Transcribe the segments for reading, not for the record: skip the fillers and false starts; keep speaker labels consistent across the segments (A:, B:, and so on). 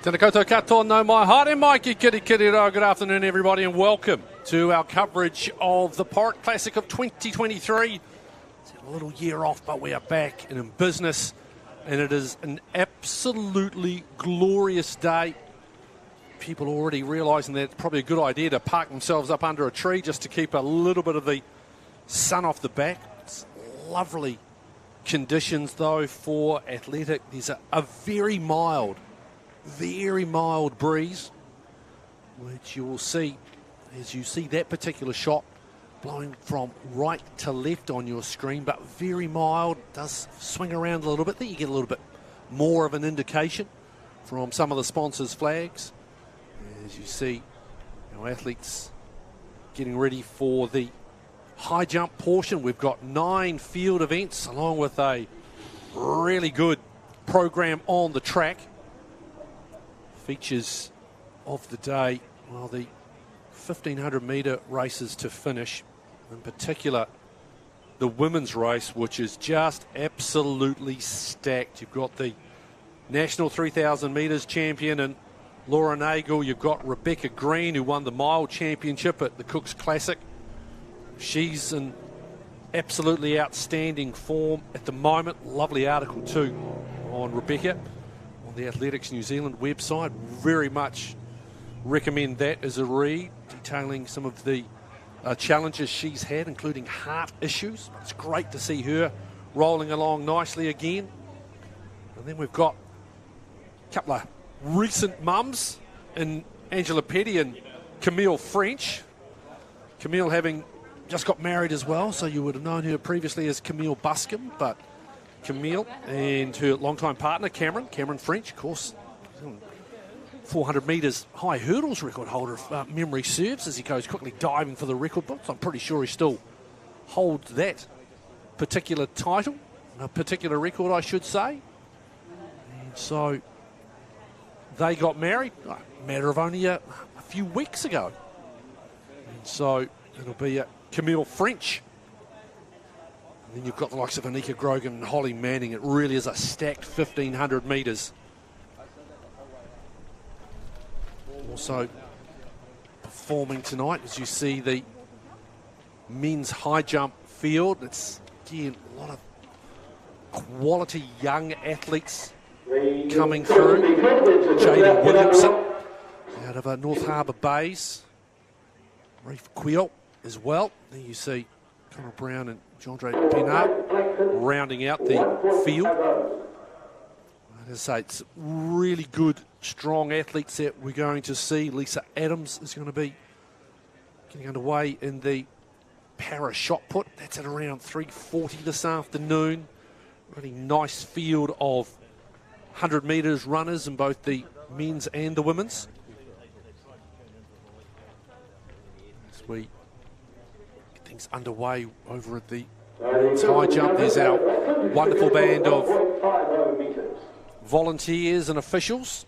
A: Tēnā koutou katoa no mai haere mai ki kiri rau. Good afternoon, everybody, and welcome to our coverage of the Porritt Classic of 2023. It's a little year off, but we are back and in business, and it is an absolutely glorious day. People already realising that it's probably a good idea to park themselves up under a tree just to keep a little bit of the sun off the back. It's lovely conditions, though, for athletic. There's a very mild breeze, which you will see as you see that particular shot blowing from right to left on your screen, but very mild. Does swing around a little bit there. You get a little bit more of an indication from some of the sponsors' flags as you see our athletes getting ready for the high jump portion. We've got 9 field events along with a really good program on the track. Features of the day, well, the 1500 metre races to finish, in particular the women's race, which is just absolutely stacked. You've got the national 3000 metres champion and Laura Nagel. You've got Rebecca Green, who won the mile championship at the Cook's Classic. She's in absolutely outstanding form at the moment. Lovely article too on Rebecca on the Athletics New Zealand website. Very much recommend that as a read, detailing some of the challenges she's had, including heart issues. It's great to see her rolling along nicely again. And then we've got a couple of recent mums in Angela Petty and Camille French. Camille having just got married as well, so you would have known her previously as Camille Buscombe, but Camille and her longtime partner Cameron French, of course, 400 metres high hurdles record holder, if memory serves, as he goes quickly diving for the record books. I'm pretty sure he still holds that particular title, a particular record, I should say. And so they got married a matter of only a few weeks ago. And so it'll be Camille French. And then you've got the likes of Anika Grogan and Holly Manning. It really is a stacked 1500 metres. Also performing tonight, as you see the men's high jump field. It's, again, a lot of quality young athletes coming through. Jaden Williamson out of North Harbour Bays. Reef Quill as well. There you see Conor Brown and Jandre Pinard rounding out the field. As I say, it's really good, strong athletes that we're going to see. Lisa Adams is going to be getting underway in the para shot put. That's at around 3:40 this afternoon. Really nice field of 100 metres runners in both the men's and the women's. As we get things underway over at the men's high jump, there's our wonderful band of volunteers and officials.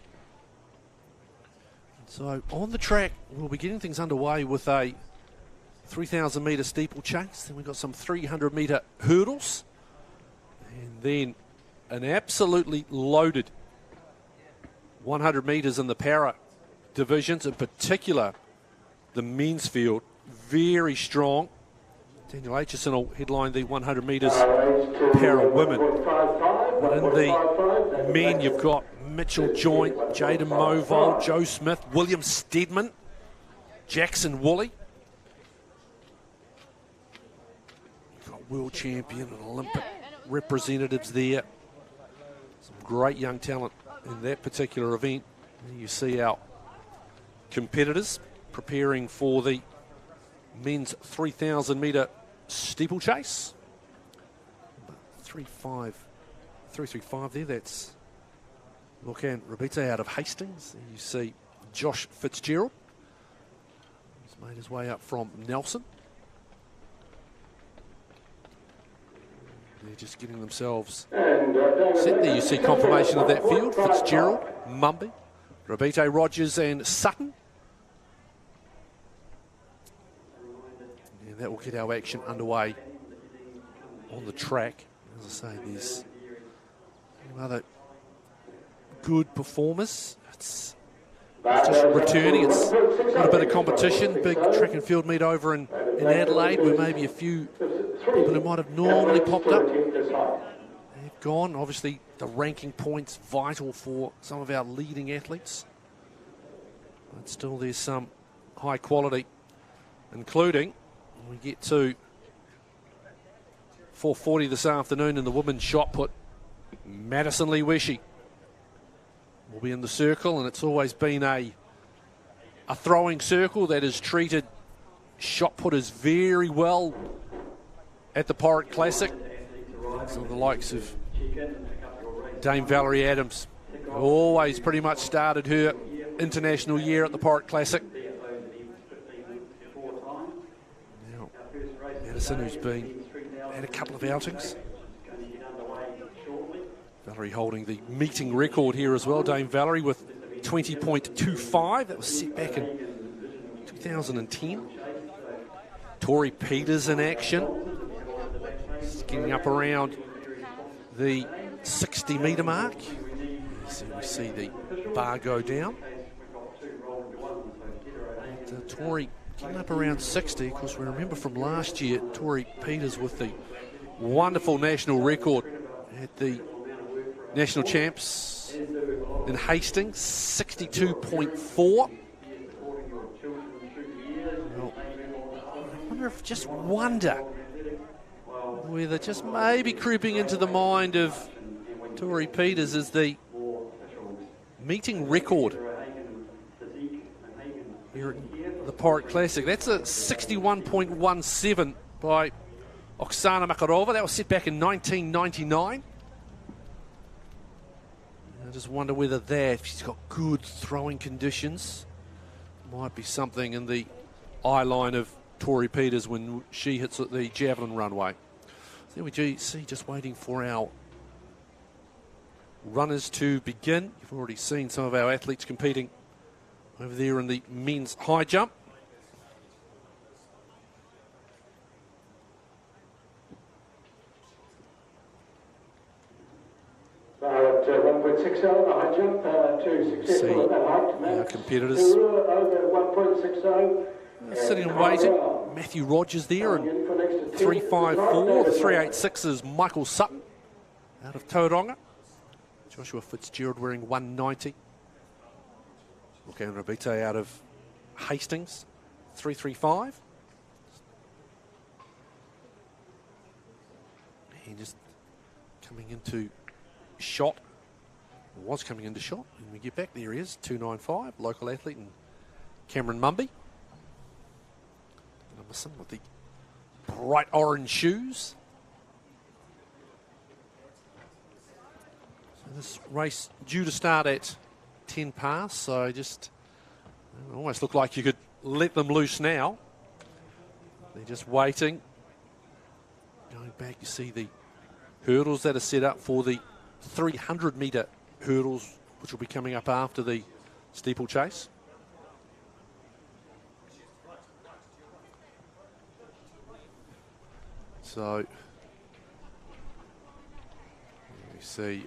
A: So on the track, we'll be getting things underway with a 3,000 metre steeplechase. Then we've got some 300 metre hurdles. And then an absolutely loaded 100 metres in the para divisions, in particular the men's field, very strong. Daniel Aitchison will headline the 100 metres para women. But in the men, you've got Mitchell Joint, Jaden Movol, Joe Smith, William Steadman, Jackson Woolley. You've got world champion and Olympic representatives there. Some great young talent in that particular event. And you see our competitors preparing for the men's 3,000 metre steeplechase. 335 there, that's Lokan Rabita out of Hastings. And you see Josh Fitzgerald. He's made his way up from Nelson. They're just getting themselves set there. You see confirmation of that field. Fitzgerald, Mumby, Rabita, Rogers and Sutton. And that will get our action underway on the track. As I say, there's another good performers. It's just returning. It's got a bit of competition. Big track and field meet over in Adelaide, where maybe a few people who might have normally popped up have gone. Obviously, the ranking points vital for some of our leading athletes. But still, there's some high quality, including when we get to 4:40 this afternoon in the women's shot put. Madison Lewishi will be in the circle, and it's always been a throwing circle that has treated shot putters very well at the Porritt Classic. Some of the likes of Dame Valerie Adams, who always pretty much started her international year at the Porritt Classic. Now, Madison, who's had a couple of outings. Valerie holding the meeting record here as well. Dame Valerie with 20.25. That was set back in 2010. Tori Peters in action. Just getting up around the 60-metre mark. So we see the bar go down. And, Tori getting up around 60. Of course, we remember from last year, Tori Peters with the wonderful national record at the National Champs in Hastings, 62.4. Well, I wonder whether just maybe creeping into the mind of Tori Peters is the meeting record here at the Porritt Classic. That's a 61.17 by Oksana Makarova. That was set back in 1999. I just wonder whether that, if she's got good throwing conditions, might be something in the eye line of Tori Peters when she hits the javelin runway. So there we see, just waiting for our runners to begin. You've already seen some of our athletes competing over there in the men's high jump.
B: At 1.60, the high jump, too successful at that height.
A: Our competitors
B: over 1.60.
A: sitting and waiting. Matthew Rogers there and 3.54. The 3.86 is Michael Sutton out of Tauranga. Joshua Fitzgerald wearing 1.90. Lucan Rabite out of Hastings, 3.35. And just coming into shot, was coming into shot. When we get back, there he is, 2.95, local athlete, and Cameron Mumby. Number 7 with the bright orange shoes. So this race due to start at 10 past, so just almost look like you could let them loose now. They're just waiting. Going back, you see the hurdles that are set up for the 300-metre hurdles, which will be coming up after the steeplechase. So we see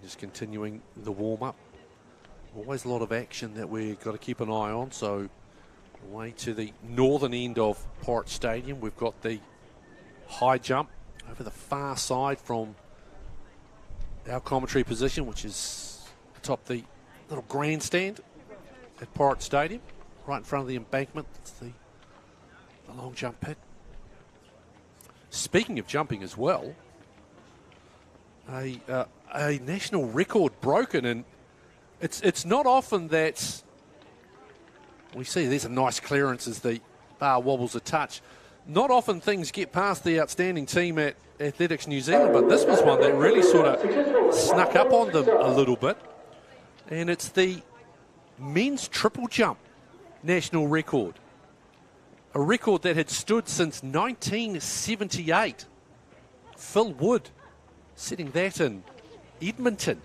A: just continuing the warm-up. Always a lot of action that we've got to keep an eye on. So away to the northern end of Porritt Stadium, we've got the high jump over the far side from our commentary position, which is atop the little grandstand at Porritt Stadium, right in front of the embankment. That's the long jump pit. Speaking of jumping as well, a national record broken, and it's not often that we see there's a nice clearance as the bar wobbles a touch. Not often things get past the outstanding team at Athletics New Zealand, but this was one that really sort of snuck up on them a little bit. And it's the men's triple jump national record. A record that had stood since 1978. Phil Wood setting that in Edmonton,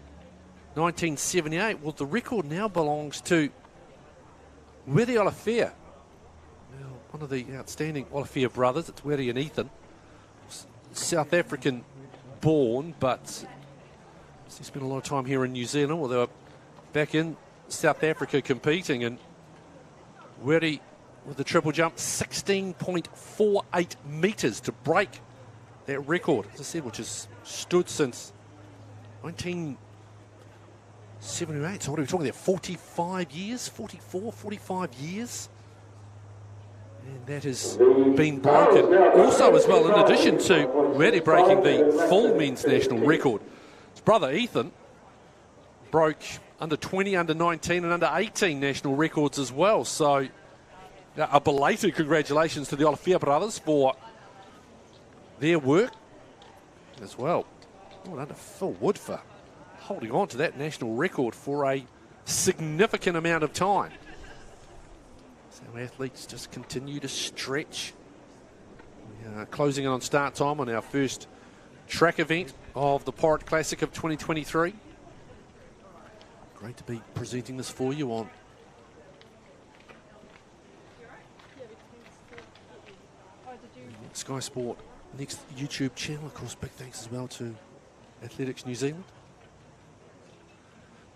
A: 1978. Well, the record now belongs to Wiri Olafia. One of the outstanding Olafia brothers. It's Wiri and Ethan. South African born, but He spent a lot of time here in New Zealand. Well, they were back in South Africa competing, and Wiri with the triple jump, 16.48 metres to break that record, as I said, which has stood since 1978. So what are we talking there? 45 years, 44, 45 years. And that has been broken. Also as well, in addition to Wiri breaking the full men's national record, his brother Ethan broke under 20, under 19 and under 18 national records as well. So a belated congratulations to the Olafia brothers for their work as well. Well done to Phil Wood for holding on to that national record for a significant amount of time. So our athletes just continue to stretch. We are closing in on start time on our first track event of the Porritt Classic of 2023. Great to be presenting this for you on Sky Sport Next YouTube channel. Of course, big thanks as well to Athletics New Zealand.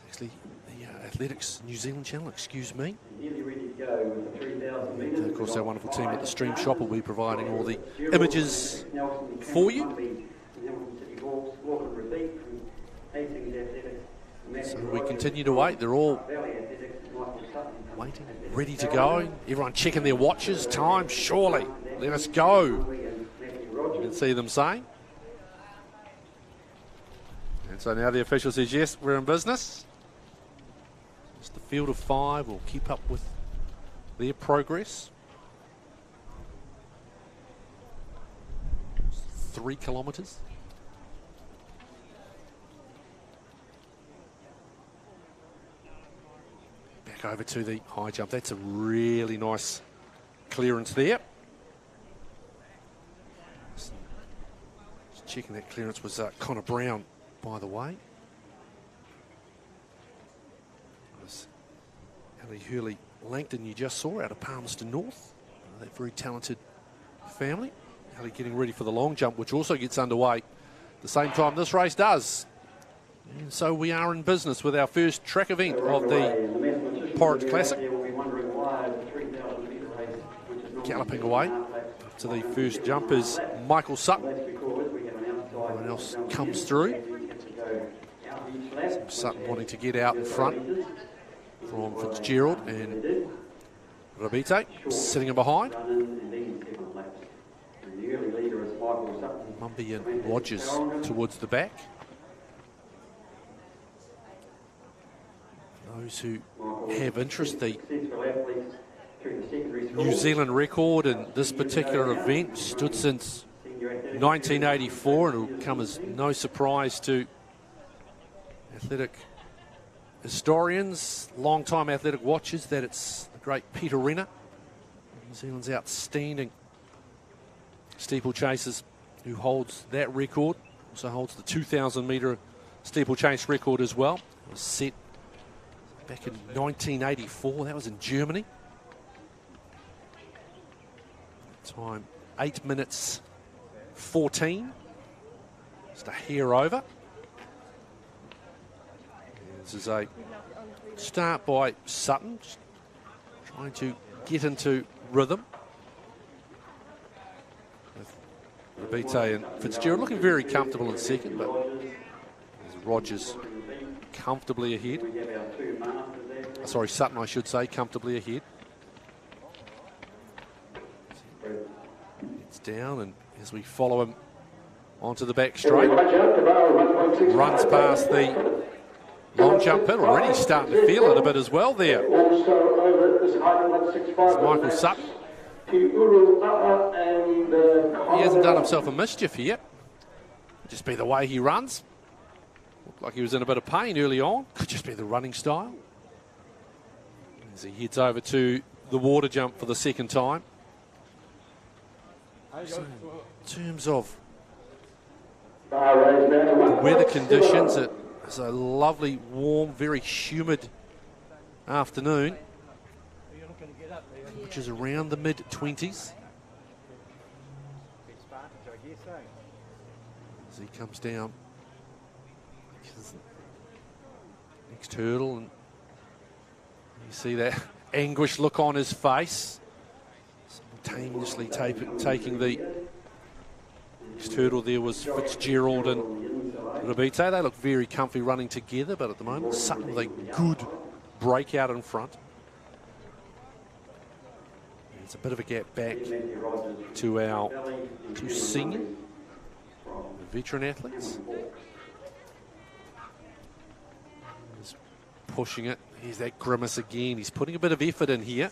A: Actually, the Athletics New Zealand channel, excuse me. And of course, our wonderful team at the Stream Shop will be providing all the images for you. So we continue to wait. They're all waiting, ready to go. Everyone checking their watches. Time, surely. Let us go. You can see them saying. And so now the official says, yes, we're in business. Just the field of five will keep up with their progress. 3 kilometres. Back over to the high jump. That's a really nice clearance there. Just checking that clearance was Connor Brown, by the way. It was Ellie Hurley Langton you just saw out of Palmerston North. That very talented family. Ellie getting ready for the long jump, which also gets underway at the same time this race does. And so we are in business with our first track event of the Porritt Classic. Galloping away to the first jump is Michael Sutton. Everyone else comes through. Sutton wanting to get out in front from Fitzgerald and Rabite sitting in behind. Mumby and Rogers towards the back. Those who have interest, the New Zealand record in this particular event stood since 1984, and it will come as no surprise to athletic historians, long-time athletic watchers, that it's the great Peter Renner, New Zealand's outstanding steeplechasers, who holds that record. Also holds the 2,000 metre steeplechase record as well. It was set back in 1984. That was in Germany. Time 8 minutes 14. Just a hair over. This is a start by Sutton, just trying to get into rhythm. Rabite and Fitzgerald looking very comfortable in second, but Rogers comfortably ahead. Sorry, Sutton, I should say, comfortably ahead. It's down, and as we follow him onto the back straight, runs past the long jump pit. Already starting to feel it a bit as well there. It's Michael Sutton. He hasn't done himself a mischief here. Could just be the way he runs. Looked like he was in a bit of pain early on. Could just be the running style. As he heads over to the water jump for the second time. So in terms of the weather conditions, it's a lovely, warm, very humid afternoon, which is around the mid-20s. As he comes down, Next hurdle, and you see that anguish look on his face. Simultaneously taking the next hurdle there was Fitzgerald and Rabite. They look very comfy running together, but at the moment Sutton with a good breakout in front. It's a bit of a gap back to our two senior veteran athletes. He's pushing it. Here's that grimace again. He's putting a bit of effort in here.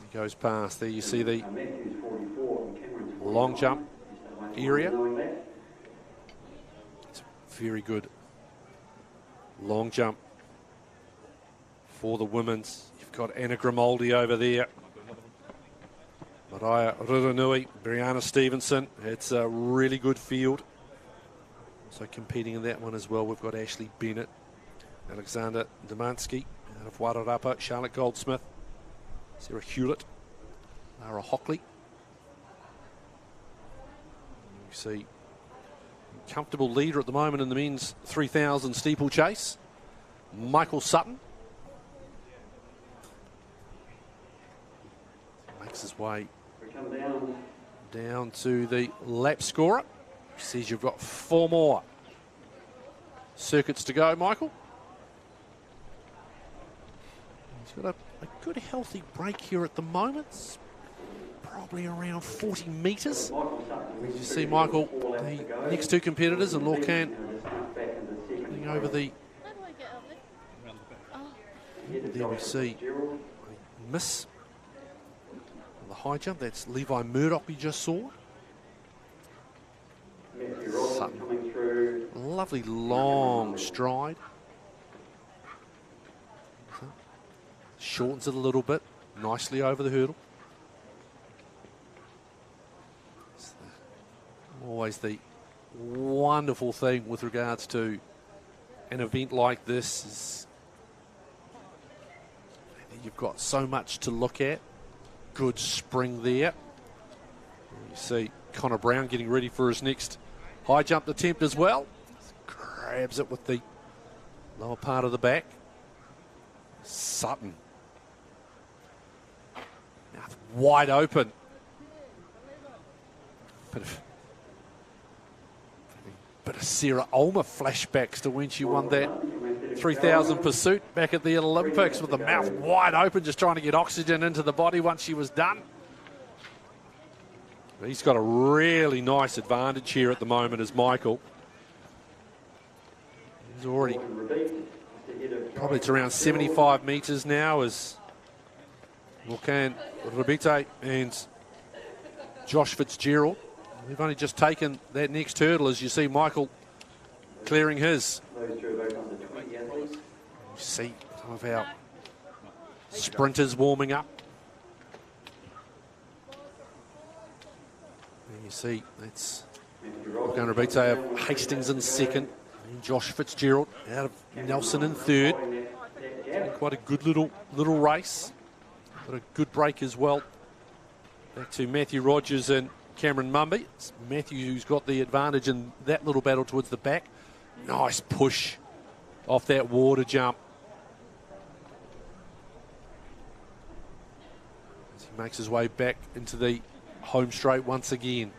A: He goes past. There you see the long jump area. It's very good long jump for the women's. You've got Anna Grimaldi over there. Mariah Ruranui, Brianna Stevenson. It's a really good field. So competing in that one as well, we've got Ashley Bennett, Alexander Demansky out of Wairarapa, Charlotte Goldsmith, Sarah Hewlett, Lara Hockley. You see comfortable leader at the moment in the men's 3,000 steeplechase, Michael Sutton. Makes his way down to the lap scorer. He says you've got 4 more circuits to go, Michael. He's got a good healthy break here at the moment. It's probably around 40 metres. You see Michael, the next two competitors, and Lorcan getting over the... There we see a miss on the high jump. That's Levi Murdoch we just saw. Sutton. Lovely long stride. Shortens it a little bit. Nicely over the hurdle. Always the wonderful thing with regards to an event like this is you've got so much to look at. Good spring there. You see Connor Brown getting ready for his next high jump attempt as well. Grabs it with the lower part of the back. Sutton. Mouth wide open. Bit of Sarah Ulmer flashbacks to when she won that 3,000 pursuit back at the Olympics with the mouth wide open, just trying to get oxygen into the body once she was done. He's got a really nice advantage here at the moment as Michael. He's already probably it's around 75 metres now as Lorcan Rabite and Josh Fitzgerald. We've only just taken that next hurdle as you see Michael clearing his. You see some of our sprinters warming up. And you see that's Lorcan Rabite of Hastings in second. And Josh Fitzgerald out of Nelson in third. Quite a good little race. Got a good break as well. Back to Matthew Rogers and Cameron Mumby. It's Matthew who's got the advantage in that little battle towards the back. Nice push off that water jump. As he makes his way back into the home straight once again.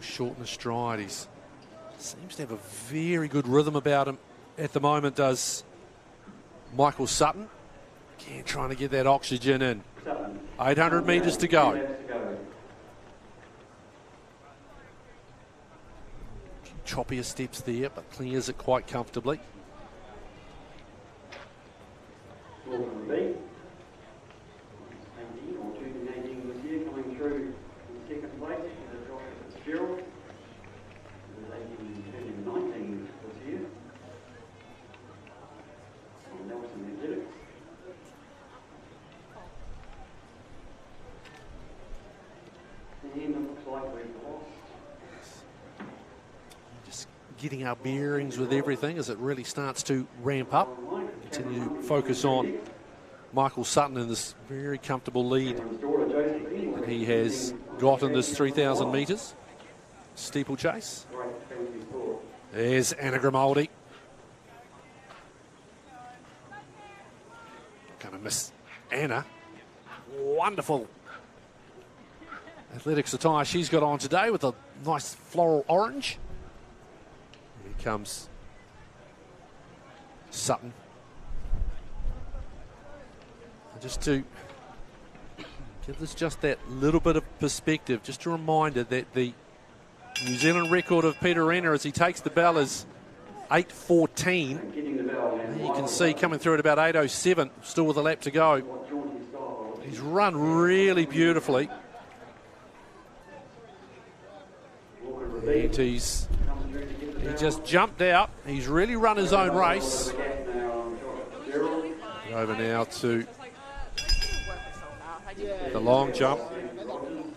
A: Short in the stride. He seems to have a very good rhythm about him at the moment, does Michael Sutton. Again, trying to get that oxygen in. 800 metres to go. Choppier steps there, but clears it quite comfortably. Just getting our bearings with everything as it really starts to ramp up. Continue to focus on Michael Sutton in this very comfortable lead that he has got in this 3,000 metres steeplechase. There's Anna Grimaldi. Gonna miss Anna. Wonderful athletics attire she's got on today with a nice floral orange. Here comes Sutton. And just to give this just that little bit of perspective, just a reminder that the New Zealand record of Peter Renner as he takes the bell is 8:14. You can see coming through at about 8:07, still with a lap to go. He's run really beautifully. And he just jumped out. He's really run his own race. Over now to the long jump.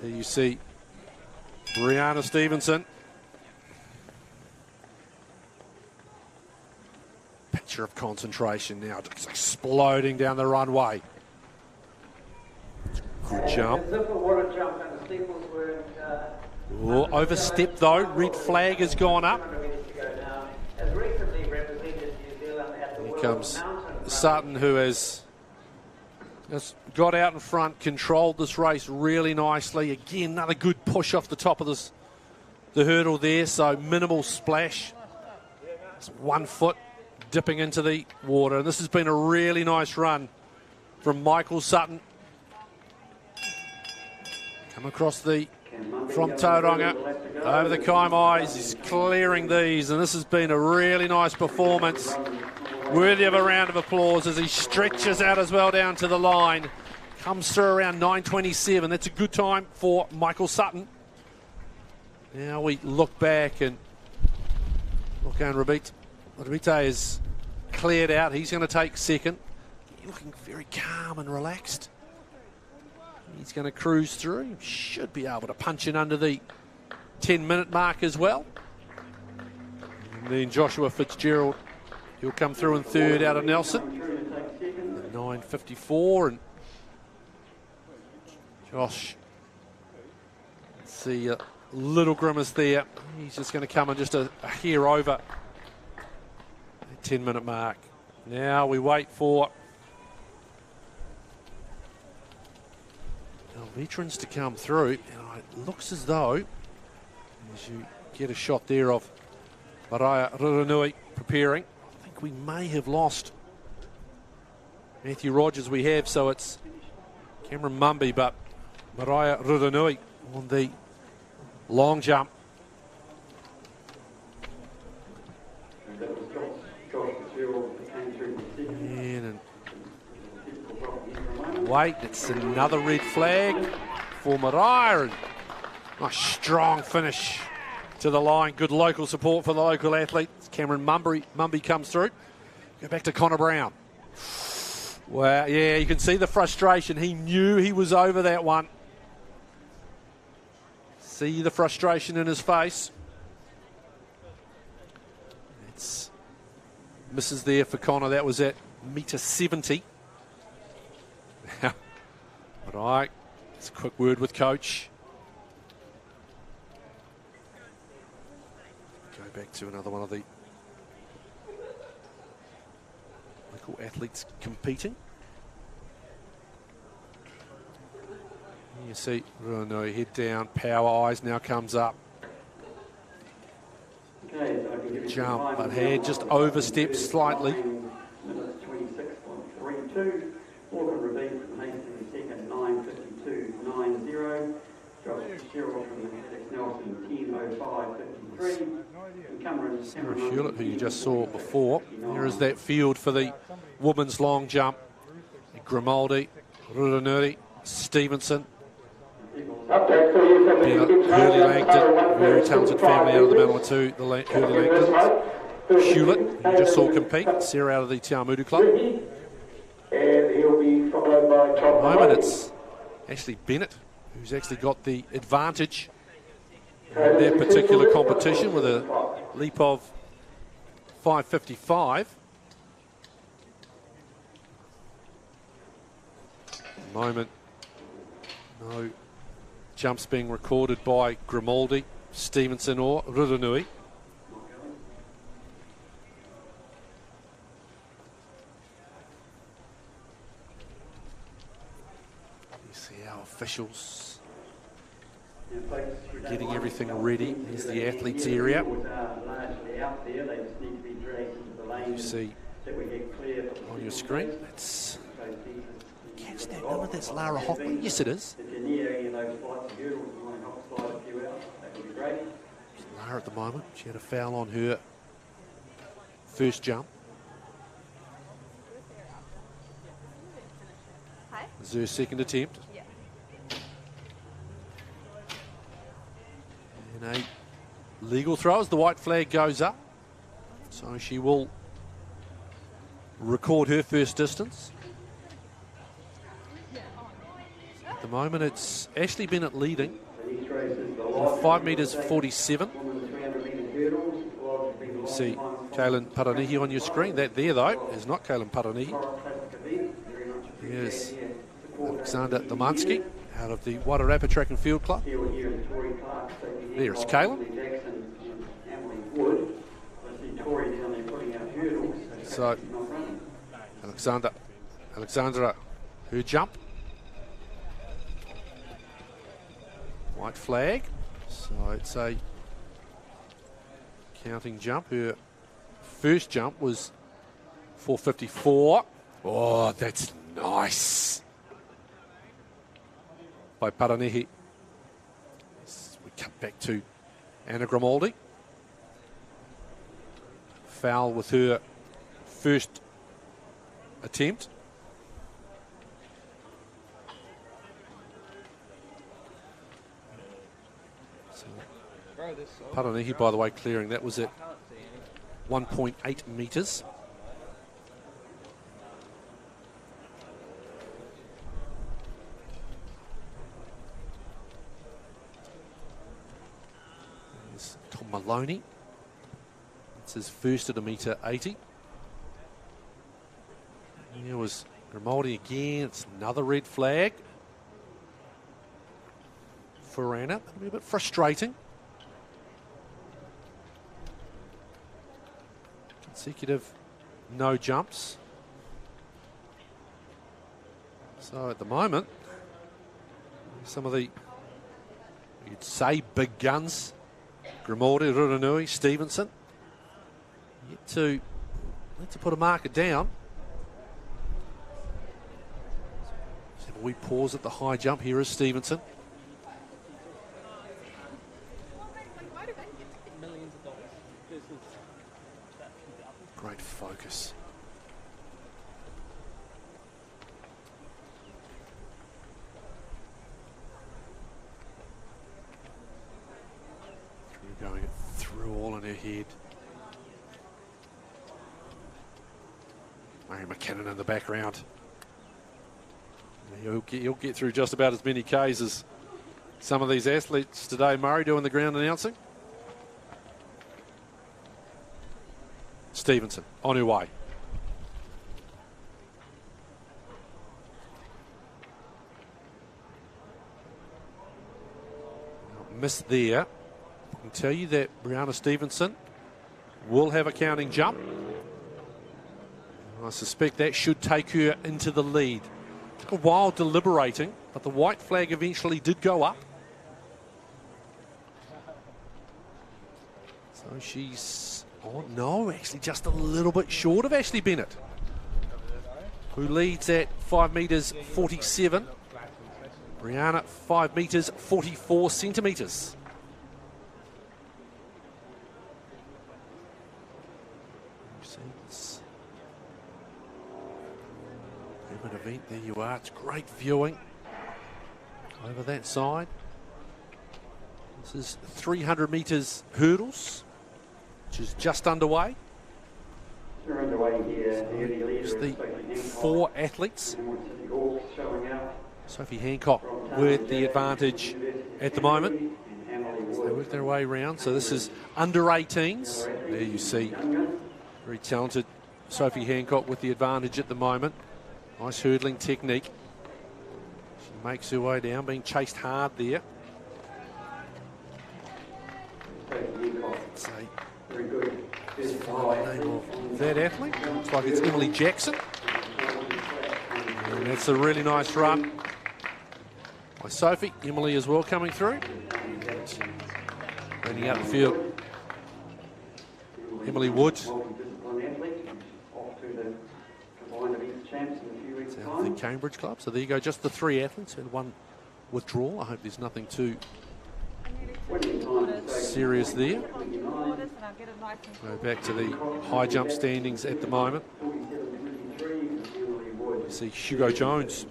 A: There you see Brianna Stevenson. Picture of concentration now, just exploding down the runway. Good jump. Oh, overstepped though. Red flag has gone up. Here comes Sutton, who has got out in front, controlled this race really nicely. Again, another good push off the top of the hurdle there, so minimal splash. It's 1 foot dipping into the water, and this has been a really nice run from Michael Sutton. Come across from Tauranga over the Kaimais. He's clearing these, and this has been a really nice performance, worthy of a round of applause as he stretches out as well down to the line. Comes through around 9:27. That's a good time for Michael Sutton. Now we look back and look, and Rabite is cleared out. He's going to take second. Looking very calm and relaxed. He's going to cruise through. Should be able to punch in under the 10-minute mark as well. And then Joshua Fitzgerald, he'll come through in third out of Nelson. 9:54, and Josh, see a little grimace there. He's just going to come in just a hair over the 10-minute mark. Now we wait for our veterans to come through. It looks as though, as you get a shot there of Mariah Ruranui preparing, I think we may have lost Matthew Rogers. We have, so it's Cameron Mumby, but Mariah Ruranui on the long jump. And wait, it's another red flag for Mariah. And nice strong finish to the line. Good local support for the local athlete. Cameron Mumby comes through. Go back to Connor Brown. Wow, yeah, you can see the frustration. He knew he was over that one. See the frustration in his face. It's misses there for Connor. That was at metre 70. All right, it's a quick word with coach. Go back to another one of the local athletes competing. You see Runo head down, power eyes now comes up. Jump, but had just overstepped slightly. Sarah Hewlett, who you just saw before. Here is that field for the women's long jump. Grimaldi, Ruranuri, Stevenson, Hurley Langton, very talented family out of the Manawatu, the Hurley Langtons. Hewlett, who you just saw compete, Sarah out of the Te Amutu Club. At the moment it's Ashley Bennett who's actually got the advantage in that particular competition with a leap of 5:55. At the moment, no jumps being recorded by Grimaldi, Stevenson or Ruranui. See our officials getting everything ready. Here's the athletes area. You see on your screen, that's catch that number, that's Lara Hockley. Yes, it is. Lara at the moment, she had a foul on her first jump. This is her second attempt. And a legal throw as the white flag goes up. So she will record her first distance. At the moment, it's Ashley Bennett leading. 5 metres 47. You see Kaylin Paranihi on your screen. That there, though, is not Kaylin Paranihi. Here's Alexander Domansky out of the Wairarapa Track and Field Club. There's Kaylin. So Alexandra, her jump. White flag. So it's a counting jump. Her first jump was 4:54. Oh, that's nice by Paranihi. We cut back to Anna Grimaldi. Foul with her first attempt. So, Paranihi, by the way, clearing. That was at 1.8 metres. There's Tom Maloney. It's his first at 1.80 metre. Here was Grimaldi again. It's another red flag for Anna. That'll be a bit frustrating. Consecutive no jumps. So at the moment, some of the, you'd say, big guns, Grimaldi, Ruranui, Stevenson, yet to put a marker down. So we pause at the high jump. Here is Stevenson. Great focus. Going through all in her head. Mary McKinnon in the background. He'll get through just about as many Ks as some of these athletes today. Murray doing the ground announcing. Stevenson on her way. Missed there. I can tell you that Brianna Stevenson will have a counting jump. I suspect that should take her into the lead. Took a while deliberating, but the white flag eventually did go up. So she's, oh no, actually just a little bit short of Ashley Bennett, who leads at 5 metres 47. Brianna 5 metres 44 centimetres. Event, there you are. It's great viewing over that side. This is 300 metres hurdles, which is just underway.
B: We're underway here.
A: It's the 4 athletes. Sophie Hancock with the advantage at the moment. So they work their way around. So this is under 18s. There you see, very talented Sophie Hancock with the advantage at the moment. Nice hurdling technique. She makes her way down, being chased hard there. It's the name of that athlete. Looks like it's Emily Jackson. And that's a really nice run by Sophie. Emily as well coming through. Running out the field, Emily Wood. It's out of the Cambridge club. So there you go, just the 3 athletes and 1 withdrawal. I hope there's nothing too serious there. Go back to the high jump standings at the moment. You see Hugo Jones.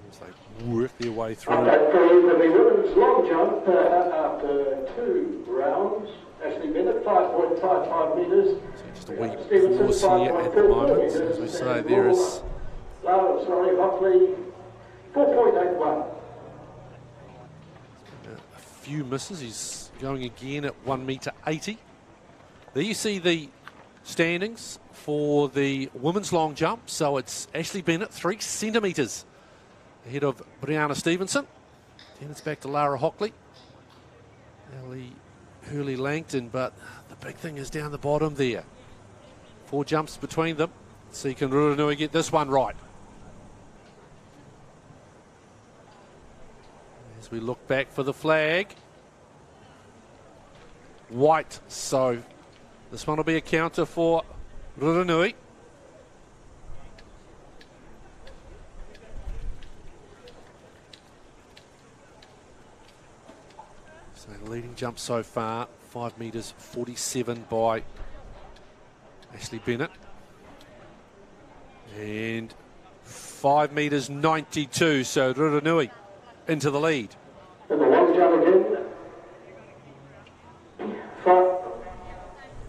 A: As they work their way through.
B: For the women's long jump, after 2 rounds, Ashley Bennett, 5.55 metres.
A: Just a wee pause here at the moment. As we say, there is
B: Hockley, 4.81.
A: A few misses. He's going again at 1.80 metre. There you see the standings for the women's long jump. So it's Ashley Bennett, 3 centimetres ahead of Brianna Stevenson. Then it's back to Lara Hockley. Ellie Hurley Langton, but the big thing is down the bottom there. 4 jumps between them. See, can Ruranui get this one right? As we look back for the flag. White, so this one will be a counter for Ruranui. So the leading jump so far, 5 metres 47 by Ashley Bennett. And 5 metres 92, so Ruranui into the lead.
B: And the long jump again.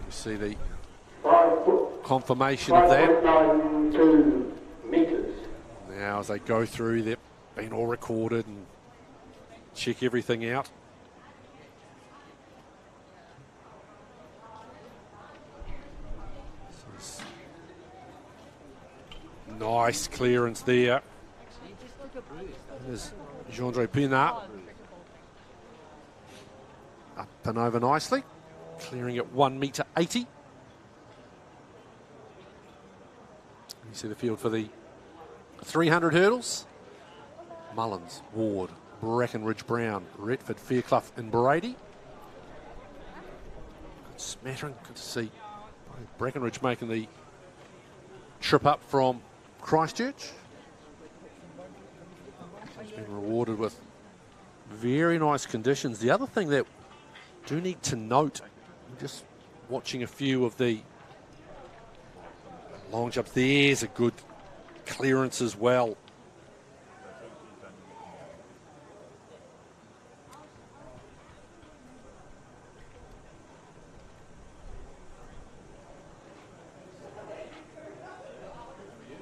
A: You see the confirmation of that.
B: 5.92 metres.
A: Now as they go through, they've been all recorded and check everything out. Nice clearance there. There's Jean-Andre Pinard. Up and over nicely. Clearing at 1.80 metre. You see the field for the 300 hurdles. Mullins, Ward, Brackenridge, Brown, Retford, Fairclough and Brady. Good smattering. Good to see Brackenridge making the trip up from Christchurch. He's been rewarded with very nice conditions. The other thing that I do need to note, just watching a few of the long jumps, there's a good clearance as well.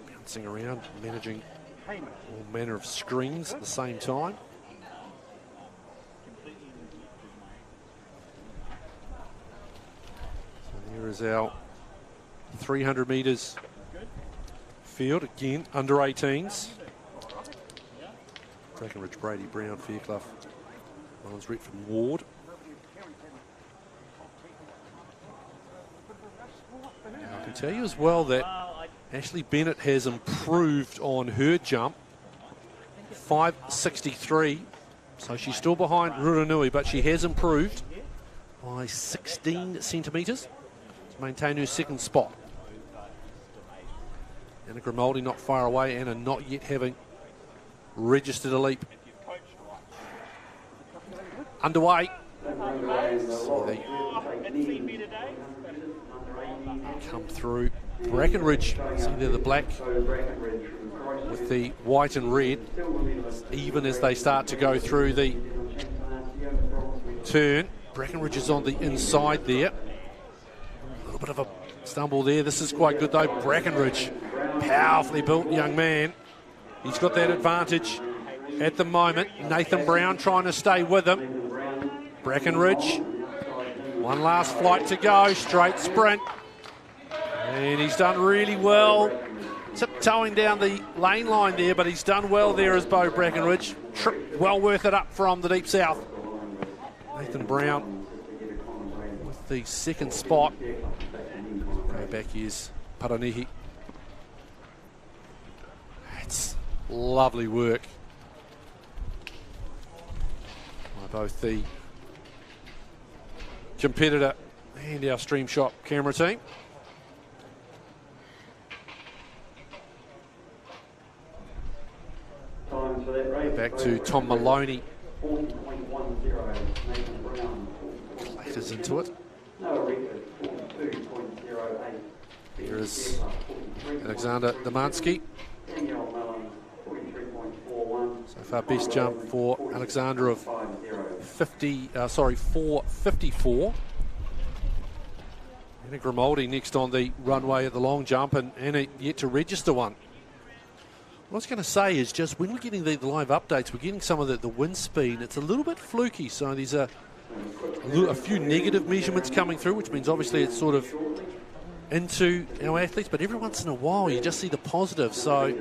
A: Bouncing around, managing all manner of screens at the same time. So there is our 300 metres field, again, under 18s. Brackenridge, Brady, Brown, Fairclough, Mullins, Retford, Ward. Now, I can tell you as well that Ashley Bennett has improved on her jump, 5.63, so she's still behind Ruranui, but she has improved by 16 centimetres to maintain her second spot. Anna Grimaldi not far away, Anna not yet having registered a leap. Underway. So they come through. Brackenridge, see there the black with the white and red, even as they start to go through the turn. Brackenridge is on the inside there. A little bit of a stumble there. This is quite good though. Brackenridge, powerfully built young man. He's got that advantage at the moment. Nathan Brown trying to stay with him. Brackenridge, one last flight to go, straight sprint. And he's done really well, tiptoeing down the lane line there, but he's done well there as Beau Brackenridge. Trip well worth it up from the deep south. Nathan Brown with the second spot. back is Paranihi. It's lovely work by both the competitor and our Stream Shot camera team. Back to Tom Maloney. Clatters into it. Here is Alexander Demansky. So far, best jump for Alexander of 4:54. Anna Grimaldi next on the runway at the long jump, and Anna yet to register one. What I was going to say is just when we're getting the live updates, we're getting some of the wind speed. It's a little bit fluky, so there's a few negative measurements coming through, which means obviously it's sort of into our athletes, but every once in a while you just see the positive. So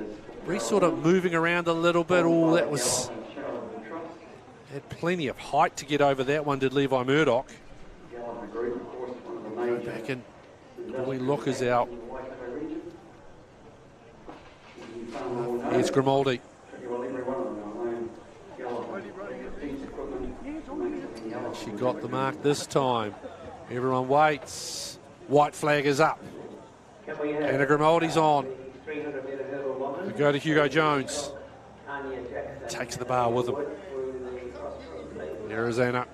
A: Reece sort of moving around a little bit. Oh, that was... had plenty of height to get over that one, did Levi Murdoch. Go back and Boy Lookers out. Here's Grimaldi. She got the mark this time. Everyone waits. White flag is up. Anna Grimaldi's on. We go to Hugo Jones. Takes the bar with him. There is Anna.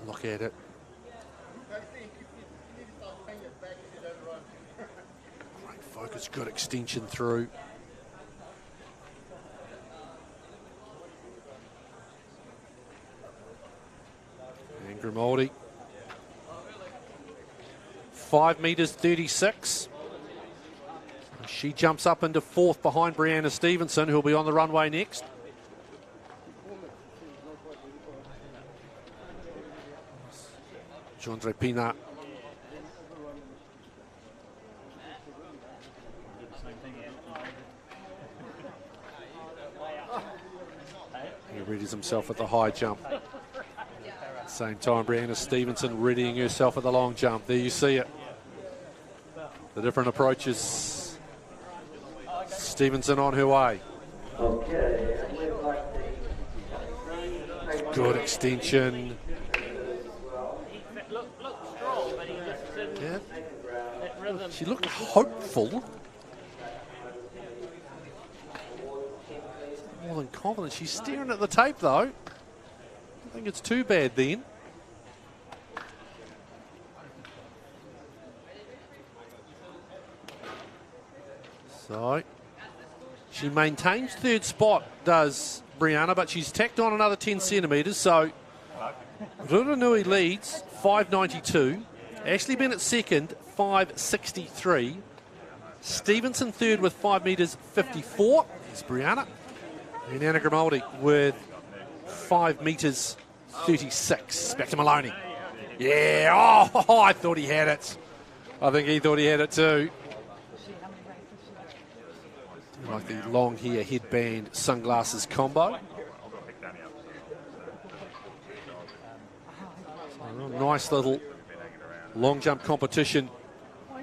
A: Look at it. Great focus, good extension through. And Grimaldi. 5 metres 36. She jumps up into fourth behind Brianna Stevenson, who'll be on the runway next. Jandre Pina. He readies himself at the high jump. Same time, Brianna Stevenson readying herself at the long jump. There you see it. The different approaches. Stevenson on her way. Good extension. Yeah. She looked hopeful. More than confident. She's staring at the tape though. I don't think it's too bad then. So she maintains third spot, does Brianna, but she's tacked on another 10 centimetres. So Ruranui leads 5.92. Ashley Bennett second, 5.63. Stevenson third with 5 metres 54. There's Brianna. And Anna Grimaldi with 5 metres 36. Back to Maloney. Yeah, oh, I thought he had it. I think he thought he had it too. Like the long hair, headband, sunglasses combo. So nice little long jump competition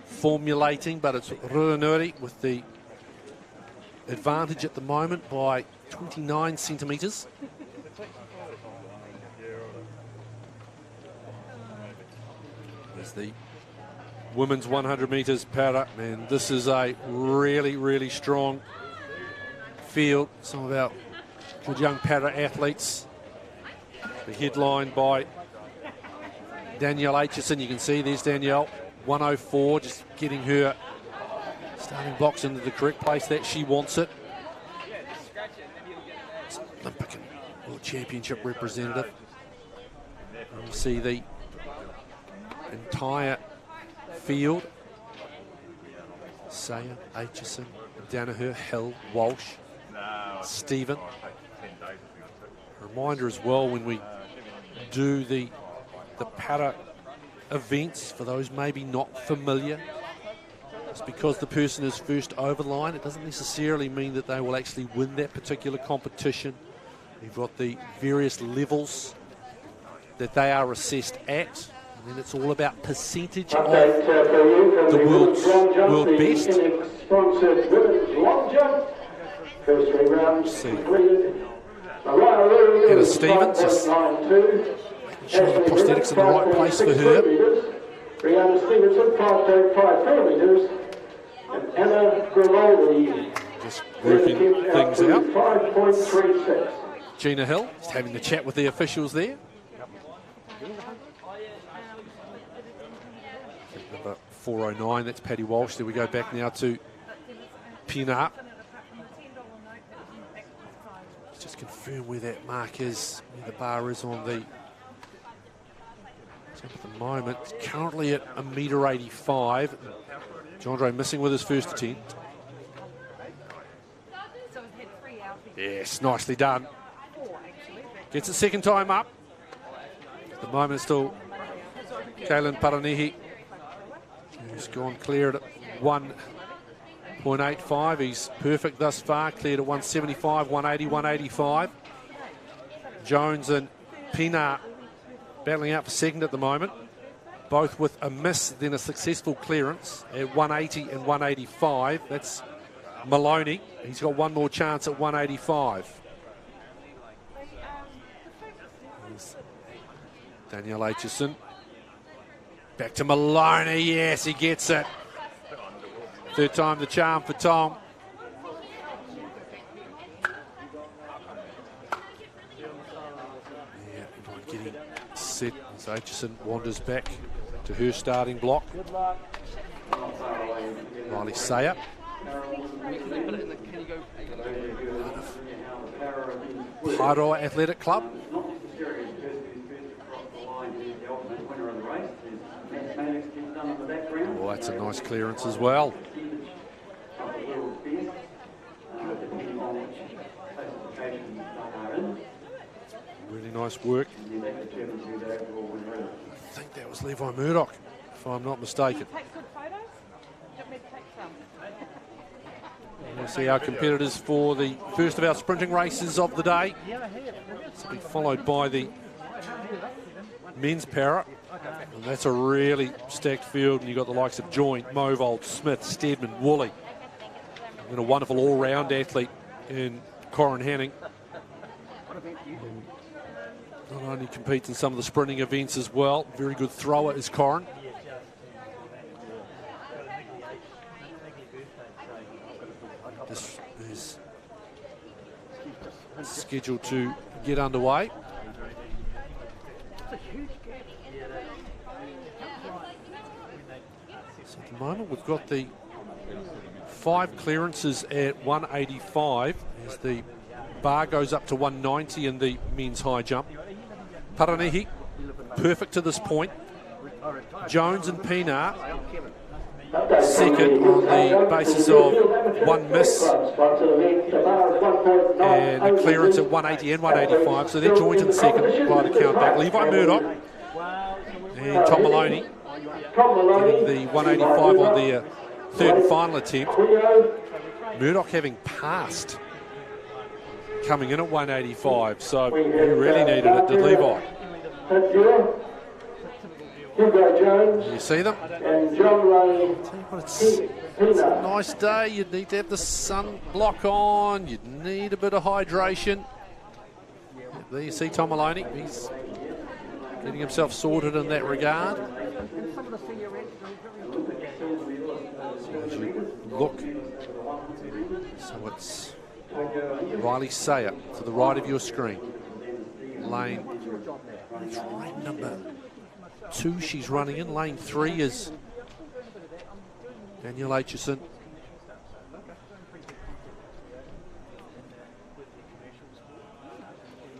A: formulating, but it's Ruranui with the advantage at the moment by 29 centimetres. There's the women's 100 metres para, and this is a really, really strong field. Some of our good young para athletes. The headline by Danielle Aitchison. You can see there's Danielle, 104, just getting her starting blocks into the correct place that she wants it. Olympic and World Championship representative. And you see the entire field. Sayer, Aitchison, Danaher, Hill, Walsh, Stephen. A reminder as well when we do the para events, for those maybe not familiar, just because the person is first over the line, it doesn't necessarily mean that they will actually win that particular competition. You've got the various levels that they are assessed at. And then it's all about percentage
B: Update
A: of
B: for you from
A: the
B: women's long jump,
A: world
B: the
A: best.
B: sponsored women's long jump. First 3 rounds completed.
A: Hannah Stevens, just sure the prosthetics in the right place for her.
B: Brianna Stevenson, 5.54 metres. And Anna Grimaldi,
A: just working things out.
B: 5.36.
A: Gina Hill just having the chat with the officials there. Number 409, that's Paddy Walsh. There we go back now to Pina. Let's just confirm where that mark is, where the bar is on the at the moment. It's currently at 1.85 m. Jandre missing with his first attempt. Yes, nicely done. Gets it second time up. At the moment it's still Kaylin Paranehi, who's gone clear at 1.85. He's perfect thus far, cleared at 175, 180, 185. Jones and Pina battling out for second at the moment, both with a miss, then a successful clearance at 180 and 185. That's Maloney. He's got one more chance at 185. There's Danielle Aitchison. Back to Maloney. Yes, he gets it. Third time the charm for Tom. Yeah, everyone getting set as Aitchison wanders back to her starting block. Riley Sayer. Pyro Athletic Club. Oh, that's a nice clearance as well. Really nice work. I think that was Levi Murdoch, if I'm not mistaken. We'll see our competitors for the first of our sprinting races of the day. This will be followed by the men's para. And that's a really stacked field. And you've got the likes of Joint, Movold, Smith, Steadman, Woolley. And a wonderful all-round athlete in Corin Hanning. Not only competes in some of the sprinting events as well. Very good thrower is Corin. This is scheduled to get underway. So at the moment we've got the 5 clearances at 185 as the bar goes up to 190 in the men's high jump. Paranehi, perfect to this point. Jones and Pina, second on the basis of one miss and a clearance at 180 and 185. So they're joint in second by the count back. Levi Murdoch and Tom Maloney getting the 185 on their third and final attempt. Murdoch having passed, coming in at 185, so he really needed it, did Levi? You see them? It's a nice day. You'd need to have the sun block on. You'd need a bit of hydration. There you see Tom Maloney. He's getting himself sorted in that regard. So as you look, so it's Riley Sayer to the right of your screen. Lane, it's right number 2 she's running in. Lane 3 is Danielle Aitchison.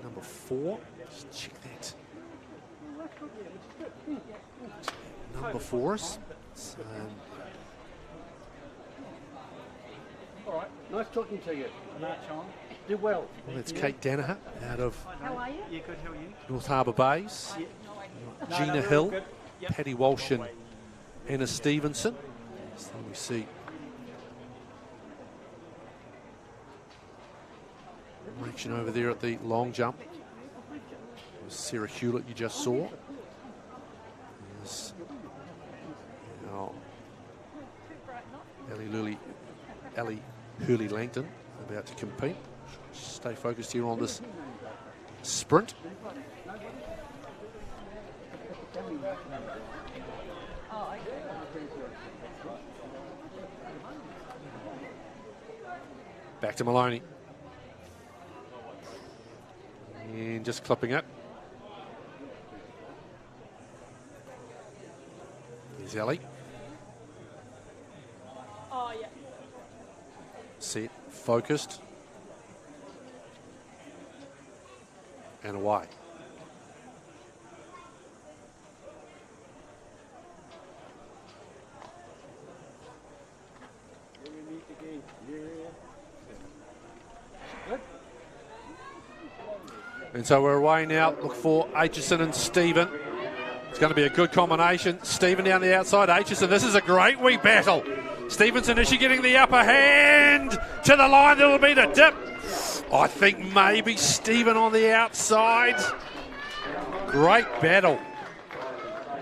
A: Number 4, just check that. Number 4 is.
C: All right, nice talking to you. Do well.
A: Well, that's Kate Danaher out of
D: How are you?
C: Yeah, good. How are you?
A: North Harbour Bays. Gina Hill, Paddy Walsh and Hannah Stevenson. So we see action over there at the long jump. Sarah Hewlett you just saw. Now, Ali Hurley-Langton about to compete. Stay focused here on this sprint. Back to Maloney. And just clipping it. Here's Ellie.
D: Oh, yeah.
A: Set, focused. And away. And so we're away now. Look for Aitchison and Stephen. It's going to be a good combination. Stephen down the outside. Aitchison, this is a great wee battle. Stevenson, is she getting the upper hand? To the line, there'll be the dip. I think maybe Stephen on the outside. Great battle.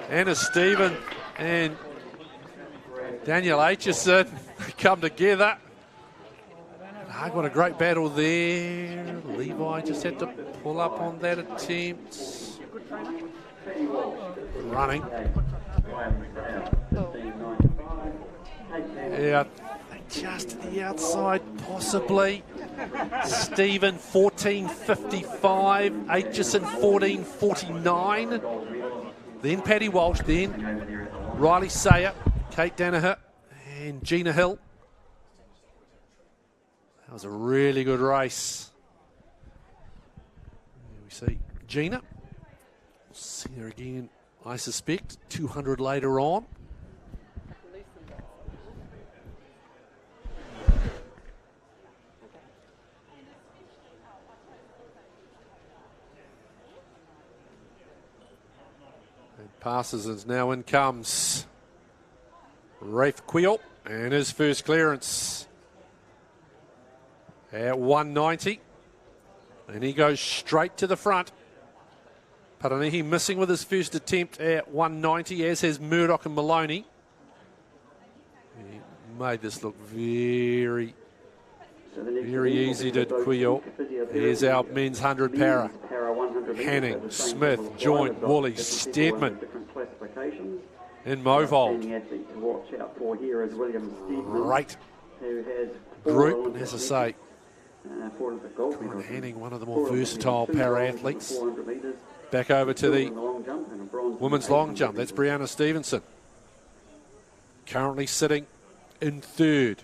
A: Anna Stephen and Daniel Aitchison come together. What a great battle there. Levi just had to pull up on that attempt. Running. Yeah, just to the outside, possibly. Stephen 14.55, Aitchison 14.49. Then Paddy Walsh, then Riley Sayer, Kate Danaher, and Gina Hill. That was a really good race. Here we see Gina. We'll see her again, I suspect, 200 later on. And passes, and now in comes Rafe Quill and his first clearance. At 190, and he goes straight to the front. Paranihi missing with his first attempt at 190, as has Murdoch and Maloney. He made this look very easy to Quill. Here's our men's 100 para. Hanning, Smith, Joint, Woolley, Steadman in Movold. Great group, and as I say, Hanning, one of the more versatile para-athletes. Back over to the women's long jump. That's Brianna Stevenson. Currently sitting in third.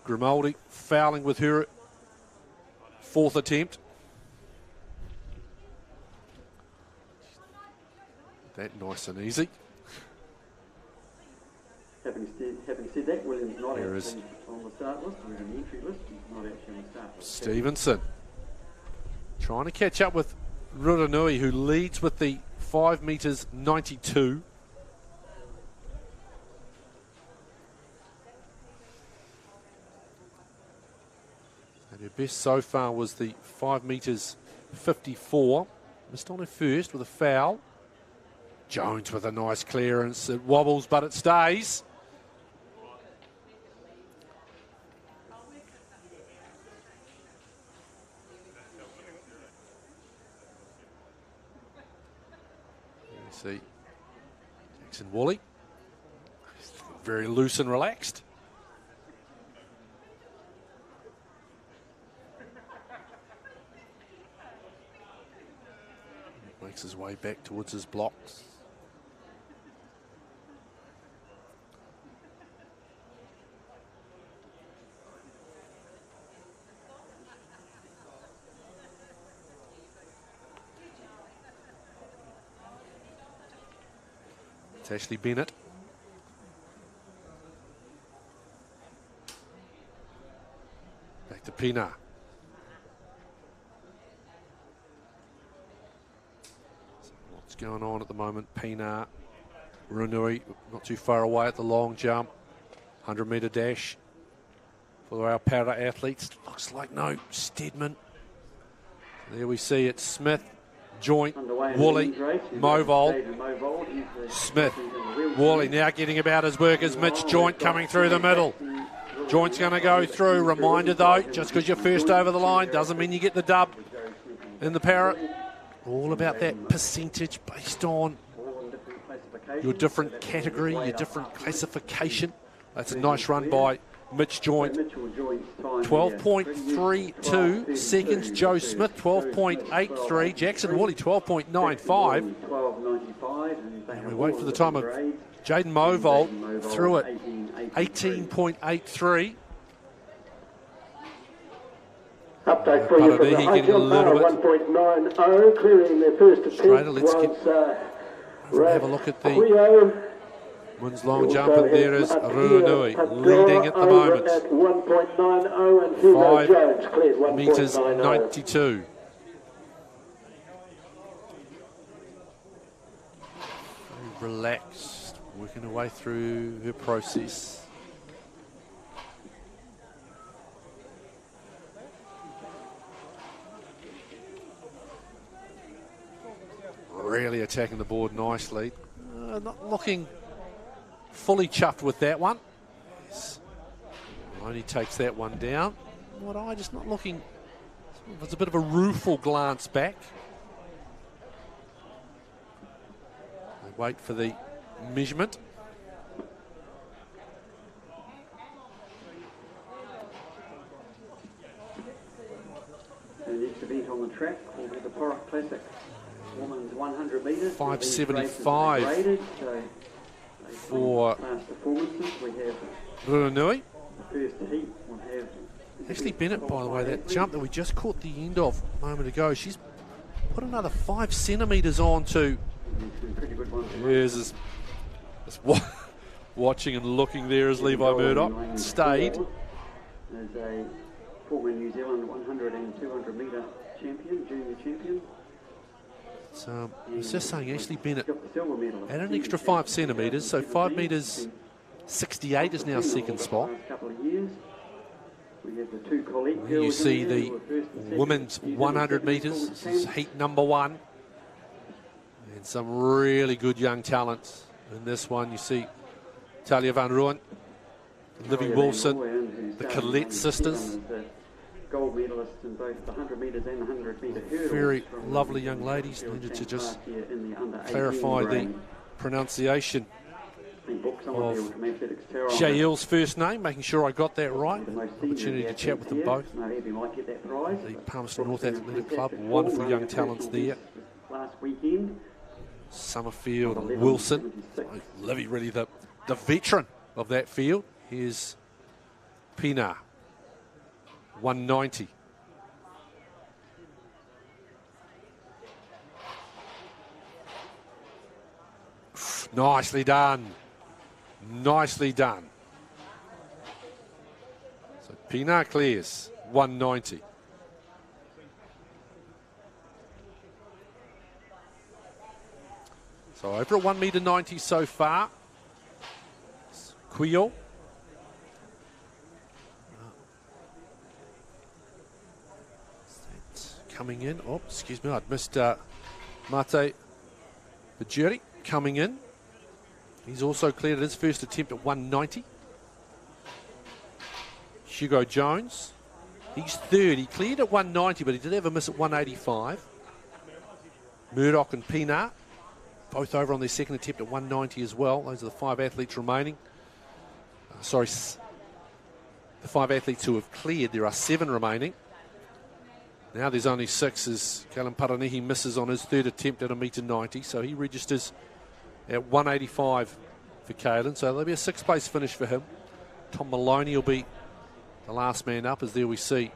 A: Grimaldi fouling with her fourth attempt. That nice and easy.
B: Having said that, Williams not
A: There is
B: on the start list, he's in the entry list, he's not actually on the start list.
A: Stevenson trying to catch up with Ruranui, who leads with the 5 metres 92. And her best so far was the 5 metres 54. Missed on her first with a foul. Jones with a nice clearance. It wobbles, but it stays. See Jackson Woolley, very loose and relaxed. Makes his way back towards his blocks. Ashley Bennett. Back to Pina. What's going on at the moment? Pina, Runui, not too far away at the long jump. 100-metre dash for our para athletes. Looks like no Steadman. There we see it. Smith, Joint, Woolley, Movold, Smith, Woolley now getting about his work as Mitch Joint coming through the middle. Joint's going to go through. Reminder though, just because you're first over the line doesn't mean you get the dub in the Porritt. All about that percentage based on your different category, your different classification. That's a nice run by Mitch Joint. 12.32 seconds. Joe Smith 12.83. Jackson Woolley 12.95. And we wait for the time of Jaden Movold through it 18.83.
B: Update for you from the high
A: getting a little bit
B: 1.90, clearing their first
A: straighter.
B: attempt
A: Let's have a look at the women's long jump, and there is Ruanui leading at the moment. 5 metres 92. Very relaxed, working her way through her process. Really attacking the board nicely. Not looking fully chuffed with that one. Yes. Only takes that one down. What I just not looking. There's a bit of a rueful glance back. They wait for the measurement.
D: The next event on the track will be the Porritt Classic. Women's 100 metres.
A: 5.75 for Ruanui. Ashley Bennett, by the way, that jump that we just caught the end of a moment ago, she's put another 5 centimetres on to. There's this watching and looking there as Levi Murdoch stayed.
D: As a former New Zealand 100 and 200 metre champion, junior champion.
A: So I was just saying, Ashley Bennett add an extra 5 centimetres, so 5 metres 68 is now second spot. Here you see the women's 100 metres, this is heat number 1. And some really good young talents in this one. You see Talia Van Rooyen, Livy Wilson, the Collette sisters.
D: Gold medalists in both the 100 metres and the 100 metre hurdles.
A: Very lovely young ladies. Needed to just clarify the pronunciation of Jael's first name, making sure I got that right. Opportunity to chat with them both. The Palmerston North Athletic Club, wonderful young talents there. Summerfield and Wilson. Livy really the veteran of that field. Here's Pina. 190. Nicely done. Nicely done. So Pina clears 190. So over at 1 metre 90 so far. Quio. Coming in. Oh, excuse me, I'd missed Mate Bajuri coming in. He's also cleared his first attempt at 190. Hugo Jones, he's third. He cleared at 190, but he did have a miss at 185. Murdoch and Pina, both over on their second attempt at 190 as well. Those are the 5 athletes remaining. The 5 athletes who have cleared. There are 7 remaining. Now there's only 6 as Callum Paranihi misses on his third attempt at 1 metre 90, so he registers at 185 for Caelan. So there'll be a 6th place finish for him. Tom Maloney will be the last man up, as there we see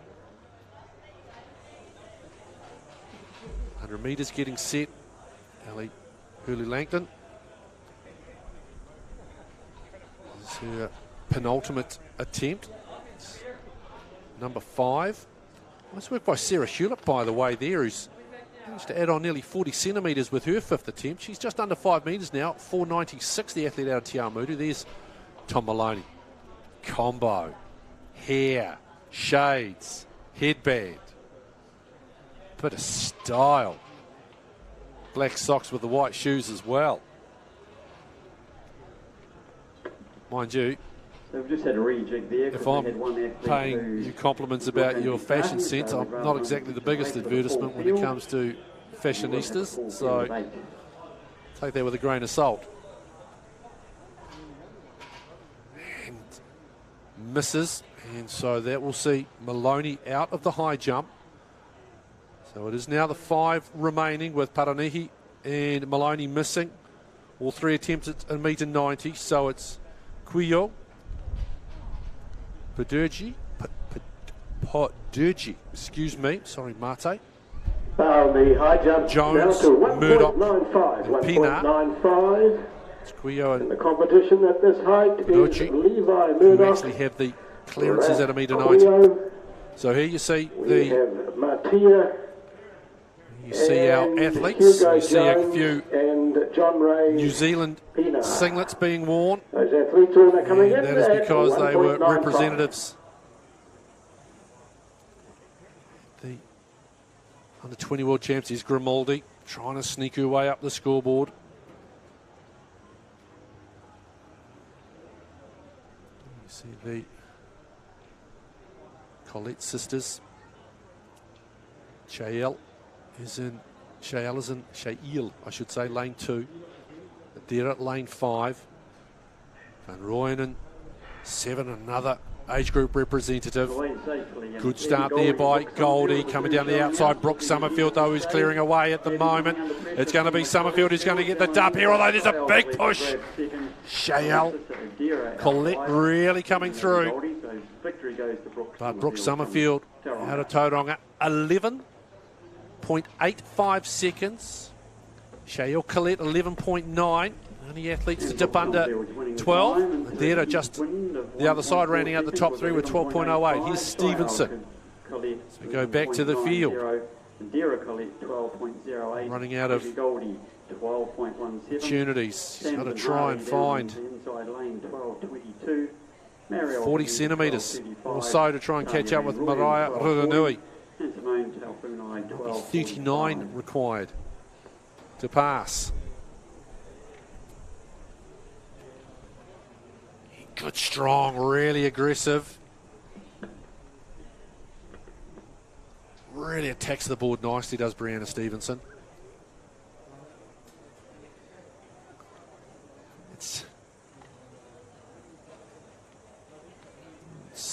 A: 100 metres getting set. Ali Hurley-Langton. This is her penultimate attempt. It's number 5. Nice work by Sarah Hewlett, by the way, there, who's managed to add on nearly 40 centimetres with her 5th attempt. She's just under 5 metres now, 496, the athlete out of Te Awamutu. There's Tom Maloney. Combo, hair, shades, headband. Bit of style black socks with the white shoes as well. Mind you,
D: They've just had a rejig there.
A: if I'm paying you compliments about your fashion sense, I'm not exactly the biggest advertisement when it comes to fashionistas, so take that with a grain of salt. And misses, and so that will see Maloney out of the high jump. So it is now the 5 remaining with Paranihi and Maloney missing. All 3 attempts at 1.90 m, so it's Quillo, Podurgi, excuse me, sorry, Mate.
B: The high jump
A: Jones,
B: down to
A: Murdoch,
B: 1.95.
A: and Pina.
B: 1.95.
A: It's Quillo
B: In
A: and
B: the competition at this height is
A: Podurgi,
B: Levi
A: who
B: Murdoch.
A: actually have the clearances at 1.90 m.
B: Quillo.
A: So here you see
B: We have Mattia.
A: you see our
B: and
A: athletes,
B: Hugo
A: you see a
B: Jones
A: few
B: and John Ray
A: New Zealand
B: Pina.
A: singlets being worn,
B: Those athletes all are coming
A: and
B: in
A: that is
B: at
A: because they were
B: 1.95.
A: representatives. The under 20 world champs is Grimaldi trying to sneak her way up the scoreboard. You see the Collette sisters. Shael is in lane 2. They're at lane 5. Van Rooyen 7, another age group representative. Good start there by Goldie. Coming down the outside, Brooke Summerfield, though, who's clearing away at the moment. It's going to be Summerfield who's going to get the dub here, although there's a big push. Shael, Collette really coming through. But Brooke Summerfield out of Tauranga, 11.85 seconds. Shael Collette, 11.9. Only athletes to dip under 12. There are just the other side, rounding out the top 3 with 12.08. Here's Stevenson. So we go back to the field. Running out of opportunities. He's got to try and find 40 centimetres or so to try and catch up with Mariah Ruranui. 39 required to pass. Good, strong, really aggressive. Really attacks the board nicely, does Brianna Stevenson.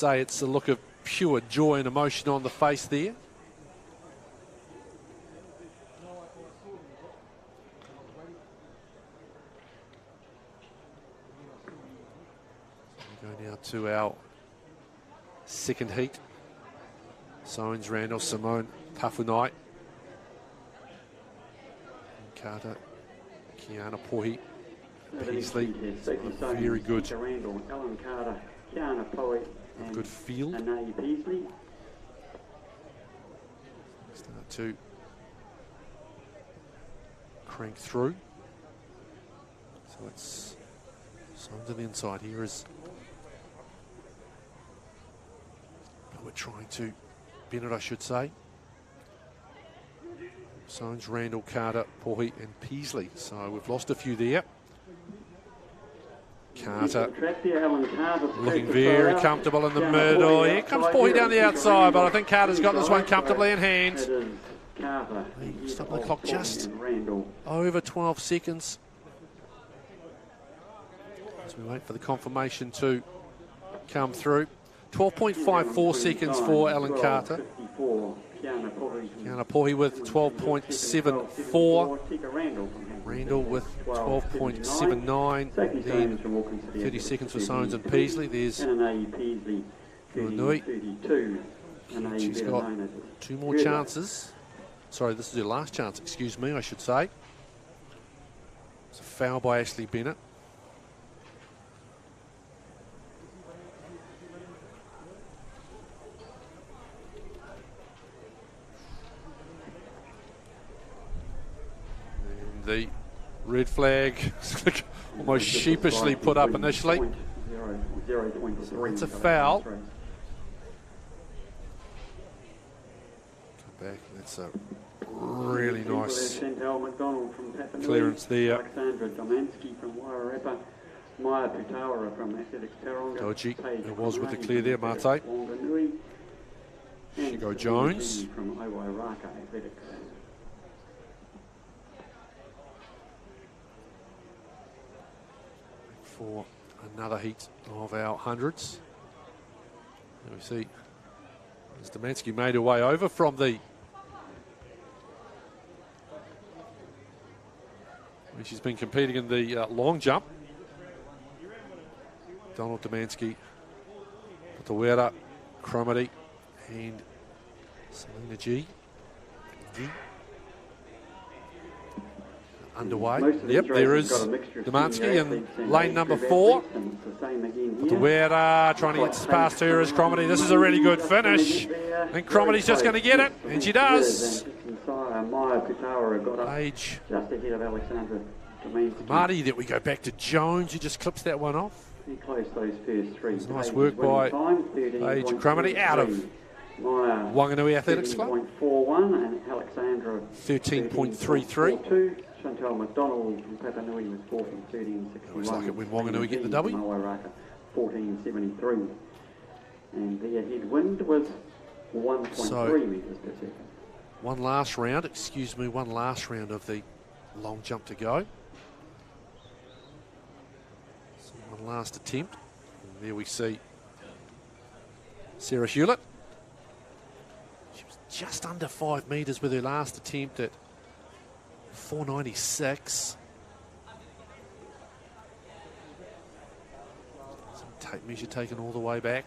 A: It's a look of pure joy and emotion on the face there. We go now to our second heat. Soames, Randall, Simone, Tafunai, Carter, Kiana Pohi, Peasley. Very good. Good field. Start to crank through. So it's Soames on the inside. Here is we're trying to Bennett, I should say. Soames, Randall, Carter, Pohi and Peasley. So we've lost a few there. Carter looking very comfortable in the middle. Here comes Pohi down the outside, but I think Carter's got this one comfortably in hand. Stop the clock just over 12 seconds. As we wait for the confirmation to come through. 12.54 seconds for Alan Carter. Kiana Pohi with 12.74. Randall with 12.79. Then 30 seconds for Soames and Peasley. There's Nui. She's got 2 more chances. Sorry, this is her last chance, excuse me, I should say. It's a foul by Ashley Bennett. The red flag almost sheepishly put up initially. So it's a foul. Come back, that's a Really nice
D: Chantal McDonald from Papanui,
A: clearance there.
D: Alexandra Domansky from Wairarapa, Maya Putawara from Athletics Taronga.
A: Dodgy.
D: Paige
A: It was with the
D: Conradi
A: clear there,
D: from
A: Mate.
D: Athletics Wanganui, and
A: Shigo
D: Sabina
A: Jones.
D: Kenny from Owairaka Athletics.
A: For another heat of our hundreds. There we see as Domansky made her way over from the she's been competing in the long jump. Donald Domansky, Patawera, Cromarty, and Selena G. Underway. Yep, there is Domansky in lane number 4. Patawera trying to get past her as Cromarty. This is a really good finish. And Cromarty's just going to get it, and she does. Paige.
D: Just ahead of Alexandra Domansky.
A: Marty, that we go back to Jones, who just clips that one off.
D: He closed those first 3.
A: Nice work by Paige Cromarty out of Wanganui Athletics Club.
D: 13.41 and Alexandra
A: 13.33.
D: Chantal McDonald from Papanui was 4 from 13.61.
A: Looks like it when Wanganui get the W.
D: 14.73. And their headwind was 1.3 metres per second.
A: One last round of the long jump to go. So one last attempt. And there we see Sarah Hewlett. She was just under 5 metres with her last attempt at 496. Some tape measure taken all the way back.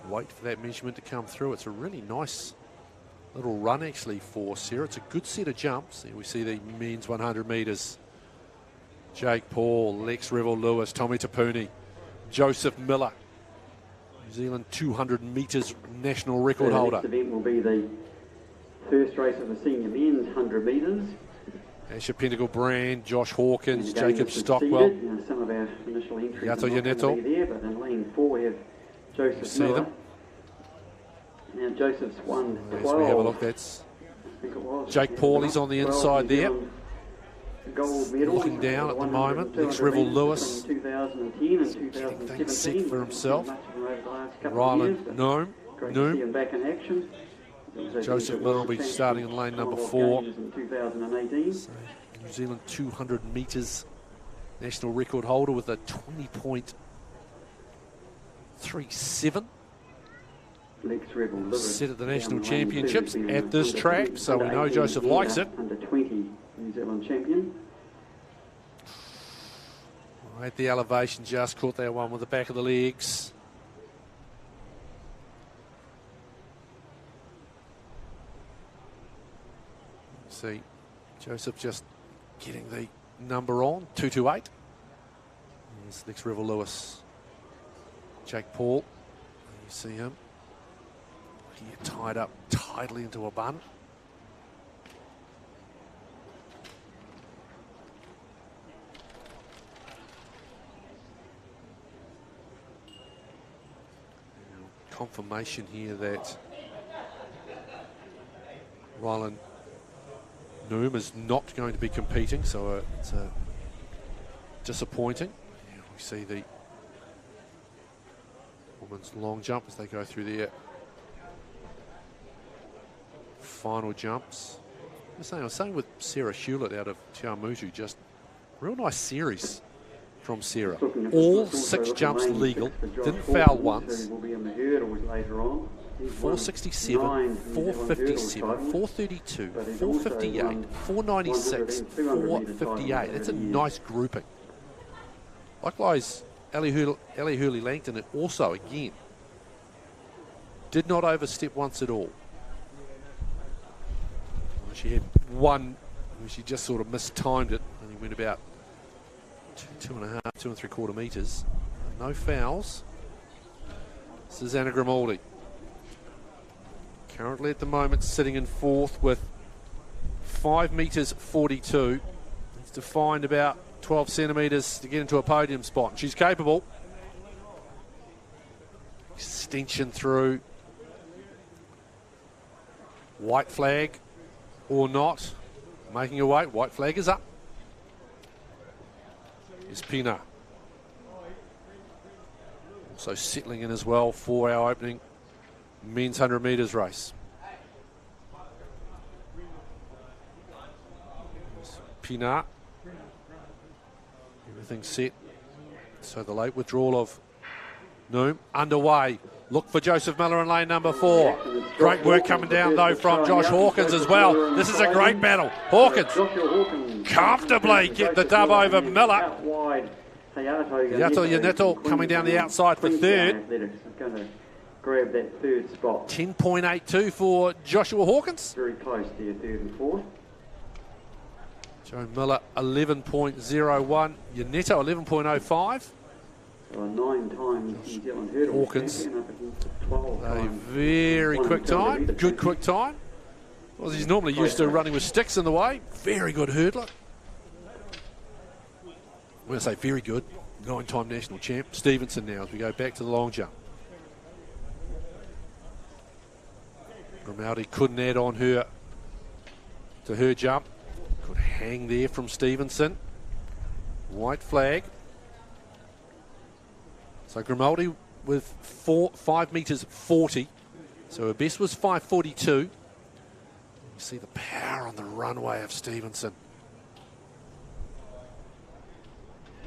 A: Wait for that measurement to come through. It's a really nice little run actually for Sarah. It's a good set of jumps. Here we see the men's 100 metres. Jake Paul, Lex Revel-Lewis, Tommy Tapuni, Joseph Miller, New Zealand 200 metres national record holder.
D: The next event will be the first race of the senior men's 100 metres.
A: Asher Pentacle Brand, Josh Hawkins, Jacob
D: Succeeded.
A: Stockwell.
D: Some of our initial entries
A: Yato
D: are not
A: Yaneto.
D: going to be there, but in lane 4 we have Joseph
A: See
D: Miller.
A: them?
D: Now Joseph's won 12.
A: As we have a look, that's
D: I think it was.
A: Jake Paul, he's on the
D: 12
A: inside
D: New
A: there.
D: Zealand gold medals.
A: Looking down at the moment. Lex
D: 100
A: Revel-Lewis.
D: between 2010 and
A: Getting
D: 2017.
A: things set for himself.
D: Much of them over the last couple of
A: Ryland
D: years, but
A: Noom.
D: great to see him back in action.
A: Joseph Miller will be starting in lane number 4.
D: In 2018.
A: So, New Zealand 200 metres national record holder with a 20.37.
D: Lex Revel-Lewis
A: Set at the national
D: down the lane
A: championships
D: too,
A: at this
D: under
A: track,
D: 20,
A: so we
D: under
A: know
D: 18
A: Joseph likes it.
D: Under 20 New Zealand champion.
A: At the elevation, just caught that one with the back of the legs. See, Joseph just getting the number on, 228. There's Lex Revel-Lewis. Jake Paul, you see him. He tied up tightly into a bun. Confirmation here that Ryland Noom is not going to be competing, so it's disappointing. Yeah, we see the women's long jump as they go through their final jumps. I was saying with Sarah Hewlett out of Tiamutu, just real nice series from Sarah. All 6 jumps legal, didn't foul once. 467, 457, 432, 458, 496, 458. That's a nice grouping. Likewise, Ellie Hurley-Langton also, again, did not overstep once at all. She had one, she just sort of mistimed it, and he went about 2.5, 2.75 metres. No fouls. Susanna Grimaldi. Currently at the moment sitting in 4th with 5 metres 42. Needs to find about 12 centimetres to get into a podium spot. She's capable. Extension through. White flag or not. Making her way. White flag is up. Is Pina. Also settling in as well for our opening men's 100 metres race. Pina. Everything set. So the late withdrawal of Noom underway. Look for Joseph Miller in lane number 4. Great work coming down though from Josh Hawkins as well. This is a great battle. Hawkins comfortably get the dub over Miller. Yato Yaneto coming down the outside for third.
D: Grab that third spot.
A: 10.82 for Joshua Hawkins.
D: Very close there, third and fourth.
A: Joe Miller 11.01. Yaneto 11.05.
D: So a 9 times New Zealand hurdle
A: Hawkins.
D: champion up against 12
A: A
D: times
A: very quick time. Good
D: champion.
A: quick time. Well, he's normally used to running with sticks in the way. Very good hurdler. I'm going to say very good. 9-time national champ. Stevenson now as we go back to the long jump. Grimaldi couldn't add on her to her jump. Could hang there from Stevenson. White flag. So Grimaldi with 5 metres 40. So her best was 5:42. You see the power on the runway of Stevenson.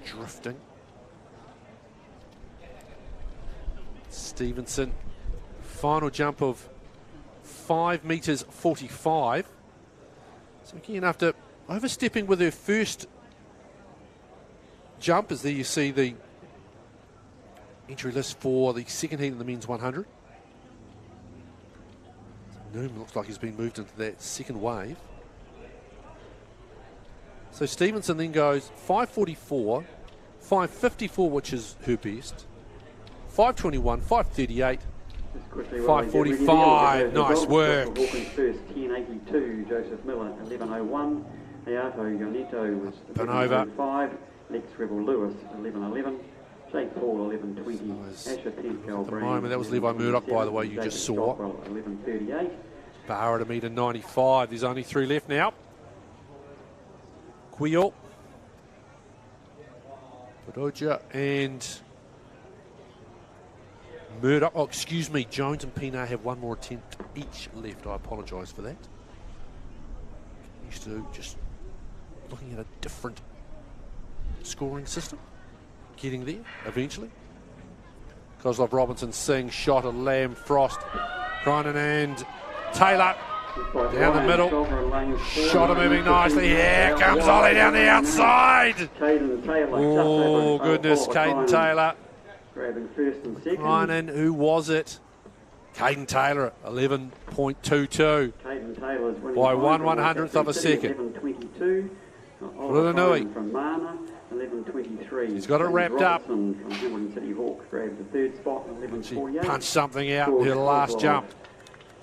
A: Drifting. Stevenson, final jump of 5 metres 45. So again, after overstepping with her first jump, as there you see the entry list for the second heat of the men's 100. Noom looks like he's been moved into that second wave. So Stevenson then goes 5:44, 5:54, which is her best, 5:21, 5:38, 5:45. Nice work.
D: Hawkins first, 10.82. Joseph Miller, 11.01. Hayato Yoneto was
A: Panova.
D: 11.05. Lex Rebel Lewis, 11.11. Jake Paul, 11.20. Asher Tenko.
A: At the moment, that was Levi Murdoch, by the way, you just saw.
D: 11.38.
A: Barr at 1.95. There's only 3 left now. Quio, Padoja and Murdoch. Oh, excuse me. Jones and Pina have one more attempt each left. I apologise for that. Used to just looking at a different scoring system. Getting there eventually. Kozlov, Robinson, Singh, Shotter, Lamb, Frost, Crinan and Taylor. Down the middle. Shotter moving nicely. Here comes Ollie down the outside. Oh, goodness. Caden Taylor.
D: Grabbing first and second.
A: Crinan, who was it? Caden Taylor, 11.22.
D: Caden Taylor's winning
A: by 1/100th of a second.
D: 11.22.
A: Rudanui.
D: From Mana, 11.23.
A: He's got it wrapped up.
D: Robertson from Hamilton City Hawks grabbed the third spot,
A: She
D: 11.48.
A: punched something out in her last jump.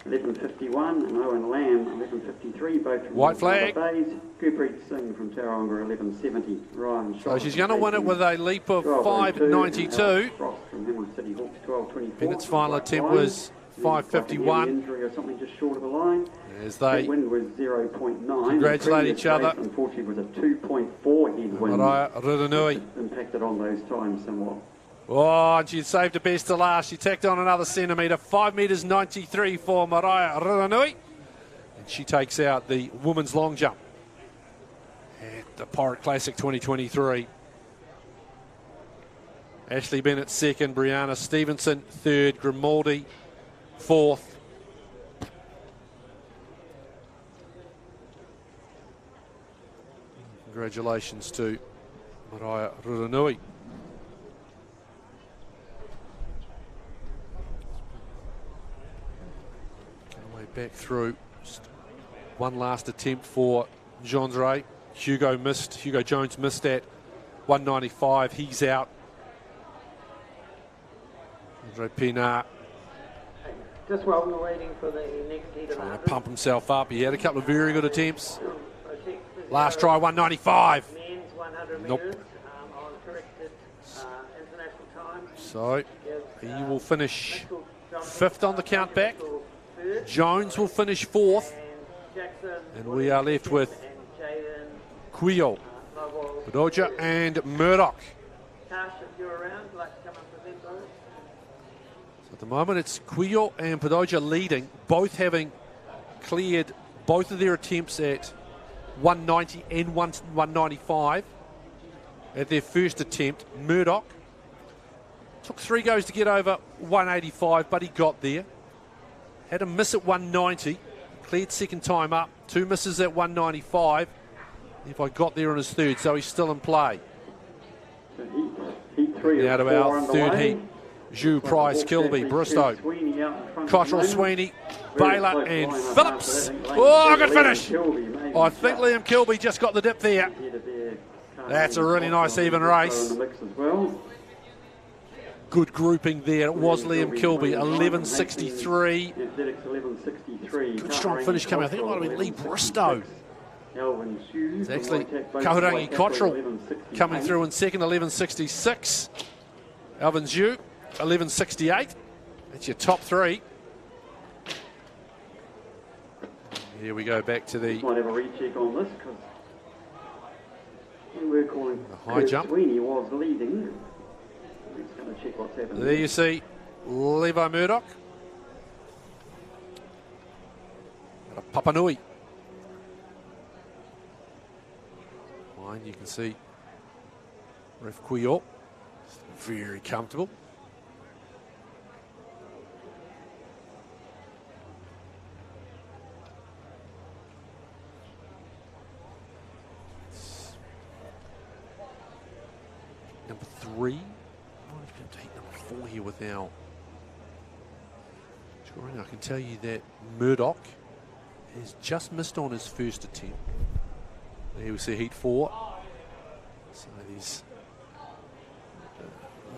D: 11.51 and Owen Lamb 11.53, both from
A: White flag.
D: Bays. Gurpreet Singh from Tauranga 11.70. Ryan
A: So
D: Schott
A: she's going to win it with a leap of 5.92.
D: Frost from Hamilton City Hawks 12.24.
A: Bennett's final attempt was 5.51.
D: Injury or something just short of the line.
A: As they
D: wind was 0.9.
A: congratulate
D: The
A: each other.
D: race, unfortunately, was a 2.4 headwind.
A: Mariah Rudanui.
D: Impacted on those times somewhat.
A: Oh, and she saved the best to last. She tacked on another centimetre. 5 metres 93 for Mariah Rudanui. And she takes out the women's long jump at the Porritt Classic 2023. Ashley Bennett second, Brianna Stevenson third, Grimaldi fourth. Congratulations to Mariah Rudanui. Back through. Just one last attempt for Jean-Ray. Hugo Jones missed at 195. He's out. Andre Pina
E: Just while we're waiting for the next heat of
A: trying to
E: 100.
A: pump himself up. He had a couple of very good attempts. Last try, 195.
E: Men's 100
A: Nope.
E: metres on corrected international time.
A: So he will finish fifth on the count back.
E: third.
A: Jones will finish fourth.
E: And Jackson.
A: And we are left with
E: And Jaden.
A: Quio, Padoja and Murdoch.
E: Tash, if you're around, like to come and present those.
A: So at the moment it's Quio and Padoja leading, both having cleared both of their attempts at 190 and 195 at their first attempt. Murdoch took 3 goes to get over 185, but he got there. Had a miss at 190, cleared second time up, 2 misses at 195. If I got there on his third, so he's still in play.
D: So heat 3
A: Now
D: of
A: to
D: 4
A: our third
D: underway.
A: heat. Zhu, Price, Kilby, Bristow,
D: Sweeney out in front of
A: Cottrell,
D: the moment.
A: Sweeney,
D: Very
A: Baylor
D: close
A: and
D: line up
A: Phillips.
D: after that.
A: Oh, good
D: Liam
A: finish.
D: Kilby maybe
A: I think
D: just
A: Liam Kilby just got the dip there.
D: ahead of their car.
A: That's a really nice even race.
D: In the mix as well.
A: Good grouping there. It was Liam Kilby,
D: 11.63.
A: 11.63.
D: Athletics 11.63.
A: Good strong finish coming. I think it might have been Lee Bristow.
D: Alvin Hughes.
A: It's actually Kahurangi Cottrell coming through in second, 11.66. Alvin Zhu, 11.68. That's your top 3. Here we go back to the
D: Might have a recheck on this because we were calling
A: the high jump.
D: Sweeney was leading. Let's going to check what's happening.
A: There you see Levi Murdoch. Papanui. Fine, you can see Ref Quio. Very comfortable. Number 3. Number 4 here with our scoring. I can tell you that Murdoch has just missed on his first attempt. Here we see heat 4. So there's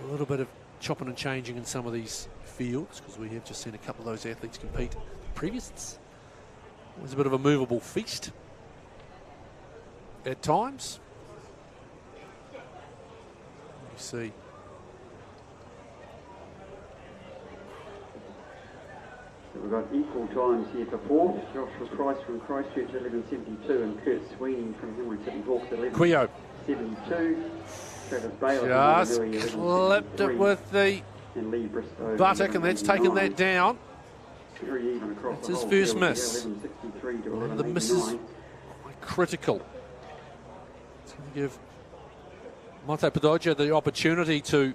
A: a little bit of chopping and changing in some of these fields because we have just seen a couple of those athletes compete previous. It was a bit of a movable feast at times. You see
D: So we've got equal times here for fourth. Joshua Price from Christchurch 11.72 and Kurt Sweeney from Henry City Hawks
A: Quio
D: 11.72. Travis Baylor
A: just
D: from Louis,
A: clipped it
D: 11.73.
A: with the
D: And Lee Bristow
A: buttock, and that's taken that down.
D: Very even across
A: That's
D: the
A: his
D: whole
A: first
D: field,
A: miss.
D: 11.63 to
A: One of the misses
D: 11.89.
A: quite critical. It's going to give Monte Padoja the opportunity to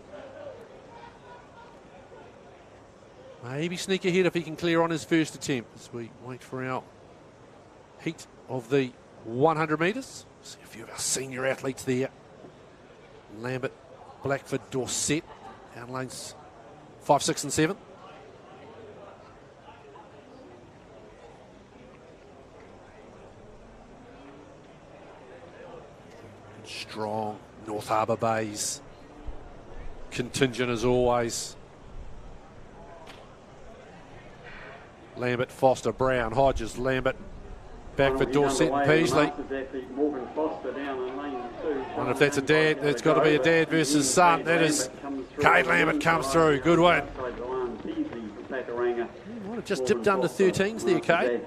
A: maybe sneak ahead if he can clear on his first attempt as we wait for our heat of the 100 metres. See a few of our senior athletes there. Lambert, Blackford, Dorset, down lanes 5, 6 and 7. Strong North Harbour Bays contingent as always. Lambert, Foster, Brown, Hodges, Lambert, back for Dorset and Peasley.
D: Morgan Foster down in lane 2.
A: Wonder if that's a dad. That's got to be a dad versus son. That is Kate Lambert comes through. Good win. Might have just dipped under 13s there, Kate.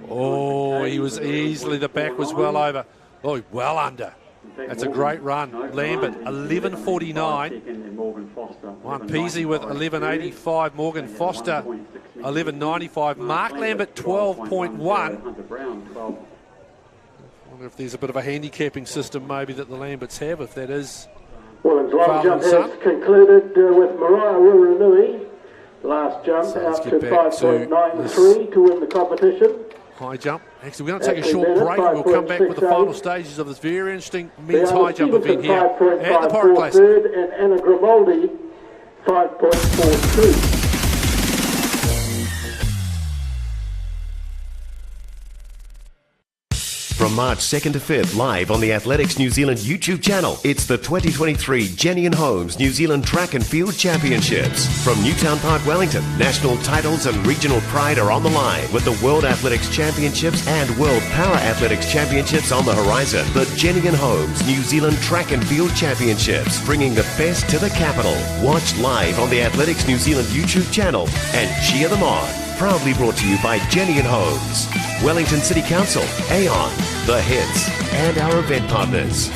A: Oh, he was easily, the back was well over. Oh, well under. That's a great run. Lambert, 11.49. One Peasy with 11.85. Morgan Foster, 11.95. Mark Lambert, 12.1. Wonder if there's a bit of a handicapping system maybe that the Lamberts have, if that is.
B: Women's long
A: Father
B: jump
A: and son.
B: has concluded with Mariah Ruranui. Last jump
A: So let's
B: out
A: get
B: to
A: back to
B: 5.93 to win the competition.
A: High jump. Actually, we're going to take a short break and we'll come back with the final stages of this very interesting men's high jump event here at the Porritt Classic.
B: Third, and Anna Grimaldi 5.42.
F: From March 2nd to 5th, live on the Athletics New Zealand YouTube channel, it's the 2023 Jenny and Holmes New Zealand Track and Field Championships. From Newtown Park, Wellington, national titles and regional pride are on the line with the World Athletics Championships and World Para Athletics Championships on the horizon. The Jenny and Holmes New Zealand Track and Field Championships, bringing the best to the capital. Watch live on the Athletics New Zealand YouTube channel and cheer them on. Proudly brought to you by Jenny and Holmes, Wellington City Council, Aon, The Hits, and our event partners.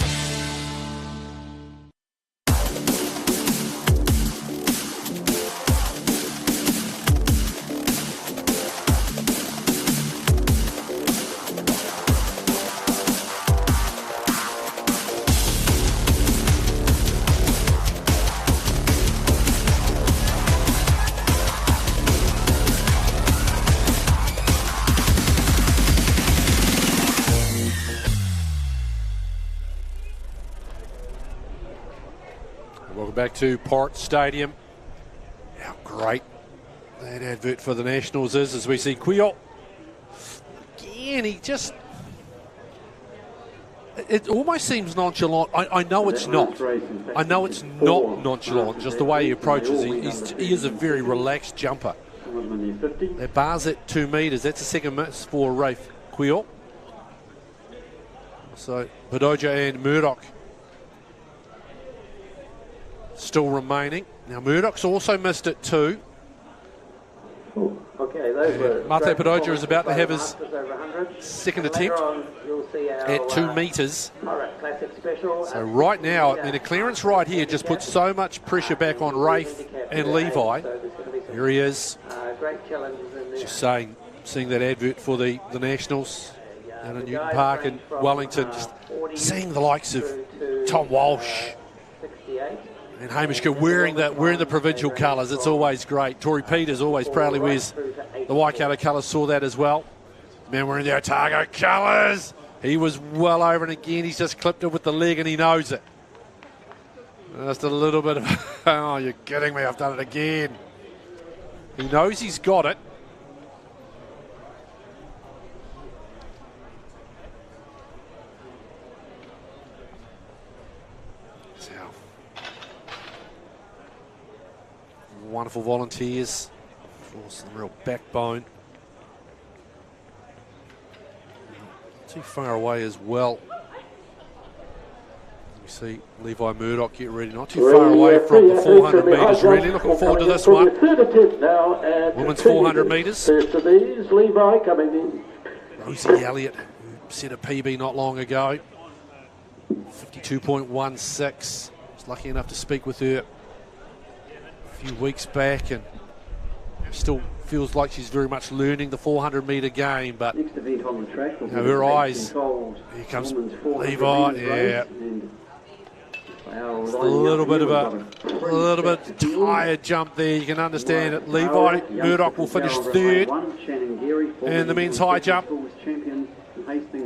A: Back to Porritt Stadium. How great that advert for the Nationals is, as we see Quio. Again, he just... It almost seems nonchalant. I know it's not. I know it's not nonchalant, just the way he approaches. He is a very relaxed jumper. That bar's at 2 metres. That's a second miss for Rafe Quio. So, Padoja and Murdoch still remaining. Now Murdoch's also missed it too.
E: Okay, those were
A: Mate Padoja is about to have his second attempt at 2 metres.
E: Porritt Classic special.
A: So right now, I mean, a clearance right here just puts so much pressure back on Rafe and Levi. Here he is.
E: Great challenges in there.
A: Just saying, seeing that advert for the Nationals down at Newton Park in Wellington, just seeing the likes of Tom Walsh and Hamish Gill wearing the provincial colours. It's always great. Tory Peters always proudly wears the Waikato colours. Saw that as well. Man wearing the Otago colours. He was well over, and again he's just clipped it with the leg, and he knows it. Just a little bit of, oh, you're kidding me, I've done it again. He knows he's got it. Wonderful volunteers, some real backbone. Not too far away as well. You see Levi Murdoch get ready, not too far away from the 400 metres. Really looking forward to this one. Women's 400 metres.
B: First of these, Levi coming in.
A: Rosie Elliott, who set a PB not long ago. 52.16. Was lucky enough to speak with her few weeks back, and still feels like she's very much learning the 400 metre game, but
D: next event on the track,
A: her eyes, here comes Levi, yeah, it's a little bit tired jump there. You can understand it. Levi Murdoch will finish third in the men's high jump,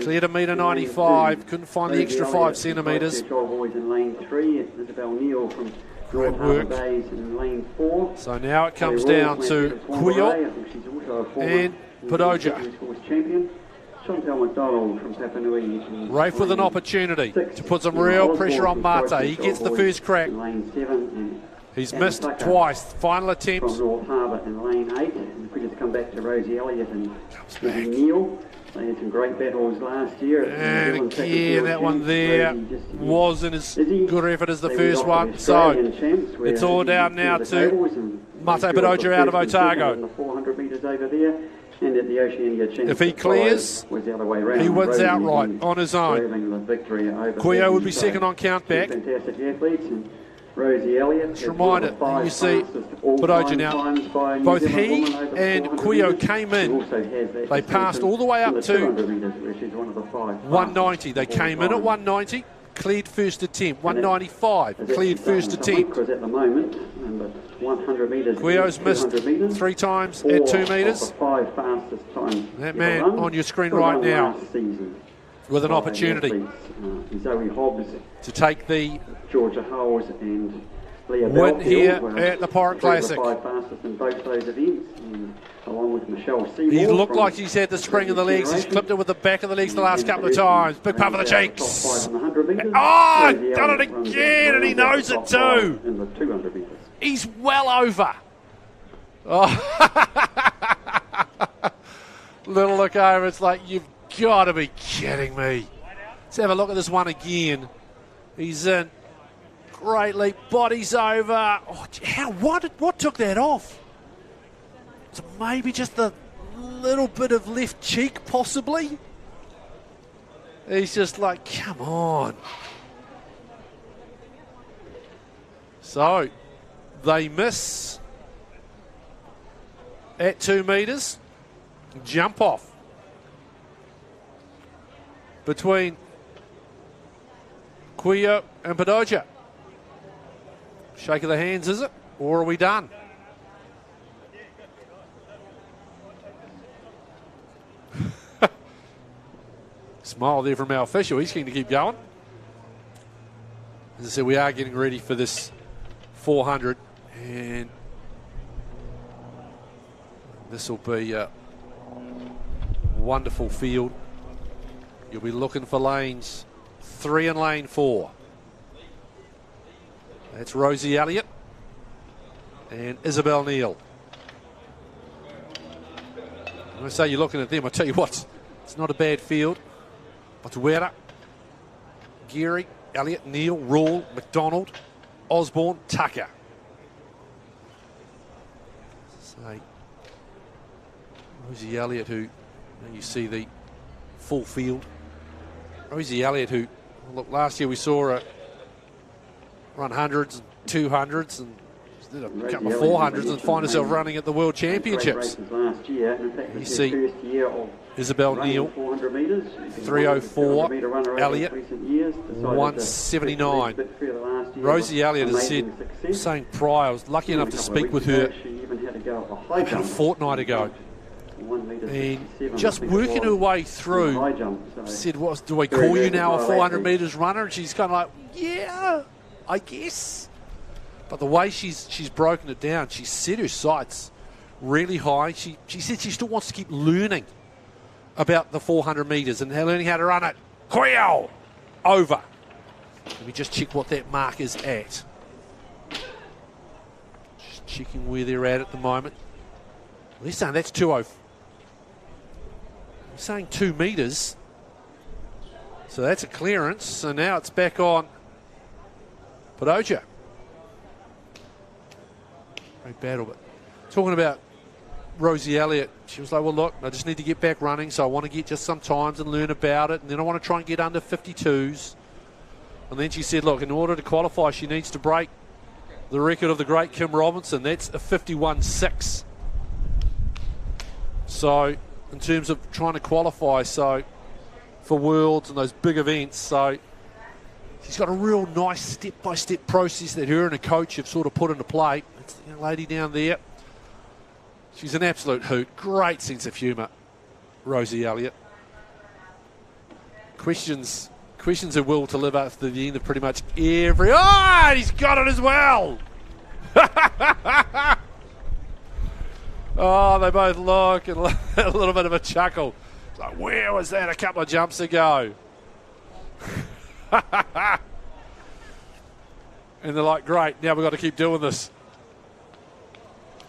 A: cleared a metre 95, couldn't find the extra 5 centimetres. Great work. So now it comes down to Quio and Padoja. Rafe with an opportunity to put some real pressure on Mate. He gets the first crack. He's missed twice. Final attempt.
D: From North Harbour in lane 8. And if we just come back to Rosie Elliott and Neil. They had some great battles last year.
A: And again, that one there wasn't as good effort as the first one. So it's all down now to Mate Padoja out of Otago.
D: 400 metres over there. And at the Oceania Championship,
A: if he clears, he wins outright on his own. Quio would be second on countback.
D: Fantastic athletes. And Rosie Elliott.
A: Just remind it, you see Padoja now, both he and Quio came in, they passed all the way up to 190. They came in at 190, cleared first attempt, 195, cleared first attempt. Quio's missed 3 times at 2 metres. That man on your screen right now with an opportunity
D: Zoe Hobbs,
A: to take the
D: Georgia Hulls and
A: win here at the Porritt Classic.
D: Fastest in both those events, and along with Michelle Seymour.
A: He looked like he's had the spring of the legs. He's clipped it with the back of the legs the last couple of times. Big puff of the cheeks. Oh, done it again, and he knows it too.
D: In the 200 metres.
A: He's well over. Oh. Little look over, it's like, you've got to be kidding me. Let's have a look at this one again. He's in. Great leap, body's over. Oh, what took that off? So maybe just the little bit of left cheek, possibly. He's just like, come on. So, they miss at 2 metres. Jump off between Quio and Padoja. Shake of the hands, is it? Or are we done? Smile there from our official. He's keen to keep going. As I said, we are getting ready for this 400. And this will be a wonderful field. You'll be looking for lanes 3 and lane 4. That's Rosie Elliott and Isabel Neal. When I say you're looking at them, I tell you what, it's not a bad field. Matuera, Geary, Elliott, Neal, Rule, McDonald, Osborne, Tucker. So, Rosie Elliott, who you see the full field. Rosie Elliott, who, look, last year we saw her run hundreds and 200s and did a couple of 400s and find herself running at the World Championships. You see Isabel Neal, 304, Elliott, 179. Rosie Elliott has said, saying prior, I was lucky enough to speak with her about a fortnight ago. And just working her way through, said, "What do I call you now, a 400 metres runner?" And she's kind of like, "Yeah, I guess." But the way she's broken it down, she's set her sights really high. She said she still wants to keep learning about the 400 metres and learning how to run it. Quail! Over. Let me just check what that mark is at. Just checking where they're at the moment. They're saying that's 204. They're saying 2 metres. So that's a clearance. So now it's back on Padoja. Great battle, but talking about Rosie Elliott, she was like, well, look, I just need to get back running, so I want to get just some times and learn about it, and then I want to try and get under 52s. And then she said, look, in order to qualify, she needs to break the record of the great Kim Robinson. That's a 51.6. So, in terms of trying to qualify, so for Worlds and those big events, so she's got a real nice step-by-step process that her and a coach have sort of put into play. That's the young lady down there. She's an absolute hoot. Great sense of humour, Rosie Elliott. Questions her will to live after the end of pretty much every... Oh, he's got it as well! Oh, they both look and a little bit of a chuckle. It's like, where was that a couple of jumps ago? And they're like, great, now we've got to keep doing this.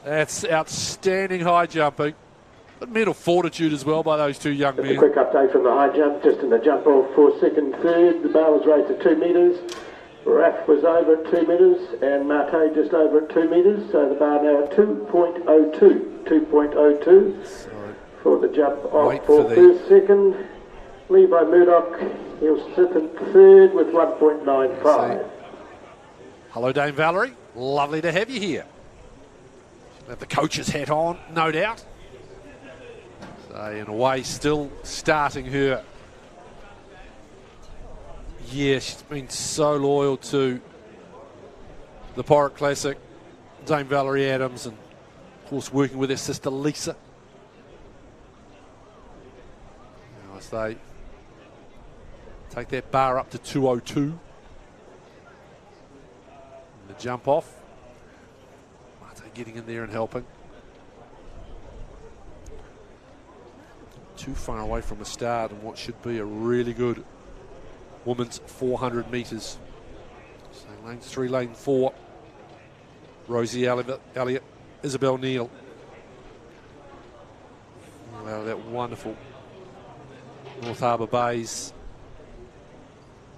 A: That's outstanding high jumping. But mental fortitude as well by those two young men.
B: A quick update from the high jump, just in the jump off for second, third. The bar was raised at 2 metres. Raf was over at 2 metres and Marte just over at 2 metres. So the bar now at 2.02. 2.02 for the jump off for first, second. Levi Murdoch, he'll sit in third with 1.95.
A: Hello, Dame Valerie. Lovely to have you here. Have the coach's hat on, no doubt. So, in a way, still starting her. Yeah, she's been so loyal to the Porritt Classic, Dame Valerie Adams, and of course working with her sister Lisa. Now, as they take that bar up to 202. The jump off. Mate getting in there and helping. Too far away from a start in what should be a really good women's 400 metres. So lane 3, lane 4. Rosie Elliott, Isabel Neal. Out of that wonderful North Harbour Bays.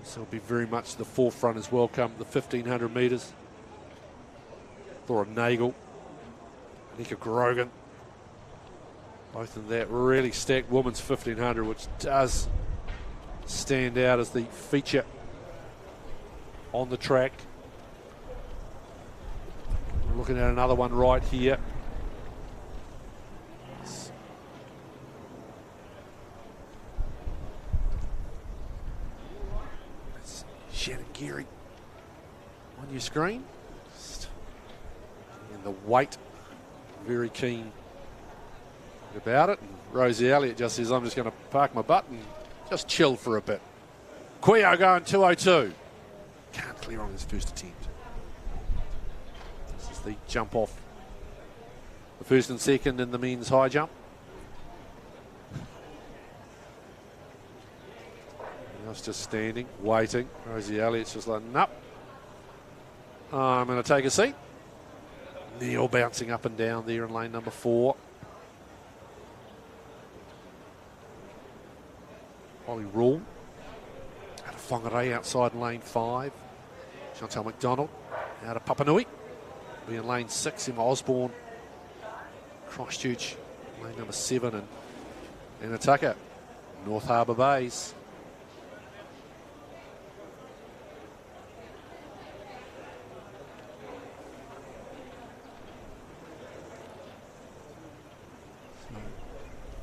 A: So it'll be very much the forefront as well come the 1500 metres. Laura Nagel, Nika Grogan. Both in that really stacked women's 1500, which does stand out as the feature on the track. We're looking at another one right here. That's Shannon Geary on your screen. And the weight, very keen about it. And Rosie Elliott just says, I'm just going to park my butt and just chill for a bit. Quio going 202. Can't clear on his first attempt. This is the jump off. The first and second in the men's high jump. Just standing, waiting. Rosie Elliott's just like, nope. I'm going to take a seat. Neil bouncing up and down there in lane number 4. Holly Rule out of Whangarei outside in lane 5. Chantal McDonald out of Papanui. Be in lane 6. Emma Osborne. Christchurch, lane number 7. And Tucker, North Harbour Bays. So,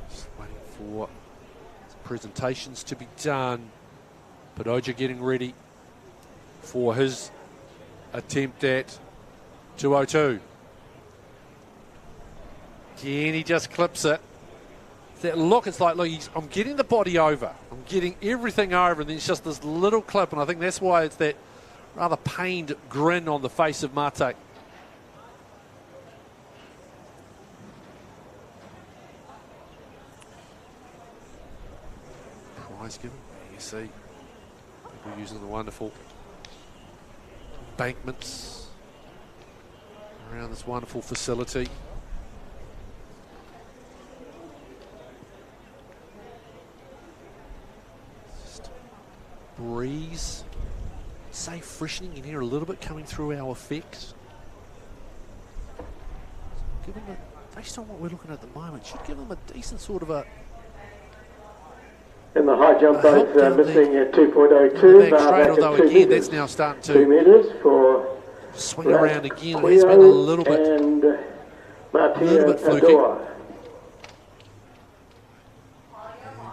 A: just waiting for presentations to be done. Padoja getting ready for his attempt at 202. Again, he just clips it. That look, it's like, look, I'm getting the body over. I'm getting everything over, and then it's just this little clip, and I think that's why it's that rather pained grin on the face of Mate. Given. You see people using the wonderful embankments around this wonderful facility. Just breeze, say freshening in here a little bit coming through our effects. Given based on what we're looking at the moment, should give them a decent sort of a.
B: In the high jump, both missing at 2.02.
A: Straight, although again, that's now starting to
B: 2 metres for
A: swing around again. It's been a little bit fluky.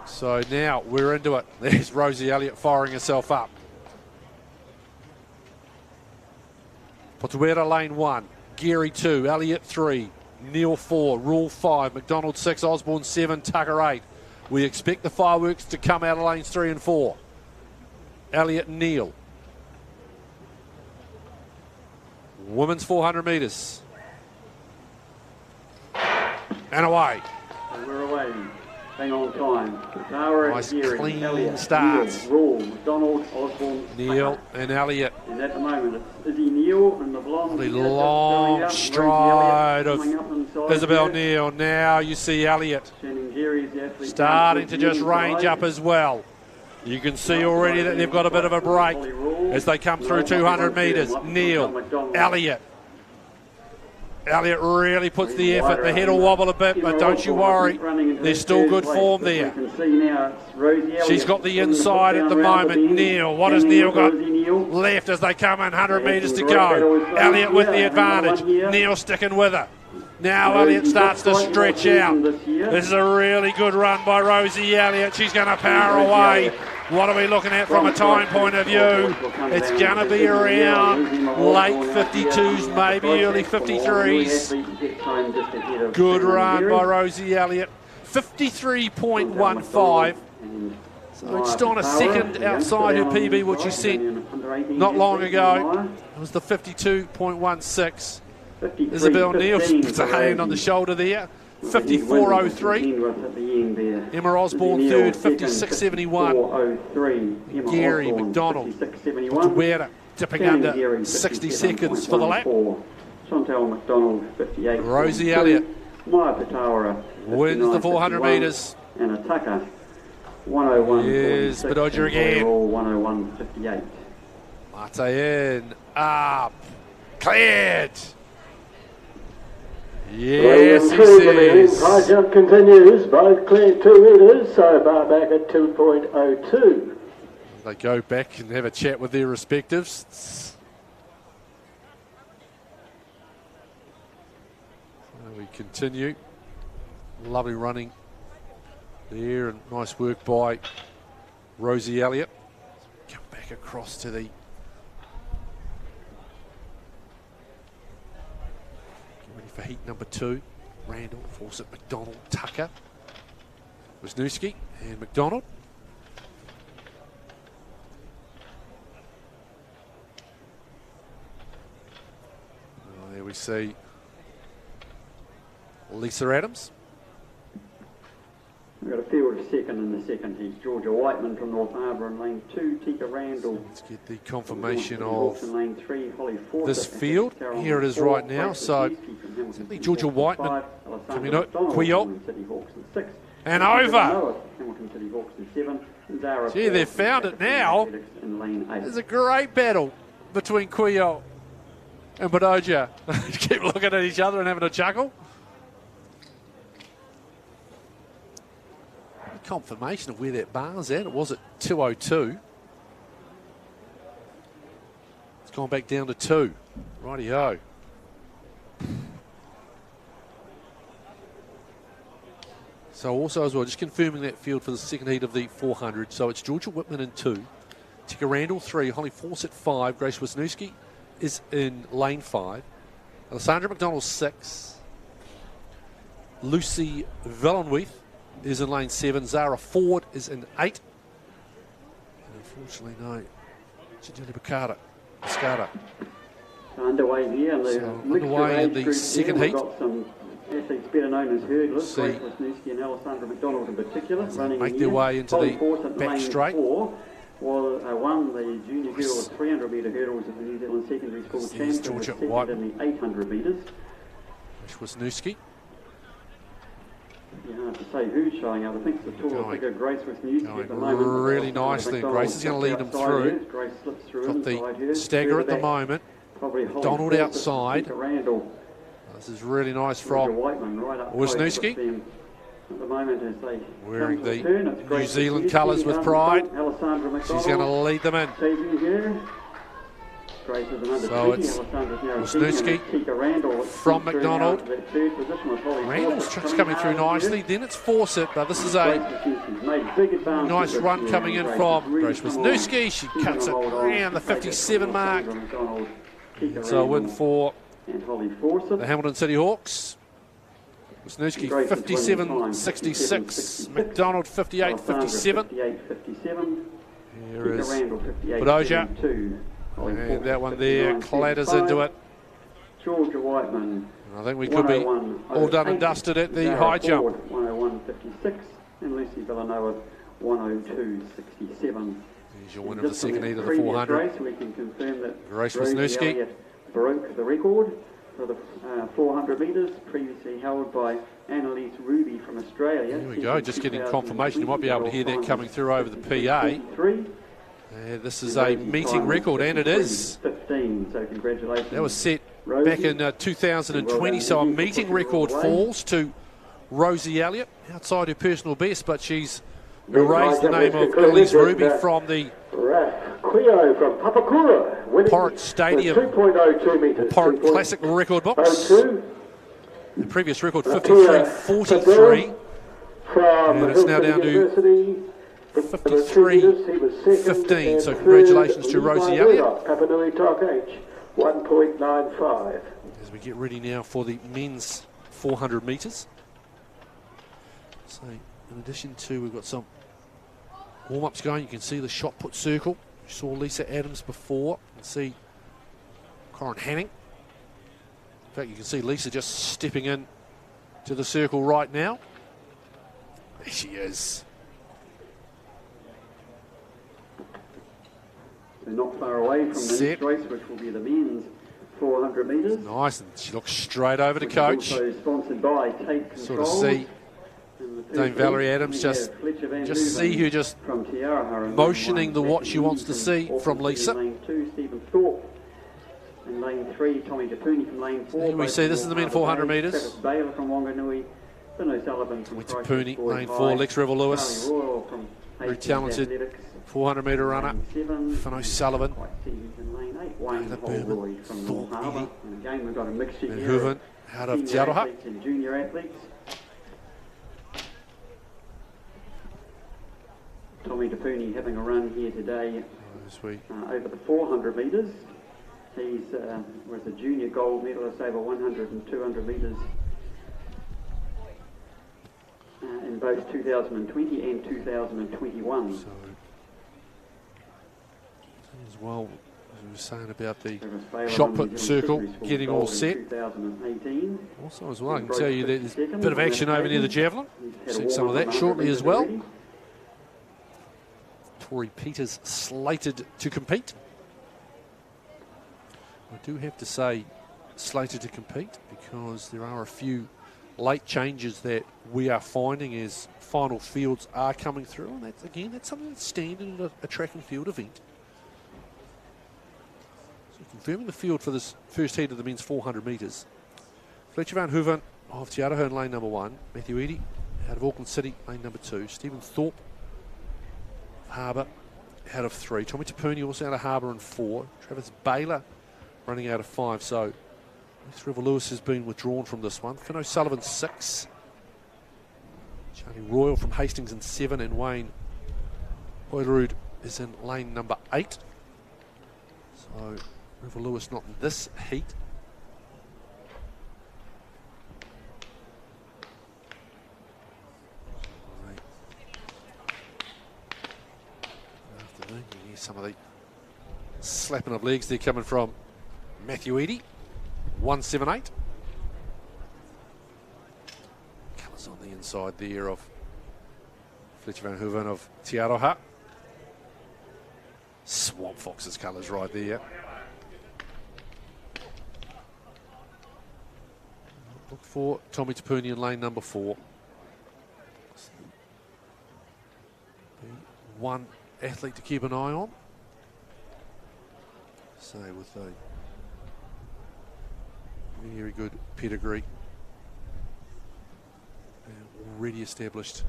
A: So now we're into it. There's Rosie Elliott firing herself up. Potuera lane 1, Geary 2, Elliott 3, Neil 4, Rule 5, McDonald 6, Osborne 7, Tucker 8. We expect the fireworks to come out of lanes 3 and 4. Elliott and Neil. Women's 400 metres. And away.
D: We're away. Hang on time. Tara,
A: nice
D: Geary,
A: clean
D: Elliott,
A: starts.
D: Neil, Rule, McDonald, Osborne,
A: Neil and Elliott.
D: And at the moment it's Izzy Neil and the blonde.
A: The long stride of Isabel Neal. Now you see Elliott starting to just range up as well. You can see already that they've got a bit of a break as they come through 200 metres. Neil, Elliott. Elliott really puts the effort. The head will wobble a bit, but don't you worry. There's still good form there. She's got the inside at the moment. Neil, what has Neil got left as they come in? 100 metres to go. Elliott with the advantage. Neil sticking with her. Now Elliott starts to stretch out. This is a really good run by Rosie Elliott. She's going to power away. What are we looking at from a time point of view? It's going to be around late 52s, maybe early 53s. Good run by Rosie Elliott. 53.15. So just on a second outside her PB, which she set
D: 18
A: not long
D: athletes
A: ago.
D: in the wire.
A: It was the 52.16.
D: 53,
A: Isabel Neal
D: 15
A: puts a
D: for
A: hand on the
D: Rosie.
A: shoulder there.
D: With
A: 54.03.
D: Kenworth at the end there.
A: Emma Osborne
D: Neal
A: third,
D: second,
A: 56.71.
D: 54.03. Emma
A: Gary
D: Osborne,
A: McDonald.
D: 56.71.
A: Guerra dipping
D: Shannon
A: under
D: Geary,
A: 60 seconds for the lap.
D: 57.14. Chantal McDonald, 58.
A: Rosie Elliott
D: Maya Patawara,
A: wins the 400
D: 59.51.
A: metres.
D: And a Tucker, 101.
A: Here's Bedoja again.
D: 101.58.
A: Mate in, up, cleared. Yes, he says.
B: High jump continues, both cleared 2 metres, so bar back at 2.02.
A: They go back and have a chat with their respectives. So we continue. Lovely running there and nice work by Rosie Elliott. Come back across to the get ready for heat number 2. Randall, Fawcett, McDonald, Tucker, Wisniewski and McDonald. There we see Lisa Adams.
D: We've got a field of second in the second heat. Georgia Whiteman from North Harbour in lane 2. Tika Randall.
A: Let's get the confirmation
D: Hawks
A: of
D: in lane 3. Holly Fawcett
A: this field. Here it is right now. So certainly Georgia Whiteman coming out, Quill and over.
D: Hamilton City Hawks in 7. Zara
A: Gee, they've found it now.
D: in lane 8.
A: There's a great battle between Quill and Bedoja. Keep looking at each other and having a chuckle. Confirmation of where that bar's at. It was at 2:02. It's gone back down to 2. Righty-ho. So also as well, just confirming that field for the second heat of the 400. So it's Georgia Whitman in 2. Tika Randall 3. Holly Fawcett 5. Grace Wisniewski is in lane 5. Alessandra McDonald 6. Lucy Villeneuve is in lane 7. Zara Ford is in 8. And unfortunately, no. Ginelli Biscarra.
D: Underway here in the
A: So, underway in the second heat.
D: We've got some athletes better known as hurdlers.
A: See.
D: Grace Wisniewski and Alessandra McDonald in particular. Running
A: make
D: in
A: their
D: here.
A: way into
D: Holly
A: the
D: Fawcett,
A: back
D: lane
A: straight.
D: 4, won the junior girls 300 metre hurdles at the New Zealand Secondary School
A: There's
D: Championship.
A: Georgia
D: Second
A: Whiteman.
D: in the 800 metres.
A: Wisniewski.
D: Yeah, hard to say who's showing up. I think it's the taller,
A: Going-
D: thicker Grace Wisniewski at the
A: going
D: moment.
A: really nicely. Grace is going to lead them through.
D: Grace slips through
A: Got
D: inside her.
A: the stagger at the
D: Further back,
A: moment.
D: probably Holly
A: Donald
D: Fawcett,
A: outside.
D: Tika Randall,
A: This is really nice
D: Georgia
A: from
D: Whiteman right up
A: Wisniewski.
D: close with them at the moment as they
A: Wearing
D: come to
A: the
D: turn. It's
A: New
D: Grace
A: Zealand
D: Wisniewski
A: colours with
D: down
A: pride.
D: front, Alessandra McDonald.
A: She's going to lead them in.
D: Debut here. Grace is an under
A: So
D: 20.
A: it's
D: Alessandra's now a
A: Wisniewski
D: senior, and Tika Randall
A: from
D: through
A: McDonald.
D: now to that third position with Holly
A: Randall's
D: Fawcett
A: truck's coming through
D: hard
A: nicely.
D: here.
A: Then it's Fawcett, but this is a
D: Grace Wisniewski's made big advances
A: nice
D: this
A: run
D: year,
A: coming in
D: and
A: from
D: has really
A: Grace
D: come on.
A: Wisniewski. She
D: She's
A: cuts it
D: gonna hold on.
A: around the
D: She'll take it
A: 57
D: from
A: mark.
D: Alessandra McDonald, Tika
A: So a win
D: Randall,
A: for
D: and Holly Fawcett.
A: the Hamilton City Hawks. Wisniewski
D: Grace is winning time,
A: 57.66. McDonald 58.57.
D: 58.57.
A: Here
D: Tika
A: is
D: Randall,
A: Bedoja.
D: 58.72. Holly
A: And
D: Fawcett,
A: that one there
D: 59.75.
A: clatters into it.
D: Georgia Whiteman.
A: I think we could be all done and dusted at the high jump.
D: 101.56 and Lucy Villanova 102.67.
A: Here's your winner of the
D: Just from
A: second
D: that
A: heat of the
D: previous
A: 400.
D: race, we can confirm that
A: Grace
D: Rosie
A: Wisniewski.
D: Elliott broke the record for the 400 metres, previously held by Annalise Ruby from Australia.
A: Here we go, just getting confirmation. You might be able to hear that coming through over the PA.
D: 43.
A: This is a meeting record, and it is.
D: 15, so congratulations.
A: That was set back in 2020, so a meeting record falls to Rosie Elliott outside her personal best, but she's erased the name of Annalise Ruby from the
B: Quio from Papakura, winning
A: Porritt Stadium,
B: 2.02 metres.
A: Porritt Classic record books.
B: 2.02
A: The previous record 53.43,
B: from
A: and it's now down to
B: University.
A: 53.15. So congratulations to Rosie Elliott.
B: Papa Nui Talk H, 1.95.
A: As we get ready now for the men's 400 metres. So in addition to, we've got some warm-ups going. You can see the shot put circle You saw Lisa Adams before. You can see Corin Hanning. In fact, you can see Lisa just stepping in to the circle right now. There she is.
D: They're not far away from the next race, which will be the men's 400 metres.
A: Nice, and she looks straight over to coach.
D: Also sponsored by Take Control.
A: Sort of see Dame Valerie Adams just see her just motioning the what she wants to see from Lisa.
D: Lane 2, Stephen Thorpe. In lane 3, Tommy DePooney from lane 4.
A: Here we see this is the men 400 metres.
D: Travis Baylor from Wanganui. Finn O'Sullivan from
A: Tommy DePooney, lane 4. Lex Revel-Lewis, very talented 400 metre runner. Finn O'Sullivan. Taylor Berman, Thorpe Edie, and Hooven out of Te Aroha.
D: And junior athletes. Tommy DePooney having a run here today over the 400 metres. He was a junior gold medalist over 100 and 200 metres in both 2020 and 2021.
A: So, as well, as we were saying about the shot put circle getting all set. Also, as well, I can tell you that there's a bit of action over near the javelin. See some of that shortly as well. Tori Peters slated to compete. I do have to say slated to compete because there are a few late changes that we are finding as final fields are coming through, and that's something that's standard at a track and field event. So confirming the field for this first heat of the men's 400 metres. Fletcher Van Hooven of Te Aroha in lane number 1. Matthew Edie out of Auckland City, lane number 2. Stephen Thorpe of Harbour out of 3. Tommy DePooney also out of Harbour in 4. Travis Baylor running out of 5. So Lex Revel-Lewis has been withdrawn from this one. Finn O'Sullivan 6. Charlie Royal from Hastings in 7, and Wayne Hoylerud is in lane number 8. So Revel-Lewis not in this heat. Afternoon, you hear some of the slapping of legs there coming from Matthew Edie. 178. Colours on the inside there of Fletcher Van Hooven of Te Aroha. Swamp Fox's colours right there. Look for Tommy DePooney in lane number 4. One athlete to keep an eye on. Say with a very good pedigree and already established.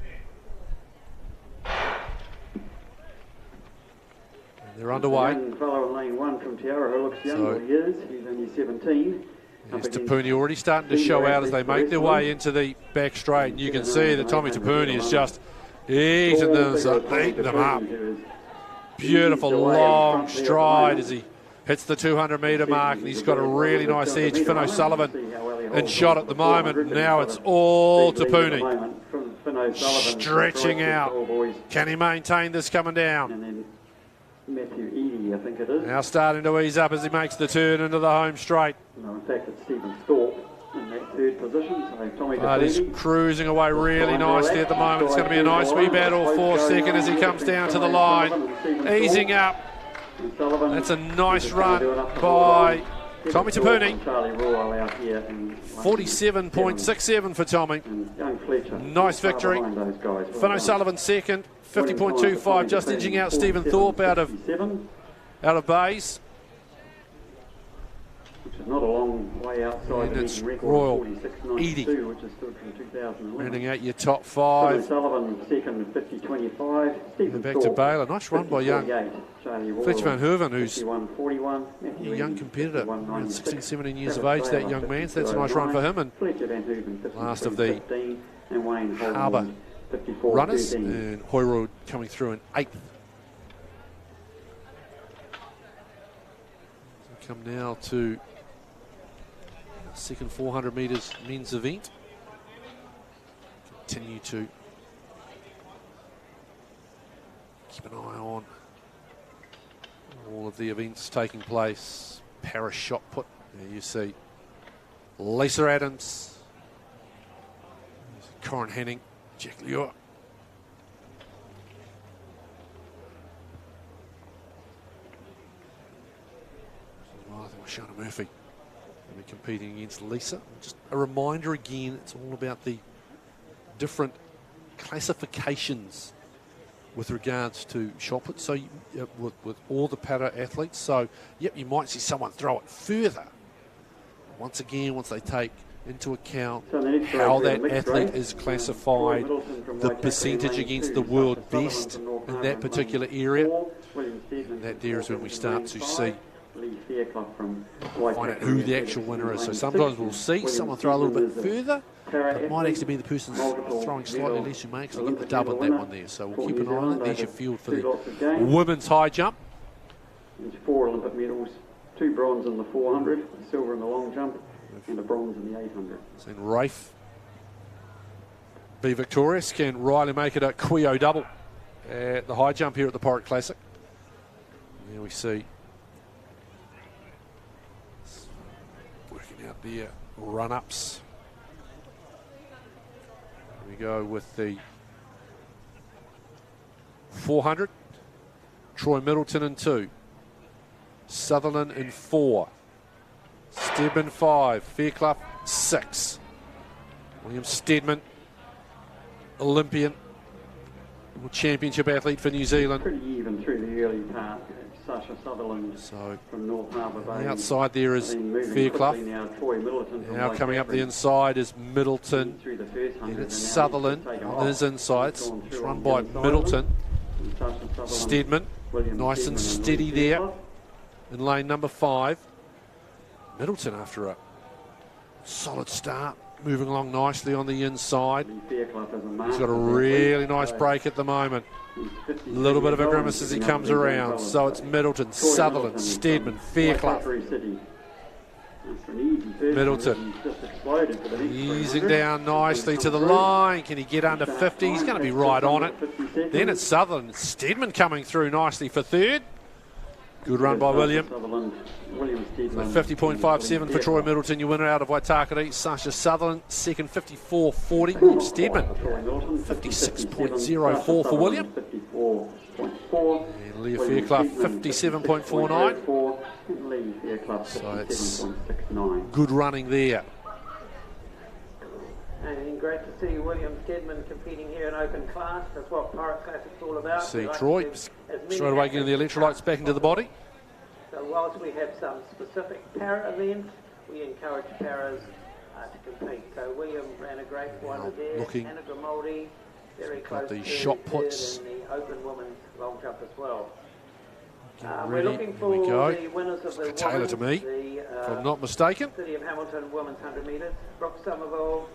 A: And they're underway.
D: The young fellow in lane 1 from Te Aroha looks younger. He is. He's only 17.
A: There's DePooney already starting to show out as they make their way into the back straight. And you can see that Tommy DePooney is just eating them up. Beautiful long stride as he hits the 200 metre mark, and he's got a really nice edge. Finn O'Sullivan in shot at the moment, and now it's all DePooney. Stretching out. Can he maintain this coming down?
D: And then Matthew Edie, I think it is.
A: Now starting to ease up as he makes the turn into the home straight.
D: No, in fact, it's Stephen Thorpe in that third position. So Tommy
A: But he's cruising away really nicely at the moment. It's going to be a nice wee battle for second as he comes down to the line. Easing up. That's a nice run by Tommy DePooney. 47.67 for Tommy. Nice victory. Finn O'Sullivan second. 50.25, just edging out Stephen Thorpe out of Bays.
D: Which is not a long way outside the
A: it's
D: record,
A: Royal
D: 46.92,
A: Edie,
D: which is still from 2011.
A: rounding out your top 5.
D: Sullivan second, 50.25. Stephen
A: Back to Baylor. Nice run by young Fletcher Van Hooven, who's a young competitor, around 16, 17 years of age, that young man. So that's a nice run for him. And last of the Harbour runners, and Hoyroyd coming through in 8th. So come now to our second 400 metres men's event. Continue to keep an eye on all of the events taking place. Paris shot put. There you see Lisa Adams, Corin Henning, Jack Lior. I think Shana Murphy will be competing against Lisa. Just a reminder again, it's all about the different classifications with regards to shot put. So with all the para athletes, so yep, you might see someone throw it further. Once again, once they take into account how that athlete is classified, the percentage against the world best in that particular area, that there is when we start to see, find out who the actual winner is. So sometimes we'll see someone throw a little bit further. It might actually be the person throwing slightly less who makes it. Get the dub on that one there. So we'll keep an eye on it. There's your field for the women's high jump.
D: There's 4 Olympic medals, 2 bronze in the 400, a silver in the long jump, and a bronze in the 800.
A: So Rafe be victorious. Can Riley make it a Quio double at the high jump here at the Porritt Classic? And there we see working out their run-ups. We go with the 400. Troy Middleton in 2. Sutherland in 4. Stedman 5. Fairclough 6. William Stedman, Olympian, championship athlete for New Zealand.
D: Pretty even through the early part. Sasha Sutherland from North Harbour Bay.
A: The outside there is Fairclough. Now coming up the inside is Middleton. And it's Sutherland on his insides. It's run by Middleton. Stedman, nice and steady there in lane number 5. Middleton after a solid start, moving along nicely on the inside. He's got a really nice break at the moment. A little bit of a grimace as he comes around. So it's Middleton, Sutherland, Stedman, Fairclough. Middleton easing down nicely to the line. Can he get under 50? He's going to be right on it. Then it's Sutherland. Stedman coming through nicely for 3rd. Good run by William. 50.57 for Troy Middleton, your winner out of Waitakere. Sasha Sutherland, second, 54.40. William Stedman, 56.04 for William. And Leah Fairclough, 57.49. So it's good running there.
E: And great to see William Stedman competing here in open class. That's what Porritt Classic's all about.
A: See Troy straight away getting the electrolytes back into the body.
E: So whilst we have some specific para events, we encourage paras to compete. So William ran a great one there. Anna Grimaldi, very close
A: the
E: to
A: shot puts
E: in the open women's long jump as well.
A: We're
E: looking for the winners of the
A: Taylor to me, if I'm not mistaken.
E: City of Hamilton women's 100 metres. Brooke Somerville,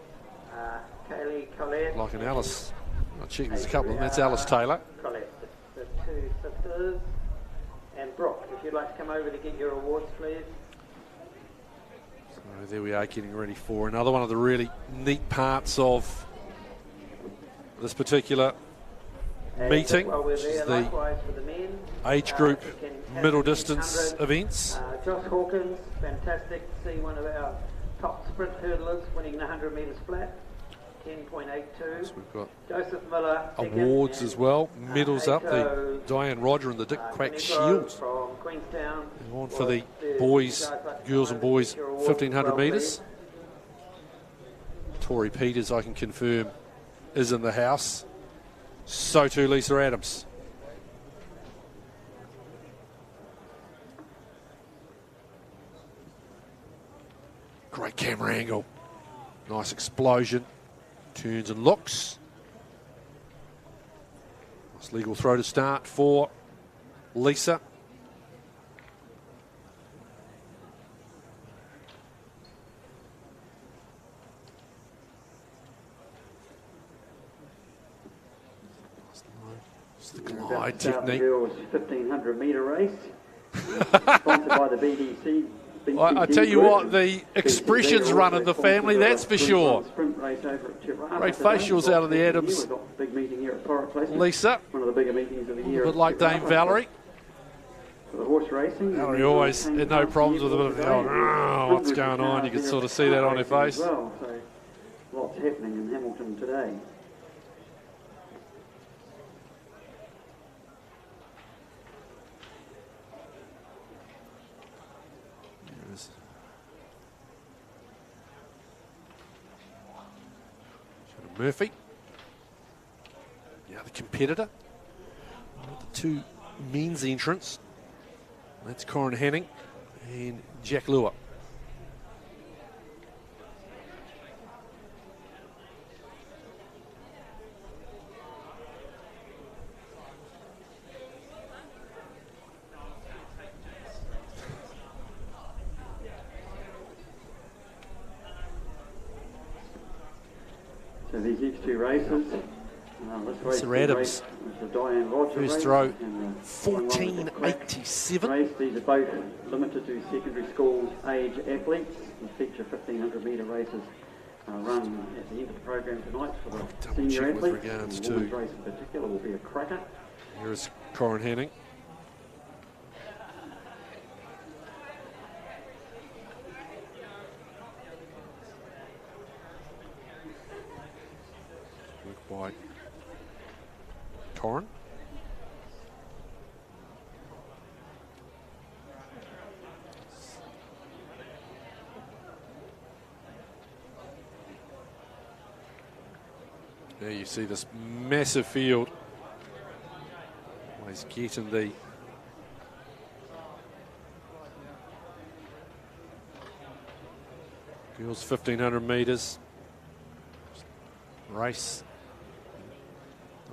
E: Kaylee Collette.
A: Like an Alice. I'll check, there's a couple of them. That's Alice Taylor.
E: Collette, the 2 sisters. And Brooke, if you'd like to come over to get your awards, please.
A: So there we are, getting ready for another one of the really neat parts of this particular meeting. This is the age group middle distance events.
E: Josh Hawkins, fantastic to see one of our top sprint hurdlers winning the 100 metres flat. 10.82.
A: So we've got
E: Joseph Miller
A: awards as well. Medals up. The Diane Roger and the Dick Quack Shields.
E: From Queenstown.
A: And on for the boys, girls and boys 1500 metres. Tori Peters, I can confirm, is in the house. So too Lisa Adams. Great camera angle. Nice explosion. Turns and looks. Nice legal throw to start for Lisa. It's the glide technique.
D: 1500 metre race. Sponsored by the BDC.
A: I tell you what, the expressions run in the family, that's for sure. Great facials out of the Adams. Lisa,
D: one of the bigger meetings of the year.
A: A bit like Dame Valerie.
D: For the horse racing.
A: He always had no problems with a bit of the old, "Oh, what's going on?" You can sort of see that on her face.
D: Well, so lots happening in Hamilton today.
A: Murphy, the competitor. The two men's entrants. That's Corin Hanning and Jack Lure.
D: So these next two races,
A: Sir Adams, first throw, 14.87.
D: These are both limited to secondary school age athletes. We feature 1,500 metre races run at the end of the program tonight for the senior athletes.
A: With regards
D: the
A: to
D: women's race in particular will be a cracker.
A: Here is Corin Hanning. By Corin. There you see this massive field. Always getting the girls 1,500 metres race.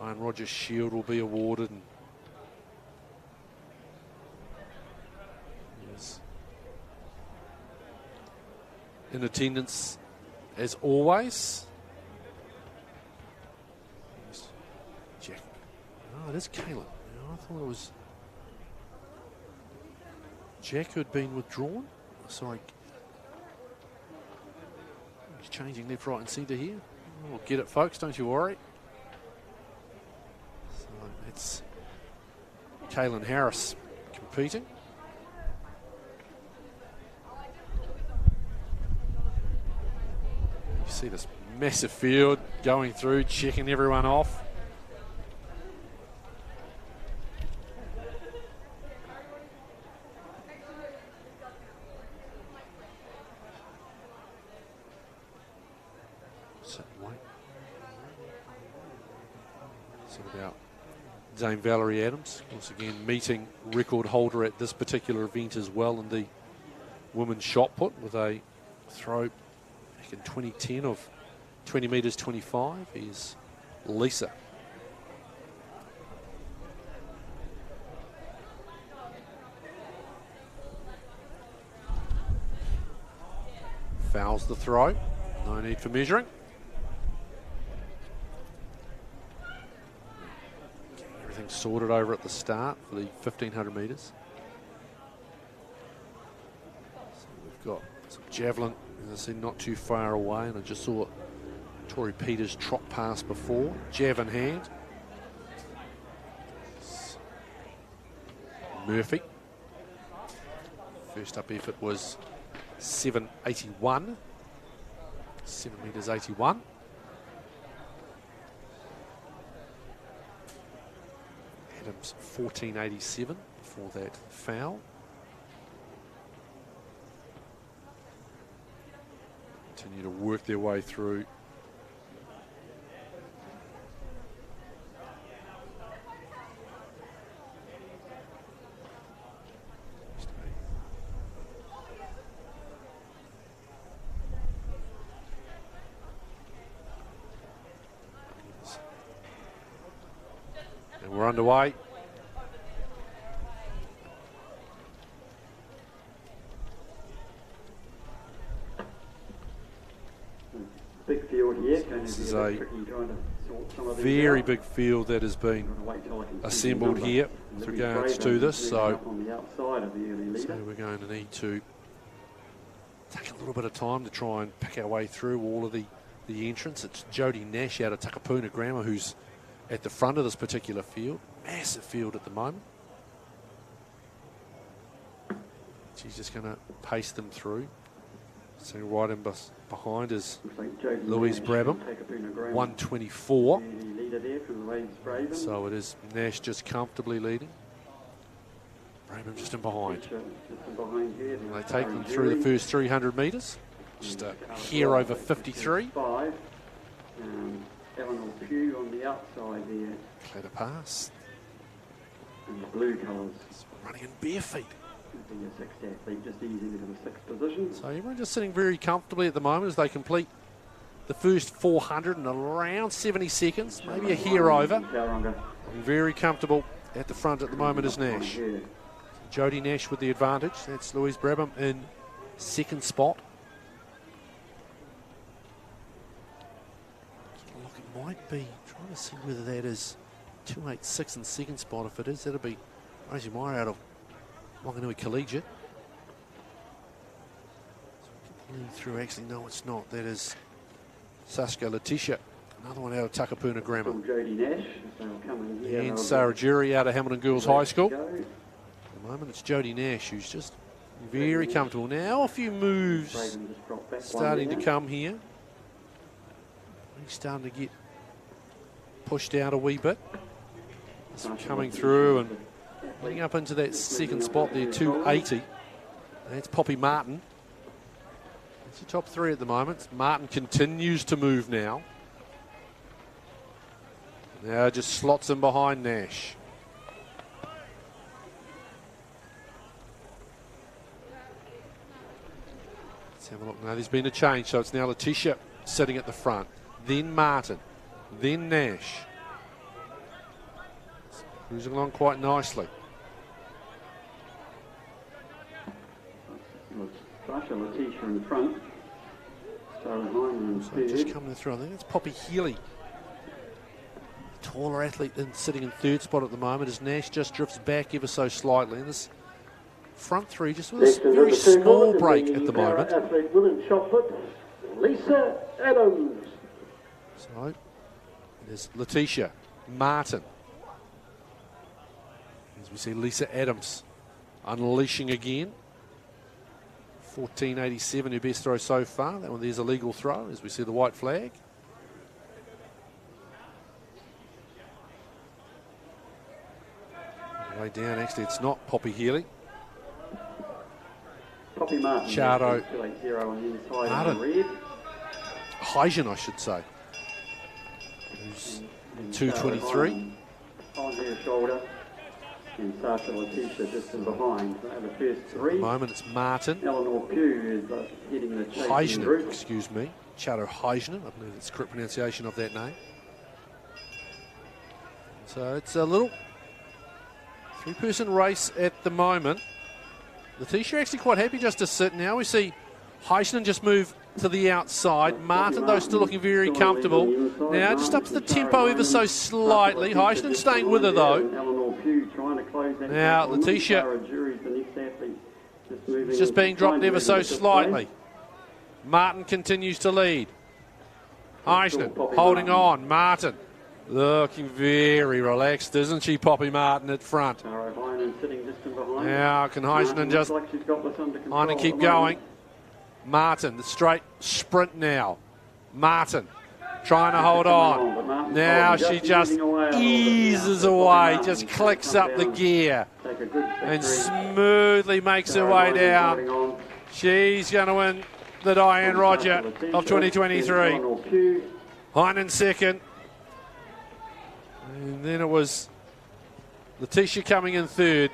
A: Iron Rogers Shield will be awarded. And yes, in attendance as always. Yes. Jack. Oh, it is Caleb. I thought it was Jack who had been withdrawn. Sorry. He's changing left, right and centre here. We'll get it, folks, don't you worry. It's Kaylin Harris competing. You see this massive field going through, checking everyone off. Sit and wait. Sit about Dame Valerie Adams, once again meeting record holder at this particular event as well in the women's shot put with a throw back in 2010 of 20 metres 25 is Lisa. Fouls the throw, no need for measuring. Sorted over at the start for the 1,500 metres. So we've got some javelin, as I said, not too far away, and I just saw Tori Peters trot past before. Jav in hand. Murphy. First up effort was 7.81. 7 metres 81. Adams 14.87 before that foul. Continue to work their way through. And we're underway.
D: Big field here.
A: This is a very big field that has been assembled here with regards to this. So we're going to need to take a little bit of time to try and pick our way through all of the entrants. It's Jodie Nash out of Takapuna Grammar who's at the front of this particular field. Massive field at the moment. She's just going to pace them through. Sitting right in behind is Louise Brabham, 124. So it is Nash just comfortably leading. Brabham just in behind. And they take them through the first 300 metres. Just a hair over 53.
D: Eleanor Pugh on the outside there.
A: Clear to pass.
D: And the blue colours.
A: Running in bare feet.
D: The sixth athlete just easing into the sixth position.
A: So everyone just sitting very comfortably at the moment as they complete the first 400 in around 70 seconds, maybe a hair over. Very comfortable at the front at the moment is Nash. Jodie Nash with the advantage. That's Louise Brabham in second spot. Look, it might be, trying to see whether that is 286 in second spot. If it is, that'll be Rosie Meyer out of Wanganui Collegiate. Through, actually, no, it's not. That is Saskia Letitia, another one out of Takapuna Grammar.
D: Jodie Nash,
A: and Sarah Jury out of Hamilton Girls High School. At the moment, it's Jodie Nash who's just very comfortable. Now a few moves starting to come here. He's starting to get pushed out a wee bit. It's coming through and getting up into that second spot there, 280. That's Poppy Martin. It's the top three at the moment. Martin continues to move now. Now just slots in behind Nash. Let's have a look now. There's been a change, so it's now Letitia sitting at the front. Then Martin. Then Nash. It's cruising along quite nicely.
D: Sasha Letitia in front.
A: So just coming through. I think it's Poppy Healy. Taller athlete sitting in third spot at the moment as Nash just drifts back ever so slightly. And this front three just with a very small break at the moment.
B: Athlete women's shot put, Lisa Adams.
A: So there's Letitia, Martin. As we see Lisa Adams unleashing again. 14.87, her best throw so far. That one there's a legal throw as we see the white flag. Way down, actually, it's not Poppy Healy.
D: Poppy Martin.
A: Chado.
D: 280 on the inside.
A: Martin. Heijden, I should say. Who's 223.
D: On her shoulder. And Sasha Letitia just in behind. So the first three.
A: At the moment, it's Martin.
D: Eleanor Pugh is heading the chasing
A: Heijden, excuse me. Chado Heijden, I believe that's the correct pronunciation of that name. So it's a little three-person race at the moment. Letitia actually quite happy just to sit now. We see Heijden just move to the outside. Martin, though, still looking very comfortable. Now just up to the tempo ever so slightly. Heijden staying with her, though. Now, Letitia is just being dropped ever so slightly. Martin continues to lead. Heijden holding on. Martin looking very relaxed, isn't she, Poppy Martin at front? Now, can Heijden just on and keep going? Martin, the straight sprint now. Martin trying to hold on. Now she just eases away, just clicks up the gear and smoothly makes her way down. She's going to win the Diane Roger of 2023. Heijden second. And then it was Letitia coming in third.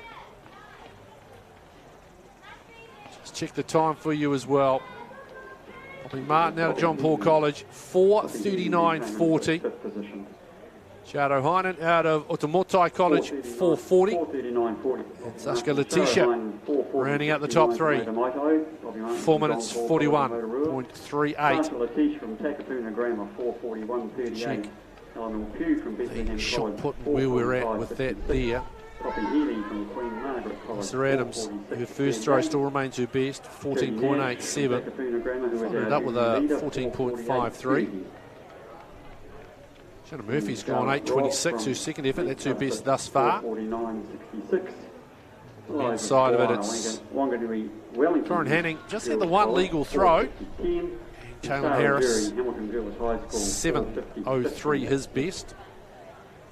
A: Just check the time for you as well. Poppy Martin out of John Paul College, 4:39.40. Chado Heijden out of Otamotai College, 4:40. And Saskia Letitia rounding out the top three, 4 minutes 41.38.
D: Letitia from Takapuna Grammar, 4:41.38.
A: Check the shot put and where we're at with that there. Mr. Adams, her first throw still remains her best, 14.87. Followed up with a 14.53. Shannon Murphy's gone 8.26, her second effort. That's her best thus far. inside of it, it's Torrin Hanning just had the one legal throw. And Kalen Harris, 7.03 his best.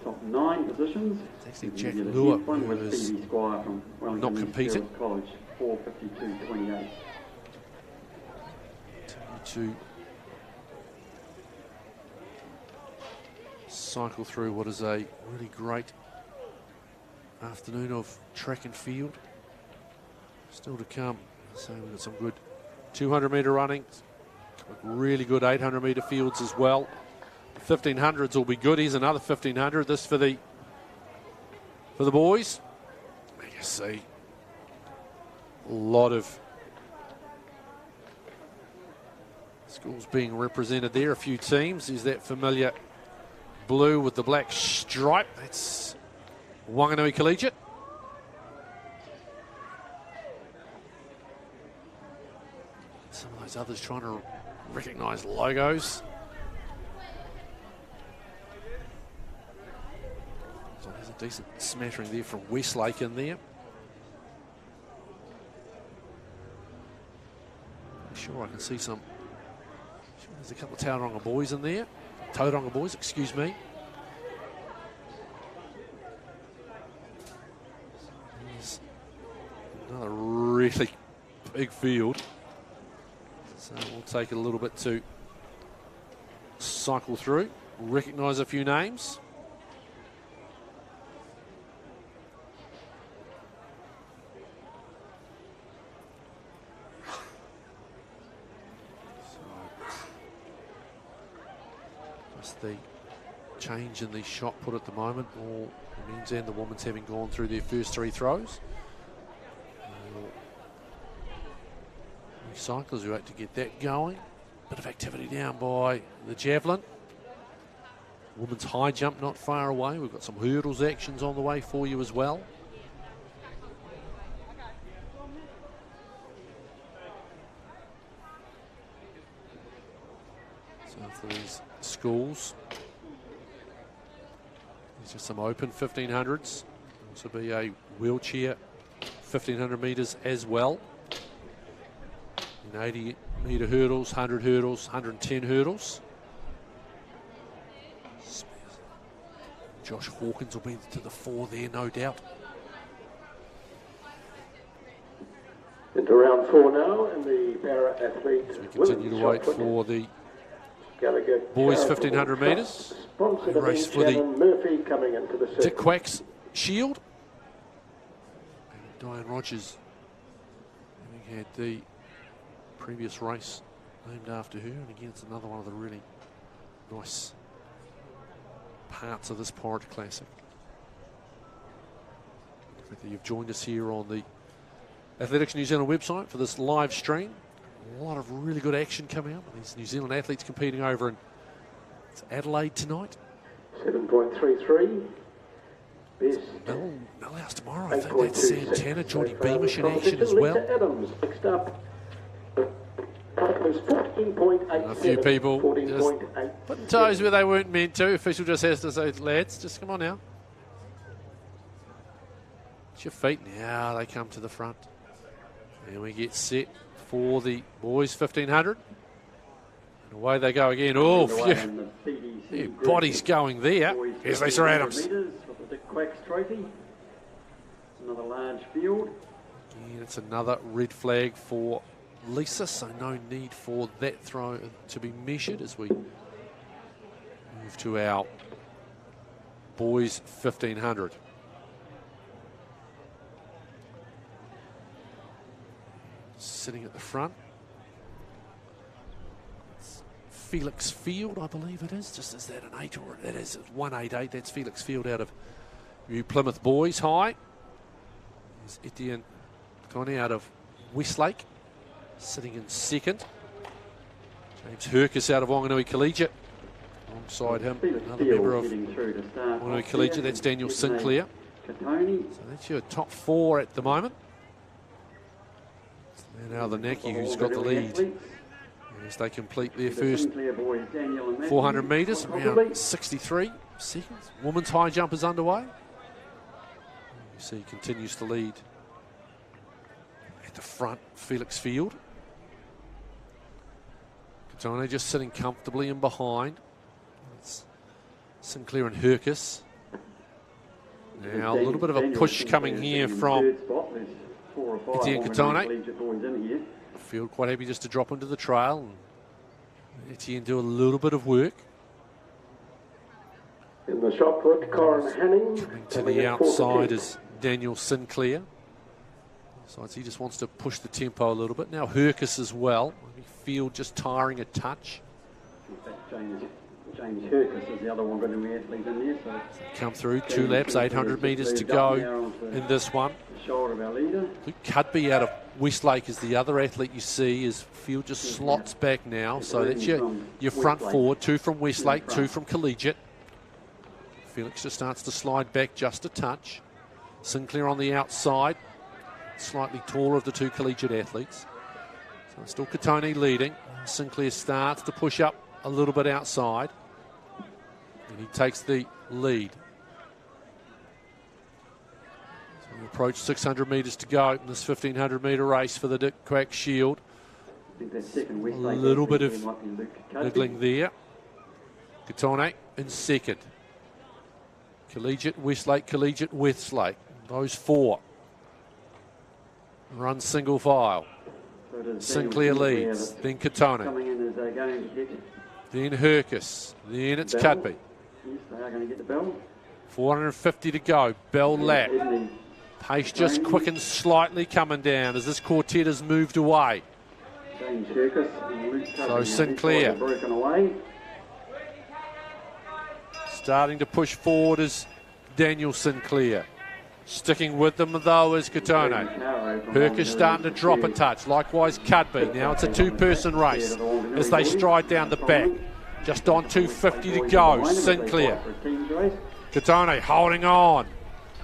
D: Top 9 positions.
A: It's actually Jack Lure who is not competing.
D: College, 4:52.28.
A: To cycle through what is a really great afternoon of track and field. Still to come. So we've got some good 200-metre running, really good 800-metre fields as well. 1500s will be good. Here's another 1500. This for the boys. You see a lot of schools being represented there. A few teams. There's that familiar blue with the black stripe. That's Wanganui Collegiate. Some of those others trying to recognise logos. So there's a decent smattering there from Westlake in there. I'm sure I can see some. There's a couple of Tauranga boys in there. Tauranga boys, excuse me. There's another really big field. So we'll take it a little bit to cycle through, recognise a few names. The change in the shot put at the moment, all the men's and the women's having gone through their first 3 throws. Cyclers who had to get that going. Bit of activity down by the javelin. Women's high jump not far away. We've got some hurdles actions on the way for you as well. So for these schools, these are some open 1500s. This will be a wheelchair 1500 metres as well. In 80 metre hurdles, 100 hurdles, 110 hurdles. Josh Hawkins will be to the fore there, no doubt.
B: Into round 4 now, and the para-athlete.
A: As we continue to wait for the boys 1500 metres. Race for the
B: Murphy coming into the
A: Dick Quack's Shield. And Diane Rogers having had the previous race named after her, and again it's another one of the really nice parts of this Porritt Classic. Whether you've joined us here on the Athletics New Zealand website for this live stream, a lot of really good action coming up. These New Zealand athletes competing over in Adelaide tonight.
B: 7.33. Best.
A: Millhouse tomorrow. I think that's Santana, Geordie Beamish in action as well.
B: Adams next up.
A: A few people just putting toes where they weren't meant to. Official just has to say, lads, just come on now. It's your feet. Now they come to the front. And we get set for the boys 1500. And away they go again. Oh, phew. Bodies going there. Here's Lisa Adams.
D: With the Dick Quacks trophy. Another large field.
A: And it's another red flag for Lisa, so no need for that throw to be measured as we move to our boys 1500. Sitting at the front, it's Felix Field, I believe it is. Just is that an 8 or that is 188? That's Felix Field out of New Plymouth Boys High. There's Etienne Connie out of Westlake, sitting in second. James Herkus out of Wanganui Collegiate. Alongside him, another member of Wanganui Collegiate, that's Daniel Sinclair. So that's your top 4 at the moment. And now the Naki, who's got the lead, as they complete their first 400 metres, around 63 seconds. Women's high jump is underway. You see, continues to lead front Felix Field. Katone just sitting comfortably in behind. It's Sinclair and Hercus. Now a little bit of a push coming here from Etienne Katone. Field quite happy just to drop into the trail. And Etienne do a little bit of work.
B: In the shot put, Corin Hanning.
A: Coming to the outside is Daniel Sinclair. So he just wants to push the tempo a little bit. Now Hercus as well. Field just tiring a touch.
D: James Hercus is the other one going to be athlete in there. So
A: come through, 2 laps, 800 metres to go in this one.
D: Shoulder of our leader.
A: Luke Cudby out of Westlake is the other athlete you see. As Field just slots back now. So that's your front forward. 2 from Westlake, 2 from Collegiate. Felix just starts to slide back just a touch. Sinclair on the outside, slightly taller of the 2 collegiate athletes. So still Katone leading. Sinclair starts to push up a little bit outside. And he takes the lead. So we approach 600 metres to go in this 1500 metre race for the Dick Quack Shield. A little bit of niggling there. Katone in second. Collegiate Westlake, Collegiate Westlake. Those 4 run single file. Sinclair leads, then Katone, then Hercus, then it's Cudby.
D: Yes, they are going to get the bell.
A: 450 to go, bell lap. Pace just quickens slightly coming down as this quartet has moved away.
D: James Hercus and Luke Cudby.
A: So Sinclair
D: broken away.
A: starting to push forward is Daniel Sinclair. Sticking with them, though, is Katone. Hercus starting to drop a touch. Likewise, Cudby. Now it's a 2-person race as they stride down the back. Just on 250 to go. Sinclair. Katone holding on.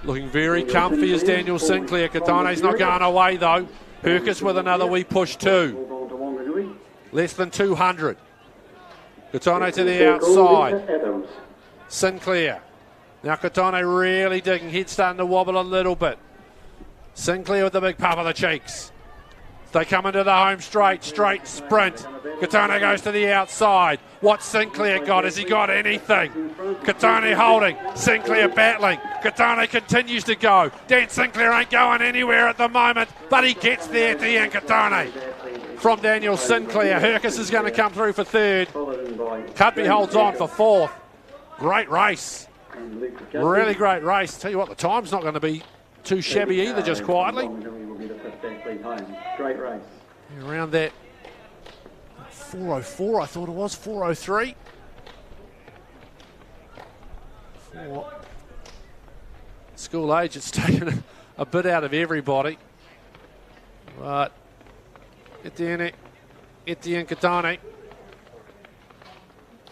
A: Looking very comfy is Daniel Sinclair. Katone's not going away, though. Hercus with another wee push, too. Less than 200. Katone to the outside. Sinclair. Now Katone really digging, head starting to wobble a little bit. Sinclair with the big puff of the cheeks. They come into the home straight sprint. Katone goes to the outside. What's Sinclair got? Has he got anything? Katone holding, Sinclair battling. Katone continues to go. Dan Sinclair ain't going anywhere at the moment, but he gets there to Ian Katone. From Daniel Sinclair, Hercus is going to come through for third. Cudby holds on for fourth. Great race. Really great race. Tell you what, the time's not going to be too shabby either, just quietly.
D: Great race.
A: Around that 4:04, I thought it was, 4:03. For school age, it's taken a bit out of everybody. But Etienne Katone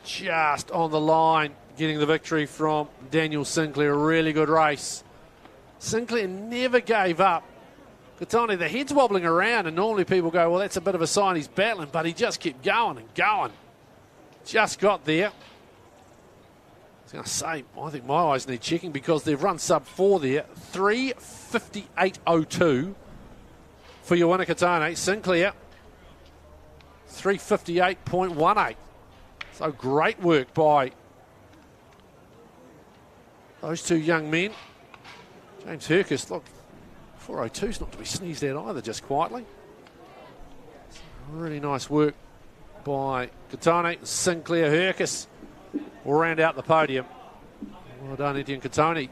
A: just on the line, getting the victory from Daniel Sinclair. A really good race. Sinclair never gave up. Katone, the head's wobbling around, and normally people go, well, that's a bit of a sign he's battling, but he just kept going and going. Just got there. I was going to say, I think my eyes need checking because they've run sub 4 there. 3:58.02 for your winner, Katone. Sinclair, 3:58.18. So great work by those 2 young men. James Hercus, look, 4:02's not to be sneezed at either, just quietly. Really nice work by Katone. Sinclair, Hercus will round out the podium. Well done, Etienne Katone.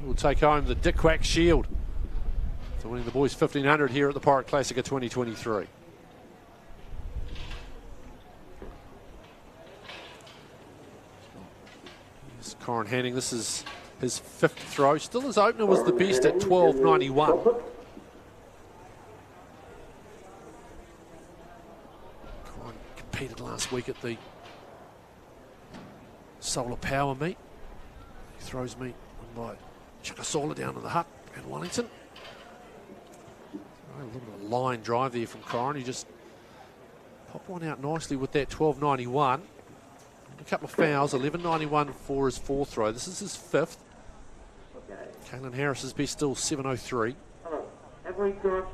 A: He will take home the Dick Quack Shield for winning the boys 1500 here at the Porritt Classic of 2023. Here's Corin Hanning. This is his 5th throw. Still his opener was the best at 12.91. Corin competed last week at the Solar Power meet. He throws me by Chickasaw down to the hut in Wellington. A little bit of a line drive there from Corin. He just popped one out nicely with that 12.91. A couple of fouls, 11.91 for his 4th throw. This is his 5th. Kalen Harris's best still 7.03.
E: Have we got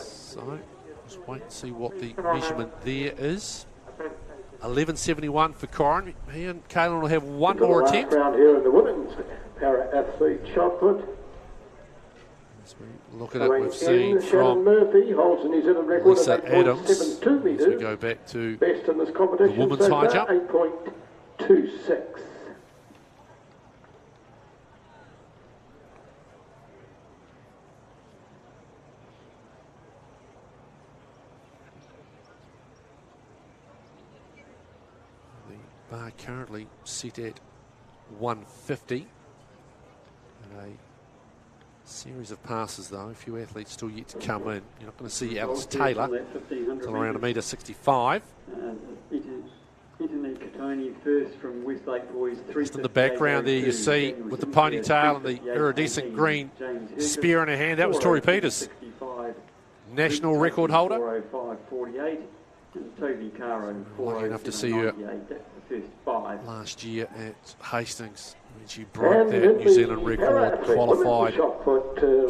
A: So, let's wait and see what the measurement there is. 11.71 for Corin. He and Kalen will have one more attempt.
B: Round here in the women's para-athlete shot put.
A: As we look at it, we've seen from
B: Murphy holds the New Zealand record
A: Lisa
B: of
A: Adams.
B: 8.72 metres.
A: As we go back to
B: best in this competition
A: the women's high jump.
B: 8.26.
A: The bar currently set at 150. And a series of passes, though. A few athletes still yet to come in. You're not going to see Alice Taylor until around 1.65 metre.
D: First from Westlake Boys.
A: Just in the background there, you see with the ponytail and the iridescent green spear in her hand, that was Tori Peters, national record holder.
D: 405.48 and Toby Caro.
A: Lucky enough to see her last year at Hastings when she broke that New Zealand record, qualified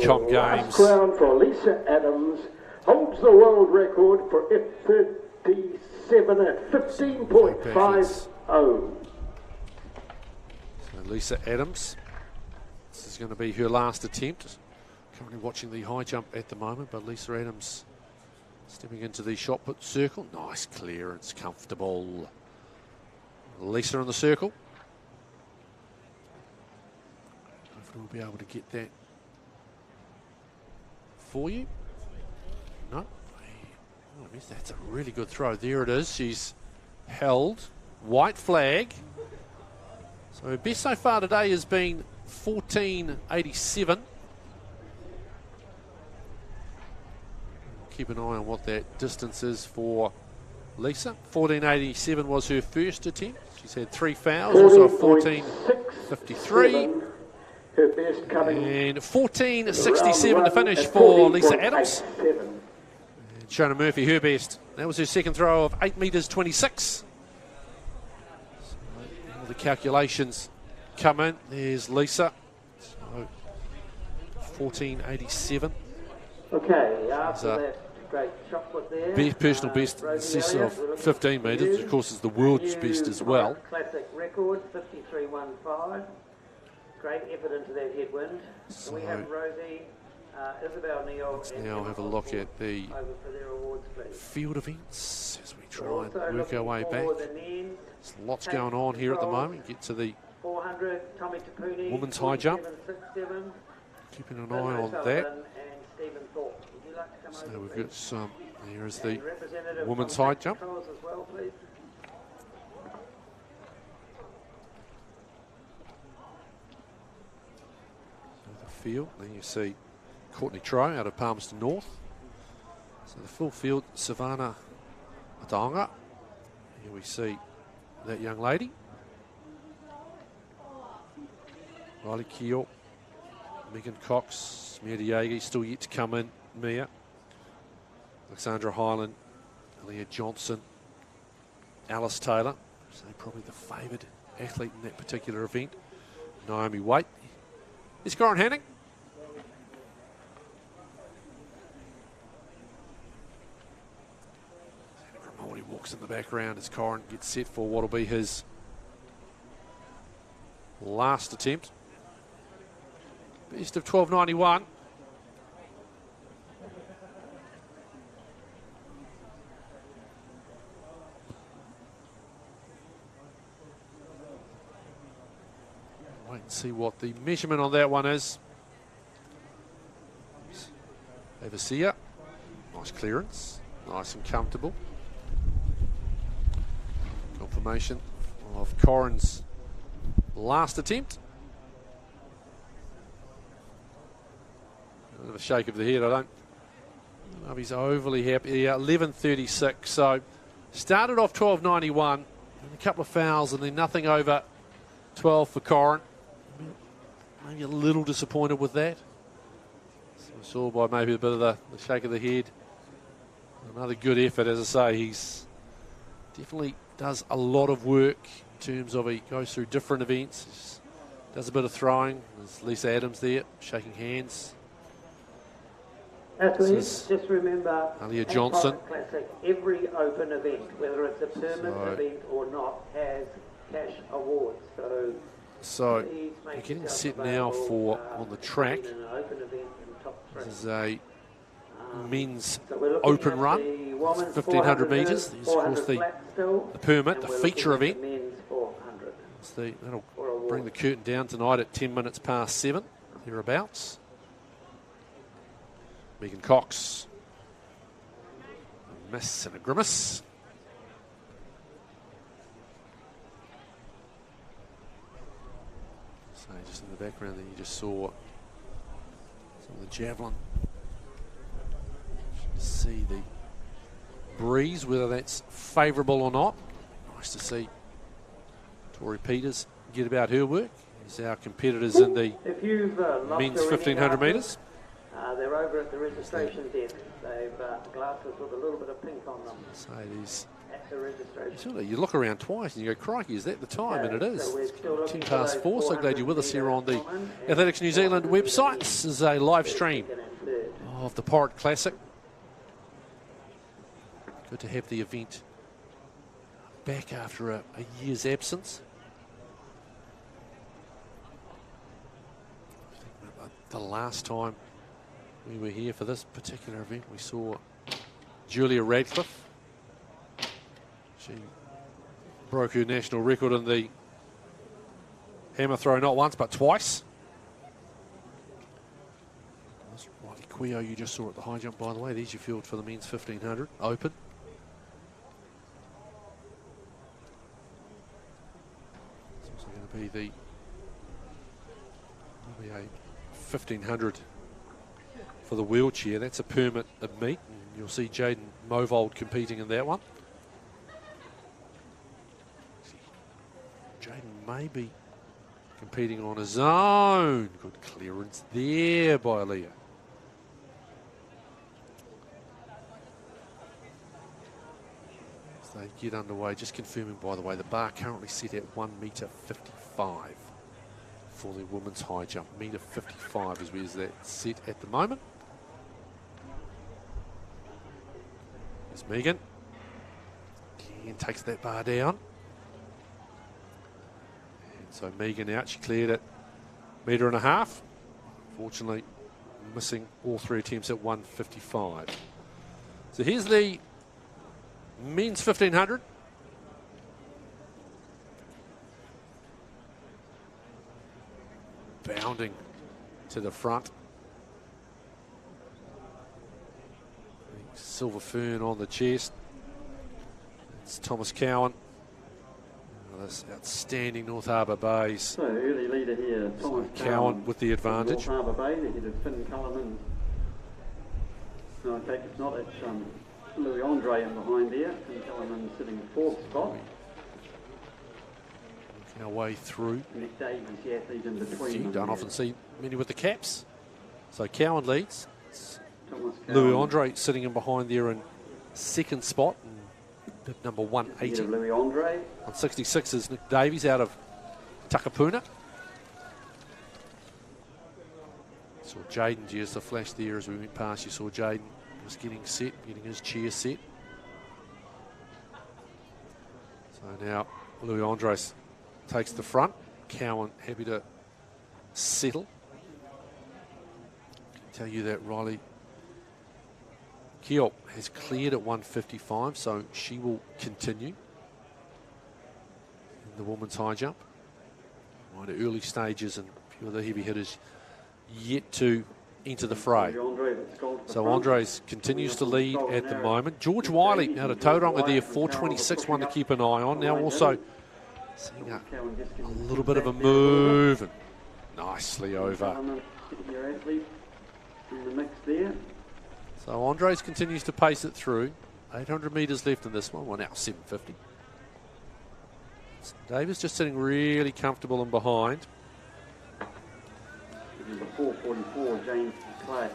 A: Com Games.
B: Crown for Lisa Adams holds the world record for F37 at 15.50.
A: So Lisa Adams, this is going to be her last attempt. Currently watching the high jump at the moment, but Lisa Adams stepping into the shot put circle. Nice clearance, comfortable. Lisa in the circle. Hopefully we'll be able to get that for you. No. Oh, that's a really good throw. There it is. She's held. White flag. So her best so far today has been 14.87. Keep an eye on what that distance is for Lisa. 14.87 was her first attempt. She's had 3 fouls, also 14.53. And 14.67 to finish for Lisa Adams. And Shona Murphy, her best. That was her second throw of 8 metres 26. All the calculations come in. There's Lisa. So 14.87.
E: Okay, after that great shot put there.
A: Personal best in excess of 15 metres, which of course is the world's best as well.
E: Classic record, 53.15. Great effort into that headwind.
A: So
E: we have Rosie, Isabel Neal.
A: Let's now have a look at the
E: over for their awards, please.
A: field events as we try and work our way back. There's lots going on here at the moment. Get to the
E: 400, Tommy Tapuni,
A: women's high jump.
E: 47.67.
A: Keeping an eye on that.
E: And Stephen Thorpe. Would you like to come
A: So
E: over,
A: we've
E: please?
A: got some. Here is the
E: And representative
A: women's
E: from
A: high
E: Patrick
A: jump.
E: Controls as well, please.
A: The field. Then you see Courtney Trow out of Palmerston North. So the full field, Savannah Adonga. Here we see that young lady. Riley Keel, Megan Cox, Mia Diagi still yet to come in. Mia, Alexandra Hyland, Aaliyah Johnson, Alice Taylor. So probably the favoured athlete in that particular event. Naomi Waite. It's Corin Hanning. Grimaldi walks in the background as Corin gets set for what will be his last attempt. Best of 12.91. Wait and see what the measurement on that one is. Avasia, nice clearance, nice and comfortable. Confirmation of Corin's last attempt. A bit of a shake of the head. I don't know if he's overly happy. Yeah, 11.36. So started off 12.91, and a couple of fouls, and then nothing over 12 for Corin. Maybe a little disappointed with that. So I saw by maybe a bit of the shake of the head. Another good effort, as I say. He's definitely does a lot of work in terms of he goes through different events. Does a bit of throwing. There's Lisa Adams there, shaking hands.
E: Athletes, just remember,
A: Alia Johnson.
E: Porritt Classic, every open event, whether it's a permit event or not, has cash awards.
A: So we're getting set now for on the track. This is a men's open run, 1,500 metres. This is, of course, the permit, the feature event. That'll bring the curtain down tonight at 10 minutes past 7, thereabouts. Megan Cox, a miss and a grimace. So just in the background there you just saw some of the javelin. See the breeze, whether that's favourable or not. Nice to see Tori Peters get about her work. As our competitors in the men's 1,500 metres.
E: They're over at the registration desk. They've glasses with a little bit of pink on them.
A: So these,
E: at the registration.
A: you look around twice and you go, crikey, is that the time? And it is. 10 past 4. So glad you're with us here on the Athletics New Zealand website. This is a live stream of the Porritt Classic. Good to have the event back after a year's absence. I think the last time we were here for this particular event, we saw Julia Radcliffe. She broke her national record in the hammer throw not once but twice. That's Riley Quio you just saw at the high jump, by the way. There's your field for the men's 1,500 open. It's also going to be a 1,500 for the wheelchair. That's a permit of meet, and you'll see Jaden Movold competing in that one. Jaden may be competing on his own. Good clearance there by Leah. As they get underway, just confirming, by the way, the bar currently set at 1 metre 55 for the women's high jump. Metre 55 is where's that set at the moment. There's Megan. Again, takes that bar down. And so Megan out. She cleared it 1.5 metres. Fortunately, missing all 3 attempts at 1:55. So here's the men's 1,500. Bounding to the front. Silver fern on the chest. It's Thomas Cowan. This outstanding North Harbour Bays.
D: So early leader here, Thomas
A: Cowan with the advantage.
D: North Harbour Bay, the head of Finn Cullinan. No, in fact, it's not. It's Louis Andre in behind there. Finn Cullinan sitting in 4th spot.
A: Working our way through.
D: Nick Davies, the athlete in between.
A: You don't often see many with the caps. So Cowan leads. Louis Andre sitting in behind there in 2nd spot, and number 180.
D: Louis Andre.
A: On 66 is Nick Davies out of Takapuna. Saw Jaden, just a flash there as we went past. You saw Jaden was getting set, getting his chair set. So now Louis Andres takes the front. Cowan happy to settle. I can tell you that Riley Keogh has cleared at 1:55, so she will continue in the women's high jump. Right at early stages, and a few of the heavy hitters yet to enter the fray. So Andres continues to lead at the moment. George Wiley out of Tauranga there, 4:26, one to keep an eye on. Now also seeing a little bit of a move, and nicely over. So Andres continues to pace it through. 800 metres left in this one. Well, now 750. Davis just sitting really comfortable and behind.
D: Number 444, James Clay.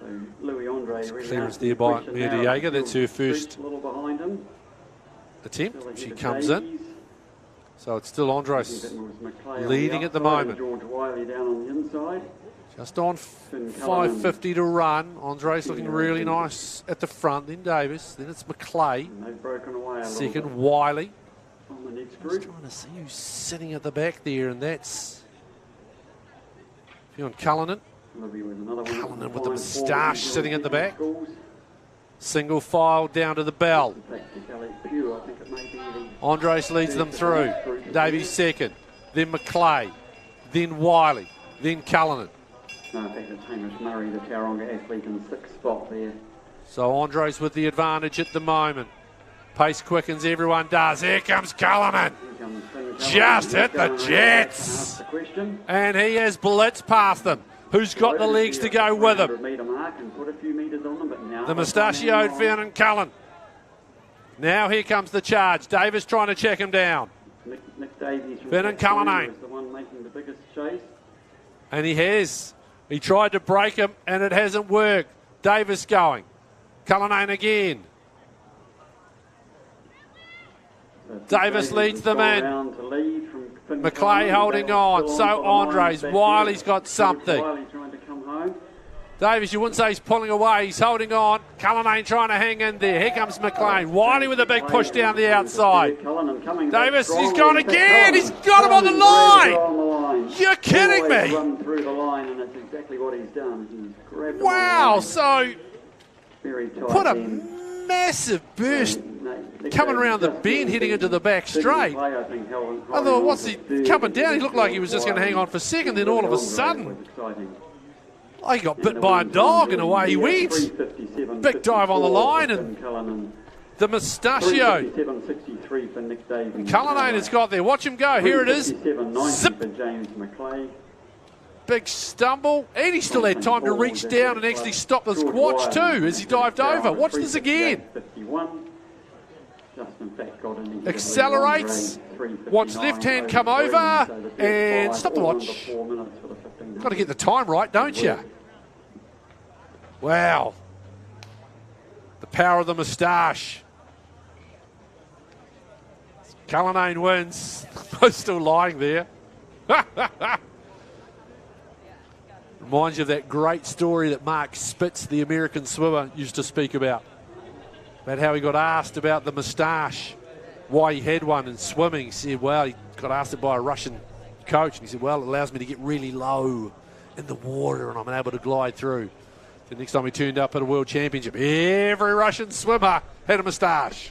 D: So Louis Andre really
A: clearance there by Mia Diego. That's her first
D: a little behind him.
A: attempt. She comes in. So it's still Andres leading at the moment.
D: George Wiley down on the inside.
A: Just on 5:50 to run. Andres looking really nice at the front. Then Davis. Then it's McClay.
D: They've broken away a little
A: Second,
D: bit
A: Wiley.
D: on the next
A: Just
D: group.
A: trying to see who's sitting at the back there, and that's Fionn Cullinan. Cullinan with the moustache sitting at the back. Single file down to the bell. Andres leads them through. Davies second. Then McClay. Then Wiley. Then Cullinan.
D: No, I think it's Hamish Murray, the Tauranga athlete, in 6th spot there.
A: So Andres with the advantage at the moment. Pace quickens, everyone does. Here comes Cullinan. Just hit the jets. And he has blitzed past them. Who's got the legs to go with him? The mustachioed Fionn Cullen. Now here comes the charge. Davis trying to check him down. Fionn Cullen.
D: The one making the biggest chase.
A: And he has. He tried to break him and it hasn't worked. Davis going. Cullinane again. Davis leads them in. McClay holding on. So Andres. Wiley's got something. Davis, you wouldn't say he's pulling away. He's holding on. Cullinane trying to hang in there. Here comes McLean. Wiley with a big push down the outside. Davis, he's gone again. He's got him on the line. You're kidding me.
D: Run through the line, and that's exactly what he's done. He's grabbed
A: wow, so put a
D: end.
A: massive burst coming around the bend, heading into the back straight. I thought, what's he coming down? He looked like he was just going to hang on for a second. Then all of a sudden, he got bit by a dog and away he went. Big dive on the line and the mustachio. Cullinane has got there. Watch him go. Here it is. Zip. Big stumble. And he still had time to reach down and actually stop the watch too as he dived over. Watch this again. Accelerates. Watch left hand come over and stop the watch. Got to get the time right, don't you? Wow. The power of the moustache. Cullinane wins. Both still lying there. Reminds you of that great story that Mark Spitz, the American swimmer, used to speak about how he got asked about the moustache, why he had one in swimming. He said, well, he got asked it by a Russian coach, and he said, well, it allows me to get really low in the water and I'm able to glide through. The next time he turned up at a world championship, every Russian swimmer had a moustache.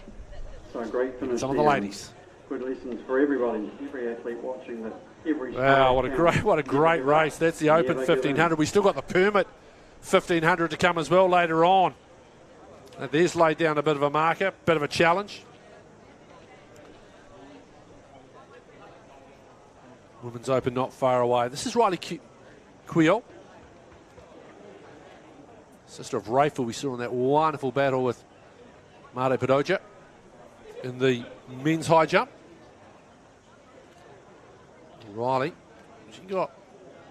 D: So great finish.
A: Some of the ladies.
D: Good lessons for everybody, every athlete watching that.
A: Wow, what a great race. That's the Open 1500. We still got the permit 1500 to come as well later on. And there's laid down a bit of a marker, bit of a challenge. Women's Open not far away. This is Riley Quill, sister of Rafel, we saw in that wonderful battle with Mate Padoja in the men's high jump. Riley, she got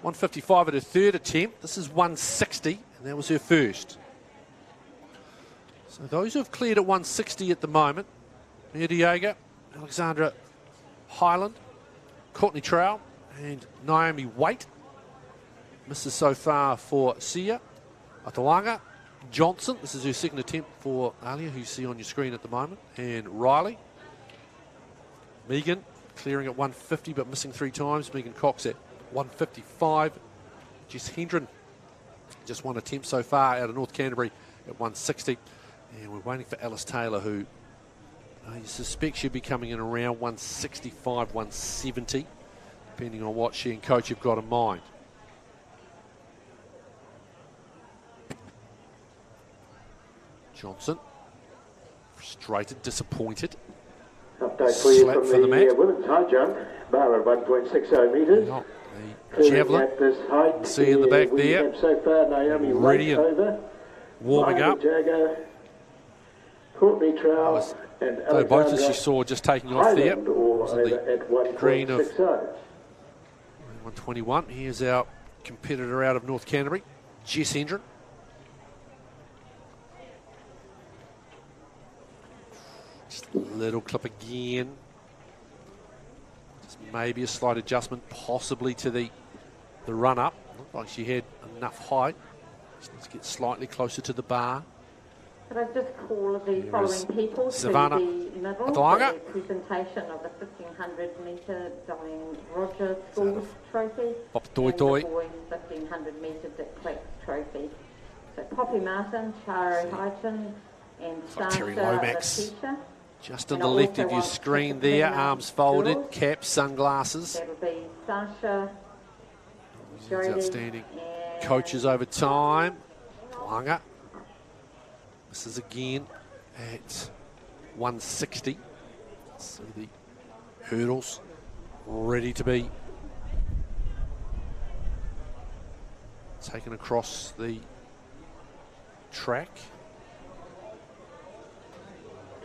A: 155 at her third attempt. This is 160, and that was her first. So those who have cleared at 160 at the moment, Mia Diego, Alexandra Highland, Courtney Trowell, and Naomi Waite. Misses so far for Sia, Atawanga, Johnson. This is her second attempt for Alia, who you see on your screen at the moment, and Riley. Megan clearing at 150 but missing 3 times. Megan Cox at 155. Jess Hendren, just one attempt so far out of North Canterbury at 160. And we're waiting for Alice Taylor, who I suspect she'll be coming in around 165, 170, depending on what she and coach have got in mind. Johnson, frustrated, disappointed.
B: Update for you
A: Slap
B: from
A: for the mat.
B: women's high jump, bar at 1.60 metres.
A: The javelin,
B: at this height,
A: see in the back there.
B: So far, Naomi
A: Ready and
B: over.
A: warming up.
B: Jago, Courtney Trowell, and
A: Though both as you saw just taking off there. Was in the green of 121. Here's our competitor out of North Canterbury, Jess Hendren. Just a little clip again. maybe a slight adjustment possibly to the run-up. Looked like she had enough height. Just needs to get slightly closer to the bar.
G: Could I just call the following people
A: Savannah
G: to the medal for
A: Atalanga.
G: the presentation of the 1500 metre Diane Roger Schools Trophy
A: Pop
G: and
A: Toi Toi.
G: the boys 1500 metre Dick Clex Trophy. So Poppy Martin, Charo Hyton and
A: Terry
G: Sasha
A: Lomax.
G: Letitia.
A: Just on
G: And
A: the
G: I
A: left
G: also
A: of your
G: want
A: screen
G: to
A: there,
G: bring
A: arms
G: up
A: folded,
G: girls.
A: cap, sunglasses.
G: That'll be Sasha,
A: He's
G: Jodie
A: outstanding.
G: and
A: Coaches over time. Atalanga. This is again at 160. See the hurdles ready to be taken across the track.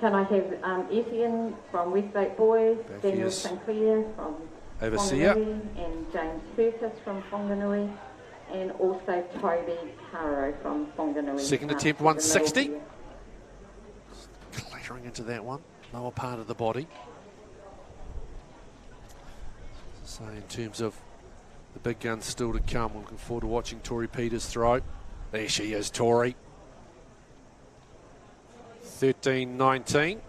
G: Can I have Etienne from Westgate Boys,
A: Back
G: Daniel
A: is
G: Sinclair from
A: Overseer.
G: Whanganui, and James Furcus from Whanganui, and also Toby Caro from Whanganui.
A: Second attempt, 160. Clattering into that one, lower part of the body. So in terms of the big guns still to come, I'm looking forward to watching Tori Peters throw. There she is, Tori. 13-19.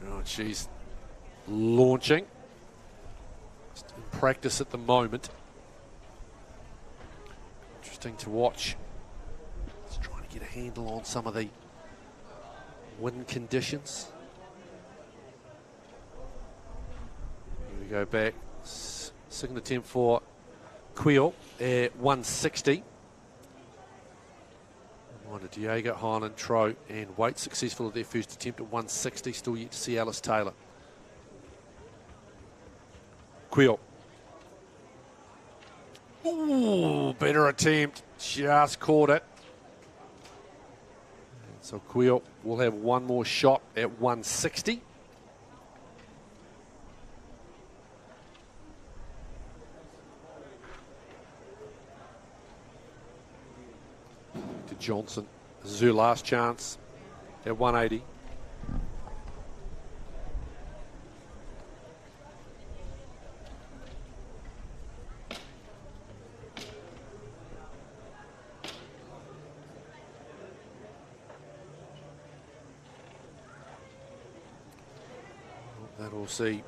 A: Right, she's launching. Just in practice at the moment. Interesting to watch. Just trying to get a handle on some of the wind conditions. Here we go back. Second attempt for Quill at 160. Reminder, Diego, Highland, Tro and Waite successful at their first attempt at 160. Still yet to see Alice Taylor. Quill. Ooh, better attempt. Just caught it. And so Quill will have one more shot at 160. To Johnson. This is her last chance at 180. That'll see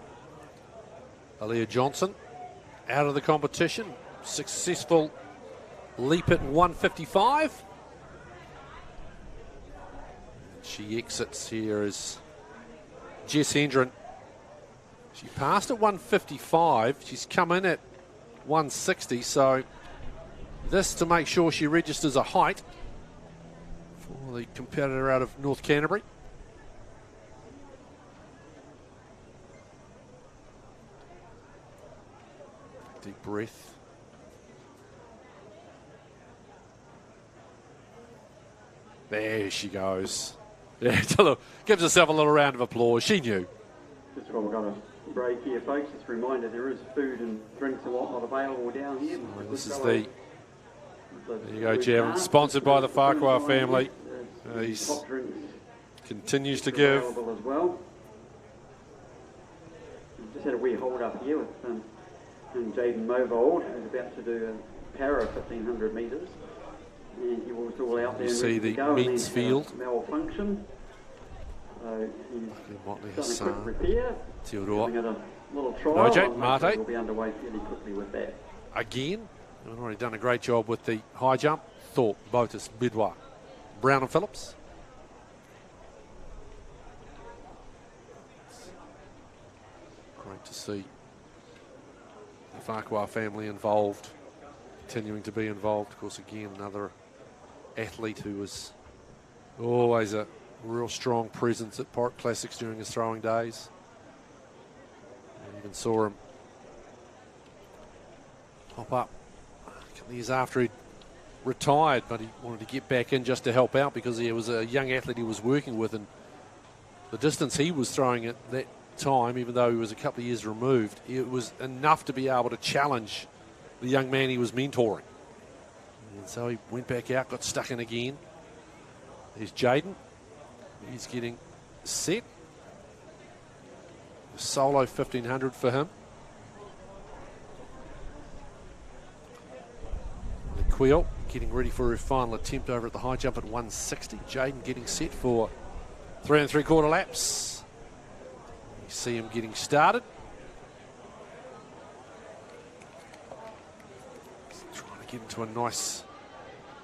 A: Aaliyah Johnson out of the competition. Successful leap at 155. She exits here as Jess Hendren. She passed at 155. She's come in at 160. So this to make sure she registers a height for the competitor out of North Canterbury. Deep breath. There she goes. Yeah, look, gives herself a little round of applause. She knew.
D: Just while we've got a break here, folks, just a reminder there is food and drinks and whatnot available down here.
A: So this is the. There you go, Javelin. Sponsored by the Farquhar family. He's
D: Hot drinks
A: continues to give.
D: available as well. We've just had a wee hold up here with and Jaden Movold, who's about to do a para 1500 metres. And he was all out there.
A: You see the men's field.
D: Malfunction. So
A: Motley
D: he's done a quick
A: Hassan.
D: repair.
A: Theodore.
D: Having a little trial.
A: Nojay,
D: and
A: Mate.
D: We'll be underway fairly quickly with that.
A: Again. We've already done a great job with the high jump. Thorpe, Botus, Bidwa, Brown and Phillips. Great to see the Farquhar family involved, continuing to be involved. Of course, again, another athlete who was always a real strong presence at Porritt Classics during his throwing days. I even saw him pop up a couple of years after he'd retired, but he wanted to get back in just to help out because he was a young athlete he was working with, and the distance he was throwing at that time, even though he was a couple of years removed, it was enough to be able to challenge the young man he was mentoring. And so he went back out, got stuck in again. There's Jaden. He's getting set. A solo 1500 for him. Quill getting ready for her final attempt over at the high jump at 160. Jaden getting set for 3 3/4 laps. You see him getting started. Trying to get into a nice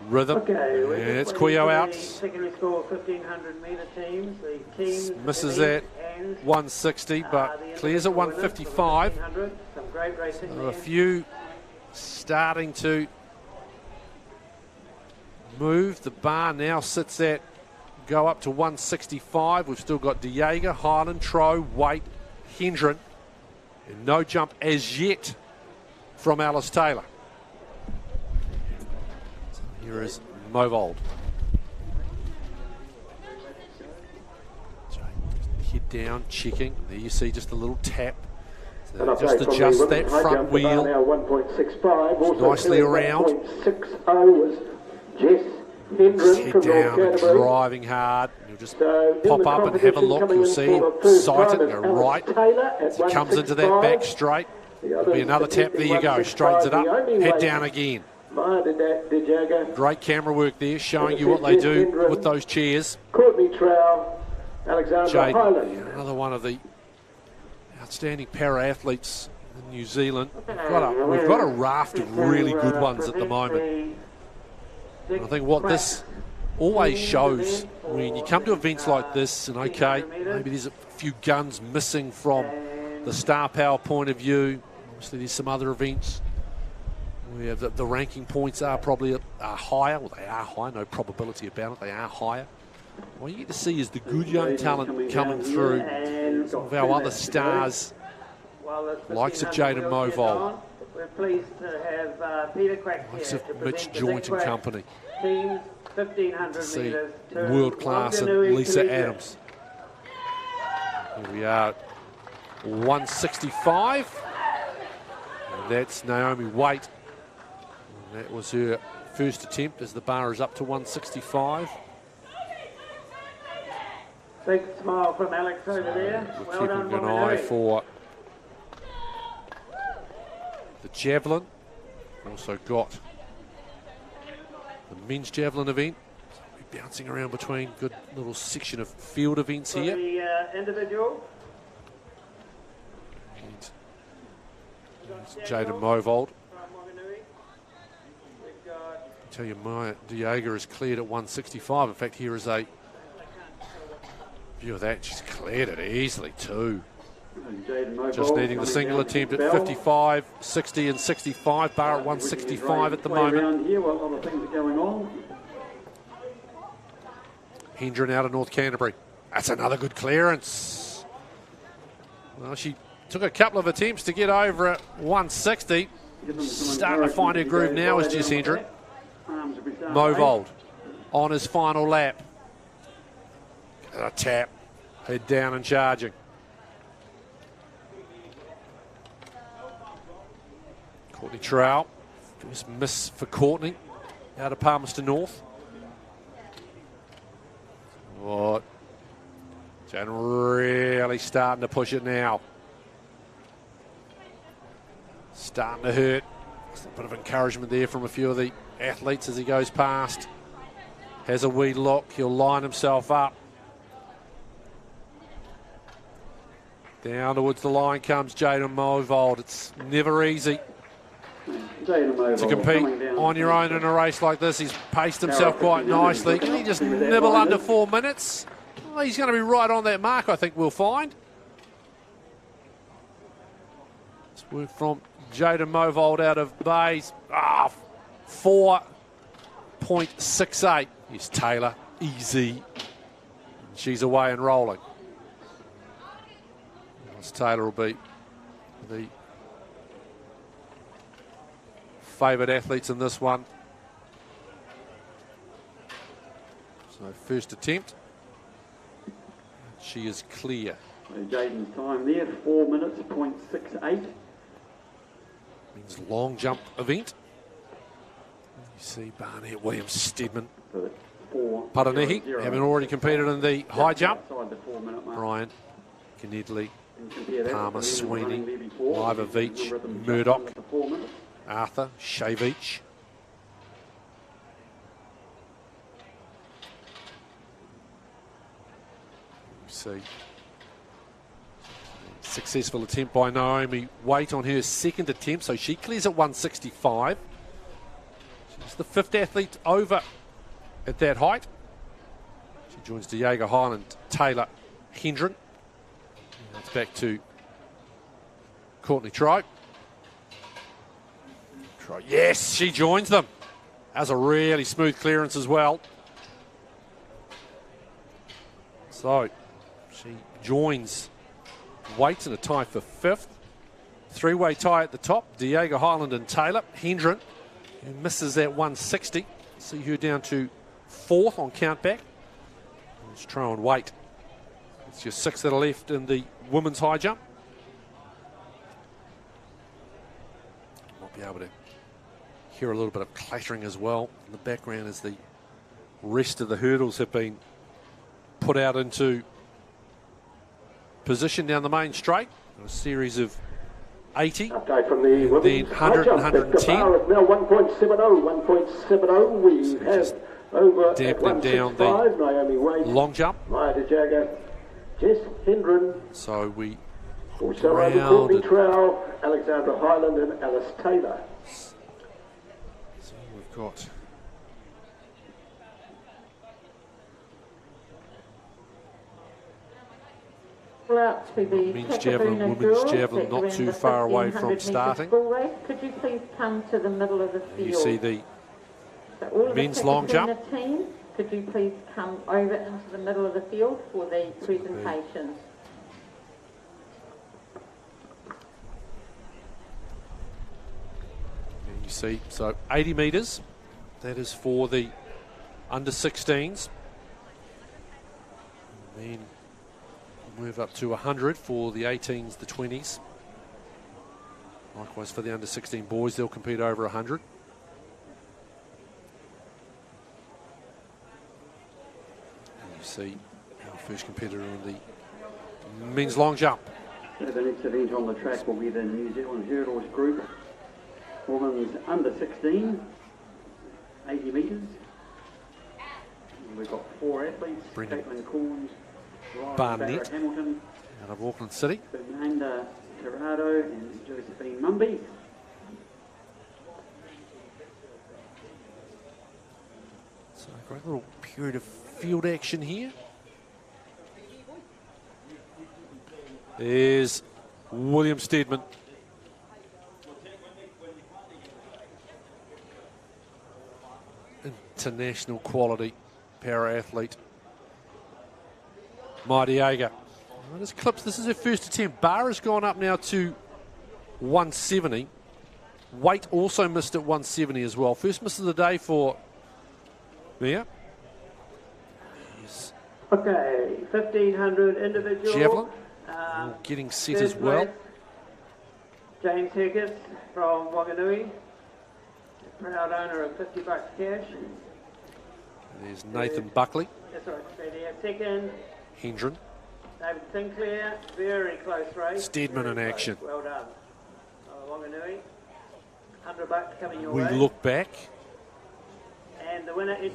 A: rhythm.
E: Okay,
A: yeah, it's Quio out.
E: Secondary score 1500 metre teams. The teams
A: misses at 160, but clears at 155.
E: Some great racing
A: So a few starting to move. The bar now sits at go up to 165. We've still got Diego, Highland, Tro, Waite, Hendren, and no jump as yet from Alice Taylor. So here is Movold. Head down, checking. There you see just a little tap. So just adjust that front wheel nicely around.
B: 1.60 was Jess Hendren
A: Head
B: from
A: down,
B: North Canterbury.
A: driving hard. You'll just pop up and have a look. You'll see him sight it and go right. As he comes into that back straight, there'll be another tap. There you go. Straightens it up. Head down again. Great camera work there, showing you what they do with those chairs.
B: Courtney Trowell, Alexander Highland.
A: Jaden, another one of the outstanding para-athletes in New Zealand. We've got a raft of really good ones at the moment. And I think what this always shows when you come to events like this, and okay, maybe there's a few guns missing from the star power point of view. Obviously, there's some other events where the ranking points are probably higher. Well, they are high, no probability about it. They are higher. What you get to see is the good young talent coming through. Some of our other stars, likes of Jaden Movold.
E: We're pleased to have Peter Quack
A: Likes
E: here
A: of
E: to
A: Mitch
E: present the
A: Joint
E: Big
A: and
E: Quack
A: company.
E: Teams 1500
A: See
E: metres to
A: world class and
E: Wanganui
A: Lisa
E: Collegiate.
A: Adams. Here we are, 165. And that's Naomi Waite. And that was her first attempt as the bar is up to 165.
E: Big smile from Alex over there.
A: We're
E: Well
A: keeping
E: done,
A: an eye
E: Wanganui.
A: for the javelin. Also got the men's javelin event. We're bouncing around between good little section of field events
E: For
A: here.
E: the individual.
A: And Jaden Movold.
E: From Wanganui. We've got
A: I tell you, my Diego is cleared at 165. In fact, here is a view of that. She's cleared it easily too. Just needing the single attempt at 55, 60 and 65. Bar at 165 at the moment.
D: Here, while other things are going on.
A: Hendren out of North Canterbury. That's another good clearance. Well, she took a couple of attempts to get over at 160. Starting to find her groove now is Jess Hendren. Movold on his final lap. A tap. Head down and charging. Courtney Trowell. First miss for Courtney out of Palmerston North. What? Jan really starting to push it now. Starting to hurt. Just a bit of encouragement there from a few of the athletes as he goes past. Has a wee look. He'll line himself up. Down towards the line comes Jaden Movold. It's never easy to compete on your own in a race like this. He's paced himself quite nicely. Can he just nibble under 4 minutes? Well, he's going to be right on that mark, I think we'll find. It's work from Jaden Movold out of Bays. 4.68. Here's Taylor. Easy. She's away and rolling. Taylor will be the favoured athletes in this one. So first attempt. She is clear.
D: So Jaden's time there, 4 minutes, 0.68.
A: Means long jump event. You see Barnett, Williams, Stedman. Paranihi, having already competed in the high jump.
D: Outside the 4 minute mark.
A: Brian, Knedley,
D: And compare that
A: Palmer,
D: with the men
A: Sweeney,
D: running there before.
A: Livovich,
D: Number of them just
A: Murdoch.
D: under the 4 minutes.
A: Arthur, Shavich. See. Successful attempt by Naomi Waite on her second attempt, so she clears at 165. She's the 5th athlete over at that height. She joins Diego Highland, Taylor, Hendren. That's back to Courtney Trope. Yes, she joins them. That's a really smooth clearance as well. So she joins Waite in a tie for 5th. 3-way tie at the top. Diego Highland and Taylor. Hendren, who misses that 160. See her down to 4th on countback. It's Troy and Waite. It's your 6 that are left in the women's high jump. Might be able to hear a little bit of clattering as well in the background as the rest of the hurdles have been put out into position down the main straight. A series of 80.
B: Update from the women's
A: then
B: high
A: 100
B: jump.
A: and 110.
B: The bar is now 1.70. 1.70. We
A: So
B: have
A: just
B: over at
A: dampening down
B: 165. Naomi Waite,
A: long jump.
B: Maya DeJager, Jess Hendren.
A: So we
B: Also over
A: round
B: Courtney
A: and-
B: Trowell, Alexandra Highland and Alice Taylor.
A: So we've got
G: Out to the
A: men's javelin, women's javelin, not too far away from starting.
G: Could you please come to the middle of the field?
A: You see the
G: So all of the
A: men's long
G: kickers in
A: jump.
G: the team, could you please come over into the middle of the field for the presentation?
A: you see, so 80 metres. That is for the under 16s. And then move up to 100 for the 18s, the 20s. Likewise for the under 16 boys, they'll compete over 100. And you see our first competitor in the men's long jump.
D: So the next event on the track will be the New Zealand Hurdles Group. Women's under 16, 80 metres. And we've got 4 athletes.
A: Brendan
D: Caitlin Corns,
A: Barnett.
D: Barrett Hamilton,
A: Out of Auckland City.
D: Fernanda Tirado and Josephine Mumby.
A: So a great little period of field action here. There's William Steadman. International quality para-athlete. Mighty Aga. This clips, this is her first attempt. Bar has gone up now to 170. Waite also missed at 170 as well. First miss of the day for Mia.
E: Okay, 1,500 individual.
A: Javelin.
E: Um,
A: Getting set
E: first
A: as well.
E: place, James Hickett from Wanganui, proud owner of $50 cash.
A: There's Nathan Buckley.
E: That's right, Australia. Second,
A: Hendren.
E: David Sinclair, very close race.
A: Steadman
E: Very
A: in
E: close.
A: action.
E: Well done. Wanganui, $100 coming your
A: We
E: way.
A: look back.
E: And the winner is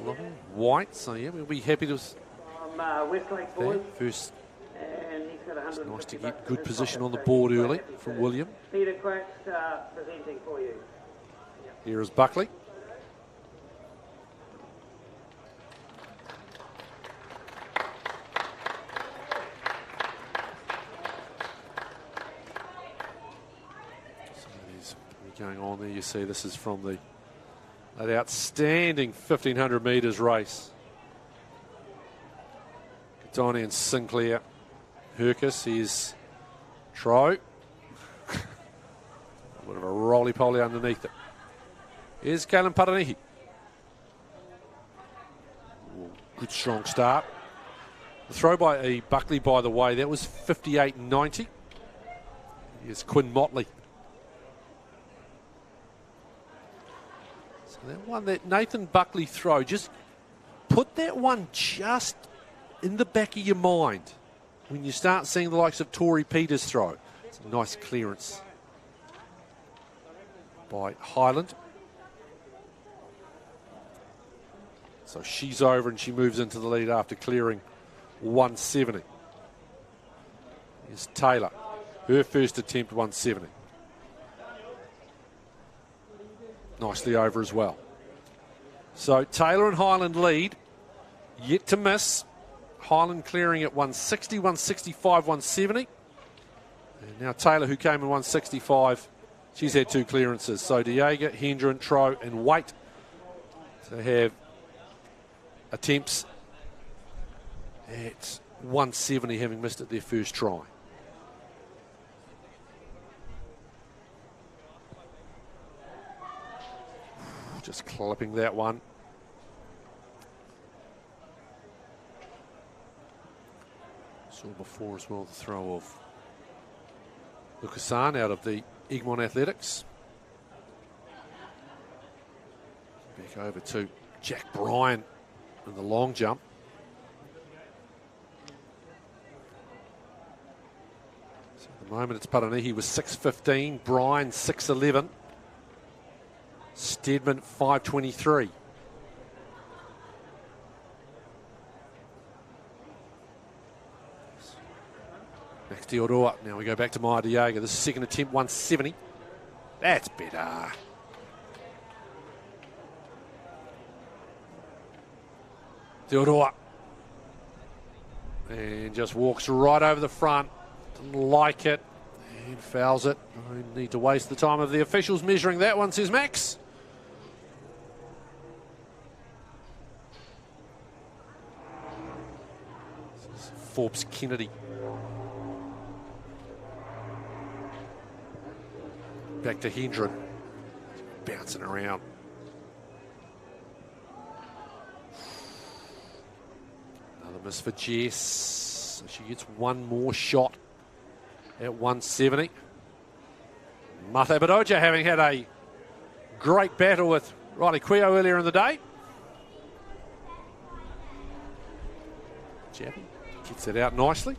A: White, so yeah, we'll be happy to
E: from Westlake Boys.
A: that. First,
E: And he's got
A: it's
E: 150
A: nice to
E: bucks
A: get
E: in
A: good
E: his
A: position
E: pocket,
A: on the
E: so
A: board
E: he's
A: early
E: quite happy
A: from
E: to-
A: William.
E: Peter Quacks presenting for you.
A: Here is Buckley. So there's going on there. You see this is from that outstanding 1,500 metres race. Donnie and Sinclair. Hercus is Tro. A bit of a roly-poly underneath it. Here's Kalen Paranihi. Good strong start. The throw by a Buckley, by the way, that was 58.90. Here's Quinn Motley. So that one, that Nathan Buckley throw, just put keep that one just in the back of your mind when you start seeing the likes of Tori Peters throw. It's a nice clearance by Highland. So she's over and she moves into the lead after clearing 170. Here's Taylor. Her first attempt, 170. Nicely over as well. So Taylor and Highland lead. Yet to miss. Highland clearing at 160, 165, 170. And now Taylor, who came in 165, she's had 2 clearances. So Diego, Hendren, Tro and Waite to have attempts at 170, having missed it their first try. Just clipping that one. Saw before as well the throw of Lucasan out of the Egmont Athletics. Back over to Jack Bryan in the long jump. So at the moment it's Paranihi with 6.15, Bryan 6.11, Steadman 5.23. Max Teodora. Now we go back to Maya Diego. This is second attempt, 170. That's better. Teodora. And just walks right over the front. Didn't like it. And fouls it. No need to waste the time of the officials measuring that one, says Max. This is Forbes Kennedy. Back to Hendren. Bouncing around. Another miss for Jess. So she gets one more shot at 170. Mate Badoja having had a great battle with Riley Quio earlier in the day. Jab gets it out nicely.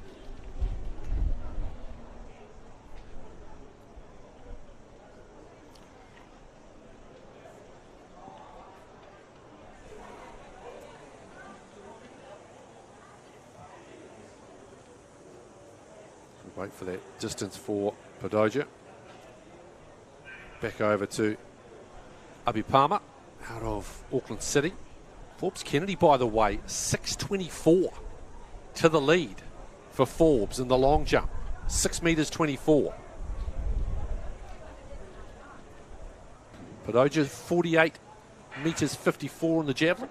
A: Wait for that distance for Padoja. Back over to Abi Palmer out of Auckland City. Forbes Kennedy, by the way, 6.24 to the lead for Forbes in the long jump. 6 metres 24. Padoja 48 metres 54 in the javelin.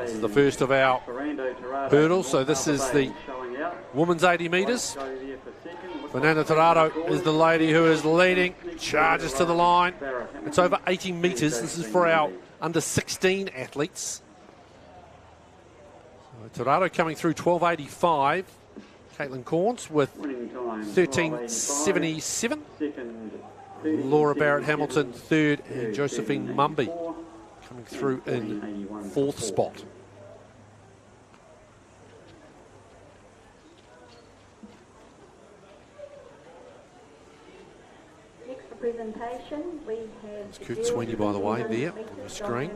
A: This is the first of our hurdles, so this is the women's 80 metres. Fernanda Torrado is the lady who is leading, charges to the line. It's over 80 metres. This is for our under 16 athletes. So Torrado coming through 12.85. Caitlin Corns with 13.77. Laura Barrett Hamilton third, and Josephine Mumby coming through in fourth spot.
G: Next for presentation, we have
A: Kurt Sweeney, by the way, there on the screen.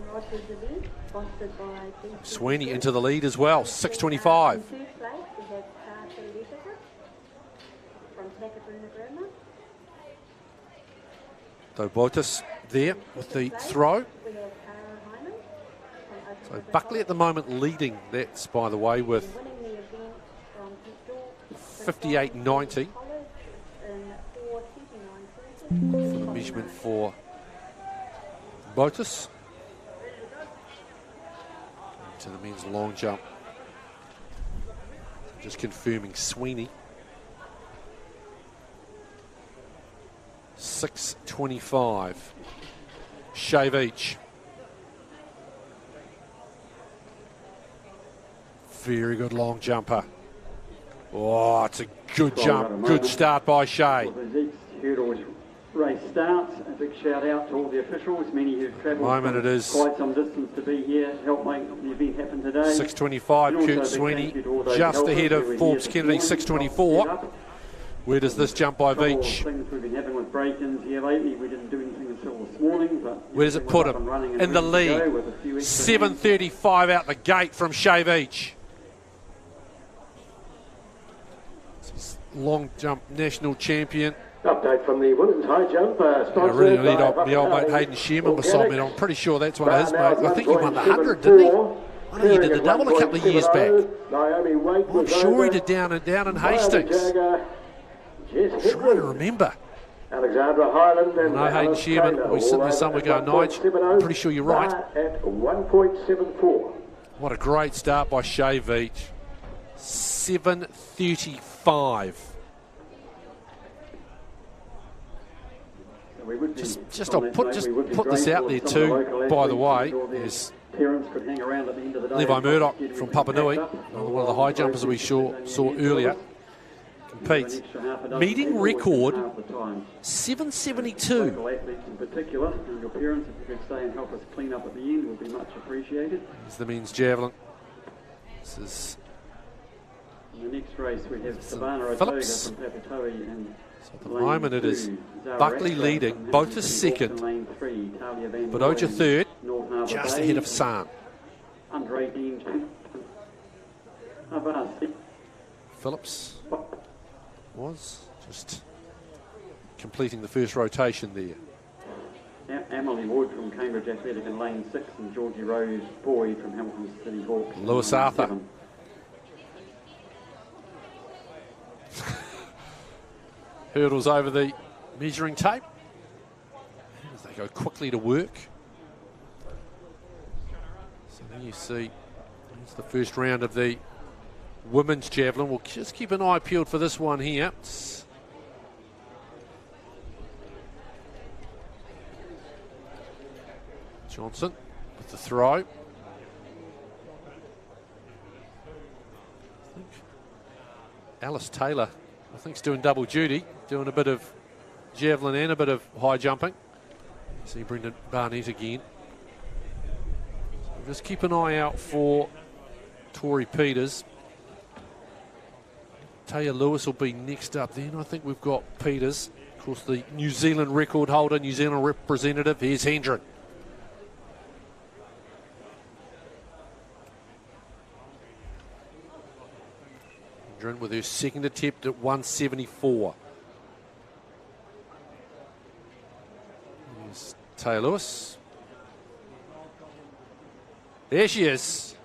A: Sweeney into the lead as well, 6.25.
G: In third place, we have Carter Letiger from Takabruna Grammar.
A: Dobotis there with the throw.
G: We have Cara Hyman from
A: So Buckley at the moment leading, that's by the way, with
G: winning the event from Pistol
A: 58.90
G: in 4:39.
A: for the measurement for Botis. To the men's long jump. Just confirming Sweeney. 6.25. Shave each. Very good long jumper. Oh, it's a good jump. Good start by Shay.
D: race starts. A big shout out to all the officials, many who've travelled quite some distance to be here to help make the event happen today.
A: 6:25, Kurt Sweeney, just ahead of Forbes Kennedy, 6:24. Where does this jump by Veach?
D: Things we've been having with break-ins here lately. We didn't do anything until this morning, but
A: where does it put him? In the lead. 7:35 out the gate from Shea Veach. Long jump national champion.
B: Update from the women's high jump.
A: I really need the old mate Hayden Shearman beside me. I'm pretty sure that's one of his mates. I think he won the 100, didn't he? I think he did the double a couple of years back. I'm sure he did down in Hastings. I'm trying to remember.
B: Alexandra Highland and
A: no, Hayden Shearman. We sitting there somewhere going, Nige, I'm pretty sure you're right.
B: At 1.74.
A: What a great start by Shea Veach. 7:35. I'll put this out there too, by the way, is Levi Murdoch from Papanui, one of the high jumpers that we saw earlier, competes. Meeting record 7:72.
D: Local athletes in particular, and your parents, if you could stay and help us clean up at the end, would be much appreciated.
A: Here's the men's javelin. This is
D: in the next race we have Savannah Otoga from Papatoe and
A: so at the moment it is Buckley leading, both is second, but Oja third, just ahead of San.
D: Under 18.
A: Phillips was just completing the first rotation there.
D: Emily Wood from Cambridge Athletic in lane 6 and Georgie Rose Boyd from Hamilton City Hawks.
A: Lewis Arthur.
D: 7.
A: Hurdles over the measuring tape as they go quickly to work. So there you see, it's the first round of the women's javelin. We'll just keep an eye peeled for this one here. Johnson with the throw. I think Alice Taylor, I think, is doing double duty, doing a bit of javelin and a bit of high jumping. See Brendan Barnett again. So just keep an eye out for Tori Peters. Taya Lewis will be next up then. I think we've got Peters. Of course, the New Zealand record holder, New Zealand representative. Here's Hendren. Hendren with her second attempt at 174. Here's Taya Lewis. There she is.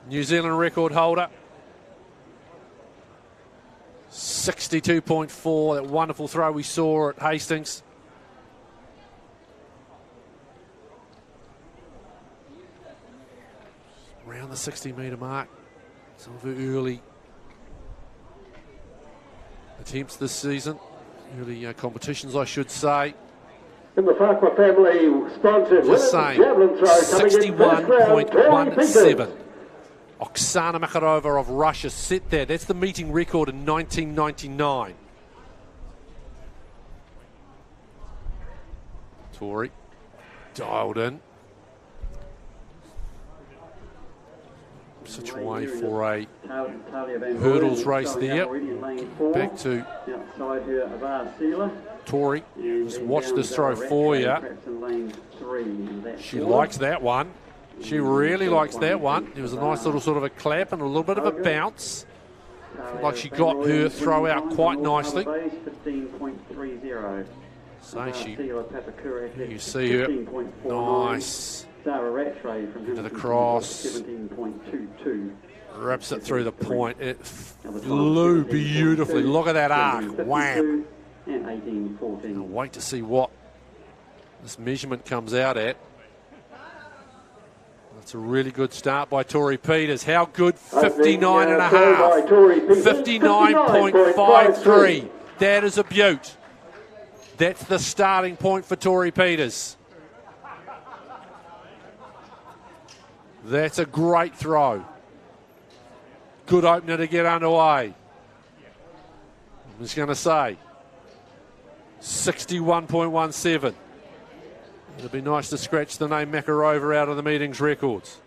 A: New Zealand record holder. 62.4, that wonderful throw we saw at Hastings. Around the 60-metre mark. Some of her early attempts this season. Early competitions, I should say.
B: In the Farquhar family sponsored
A: just saying, 61.17. Oksana Makarova of Russia set there. That's the meeting record in 1999. Tori dialed in. Such a way for a hurdles race there. Back to Tori. Just watch this throw for you. She likes that one. She really likes that one. It was a nice little sort of a clap and a little bit of a bounce. Felt like she got her throw out quite nicely. So you see her. Nice. Into the cross. Wraps it through the point. It flew beautifully. Look at that arc. Wham. I'll wait to see what this measurement comes out at. That's a really good start by Tori Peters. How good? 59 and a half. 59.53. That is a beaut. That's the starting point for Tori Peters. That's a great throw. Good opener to get underway. I'm just going to say, 61.17. It'd be nice to scratch the name Makarova out of the meetings records.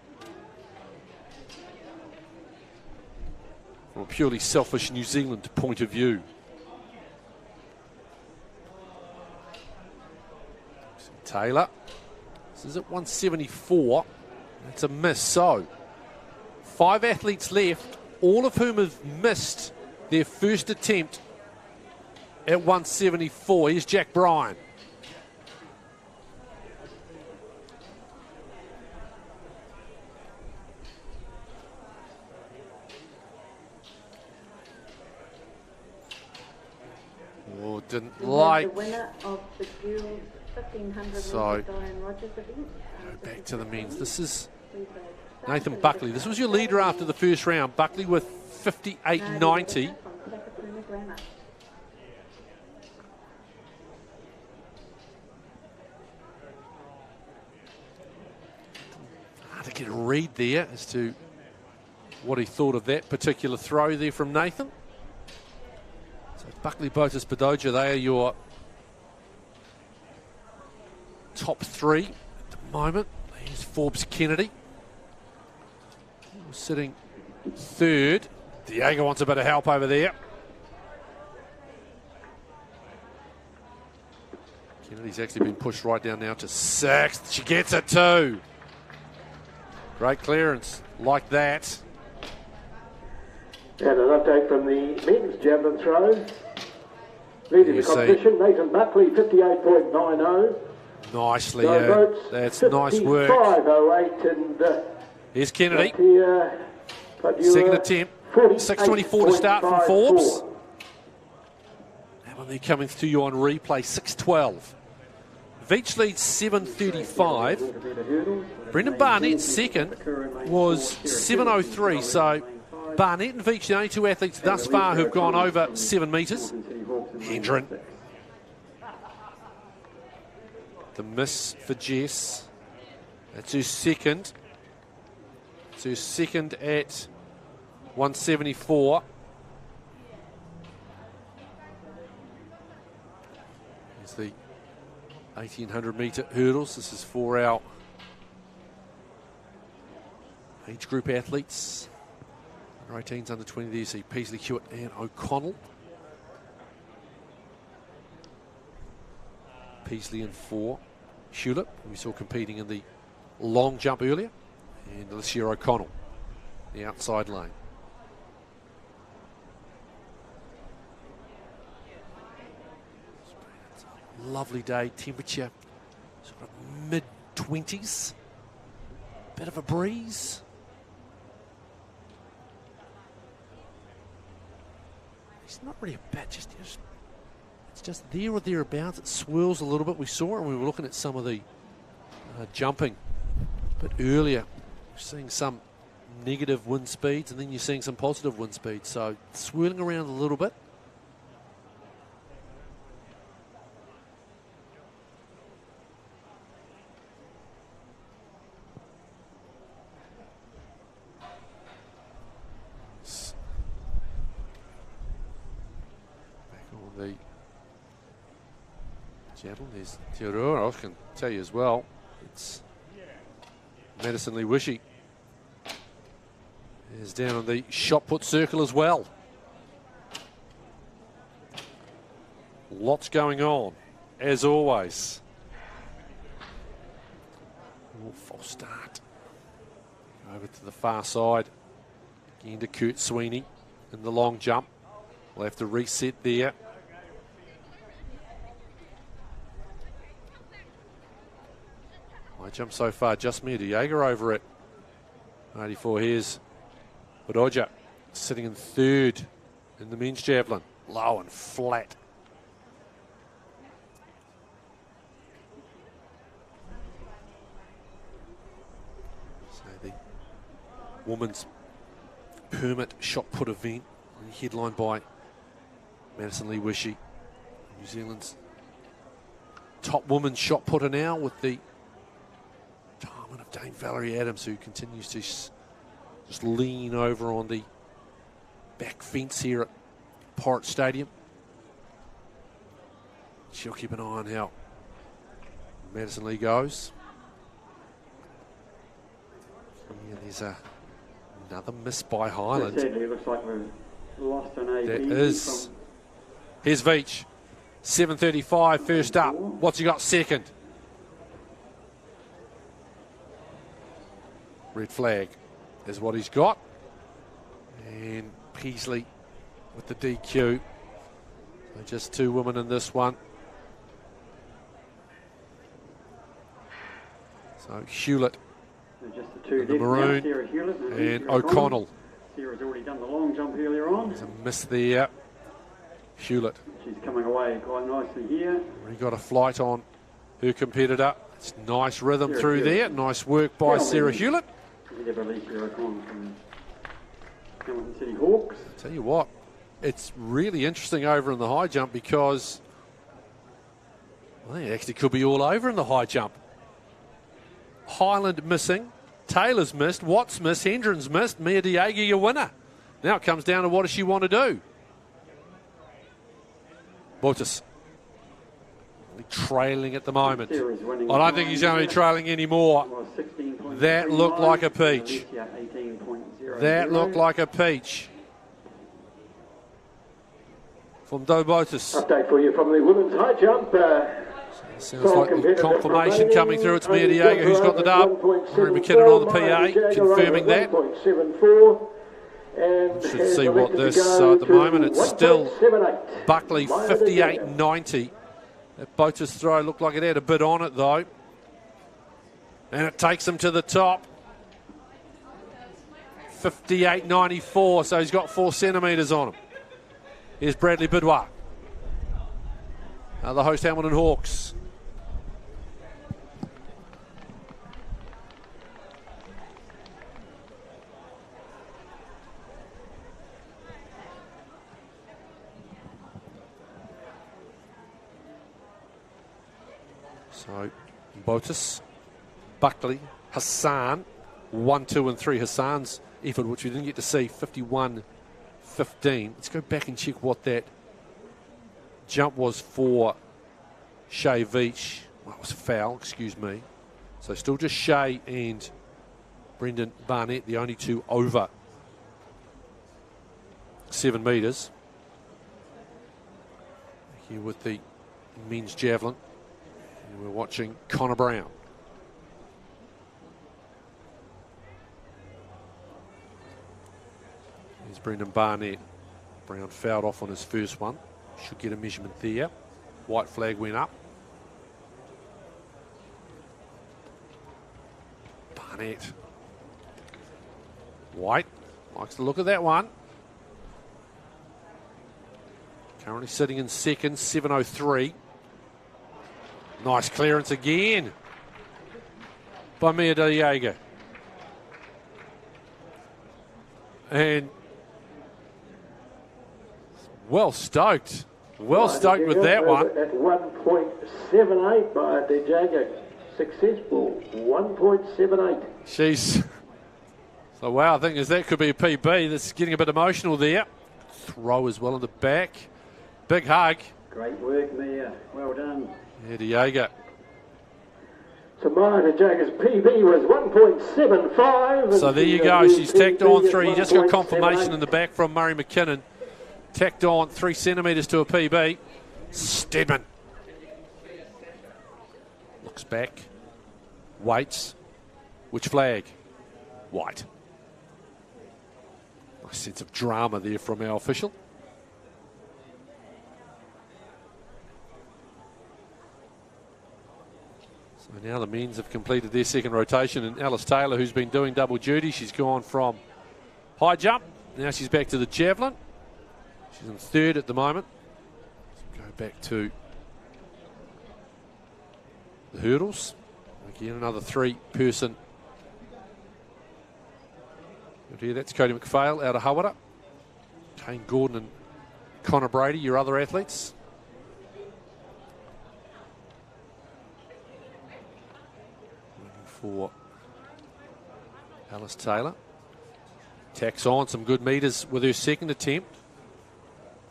A: From a purely selfish New Zealand point of view. Taylor. This is at 174. That's a miss. So, 5 athletes left, all of whom have missed their first attempt at 174. Here's Jack Bryan. Oh, didn't like.
G: The winner of the girls 1500
A: So,
G: Diane Rogers event.
A: Go back to the men's. This is Nathan Buckley. This was your leader after the first round. Buckley with 58.90. Hard to get a read there as to what he thought of that particular throw there from Nathan. So Buckley, Botas, Padoja, they are your top 3 at the moment. Here's Forbes Kennedy. Sitting 3rd. Diego wants a bit of help over there. Kennedy's actually been pushed right down now to 6th. She gets it too. Great clearance like that.
B: And an update from the men's javelin throw. Leading the competition, Nathan Buckley, 58.90.
A: Nicely,
B: so
A: that's nice work.
B: 55.08 and
A: here's Kennedy. Second attempt. 6.24 to start from Forbes. That one there coming through you on replay, 6.12. Veach leads 7.35. Brendan Barnett second was 7.03. So Barnett and Veach, the only 2 athletes thus far who've gone over 7 metres. Hendren. The miss for Jess. That's her second. It's her second at 174. Here's the 1800 metre hurdles. This is for our age group athletes. Under 18s, under 20. There you see Peasley, Hewitt and O'Connell. Peasley in 4. Hewlett, we saw competing in the long jump earlier. And Alicia O'Connell, the outside lane. It's a lovely day, temperature sort of mid-20s. Bit of a breeze. It's not really a bad, it's just there or thereabouts. It swirls a little bit. We saw it when we were looking at some of the jumping a bit earlier. We're seeing some negative wind speeds and then you're seeing some positive wind speeds. So swirling around a little bit. Back on the javelin, there's Teodoro. I can tell you as well, it's Madison Lee Wishy is down on the shot put circle as well. Lots going on, as always. Oh, false start. Over to the far side. Again to Kurt Sweeney in the long jump. We'll have to reset there. My jump so far, just me, Diego over it. 84, here's Padoja sitting in 3rd in the men's javelin. Low and flat. So the women's permit shot put event headlined by Madison Lee Wishy. New Zealand's top women's shot putter now with the retirement of Dame Valerie Adams, who continues to just lean over on the back fence here at Porritt Stadium. she'll keep an eye on how Madison Lee goes. Yeah, there's another miss by Highland.
D: Sadly, it looks like we've lost an AD.
A: There is. Here's Veach. 7:35 first up. What's he got second? Red flag is what he's got. And Peasley with the DQ. So just two women in this one. So Hewlett,
D: Just the two
A: the maroon,
D: Sarah Hewlett
A: and O'Connell.
D: Sarah's already done the long jump earlier on.
A: There's a miss there. Hewlett.
D: She's coming away quite nicely here.
A: Already got a flight on her competitor. It's nice rhythm
D: Sarah
A: through
D: Hewlett.
A: there. Nice work by Sarah Hewlett.
D: We never released Sarah O'Connell from Hamilton City Hawks.
A: Tell you what, it's really interesting over in the high jump because I think it actually could be all over in the high jump. Highland missing, Taylor's missed, Watts missed, Hendren's missed, Mia Diego your winner. Now it comes down to what does she want to do? Botus trailing at the moment. I don't think he's going to be trailing anymore. That looked like a peach. That looked like a peach. From Do Botus.
B: Update for you from the women's high jump.
A: Sounds like the confirmation coming through. It's Mia Diego who's got the dub. Mary McKinnon on the PA confirming that. Should see what this at the moment. It's still Buckley 58.90. That Botus throw looked like it had a bit on it though. And it takes him to the top. 58.94, so he's got 4 centimetres on him. Here's Bradley Bidwar. The host Hamilton Hawks. So, Botus, Buckley, Hassan, 1, 2 and 3. Hassan's effort, which we didn't get to see, 51-15. Let's go back and check what that jump was for Shea Veach. Well, it was a foul, excuse me. So still just Shea and Brendan Barnett, the only two over 7 metres. Here with the men's javelin. And we're watching Connor Brown. Here's Brendan Barnett. Brown fouled off on his first one. Should get a measurement there. White flag went up. Barnett. White likes to look at that one. Currently sitting in second, 7:03. Nice clearance again by Mia Diego. And well stoked. Well stoked with that one.
B: At 1.78 by Diego. Successful. 1.78.
A: She's. So, wow, I think that could be a PB. That's getting a bit emotional there. Throw as well in the back. Big hug.
D: Great work, Mia. Well done.
A: Yeah, Diego.
B: So Maya Diego's PB was 1.75.
A: So there you go. She's tacked on 3. You just got confirmation in the back from Murray McKinnon. Tacked on 3 centimetres to a PB. Stedman. Looks back. Waits. Which flag? White. Nice sense of drama there from our official. So now the men's have completed their second rotation, and Alice Taylor, who's been doing double duty, she's gone from high jump. Now she's back to the javelin. She's in third at the moment. Let's go back to the hurdles. Again, another 3-person. Here, that's Cody McPhail out of Hawara. Kane Gordon and Connor Brady, your other athletes. Looking for Alice Taylor. Tacks on some good metres with her second attempt.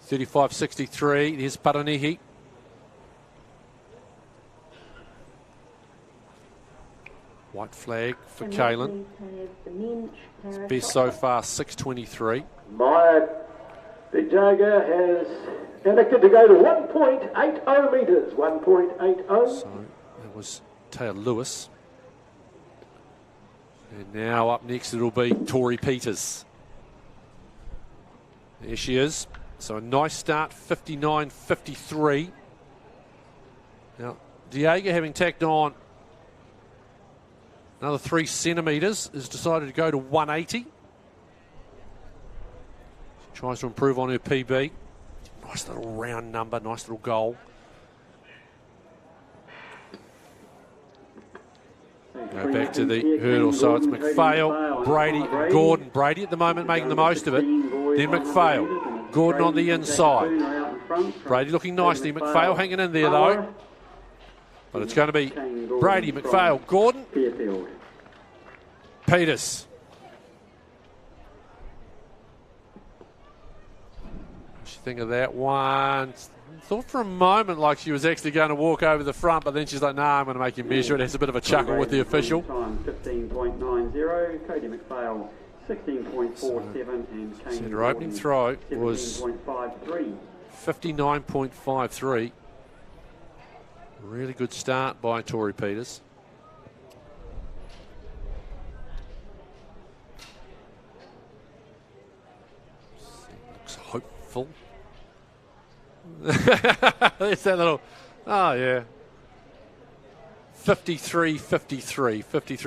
A: 35.63. Here's Paranihi. White flag for Kaylin. Best so far, 6:23.
B: Maya Bijaga has elected to go to 1.80 metres. 1.80.
A: So that was Taya Lewis. And now up next it'll be Tori Peters. There she is. So a nice start, 59.53. Now, Diego, having tacked on another 3 centimetres, has decided to go to 180. She tries to improve on her PB. Nice little round number, nice little goal. Go back to the hurdle, so it's McPhail, Brady, and Gordon. Brady at the moment making the most of it. Then McPhail, Gordon on the inside. Brady looking nicely. McPhail hanging in there though. But it's going to be Brady, McPhail, Gordon, Peters. What do you think of that one? Thought for a moment like she was actually going to walk over the front, but then she's like, nah, I'm going to make him measure it. Has a bit of a chuckle with the official.
D: Time 15.90, Cody McPhail 16.47, and Kane
A: So her opening throw was
D: 17.53.
A: 59.53. Really good start by Tori Peters. Looks hopeful. There's that little, oh yeah. 53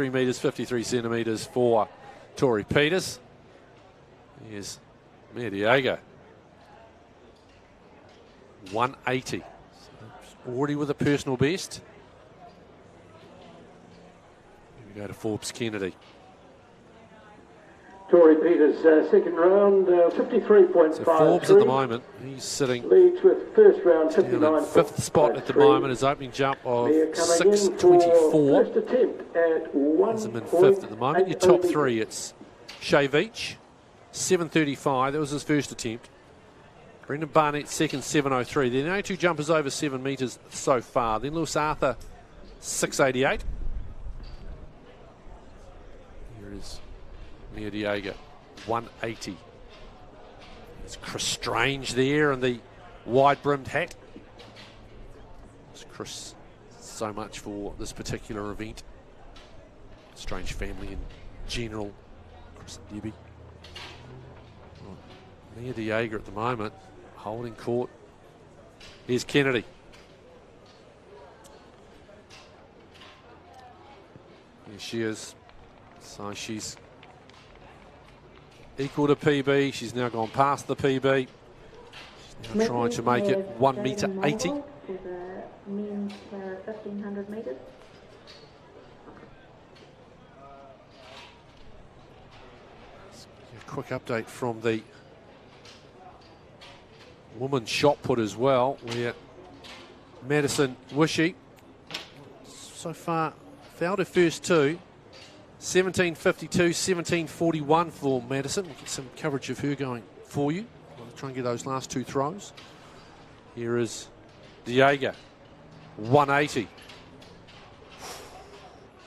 A: metres, 53 centimetres for Tori Peters. Here's Mia Diego. 180. So already with a personal best. Here we go to Forbes Kennedy.
B: Tori Peters, second round, 53.53.
A: So Forbes at the moment, he's sitting
B: leads with first round
A: down in 5th spot at the moment. His opening jump of 6.24.
B: First attempt at 1.
A: Has him in 5th at the moment. Your top 3, it's Shea Veach, 7.35. That was his first attempt. Brendan Barnett, second, 7.03. There are only 2 jumpers over 7 metres so far. Then Lewis Arthur, 6.88. Here is Mia Diego, 180. There's Chris Strange there and the wide-brimmed hat. It's Chris, so much for this particular event. Strange family in general. Chris and Debbie. Mia Diego at the moment, holding court. Here's Kennedy. Here she is. So she's equal to PB. She's now gone past the PB. She's now trying to make it 1 metre 80.
G: For the men's 1500 metres.
A: A quick update from the women's shot put as well, where Madison Wishy so far fouled her first 2. 17.52, 17.41 for Madison. We'll get some coverage of her going for you. We'll try and get those last 2 throws. Here is Diego, 180.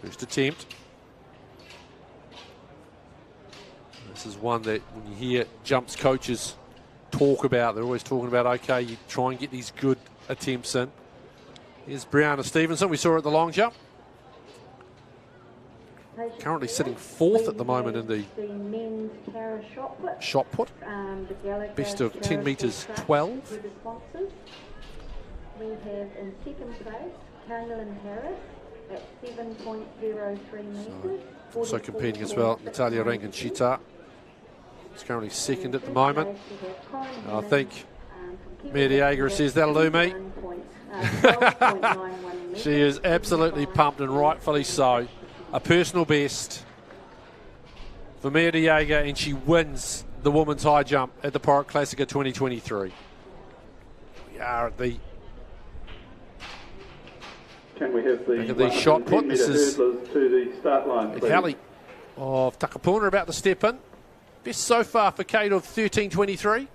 A: First attempt. This is one that when you hear jumps coaches talk about, they're always talking about, okay, you try and get these good attempts in. Here's Brianna Stevenson. We saw her at the long jump. Currently sitting 4th at the moment in the
G: men's para
A: shot put. Best of 10 metres 12.
G: We have in second place Kaylin Harris at 7.03 metres.
A: Also competing as well, Natalia Rankin-Shita. She's currently second at the moment. I think Mia Diego says that'll do me. She is absolutely pumped, and rightfully so. A personal best for Mia Diego, and she wins the women's high jump at the Porritt Classic of 2023. We are at the
H: Can we have
A: the shot put. This is
H: to the start line, please?
A: Hallie of Takapuna about to step in. Best so far for Kate of 13.23.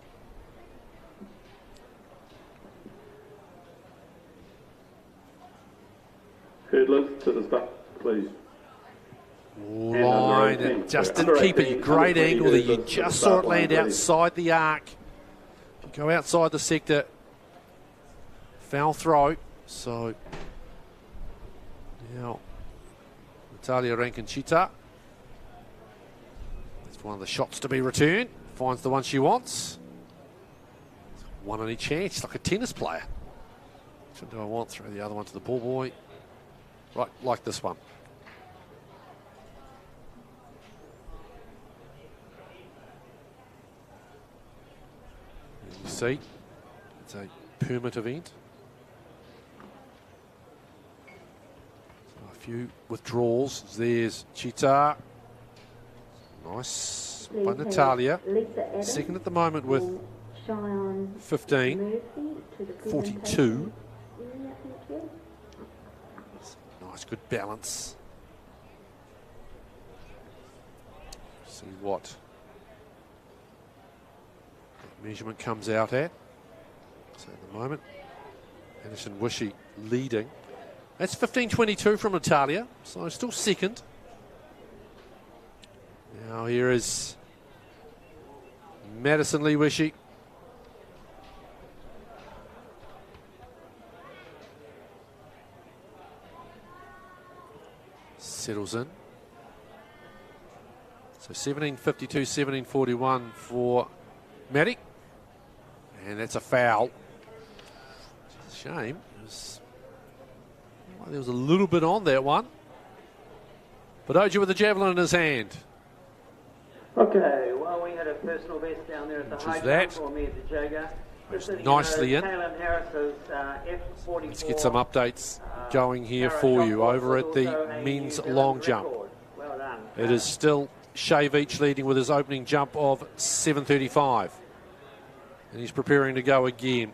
H: Hurdlers to the start, please.
A: And it just didn't keep it. Great angle there. You just saw it land outside the arc. If you go outside the sector, foul throw. So now Natalia Rankinchita. That's one of the shots to be returned. Finds the one she wants. One on each hand. She's like a tennis player. Which one do I want? Throw the other one to the ball boy. Right, like this one. And you see, it's a permit event. So a few withdrawals. There's Chita. Nice by Natalia. Second at the moment with 15. 42. Nice, good balance. See what that measurement comes out at. So at the moment, Anderson Wishy leading. That's 15.22 from Natalia, so still second. Now here is Madison Lee Wishy. Settles in. So 17.52, 17.41 for Maddie. And that's a foul. It's a shame. There was a little bit on that one. But Oji with the javelin in his hand.
E: Okay, well, we had a personal best down there at the high jump for me at the Jaga.
A: Nicely in.
E: Harris's, F44,
A: Let's get some updates going here for you over at the men's long jump.
E: Well done.
A: It is still Shea Veach leading with his opening jump of 7.35. And he's preparing to go again.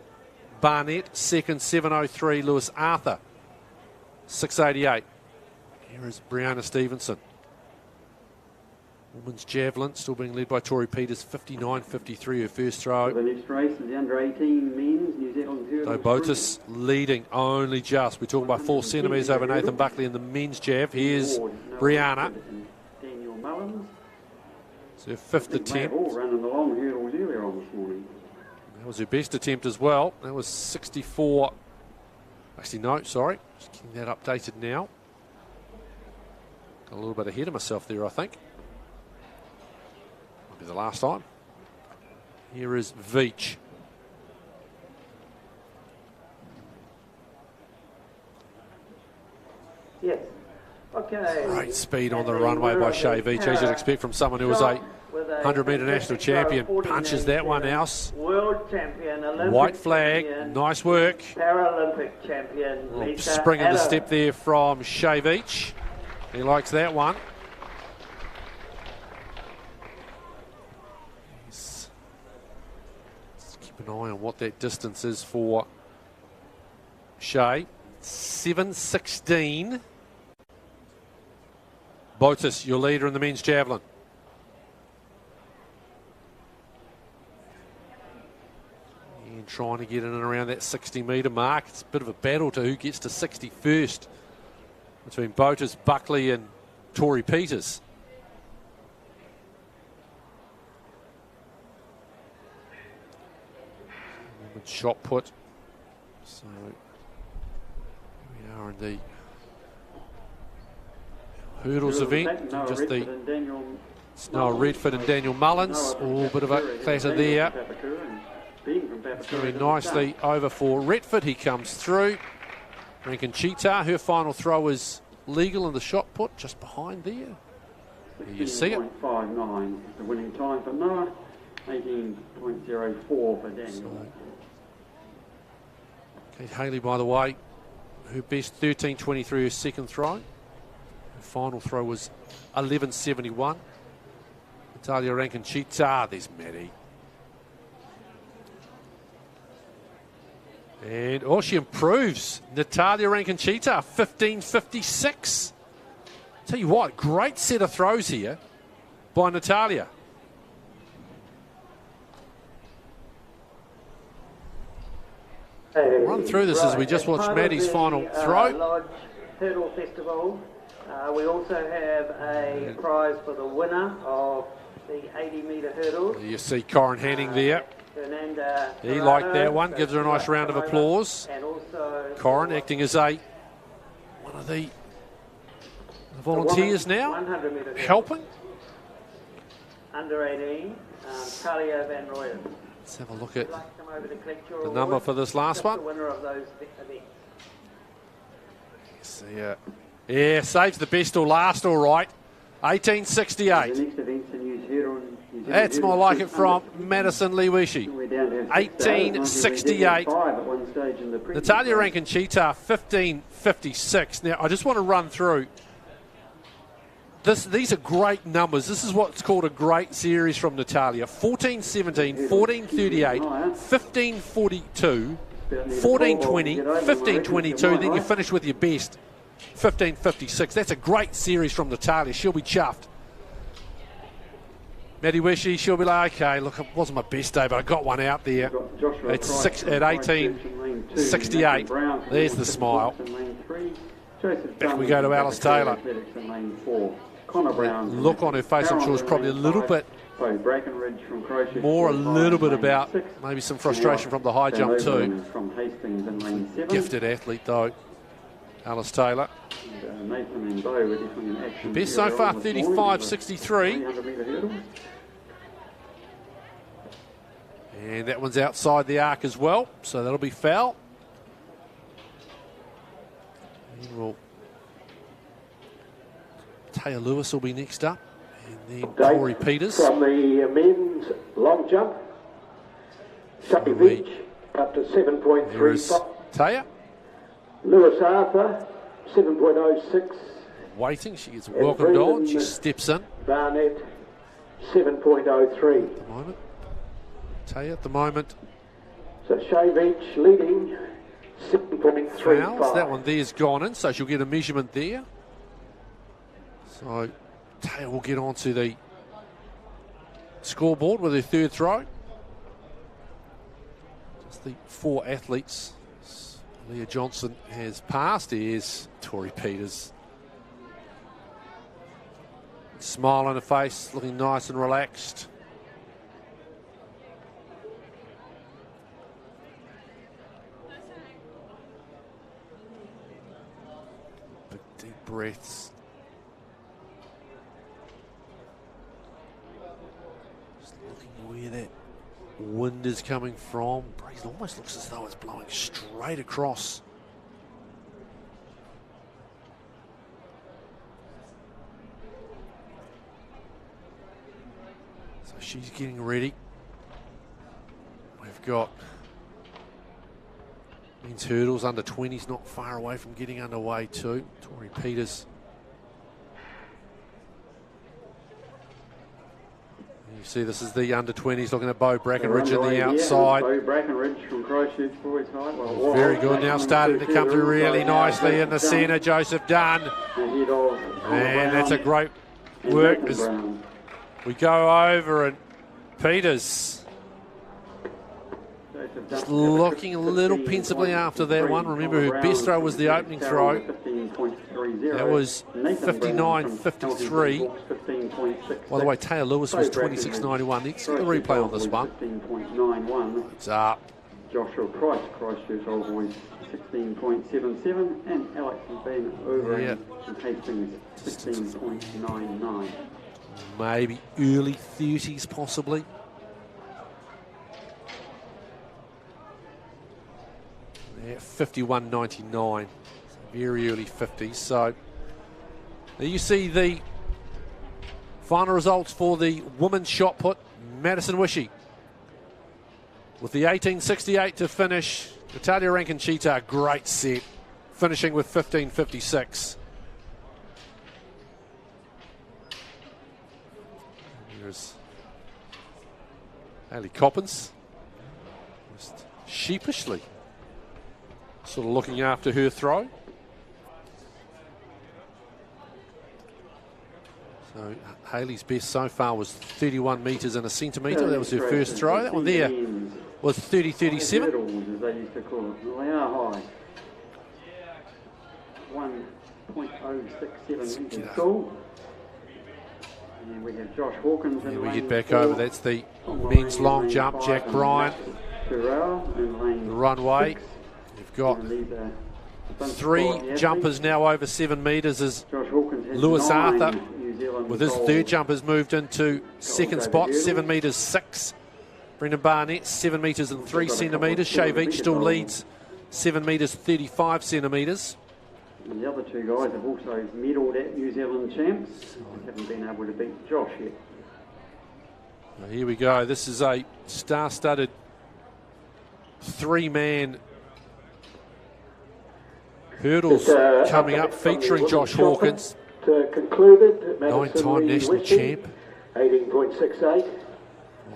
A: Barnett, second, 7.03. Lewis Arthur, 6.88. Here is Brianna Stevenson. Women's javelin still being led by Tori Peters, 59.53 her first throw.
D: The next race is the under 18 men's New Zealand hurdle.
A: Botis leading only just. We're talking about 4 centimetres over Nathan Buckley in the men's jav. Here's Brianna.
D: Daniel Mullins.
A: It's her fifth attempt.
D: All running the long hurdles earlier on this morning.
A: That was her best attempt as well. That was 64. Actually, no, sorry. Just getting that updated now. Got a little bit ahead of myself there, I think. Might be the last time. Here is Veach.
E: Yes. Okay.
A: Great speed on the runway by Shea Veach, as you'd expect from someone who was a 100-metre national champion. Punches that one out.
E: World champion, Olympic
A: White flag.
E: champion,
A: Nice work.
E: Paralympic champion. Lisa
A: Spring in the
E: Adams.
A: step there from Shea Veach. He likes that one. Let's keep an eye on what that distance is for Shea. 7.16. Botis, your leader in the men's javelin. And trying to get in and around that 60-metre mark. It's a bit of a battle to who gets to 60 first between Botis, Buckley and Tori Peters. Shot put. So we are in the hurdles event. Just the Noah Redford and Daniel Mullins. Oh, bit of a clatter there. It's very nicely over for Redford. He comes through. Rankinchita, her final throw is legal in the shot put, just behind there. You see it.
D: 16.59 is the winning time for Noah. 18.04 for Daniel.
A: Kate Haley, by the way, her best 13.23 her second throw. Her final throw was 11.71. Natalia Rankinchita, there's Maddie. And she improves. Natalia Rankinchita, 15.56. Tell you what, great set of throws here by Natalia.
E: Hey,
A: Run through this as we just watched Maddie's final throw.
E: Lodge Hurdle Festival, We also have a prize for the winner of the 80-metre hurdles.
A: You see Corin Hanning there.
E: Fernanda
A: He liked that one. Gives her a nice round of applause.
E: And also
A: Corin acting as one of the volunteers now,
E: 100-metre
A: helping.
E: Under 18, Talia Van Rooyen.
A: Let's have a look at
E: Like to come over to collect your
A: the number for this last
E: the
A: one.
E: winner of those events.
A: See, yeah, saves the best or last, all right. 1868.
D: The next event's the New Zealand.
A: That's more like it from Madison Liwishi. 1868. Natalia Rankin-Cheetah, 1556. Now, I just want to run through. These are great numbers. This is what's called a great series from Natalia. 1417, 1438, 1542, 1420, 1522. Then you finish with your best, 1556. That's a great series from Natalia. She'll be chuffed. Maddie Wishy, she'll be like, okay, look, it wasn't my best day, but I got one out there. It's at 1868. There's the smile. Back we go to Alice Taylor. Look on her face, I'm sure, is probably a little bit more, a little bit about maybe some frustration from the high jump too. Gifted athlete though, Alice Taylor. Best so far, 35.63. And that one's outside the arc as well, so that'll be foul. And we'll Taya Lewis will be next up, and then Corey Peters.
B: From the men's long jump, Shane Beach up to 7.35.
A: Taya.
B: Lewis Arthur, 7.06.
A: Waiting, she gets welcomed on, she steps in.
B: Barnett, 7.03.
A: At the moment. Taya at the moment.
B: So Shane Beach leading, 7.35.
A: Fouls. That one there's gone in, so she'll get a measurement there. So Taya will get onto the scoreboard with her third throw. Just the four athletes. Leah Johnson has passed. Here's Tori Peters. Smile on her face, looking nice and relaxed. Big deep breaths. Just looking where that wind is coming from. Breeze almost looks as though it's blowing straight across. So she's getting ready. We've got men's hurdles under 20s not far away from getting underway too. Tori Peters. You see, this is the under 20s looking at Bo Brackenridge on the outside.
D: Bo Brackenridge from Christchurch Boys High. Well,
A: very good. Now starting to come through really nicely in the centre. Joseph Dunn. And that's a great work as we go over, and Peters just looking a little pensively after that one. Remember, her best throw was the opening throw. That was 59.53. By the way, Taya Lewis was 26.91. Let's get the replay on this one. It's up.
D: Joshua Price, Christchurch Old Boys, 16.77, and Alex Van over in Hastings, 16.99.
A: Maybe early 30s, possibly. Yeah, 51.99. Very early 50s. So there you see the final results for the women's shot put. Madison Wishy with the 18.68 to finish. Natalia Rankin-Cheetah, great set, finishing with 15.56. There's Hayley Coppins, just sheepishly sort of looking after her throw. So Hayley's best so far was 31 metres and a centimetre. That was her first throw. That one there was 30.37.
D: As they used to call it. They are high. .067 meters tall. And we have Josh Hawkins in
A: we
D: lane
A: get back
D: 4.
A: over. That's the men's long jump. Jack Bryant, the runway. You've got 3 jumpers now over 7 metres as Lewis Arthur, with his third jumpers, moved into second spot, 7 metres 6. Brendan Barnett, 7 metres and 3 centimetres. Shea Veach still leads, 7 metres 35 centimetres.
D: And the other 2 guys have also medalled at New Zealand champs. Haven't been able to beat Josh yet.
A: Well, here we go. This is a star-studded 3-man hurdles coming up, featuring Josh Hawkins,
B: concluded.
A: 9-time national champ.
B: 18.68.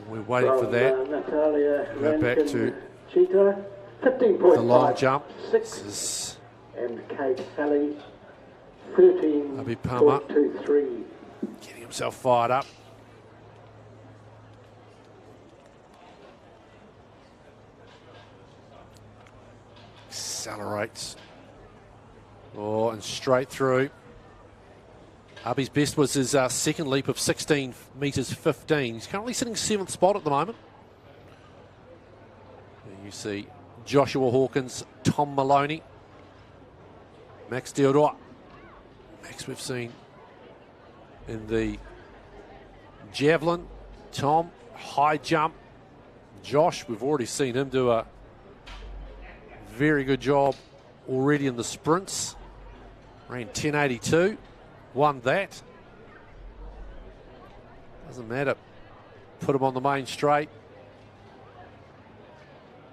A: We're waiting for that.
B: Natalia
A: Go back to
B: Cheetah, 15.56.
A: the long jump. This is
B: and Kate Halley, 13.23.
A: getting himself fired up. Accelerates. Oh, and straight through. Abby's best was his second leap of 16 metres 15. He's currently sitting 7th spot at the moment. And you see Joshua Hawkins, Tom Maloney, Max Deodore. Max we've seen in the javelin. Tom, high jump. Josh, we've already seen him do a very good job already in the sprints. Ran 10.82. Won that. Doesn't matter. Put him on the main straight.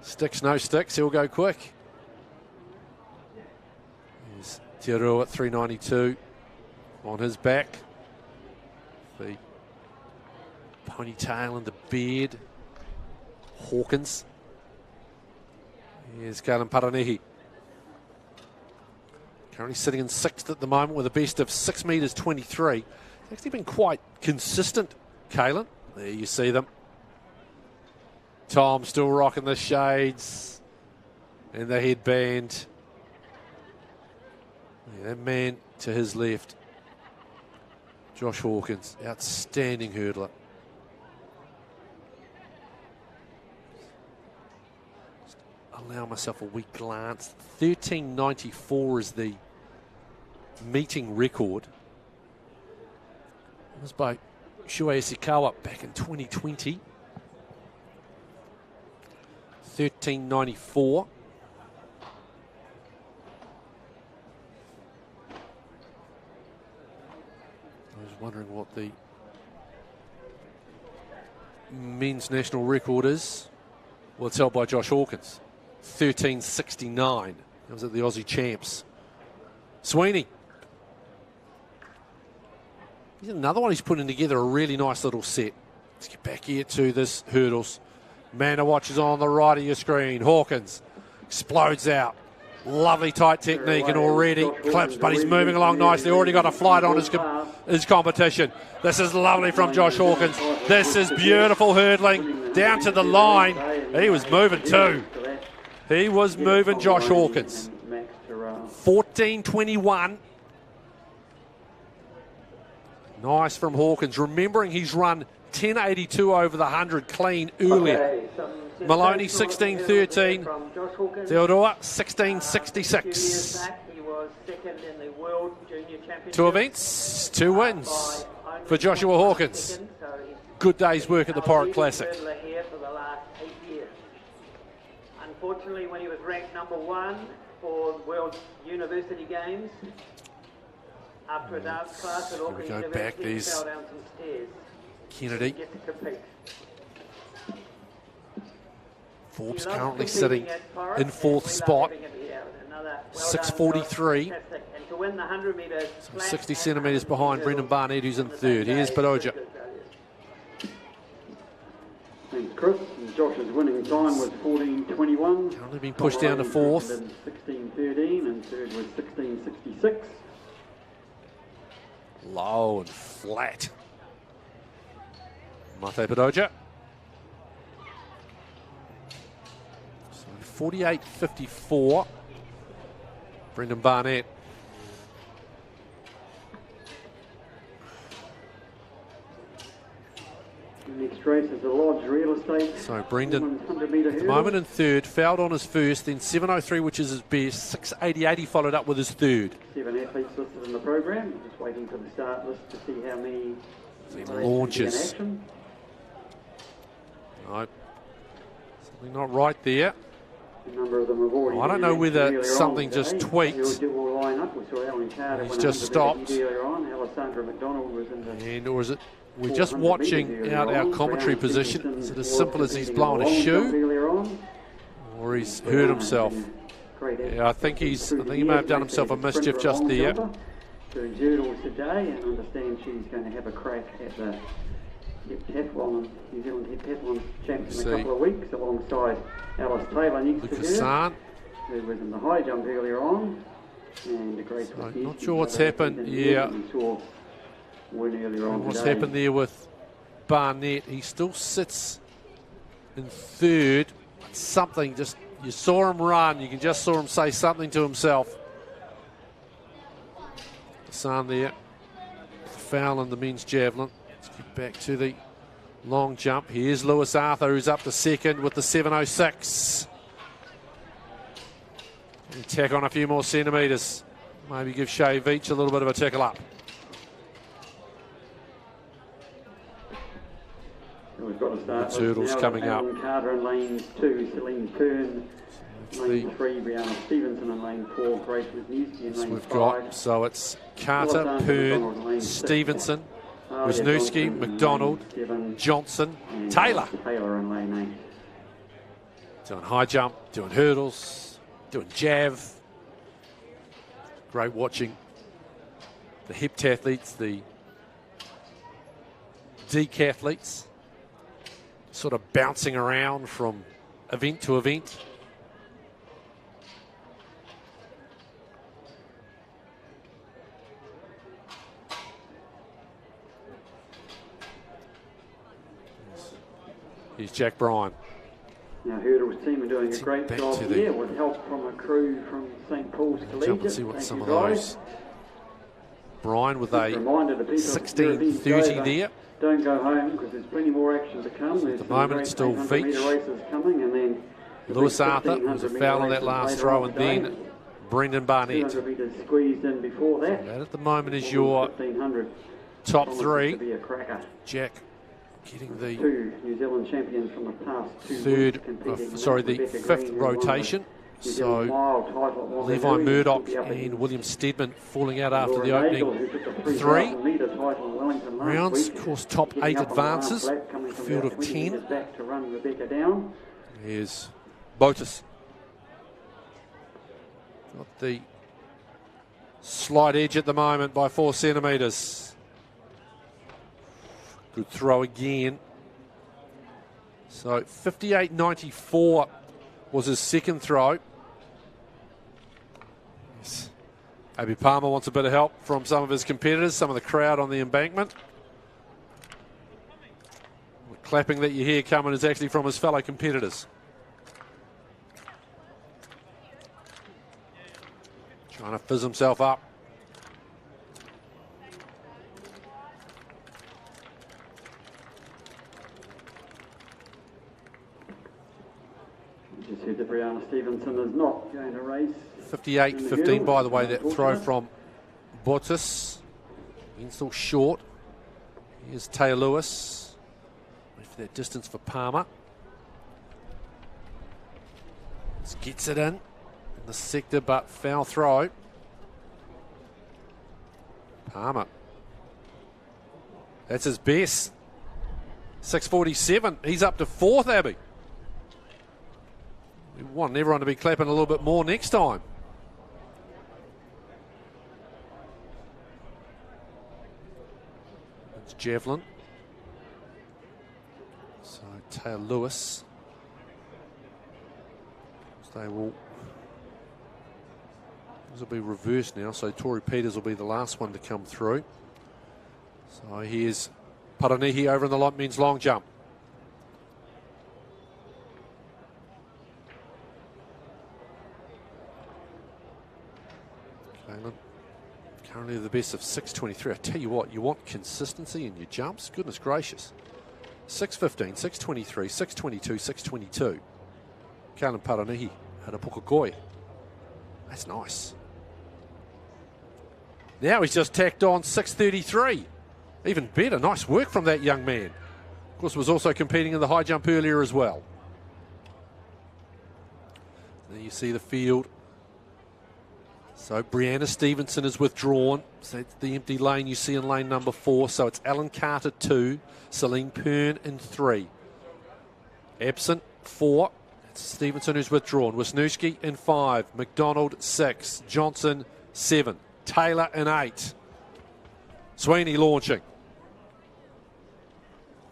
A: Sticks, no sticks. He'll go quick. Here's Tearoa at 3.92 on his back. The ponytail and the beard. Hawkins. Here's Kalen Paranihi. Currently sitting in 6th at the moment with a best of 6 metres 23. He's actually been quite consistent, Kalen. There you see them. Tom still rocking the shades and the headband. Yeah, that man to his left, Josh Hawkins, outstanding hurdler. Just allow myself a wee glance. 13.94 is the meeting record. It was by Shuei Ishikawa back in 2020. 13.94. I was wondering what the men's national record is. Well, it's held by Josh Hawkins. 13.69. That was at the Aussie Champs. Sweeney. Here's another one he's putting together a really nice little set. Let's get back here to this hurdles. Man to watch is on the right of your screen. Hawkins explodes out. Lovely tight technique and already clips, but he's moving along nicely. Already got a flight on his competition. This is lovely from Josh Hawkins. This is beautiful hurdling down to the line. He was moving too. He was moving, Josh Hawkins. 14.21. Nice from Hawkins. Remembering he's run 10.82 over the 100 clean earlier. Maloney 16.13. Theodora 16.66.
E: He was second in the World Junior Championship.
A: 2 events, 2 wins for Joshua Hawkins. Good day's work at the Porritt Classic.
E: Here for the last 8 years. Unfortunately, when he was ranked number 1 for World University Games, after a dance class at Auckland
A: go
E: University,
A: back,
E: he fell down some stairs.
A: Kennedy.
E: To get to compete.
A: Forbes currently sitting in 4th spot. 6.43.
E: And to win the 100 metres,
A: 60 centimetres behind Brendan Barnett, who's in 3rd. Here's Padoja.
D: Thanks, Chris. And Josh's winning time was 14.21.
A: Currently been pushed down to 4th.
D: 16.13 and 3rd was 16.66.
A: Low and flat. Mate Padoja. So 48.54. Brendan Barnett.
D: Next race is the Lodge Real Estate.
A: So Brendan,
D: 100-metre
A: at the moment in third, fouled on his first, then 7:03, which is his best. 6:88 he followed up with his third.
D: 7 athletes listed in the program. Just waiting for the start list to see how many
A: launches. No, something not right there.
D: A number of them have already
A: I don't know whether something just tweaked. He's just stopped. And or is it? We're just watching out our commentary position. Is it as simple as he's blown a shoe, or he's hurt himself? Yeah, I think he may have done himself a mischief just there.
D: Doing hurdles today, and understand she's going to have a crack at the heptathlon, New Zealand heptathlon champs in a couple of weeks, alongside Alice Taylor next to her, who was in the high jump earlier on, and a great.
A: So not sure what's happened. Yeah. What's happened there with Barnett? He still sits in third. Something just, you saw him run, you can just saw him say something to himself. Hassan there, foul in the men's javelin. Let's get back to the long jump. Here's Lewis Arthur, who's up to second with the 7:06. And tack on a few more centimetres. Maybe give Shea Veach a little bit of a tickle up.
D: We've got to start
A: the hurdles coming up.
D: Carter in lane 2, Celine Kern. Lane 3, Brianna Stevenson in lane 4, Grace Wisniewski in lane 5.
A: So it's Carter, Pern, Stevenson, Wisniewski, McDonald, Johnson, Taylor.
D: Taylor in lane 8.
A: Doing high jump, doing hurdles, doing jav. Great watching the heptathletes, the decathletes, sort of bouncing around from event to event. Here's Jack Bryan.
D: Now hurdles team are doing a great job here with help from a crew from St Paul's Collegiate.
A: Jump and see what some of those. Bryan with a 16:30 there.
D: Don't go home because there's plenty more action to come.
A: At the moment it's still Veach, Lewis Arthur, who's a foul on that last throw, and then Brendan Barnett.
D: Squeezed in before that.
A: That at the moment is your top three. Jack getting the
D: two New Zealand champions from the past
A: the fifth rotation. So Levi Murdoch and William Stedman falling out after the opening 3 rounds. Of course, top 8 advances, field of 10. Here's Botus. Got the slight edge at the moment by 4 centimetres. Good throw again. So 58.94 was his second throw. Yes. Abby Palmer wants a bit of help from some of his competitors, some of the crowd on the embankment. The clapping that you hear coming is actually from his fellow competitors. Trying to fizz himself up.
D: Just heard that Brianna Stevenson is not going to race.
A: 58.15, by the way, that throw from Botus. Again, still short. Here's Taylor Lewis. Wait for that distance for Palmer. Just gets it in the sector, but foul throw. Palmer. That's his best. 6:47. He's up to 4th, Abby. We want everyone to be clapping a little bit more next time. It's javelin. So Taylor Lewis. They will. This will be reversed now. So Tori Peters will be the last one to come through. So here's Paranihi over in the men's long jump. Currently the best of 6:23. I tell you what, you want consistency in your jumps. Goodness gracious. 6:15, 6:23, 6:22, 6:22. Kalan Paranihi had a pukakoi. That's nice. Now he's just tacked on 6:33. Even better. Nice work from that young man. Of course, was also competing in the high jump earlier as well. There you see the field. So Brianna Stevenson is withdrawn. So it's the empty lane you see in lane number 4. So it's Alan Carter 2, Celine Pern in 3. Absent 4. It's Stevenson who's withdrawn. Wisniewski in 5. McDonald 6. Johnson 7. Taylor in 8. Sweeney launching.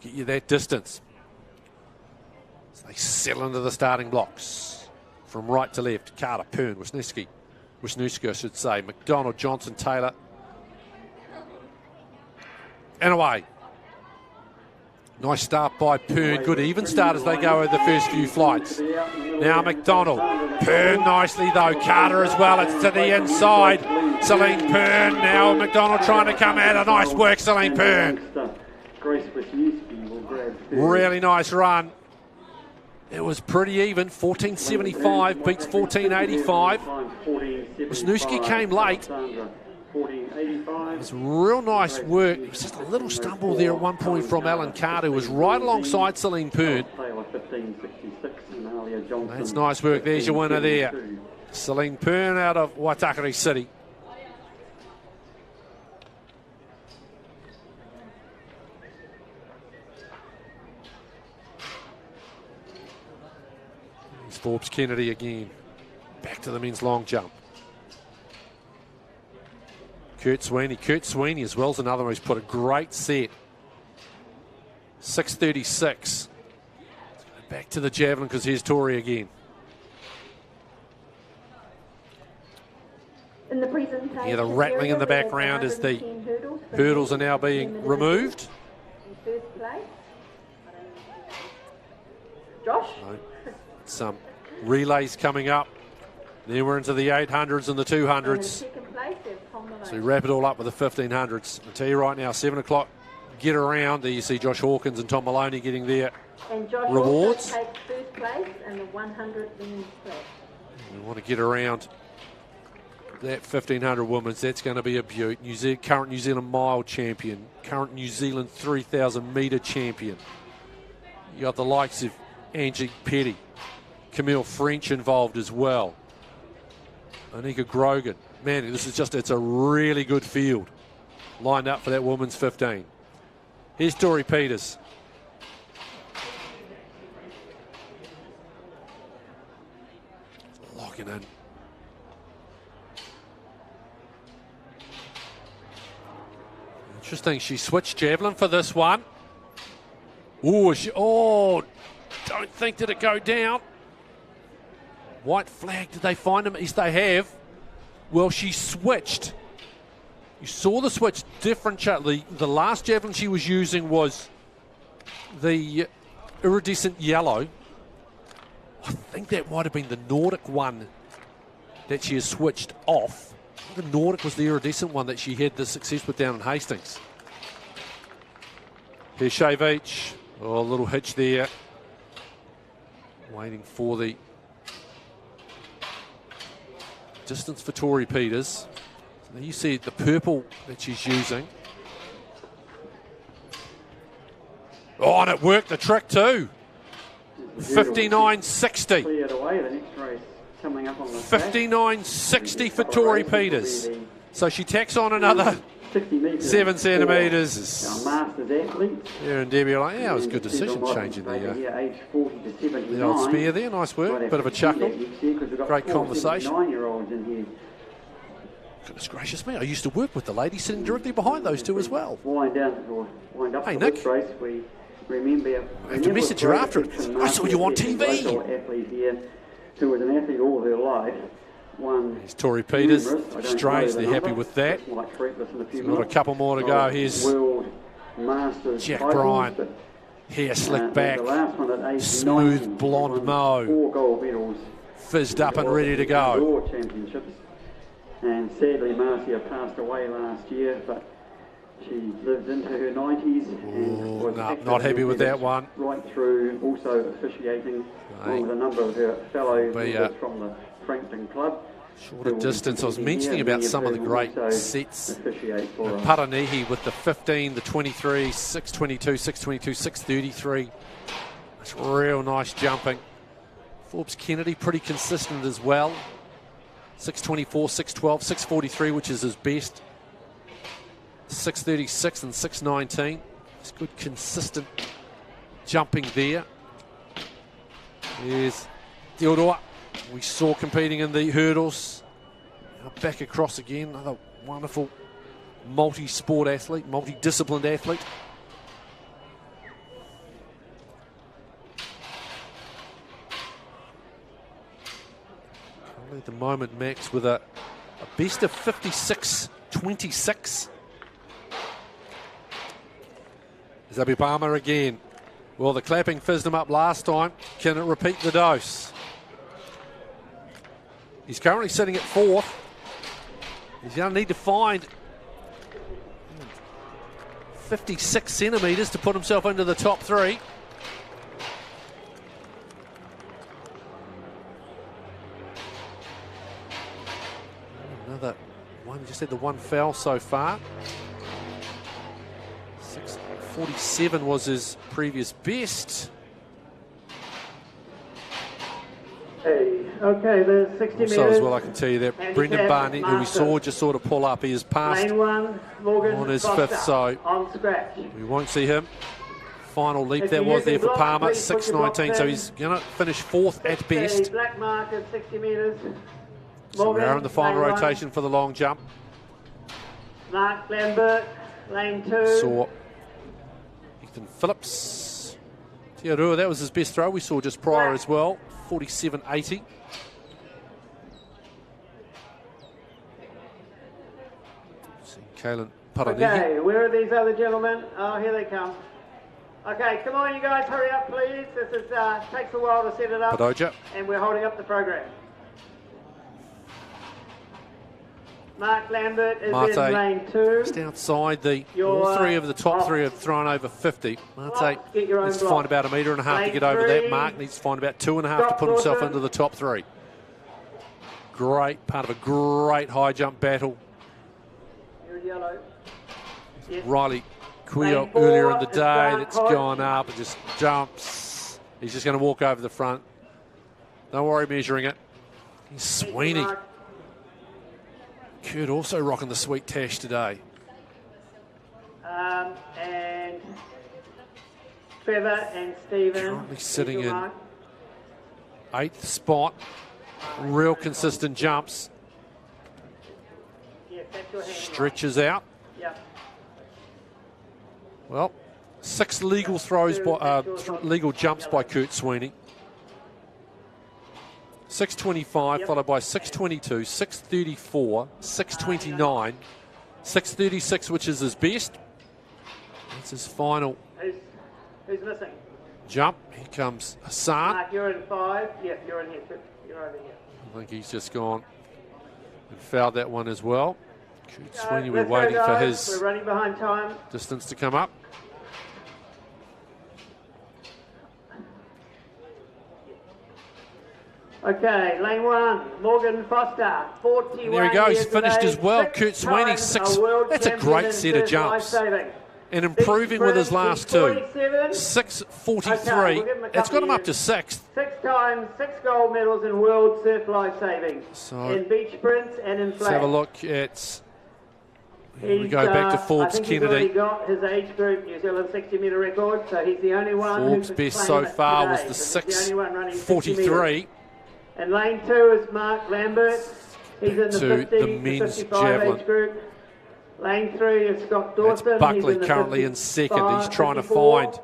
A: Get you that distance. So they settle into the starting blocks. From right to left, Carter, Pern, Wisniewski, I should say. McDonald, Johnson, Taylor. And away. Nice start by Pern. Good even start as they go over the first few flights. Now McDonald. Pern nicely though. Carter as well. It's to the inside. Celine Pern. Now McDonald trying to come out. A nice work, Celine Pern. Really nice run. It was pretty even. 14.75 beats 14.85. Wisniewski came late. It was real nice work. It was just a little stumble there at one point from Alan Carter, who was right alongside Celine Pern. That's nice work. There's your winner there. Celine Pern out of Waitakere City. It's Forbes Kennedy again. Back to the men's long jump. Kurt Sweeney as well is another one who's put a great set. 6:36. Back to the javelin because here's Tori again.
G: In the presentation,
A: Yeah, the rattling in the background as the hurdles are now being removed.
G: In first place, Josh.
A: Some relays coming up. Then we're into the 800s and the 200s.
G: Second place,
A: So we wrap it all up with the 1500s. I'll tell you right now, 7 o'clock, get around. There you see Josh Hawkins and Tom Maloney getting their
G: and Josh
A: rewards.
G: Also takes first place and the 100 women's place.
A: We want to get around that 1500 women's. That's going to be a beaut. Current New Zealand mile champion, current New Zealand 3,000 metre champion. You got the likes of Angie Petty, Camille French involved as well. Anika Grogan. Man, it's a really good field lined up for that women's 15. Here's Tori Peters. Locking in. Interesting, she switched javelin for this one. Don't think did it go down. White flag, did they find him? Yes, they have. Well, she switched. You saw the switch, different. The last javelin she was using was the iridescent yellow. I think that might have been the Nordic one that she has switched off. The Nordic was the iridescent one that she had the success with down in Hastings. Here's Shay Veach. Oh, a little hitch there. Waiting for the distance for Tori Peters. So there you see the purple that she's using. Oh, and it worked the trick too. 59.60. 59.60 for Tori Peters. So she tacks on another 7 centimetres. Yeah, and Debbie are like, yeah, it was a good decision changing the old spear there. Nice work. Bit of a chuckle. Great conversation. Goodness gracious me, I used to work with the lady sitting directly behind those two as well. Hey, Nick. I have to message her after it. I saw you on TV.
D: Who was an athlete all her life.
A: Here's Tori Peters. Strange, they're happy with that. Got a couple more to go. Here's Jack Bryan. Hair slicked back. Smooth blonde mo. Fizzed up and ready to go.
D: And sadly, Marcia passed away last year, but She lived into her 90s and was active
A: not happy
D: in
A: with that one.
D: right through, also officiating along with a number of her fellow members from the Frankton Club.
A: Shorter distance. I was mentioning about some of the great sets. Paranihi with the 15, the 23, 622, 622, 633. It's real nice jumping. Forbes Kennedy pretty consistent as well. 624, 612, 643, which is his best. 636 and 619. It's good consistent jumping there. There's Theodore. We saw competing in the hurdles. Now back across again. Another wonderful multi-sport athlete, multi-disciplined athlete. Currently at the moment, Max with a best of 56.26. Zabi Palmer again. Well, the clapping fizzed him up last time. Can it repeat the dose? He's currently sitting at 4th. He's going to need to find 56 centimetres to put himself into the top 3. Another one, just had the one foul so far. 6:47 was his previous best.
E: Hey, okay, there's 60
A: also
E: metres.
A: as well, I can tell you that Brendan Barnett, who we saw just sort of pull up, he has passed
E: Morgan
A: on his
E: Foster,
A: 5th, so
E: on scratch.
A: we won't see him. Final leap
E: If
A: that
E: you're
A: was there
E: using
A: for
E: block,
A: Palmer,
E: please put your
A: 6:19,
E: blocks
A: so
E: in.
A: he's going to finish 4th at best.
E: Black mark at 60 metres.
A: So we are in the final
E: lane
A: rotation for the long jump.
E: 1. Mark Lambert, lane 2.
A: Saw Ethan Phillips. Tiarua, that was his best throw. We saw just prior as well, 47.80. Kaylin Paranihi.
E: Okay, where are these other gentlemen? Oh, here they come. Okay, come on, you guys, hurry up, please. This is takes a while to set it up,
A: Padoja.
E: and we're holding up the program. Mark Lambert is
A: Mate,
E: in lane 2.
A: just outside the,
E: Your,
A: all 3 of the top 3 have thrown over 50. Mate
E: get your own
A: needs to
E: block.
A: find about 1.5 metres to
E: Lane
A: get over
E: 3.
A: that. Mark needs to find about 2.5 to
E: Scott
A: put himself
E: Dawson.
A: into the top 3. Great, part of a great high jump battle.
E: You're in yellow. Yes.
A: Riley Quio
E: Lane 4
A: earlier in the
E: is
A: day,
E: Grant
A: that's
E: Hodge.
A: gone up and just jumps. He's just going to walk over the front. Don't worry measuring it. He's Sweeney.
E: Mark.
A: Kurt also rocking the sweet tash today.
E: And Trevor and Stephen.
A: Currently sitting
E: Eagle
A: in
E: Mark.
A: 8th spot. Real consistent jumps.
E: Yes, that's your hand.
A: Stretches out.
E: Yeah.
A: Well, 6 legal throws by legal jumps by Kurt Sweeney. 6:25
E: Yep.
A: followed by 6:22, 6:34, 6:29, 6:36, which is his best. That's his final
E: Who's missing?
A: jump. Here comes Hassan.
E: Mark, you're in 5. Yeah, you're in here too. You're over here.
A: I think he's just gone and fouled that one as well. Kurt Sweeney, we're
E: Let's go,
A: waiting for
E: guys.
A: his
E: We're running behind time.
A: distance to come up.
E: Okay, lane 1, Morgan Foster, 41
A: There he goes,
E: years
A: finished
E: of
A: as
E: age,
A: well.
E: 6
A: Kurt Sweeney,
E: times
A: 6.
E: world
A: That's a
E: champion
A: great
E: in
A: set of
E: surf
A: jumps.
E: lifesaving.
A: And improving with his
E: Sprint,
A: last 2.
E: 47.
A: 6:43.
E: Okay, we'll give him a
A: It's got him
E: couple
A: up to 6th.
E: 6 times, 6 gold medals in world surf lifesaving.
A: So,
E: in beach sprints and in
A: Let's
E: flat.
A: have a look at. Here we
E: He's,
A: go back to
E: I
A: Forbes
E: think he's already
A: Kennedy.
E: got his age group New Zealand 60 metre record, so he's the only one
A: Forbes
E: who can
A: best
E: claim
A: so
E: it
A: far
E: today,
A: was the
E: because he's the only one running 60 metres.
A: 6:43.
E: And lane 2 is Mark Lambert. He's in the
A: To
E: 50
A: the
E: to
A: men's
E: 55
A: javelin.
E: age group. Lane 3 is Scott
A: That's
E: Dawson.
A: Buckley
E: He's in
A: currently
E: the
A: in 2nd. He's trying to
E: 54.
A: find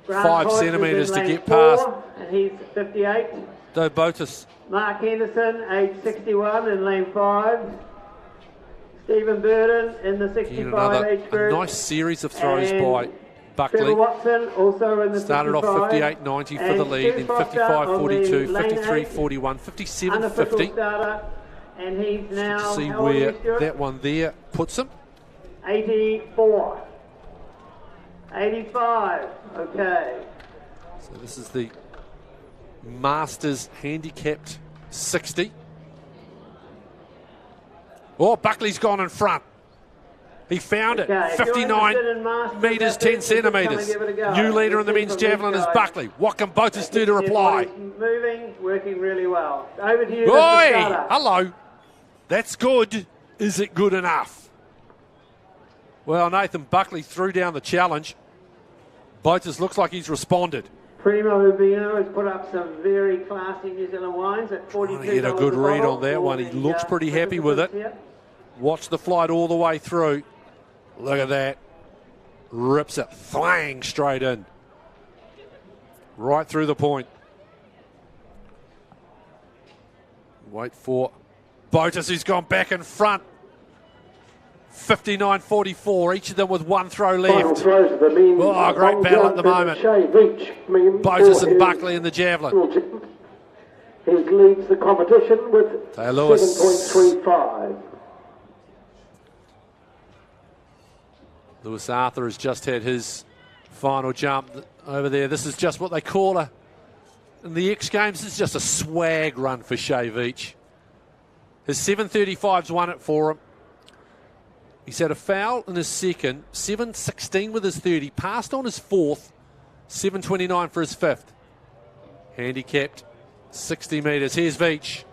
E: Grant
A: 5
E: Hodge is
A: centimetres
E: in
A: to
E: lane
A: get past
E: 4, and he's 58.
A: Though Botus.
E: Mark Henderson, age 61, in lane 5. Stephen Burden in the
A: Again,
E: 65 age
A: a
E: group.
A: nice series of throws
E: And
A: by
E: Trevor
A: Buckley.
E: Watson, also in the
A: Started
E: 65.
A: off 58.90 for the
E: And
A: lead,
E: Stu
A: then
E: Foster
A: 55.42,
E: on the lane
A: 53.41,
E: 8,
A: 57.50.
E: unofficial starter, and he's now
A: See
E: how old are
A: where
E: you, Stuart?
A: that one there puts him.
E: 84. 85. Okay.
A: So this is the Masters handicapped 60. Oh, Buckley's gone in front. He found it. 59 metres, 10 centimetres. New leader in the men's javelin is Buckley. What can Botas do to reply?
E: Moving, working really well. Over to you,
A: Oi!
E: Mr. Scudder.
A: Hello. That's good. Is it good enough? Well, Nathan Buckley threw down the challenge. Botas looks like he's responded.
E: Primo Urbino has put up some very classy New Zealand wines at $42.
A: Trying to get a good read on that one. He looks pretty happy with it.
E: Here.
A: Watch the flight all the way through. Look at that. Rips it. Thwang straight in. Right through the point. Wait for Botas, who's gone back in front. 59.44, each of them with one throw left. Oh, great battle at the moment. Botas and Buckley in the javelin.
B: He leads the competition with
A: Taylor Lewis.
B: 7.35.
A: Lewis Arthur has just had his final jump over there. This is just what they call in the X Games, it's just a swag run for Shea Veach. His 7.35's won it for him. He's had a foul in his second, 7.16 with his third. He passed on his fourth, 7.29 for his fifth. Handicapped 60 metres. Here's Veach.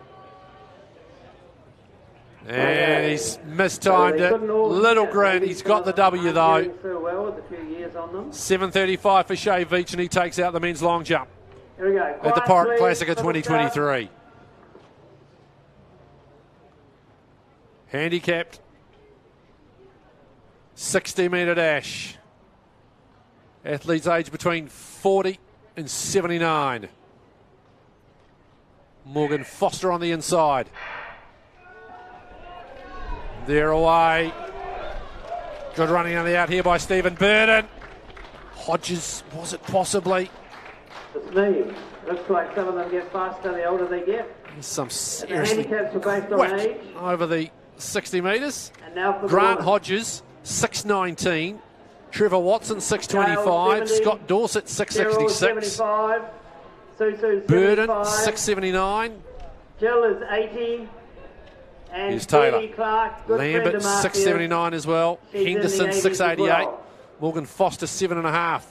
A: And he's mistimed it. Little grin. He's got the W though. 7.35 for Shea Veach, and he takes out the men's long jump
E: Here we go.
A: at the Porritt Classic of 2023. Handicapped 60 metre dash. Athletes aged between 40 and 79. Morgan Foster on the inside. They're away. Good running on the out here by Stephen Burden. Hodges, was it possibly?
E: It's me. Looks like some of them get faster the older they get.
A: There's some seriously
E: handicaps are based on
A: quick
E: age.
A: over the 60 metres.
E: And now for
A: Grant
E: the
A: Hodges, 6.19. Trevor Watson, 6.25. Scott Dorset, 6.66.
E: 75. Susu,
A: Burden,
E: 75.
A: 6.79.
E: Jill is 80. And
A: Here's Taylor.
E: Katie Clark, good
A: Lambert,
E: friend of Mark
A: 6.79 as well.
E: She's in the
A: Henderson,
E: 80s
A: 6.88.
E: as well.
A: Morgan Foster, 7.5.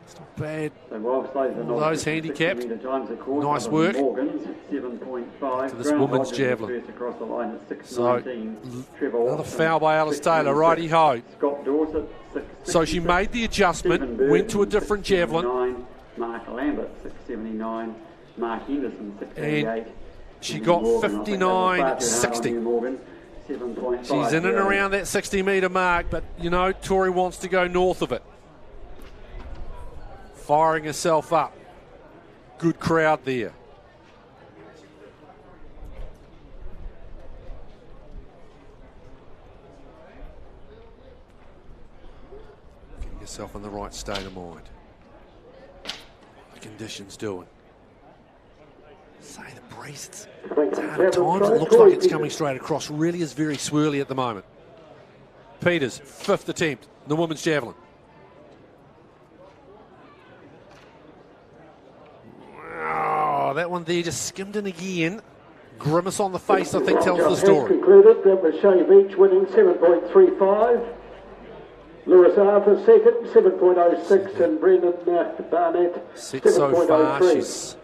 A: It's not bad. Those handicapped. Nice work. To this women's javelin. So, another foul by Alice Taylor. Righty ho. So she made the adjustment, went to a different javelin.
D: Mark Lambert, 6.79. Mark Henderson, 6.88.
A: She got 59.60. She's in and around that 60 metre mark, but you know, Tori wants to go north of it. Firing herself up. Good crowd there. Getting yourself in the right state of mind. The conditions doing. Say the breeze, it's hard at times. It looks like it's coming straight across. Really is very swirly at the moment. Peters, fifth attempt, the women's javelin. Wow, that one there just skimmed in again. Grimace on the face, I think, tells the story.
B: Concluded, that was Shea Veach winning 7.35. Lewis Arthur second, 7.06, and Brendan Barnett,
A: Set so far,
B: 7.03.
A: she's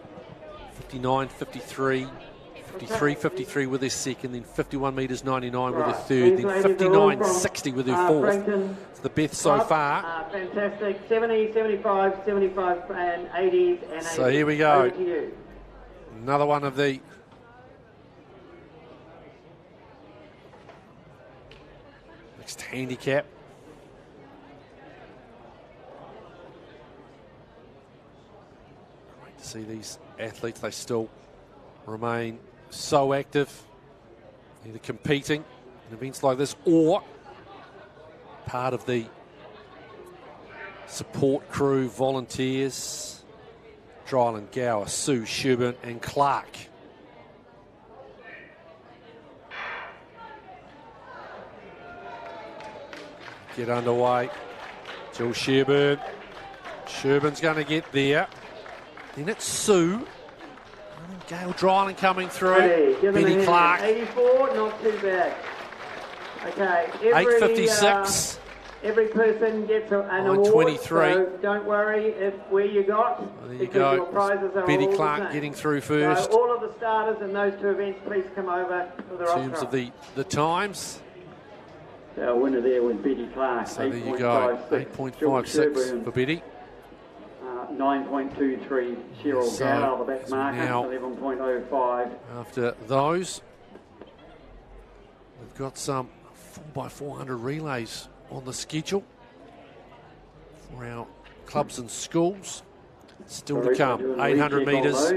A: 59, 53, 53, 53 with her second, then 51 metres 99 with her third, then 59, 60 with her fourth. It's the best so far.
E: Fantastic. 70, 75, 75 and 80s and 80s.
A: So here we go.
E: Over to you.
A: Another one of the next handicap. Great to see these athletes. They still remain so active, either competing in events like this or part of the support crew, volunteers. Dryland, Gower, Sue, Sherburn and Clark. get underway. Jill Sherburn. Sherburn's going to get there. Then it's Sue. And then Gail Dryland coming through. Betty Clark.
E: 84, not too bad. Okay,
A: 8.56.
E: Every person gets an award,
A: 23.
E: so don't worry where you got.
A: There you
E: because
A: go.
E: Your prizes are
A: Betty
E: all
A: Clark
E: the same.
A: getting through first.
E: So all of the starters in those two events, please come over to the rock
A: In terms of the times.
D: Our winner there was Betty Clark.
A: So there you go. 8.56 for Betty.
D: 9.23 Cheryl
A: So,
D: Gale, the back marker,
A: now
D: 11.05.
A: After those, we've got some 4x400 relays on the schedule for our clubs and schools. Still to come, 800 metres.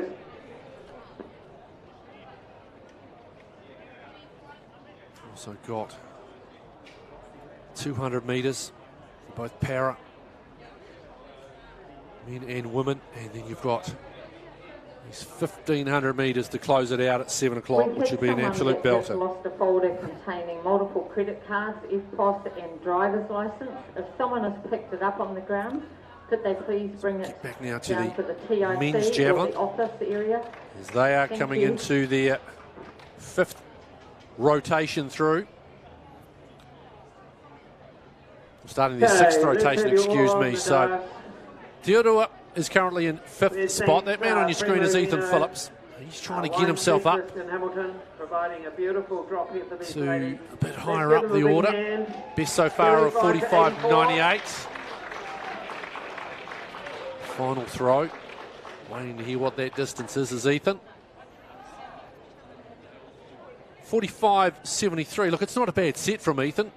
A: Also got 200 metres for both para, men and women, and then you've got these 1,500 metres to close it out at 7 o'clock, which will be an absolute belter.
G: Lost a folder containing multiple credit cards, EFTPOS and driver's licence. If someone has picked it up on the ground, could they please bring it
A: back now to
G: down to the TIC
A: men's
G: or
A: javelin
G: the office area?
A: as they are coming into their 5th rotation through. Starting their 6th rotation, excuse me. So Theodore is currently in 5th spot. That man on your screen is Ethan Phillips. He's trying to get himself up
E: providing a beautiful drop here for these
A: to
E: ladies.
A: a bit higher up the order. Best so far of 45.98. Final throw. Waiting to hear what that distance is Ethan. 45.73. Look, it's not a bad set from Ethan.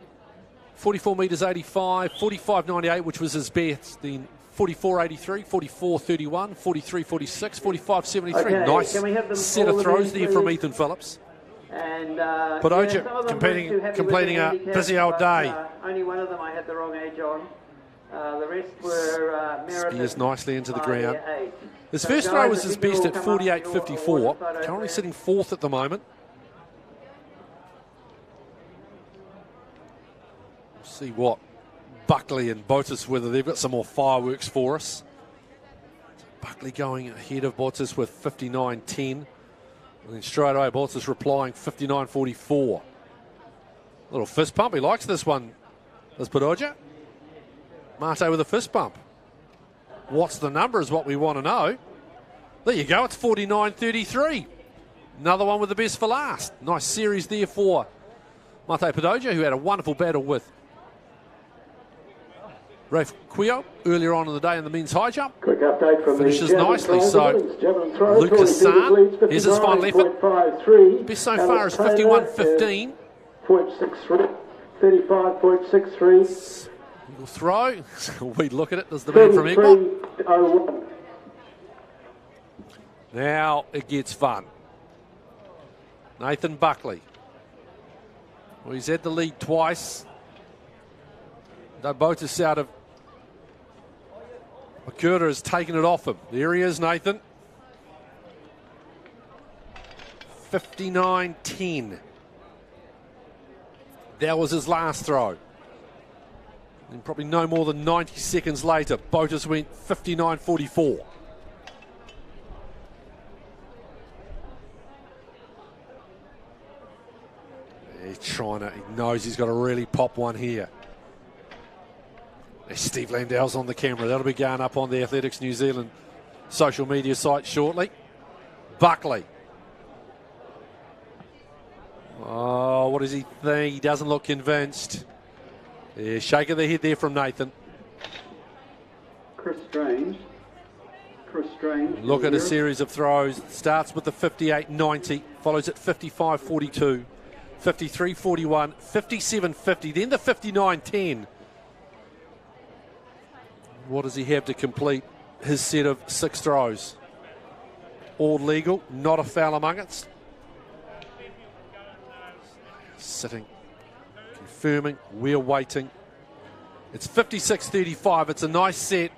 A: 44 metres 85, 45.98, which was his best. Then 44.83, 44.31, 43.46, 45.73.
E: Okay,
A: nice set of throws there from Ethan Phillips.
E: And
A: Padoja completing a busy old day.
E: Only one of them I had the wrong age on. The rest were Meredith.
A: Spears nicely into the ground.
E: Age.
A: His
E: So
A: first
E: guys,
A: throw was
E: if
A: his
E: you can
A: best
E: all
A: at
E: come up with your
A: 48.54.
E: award photo,
A: Currently
E: please.
A: sitting 4th at the moment. We'll see what Buckley and Botis, whether they've got some more fireworks for us. Buckley going ahead of Botis with 59.10. And then straight away, Botis replying 59.44. Little fist pump. He likes this one, does Padoja. Mate with a fist bump. What's the number is what we want to know. There you go, it's 49.33. Another one with the best for last. Nice series there for Mate Padoja, who had a wonderful battle with Rafe Quio earlier on in the day in the men's high jump.
B: Quick update from
A: Finishes
B: the
A: nicely, so Luke Hassan, here's his final effort. Best so far is 51.15.
B: 35.63.
A: Eagle throw. We look at it. There's the man from Egmont.
B: 33.01.
A: Now it gets fun. Nathan Buckley. Well, he's had the lead twice. No Botis out of Makurta has taken it off him. There he is, Nathan. 59.10. That was his last throw. And probably no more than 90 seconds later, Botis went 59.44. He's trying to, he knows he's got to really pop one here. There's Steve Landau's on the camera. That'll be going up on the Athletics New Zealand social media site shortly. Buckley. Oh, what does he think? He doesn't look convinced. Yeah, shake of the head there from Nathan.
D: Chris Strange.
A: Look at a series of throws. Starts with the 58.90, follows at 55.42, 53.41, 57.50, then the 59.10. What does he have to complete his set of 6 throws? All legal, not a foul among it. Sitting, confirming, we're waiting. It's 56.35, it's a nice set.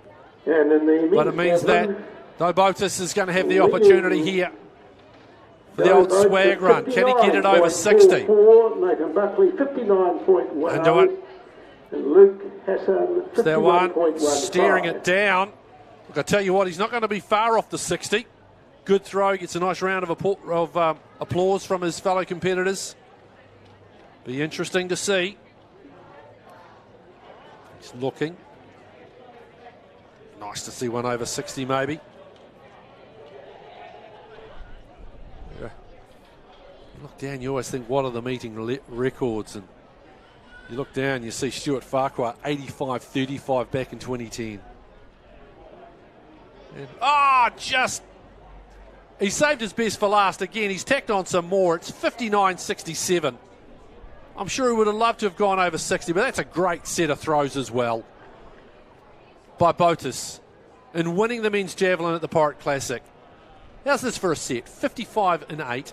B: And in the
A: But it means that though Botis is going to have the opportunity here for the old swag run. Can he get it over 60?
B: Nathan Buckley, 59.1.
A: And do it.
B: And Luke Hassan,
A: It's that one,
B: 51.15.
A: staring it down. Look, I tell you what, he's not going to be far off the 60. Good throw, gets a nice round of applause from his fellow competitors. Be interesting to see. He's looking. Nice to see one over 60 maybe. Yeah. You look down, you always think, what are the meeting records? And you look down, you see Stuart Farquhar, 85-35 back in 2010. And, he saved his best for last again. He's tacked on some more. It's 59-67. I'm sure he would have loved to have gone over 60, but that's a great set of throws as well by Botus in winning the men's javelin at the Porritt Classic. How's this for a set? 55-8,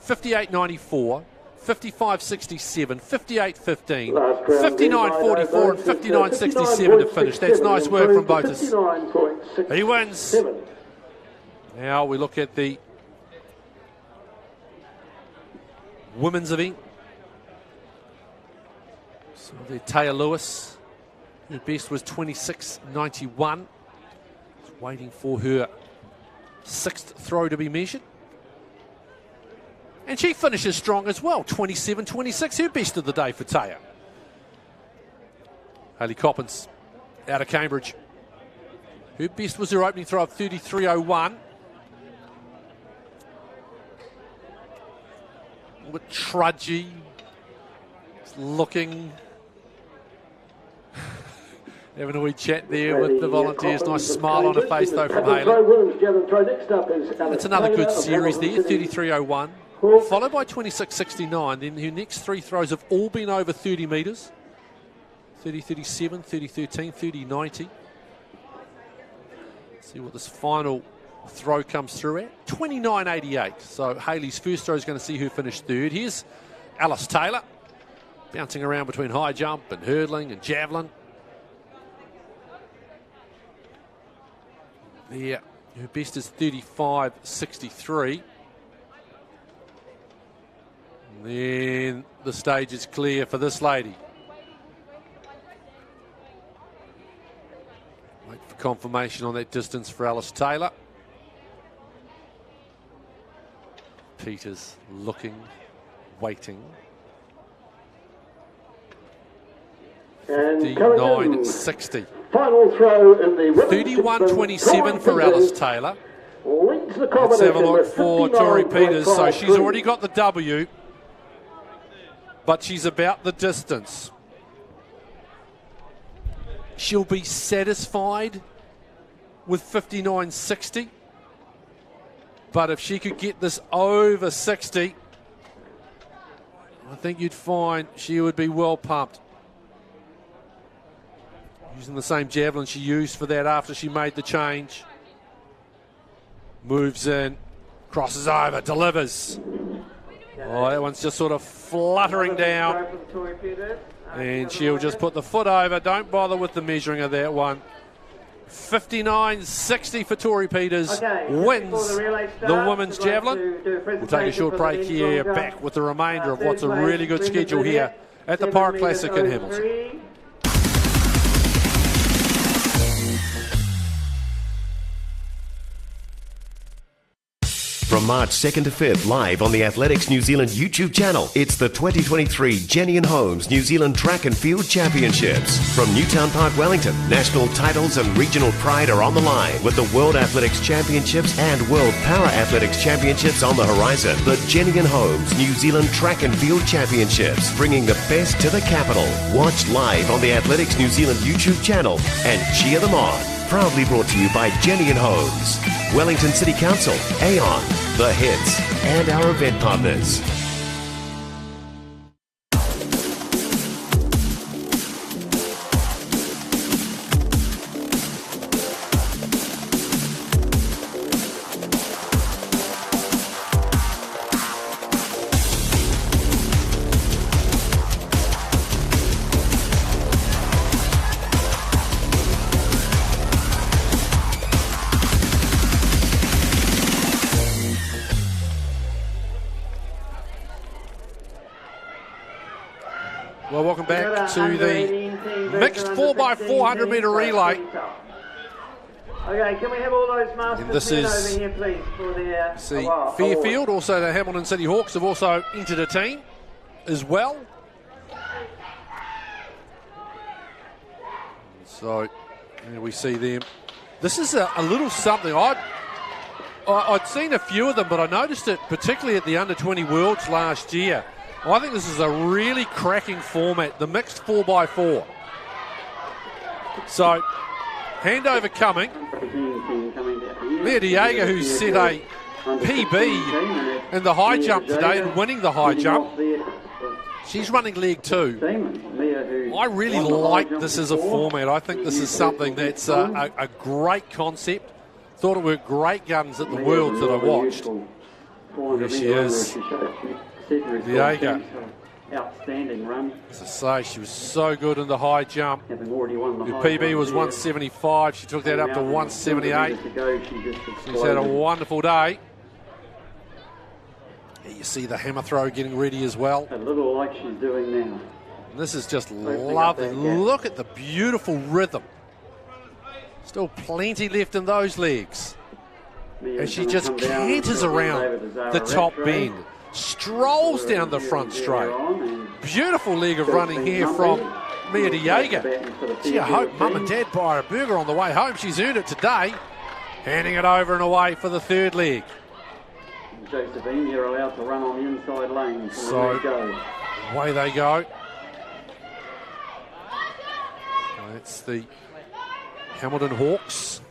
A: 58-94, 55-67, 58-15, 59-44 and 59-67 to finish. That's nice work from Botus. He wins. Now we look at the women's event. So the Taya Lewis, her best was 26.91. Waiting for her 6th throw to be measured. And she finishes strong as well, 27.26, her best of the day for Taya. Hayley Coppins out of Cambridge. Her best was her opening throw of 33.01. With trudgy, looking, having a wee chat there with the volunteers. Nice smile on her face though from Hayley. It's another good series there, 33.01, followed by 26.69. Then her next 3 throws have all been over 30 metres. 30.37, 30.13, 30.90. See what this final throw comes through at 29.88. So Hayley's first throw is going to see her finish 3rd. Here's Alice Taylor bouncing around between high jump and hurdling and javelin. There, her best is 35.63. Then the stage is clear for this lady. Wait for confirmation on that distance for Alice Taylor. Peters looking, waiting.
B: And
A: 59.60.
B: Final throw in the
A: 31.27 for Alice Taylor. Let's have a look for Tori Peters. So she's already got the W, but she's about the distance. She'll be satisfied with 59.60. But if she could get this over 60, I think you'd find she would be well pumped. Using the same javelin she used for that after she made the change. Moves in, crosses over, delivers. Oh, that one's just sort of fluttering down. And she'll just put the foot over. Don't bother with the measuring of that one. 59.60 for Tori Peters, wins the women's javelin. We'll take a short break here, back with the remainder of what's a really good schedule here at the Porritt Classic in Hamilton.
F: From March 2nd to 5th, live on the Athletics New Zealand YouTube channel, it's the 2023 Jenny and Holmes New Zealand Track and Field Championships. From Newtown Park, Wellington, national titles and regional pride are on the line with the World Athletics Championships and World Para Athletics Championships on the horizon. The Jenny and Holmes New Zealand Track and Field Championships, bringing the best to the capital. Watch live on the Athletics New Zealand YouTube channel and cheer them on. Proudly brought to you by Jenny and Holmes, Wellington City Council, Aon, The Hits, and our event partners.
A: Well, welcome back to the Mixed 4x400 metre relay.
E: Okay, can we have all those masters
A: And this
E: men
A: is-
E: over here, please, for their
A: See,
E: award.
A: Fairfield, also the Hamilton City Hawks have also entered a team as well. So, there we see them. This is a little something. I'd seen a few of them, but I noticed it particularly at the Under-20 Worlds last year. I think this is a really cracking format, the mixed 4x4. So, handover coming. Mia Diego, who set a PB in the high jump today and winning the high jump. She's running leg 2. I really like this as a format. I think this is something that's a great concept. Thought it were great guns at the Worlds that I watched. There she is. Diego.
D: Outstanding run.
A: As I say, she was so good in the high jump.
D: Having already won the
A: Her
D: high
A: PB
D: jump
A: was
D: here.
A: 175. She took that up to 178. She's
D: She's
A: had a wonderful day. Here you see the hammer throw getting ready as well.
D: A little like she's doing now.
A: And this is just
D: Opening up
A: lovely.
D: that gap.
A: Look at the beautiful rhythm. Still plenty left in those legs. As she just canters around the top bend. Strolls down the front straight. Beautiful leg of running here from Mia Diego. Gee, I hope Mum and Dad buy her a burger on the way home. She's earned it today. Handing it over and away for the third leg.
D: Josephine, you're allowed to run on the inside lane.
A: So,
D: there you go.
A: away they go. That's the Hamilton Hawks.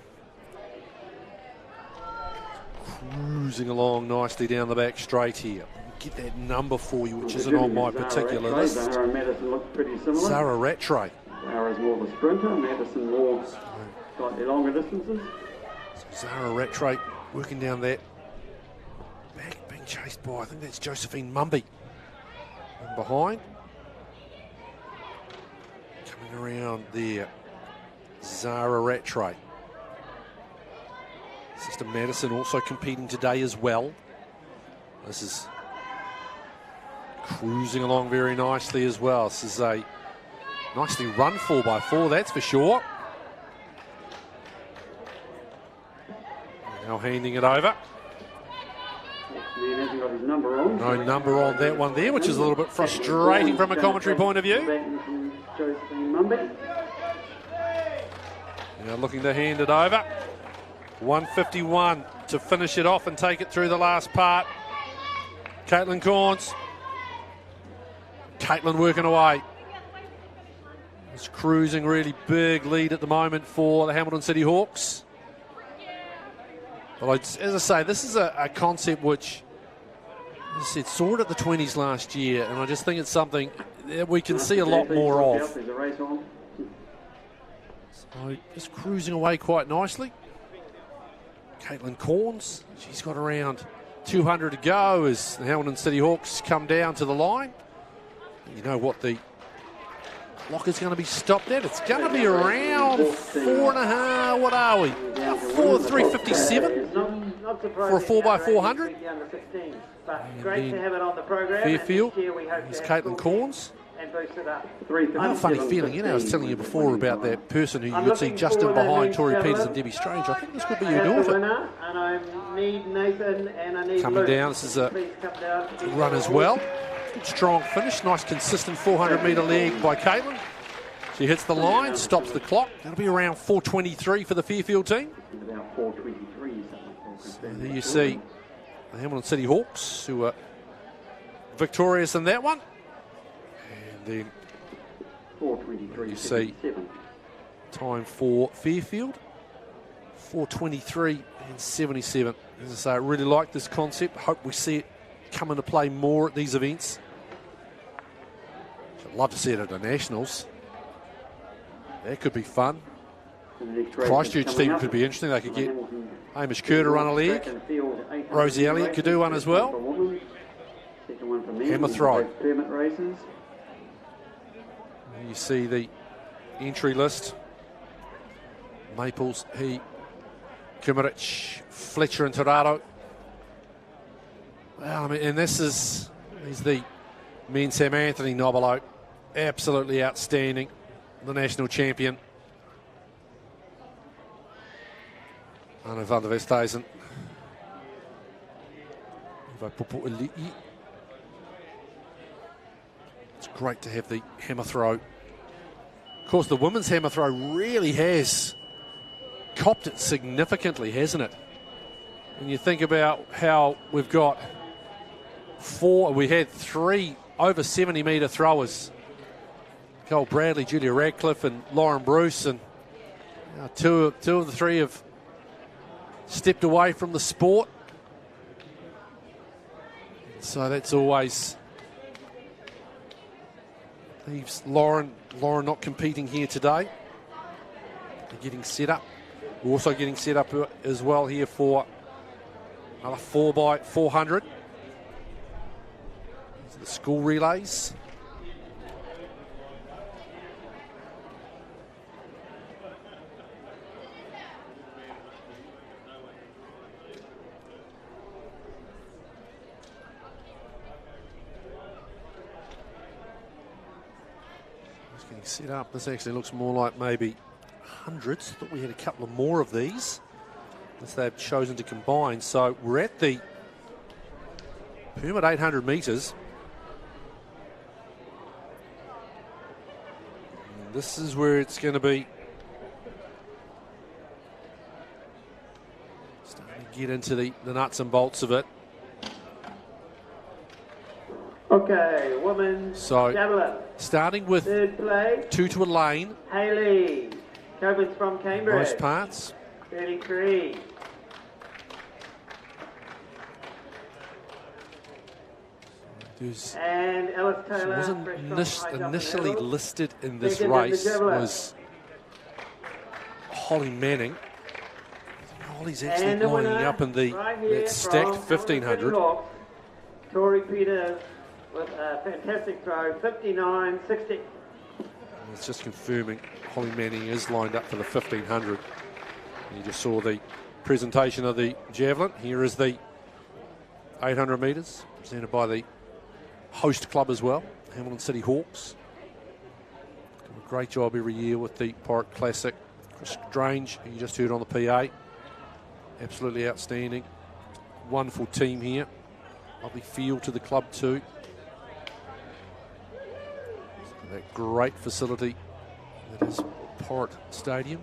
A: Cruising along nicely down the back straight here. Get that number for you, which isn't on my particular list.
D: Zara and Madison look pretty similar.
A: Zara Rattray.
D: Zara's more of a sprinter, Madison more slightly longer distances.
A: Zara Rattray working down that back, being chased by, I think that's Josephine Mumby. And behind. Coming around there, Zara Rattray. Sister Madison also competing today as well. This is cruising along very nicely as well. This is a nicely run 4x4, that's for sure. Now handing it over.
D: Man hasn't got his number on.
A: No number on that one there, which is a little bit frustrating from a commentary point of view.
D: From Josephine Mumby.
A: Now looking to hand it over. 151 to finish it off and take it through the last part. Caitlin Corns. Caitlin working away. It's cruising, really big lead at the moment for the Hamilton City Hawks. But as I say, this is a concept which, as I said, soared at the 20s last year, and I just think it's something that we can see a lot more of.
D: There's a race on.
A: So just cruising away quite nicely. Caitlin Corns, she's got around 200 to go as the Hamilton City Hawks come down to the line. You know what the clock is going to be stopped at? It's going to be around 4.5. What are we? 3:57
E: Not
A: for a 4x400.
E: But great to have it on the program.
A: Fairfield.
E: And here we hope
A: There's
E: to have
A: Caitlin Corns.
E: and boost it up.
A: I have a funny feeling, I was telling you before about that person who you would see just in behind Tori Peters and Debbie Strange. I think this could be your
E: That's the
A: daughter.
E: winner, and I need Nathan and I need
A: Coming
E: Luke.
A: down, this is a
E: Please come down.
A: run as well. Strong finish, nice consistent 400 metre leg by Caitlin. She hits the line, stops the clock. That'll be around 4:23 for the Fairfield team.
D: About 4:23.
A: So there you see the Hamilton City Hawks, who are victorious in that one. And then
D: 4:23.
A: you see time for Fairfield, 4:23 and 77. As I say, I really like this concept. Hope we see it come into play more at these events. I'd love to see it at the Nationals. That could be fun. Christchurch team could be interesting. They could get Hamish Kerr to run a leg. Rosie Elliott could do one as well. Hammer throw.
D: Permit races.
A: You see the entry list. Maples, he, Kimerich, Fletcher and Torado. Well, I mean, and this is the men's Sam Anthony Nobilo. Absolutely outstanding. the national champion. Anna van der Westhuizen. It's great to have the hammer throw. Of course, the women's hammer throw really has copped it significantly, hasn't it? When you think about how we've got we had 3 over 70-metre throwers. Cole Bradley, Julia Radcliffe and Lauren Bruce, and two of the 3 have stepped away from the sport. So that's always leaves Lauren not competing here today. They're getting set up. We're also getting set up as well here for another 4x400. These are the school relays. Set up. This actually looks more like maybe hundreds. Thought we had a couple of more of these as they've chosen to combine. So we're at the permit 800 metres. And this is where it's going to be starting to get into the nuts and bolts of it.
E: Okay, women's javelin.
A: Starting with
E: third place,
A: 2 to a lane.
E: Hayley, Cobins from Cambridge.
A: Most parts.
E: 33. And Alice Taylor.
A: Wasn't initially listed in this race was Holly Manning. Holly's actually lining up in that stacked 1500.
E: Tori Peters with a fantastic throw, 59.60.
A: It's just confirming Holly Manning is lined up for the 1500. You just saw the presentation of the javelin. Here is the 800 metres, presented by the host club as well, Hamilton City Hawks. Do a great job every year with the Porritt Classic. Chris Strange, who you just heard on the PA, absolutely outstanding. Wonderful team here. Lovely feel to the club too. That great facility that is Porritt Stadium.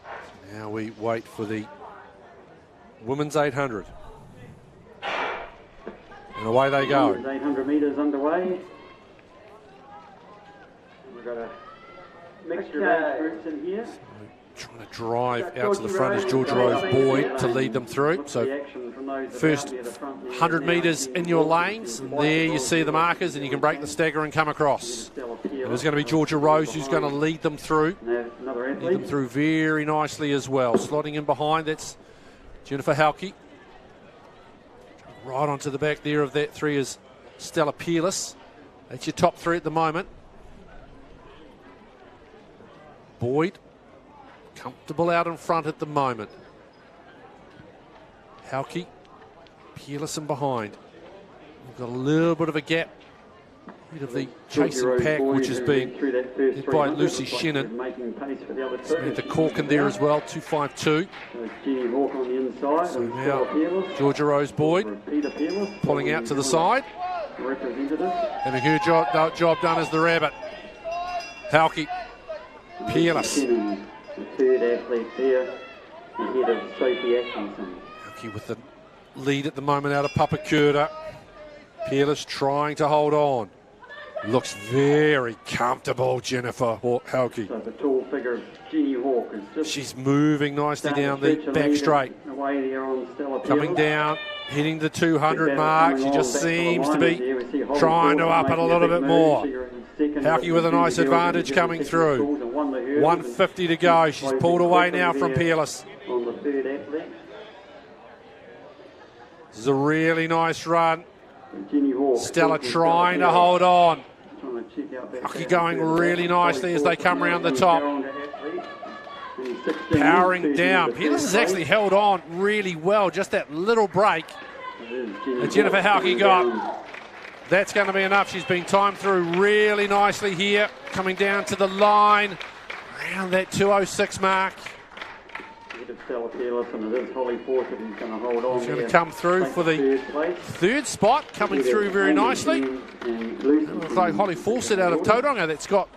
A: So now we wait for the women's 800. And away they go.
D: 800 metres underway. We've got a mixture of age groups in here.
A: Trying to drive out to the front is Georgia Rose Boyd to lead them through. So first 100 metres in your lanes, and there you see the markers, and you can break the stagger and come across. It was going to be Georgia Rose who's going to lead them through. Lead them through very nicely as well. Slotting in behind, that's Jennifer Halke. Right onto the back there of that 3 is Stella Peerless. That's your top 3 at the moment. Boyd, comfortable out in front at the moment. Halke, Peerless in behind. We've got a little bit of a gap ahead of the chasing pack, which is being led by Lucy Shannon. Samantha Corkin there as well, 252. So now Georgia Rose Boyd pulling out to the side. Having her job done as the rabbit. Halke, Peerless.
D: The third athlete there, ahead of Sophie Atkinson.
A: Halke with the lead at the moment out of Papakura. Peerless trying to hold on. Looks very comfortable, Jennifer Halke.
D: So the tall figure of Jenny Hawke is just...
A: She's moving nicely down the back straight.
D: Away there on Stella
A: Coming down, hitting the 200 mark. She just seems to be trying to up it a little bit more. Halke with a nice advantage coming through. 150 to go. She's pulled away now from Peerless. This is a really nice run. Stella trying to hold on. Halke going really nicely as they come around the top. Powering down. Peerless has actually held on really well. Just that little break And Jennifer Hauke got. That's going to be enough. She's been timed through really nicely here. Coming down to the line. Around that 2:06 mark.
D: And it is Holly Fawcett who's going to hold on.
A: She's going to come through for the third spot. Coming through very nicely. Looks like Holly Fawcett out of Tauranga that's got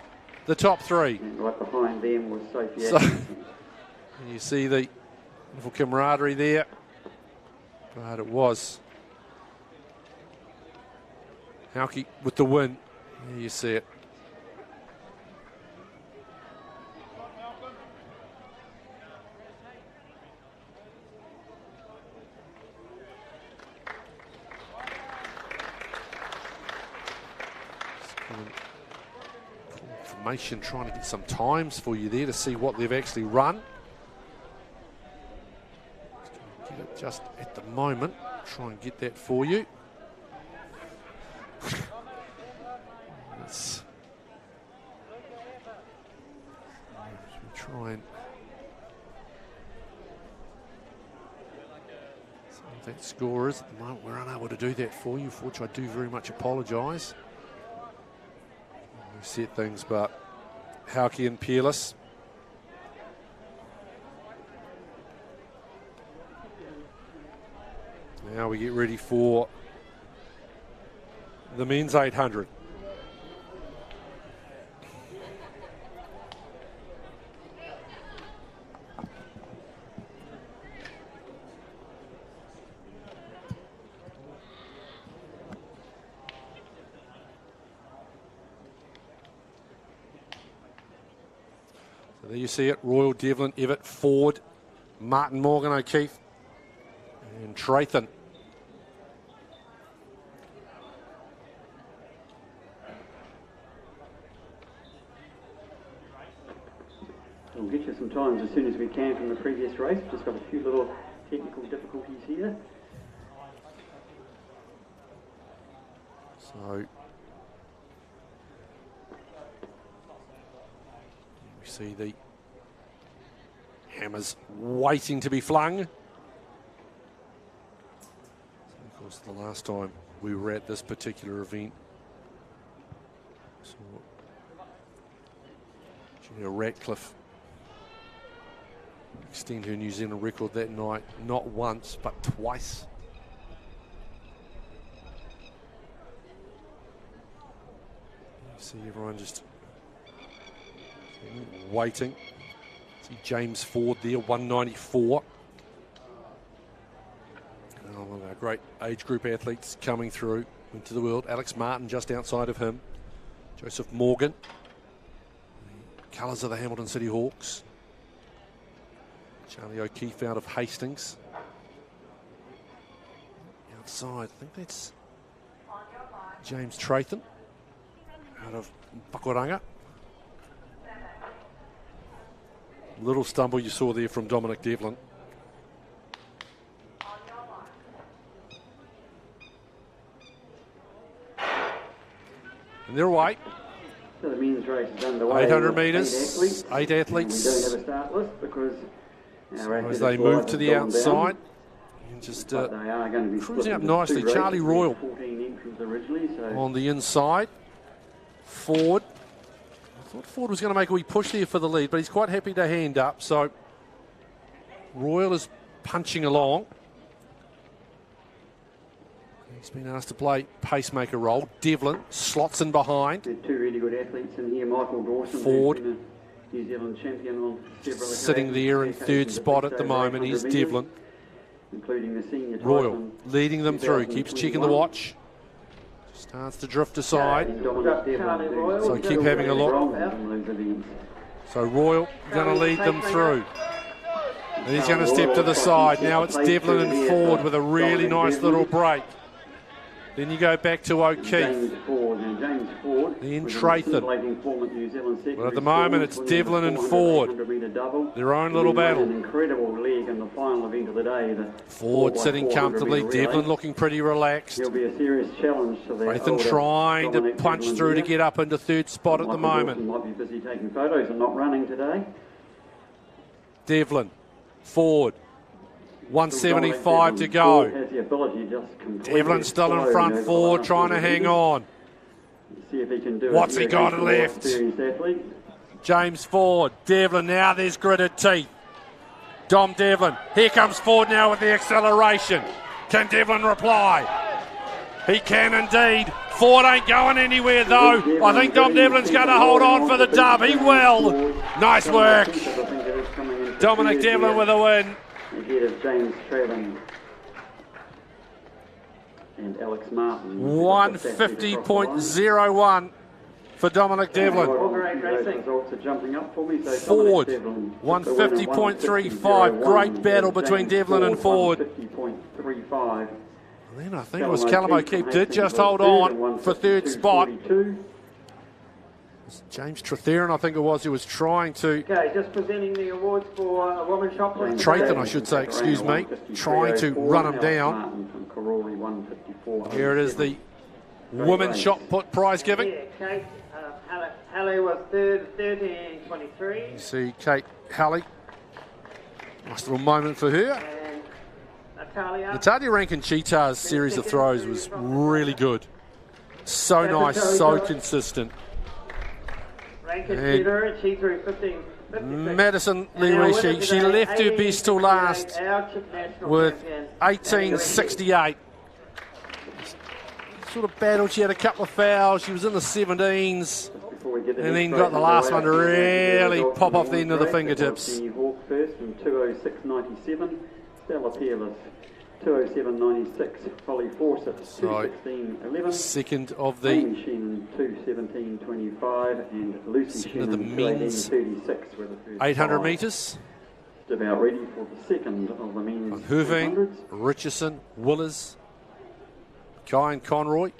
A: the top three.
D: And right behind them was Sophie
A: So,
D: Atkinson.
A: you see the wonderful camaraderie there. But it was Hauke with the win. There you see it. Confirmation, trying to get some times for you there to see what they've actually run. Get it just at the moment. Try and get that for you. Let's try and see what that score is. At the moment, we're unable to do that for you, for which I do very much apologise. We set things, but Hauke and Peerless. Now we get ready for the men's 800. So there you see it, Royal, Devlin, Everett, Ford, Martin, Morgan, O'Keefe, and Trathon.
D: We'll get you some times as soon as we can from the previous race. Just got a few little technical difficulties here.
A: So we see the hammers waiting to be flung. So of course, the last time we were at this particular event, so Julia Ratcliffe extend her New Zealand record that night, not once but twice. You see everyone just waiting. See James Ford there, 194. One of our great age group athletes coming through into the world. Alex Martin just outside of him. Joseph Morgan. The colours of the Hamilton City Hawks. Charlie O'Keefe out of Hastings. Outside, I think that's James Trathon out of Pakuranga. Little stumble you saw there from Dominic Devlin. And they're away.
D: So the men's race is underway.
A: 800 metres, 8 athletes.
D: We don't have a start list because
A: as they move to the outside, and just cruising up nicely. Charlie Royal on the inside. Ford. I thought Ford was going to make a wee push there for the lead, but he's quite happy to hand up. So Royal is punching along. He's been asked to play pacemaker role. Devlin slots in behind.
D: Two really good athletes in here. Michael Dawson,
A: Ford.
D: New Zealand champion on several
A: sitting there in third spot at the moment. He's Devlin.
D: Including the senior
A: Royal leading them through. Keeps checking the watch. Starts to drift aside. So keep having a look. So Royal going to lead them through. And he's going to step to the side. Now it's Devlin and Ford with a really nice little break. Then you go back to O'Keefe. Then Trathon. But at the moment it's Devlin and Ford. Their own little battle. Ford sitting comfortably. Devlin looking pretty relaxed. Trathon trying to punch through to get up into third spot at the moment.
D: Might be busy taking photos and not running today.
A: Devlin. Ford. 175 to go.
D: Has the ability to just completely
A: Devlin still in
D: explode
A: front,
D: over the
A: Ford
D: last
A: trying to
D: 30
A: hang
D: metres.
A: on.
D: See if he can do
A: What's
D: it
A: he
D: here
A: got
D: against the
A: left?
D: experienced athletes.
A: James Ford, Devlin, now there's gritted teeth. Dom Devlin, here comes Ford now with the acceleration. Can Devlin reply? He can indeed. Ford ain't going anywhere though. I think Dom Devlin's going to hold on for the dub. He will. Nice work. Dominic Devlin with a win.
D: Ahead of James Trevin and Alex Martin.
A: 150.01 for Dominic Devlin.
D: Those results are jumping up for me. So
A: Ford,
D: Devlin,
A: 150.35. Great battle between Devlin and Ford.
D: 150.35.
A: And then I think it was Callum O'Keefe did just hold on for third spot. James Tretherin, I think it was, who was trying to...
E: Okay, just presenting the awards for a woman shot put.
A: Trathan, I should say, excuse me, trying to run him down. Here it is, the women's shot put prize giving.
E: Yeah, Kate, Halle was third, 13.23.
A: You see Kate Halle. Nice little moment for her.
E: And
A: Natalia Rankin Cheetah's series of throws was really good. So nice, so consistent.
E: Rankin Cheetah, she threw 15.
A: Madison Lewishi, she left her best till last with 18.68. Sort of battled, she had a couple of fouls, she was in the 17s, and then got the last one to really pop off the end of the fingertips.
D: Hawk first from 206.97, Stella Peerless 207.96, Holly Fawcett 216.11,
A: second of the
D: Amy Sheen 217.25, and Lucy
A: second of the
D: Shannon
A: men's
D: 218.36 were the first
A: 800
D: five.
A: metres.
D: Just about ready for the second of the men's
A: Van Hoeveen,
D: 200s.
A: Richardson, Willers, Kai and Conroy.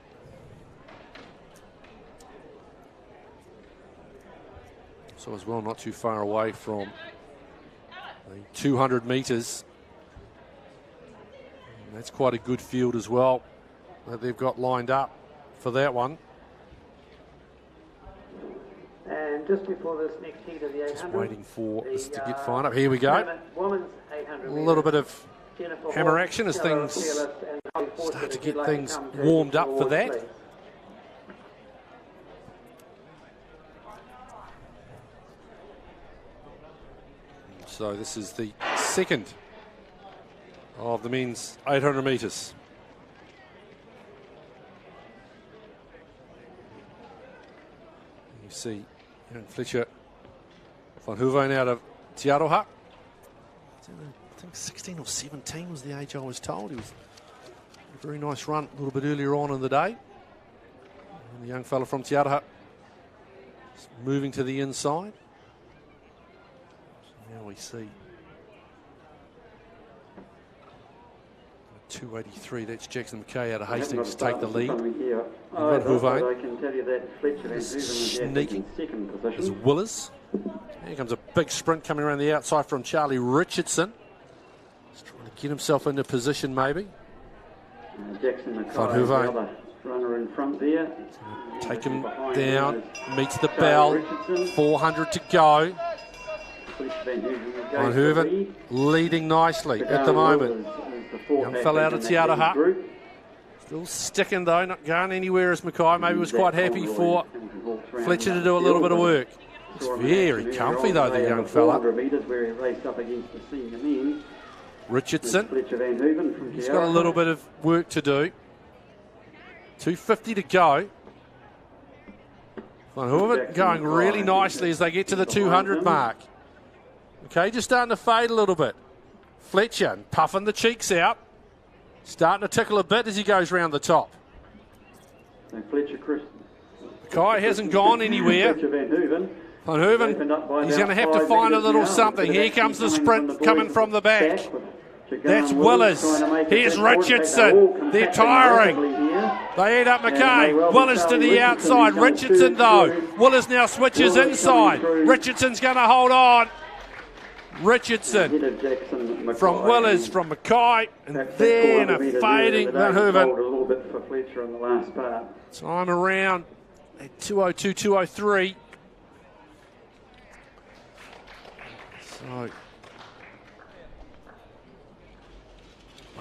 A: So as well, not too far away from the 200 metres. And that's quite a good field as well that they've got lined up for that one.
E: And just before this next heat of the 800,
A: Just waiting for this to get fired up. Here we go.
E: Women's 800
A: A little bit of
E: Jennifer
A: hammer
E: Hawke,
A: action as
E: Stella
A: things
E: Peerless, and Holly Fawcett,
A: start to
E: if you'd
A: get
E: like
A: things
E: come to
A: warmed
E: the
A: up for
E: awards,
A: that.
E: please.
A: So this is the second of the men's 800 metres. You see young Fletcher Van Hoeveen out of Te Aroha. I think 16 or 17 was the age I was told. He was a very nice run a little bit earlier on in the day. And the young fella from Te Aroha is moving to the inside. Now we see 283. That's Jackson McKay out of Hastings to take the lead. Van Hoeveen
D: I can tell you that Fletcher Van Hoeveen is
A: sneaking
D: in second
A: is
D: position.
A: Willers. Here comes a big sprint coming around the outside from Charlie Richardson. He's trying to get himself into position maybe.
D: Jackson
A: Van
D: McKay,
A: Hoeveen.
D: the other runner in front there.
A: Take him
D: Behind
A: down,
D: him is
A: meets the
D: Charlie
A: bell.
D: Richardson.
A: 400 to go.
D: Fletcher Van Hoeveen will go
A: Van
D: for the
A: Hoeveen
D: lead.
A: leading nicely at the moment. Young fella out of Te Aroha. Still sticking though, not going anywhere as Mackay. Maybe was quite happy for Fletcher to do a little bit of work. It's very comfy though, the young fella.
D: Where he raced up against the senior men.
A: Richardson,
D: Fletcher Van Hoeveen from
A: he's
D: Te
A: got a
D: Aroha.
A: little bit of work to do. 250 to go. Van Hoeveen going really nicely as they get to the 200 mark. Okay, just starting to fade a little bit. Fletcher puffing the cheeks out. Starting to tickle a bit as he goes round the top.
D: And Fletcher Chris.
A: Kai hasn't gone anywhere.
D: Fletcher Van Hoeveen.
A: Van Hoeveen, he's going to have to find a little something. Here comes the sprint coming from the back. That's Willers. Here's Richardson. They're tiring. They eat up McKay. Willers to the outside. Richardson though. Willers now switches inside. Richardson's going to hold on. Richardson from Willers, from Mackay, and then a fading Van Hoeveen.
D: A little bit for Fletcher in the last part.
A: Time around at 2:02, 2:03. So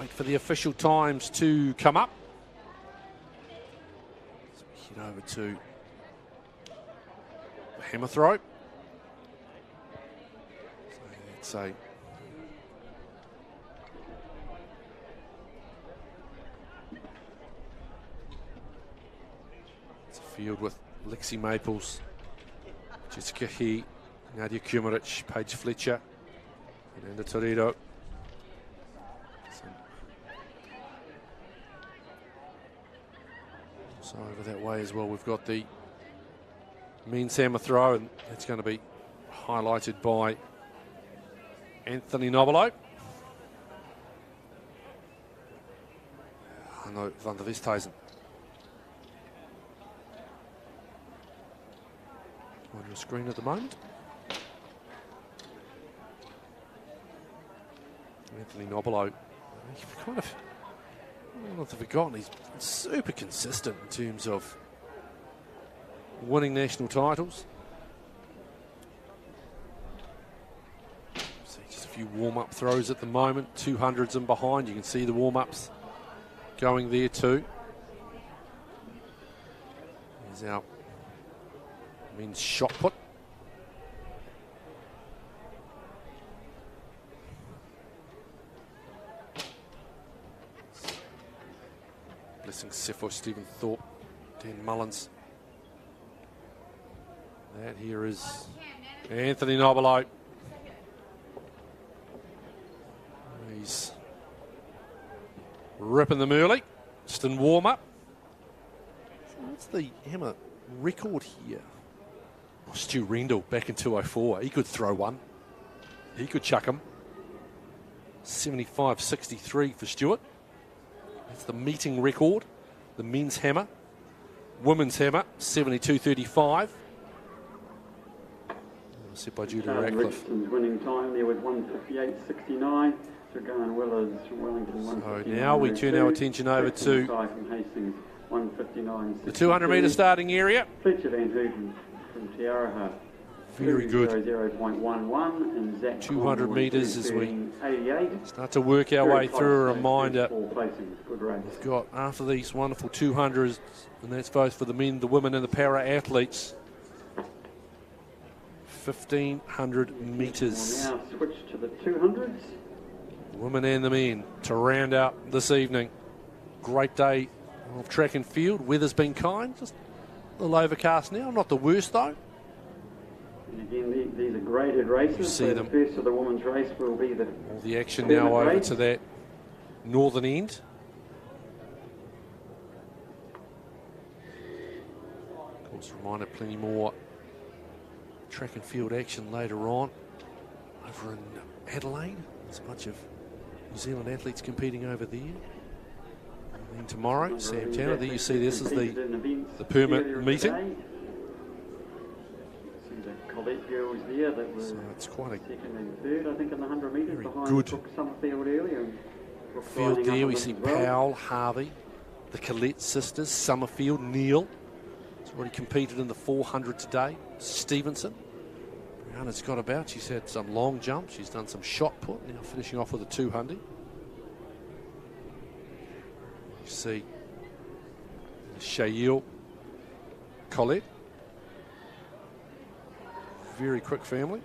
A: Wait for the official times to come up. So we head over to the hammer throw. So it's a field with Lexi Maples, Jessica He, Nadia Kumarich, Paige Fletcher, Fernanda Toredo. So over that way as well, we've got the men's hammer throw, and it's going to be highlighted by Anthony Nobilo. Hanno van der Westhuizen. On your screen at the moment. Anthony Nobilo, kind of, I don't know if I've forgotten, he's super consistent in terms of winning national titles. See just a few warm-up throws at the moment, 200s in behind. You can see the warm-ups going there too. Here's our men's shot put. Blessing Sefo, Stephen Thorpe, Dan Mullins. That here is Anthony Nobilo. He's ripping them early, just in warm-up. So what's the hammer record here? Oh, Stu Rendell back in 204. He could throw one. He could chuck him. 75.63 for Stuart. That's the meeting record. The men's hammer. Women's hammer, 72.35. Set by Julie Radcliffe.
D: Richardson's winning time there was 158.69. So going well as Wellington 159.
A: So now we turn our attention over to
D: from Hastings, 159.
A: the 200 metre starting area.
D: Fletcher Van Houten from Tiaraha.
A: Very good.
D: 0.11 and Zach
A: 200 metres as we
D: 88.
A: start to work our way through. A reminder,
D: Good race.
A: we've got after these wonderful 200s, and that's both for the men, the women and the para athletes, 1,500 metres.
D: We'll now switch to the 200s.
A: Women and the men to round out this evening. Great day of track and field. Weather's been kind, just a little overcast now. Not the worst though.
D: And again, these are graded races.
A: You see
D: so
A: them.
D: The first of the women's race will be the
A: All the action now over
D: race.
A: to that northern end. Of course, reminder, plenty more track and field action later on over in Adelaide. There's a bunch of New Zealand athletes competing over there. And then tomorrow, Sam Tanner, there you see this is the permit meeting.
D: See the Colette girls there that was
A: So it's quite a
D: second and third, I think, in the 100 metres
A: very
D: behind
A: good
D: Brooke Summerfield earlier. And Brooke
A: field
D: lining
A: there.
D: up
A: We
D: with
A: see
D: them as well.
A: Powell, Harvey, the Collette sisters, Summerfield, Neal. He's already competed in the 400 today. Stevenson. Brianna's got about. She's had some long jumps. She's done some shot put. Now finishing off with a 200. You see Shail, Colette. Very quick family.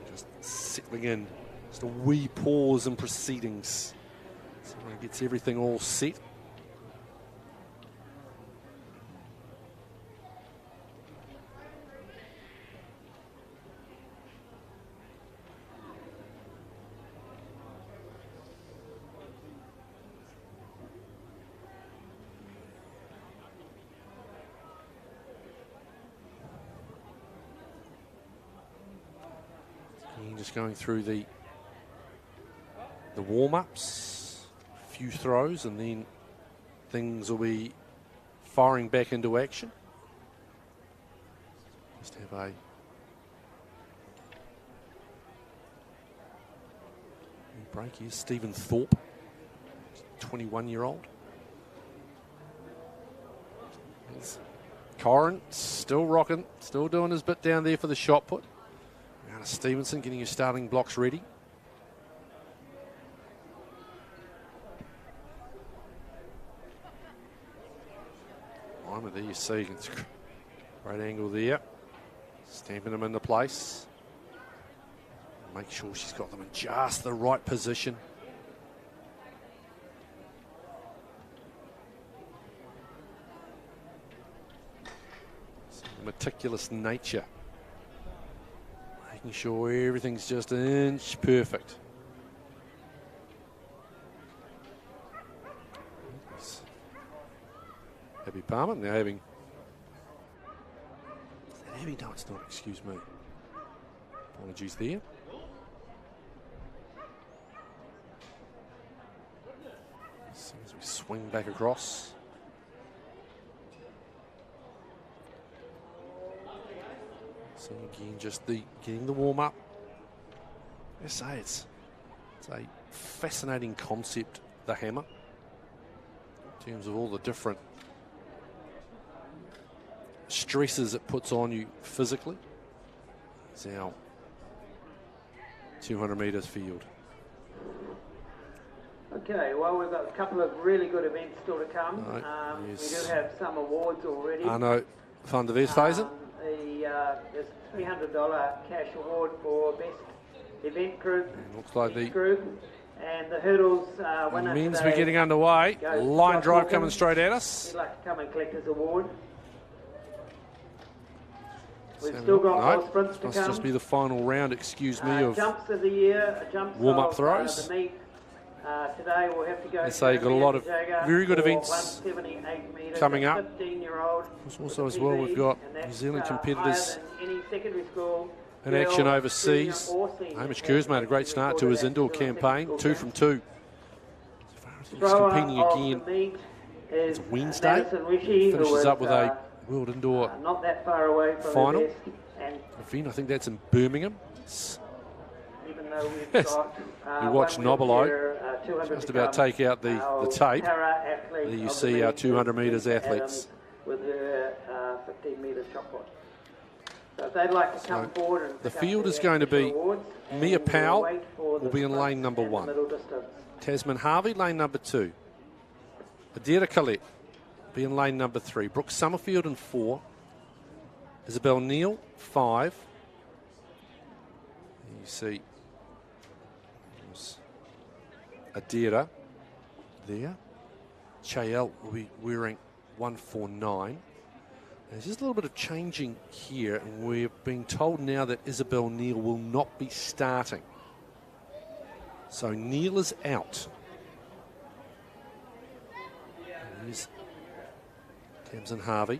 A: Just settling in. Just a wee pause in proceedings. Someone gets everything all set. Just going through the warm-ups, a few throws, and then things will be firing back into action. Just have a break here. Stephen Thorpe, 21-year-old. Corin still rocking, still doing his bit down there for the shot put. Stevenson getting his starting blocks ready. There you see, it's a great angle there. Stamping them into place. Make sure she's got them in just the right position. Meticulous nature. Making sure everything's just an inch perfect. Abby Palmer now having. Abby, no, it's not, excuse me. Apologies there. As we swing back across. So again, just getting the warm up. I say it's a fascinating concept, the hammer, in terms of all the different stresses it puts on you physically. It's our 200 metres field.
E: Okay, well, we've got a couple of really good events still to come.
A: Yes.
E: We do have some awards already.
A: Arno van der Westhuizen.
E: There's a $300 cash award for best event group.
A: Looks like the
E: group. And the hurdles winner
A: men's
E: today
A: we're getting underway. Line drive coming straight at us.
E: We'd like to come and collect his award. We've still got more sprints to come.
A: Must just be the final round, excuse me, of
E: jumps of the year, jumps
A: warm-up
E: of,
A: throws.
E: The meet. Today we'll have to go.
A: So you've got a lot of very good events coming up. Also as well, we've got New Zealand competitors in action overseas. Hamish Kerr's made a great start to his indoor campaign, 2 from 2. He's competing again. It's Wednesday. Finishes up with a World Indoor
E: not that far away from
A: final
E: event.
A: I think that's in Birmingham.
E: Even though we've got,
A: we watched Nobilo just about take out the tape. There you see our 200 metres athletes.
E: With her 15 metres shot put. So if they'd like to come forward and
A: the field is going to be Mia Powell will be in lane number 1. Tasman Harvey, lane number 2. Adira Collette be in lane number 3. Brooke Summerfield in 4. Isabel Neal, 5. You see Adira there. Chayel will be wearing 149. There's just a little bit of changing here, and we're being told now that Isabel Neal will not be starting. So Neal is out. Here's Tamsin Harvey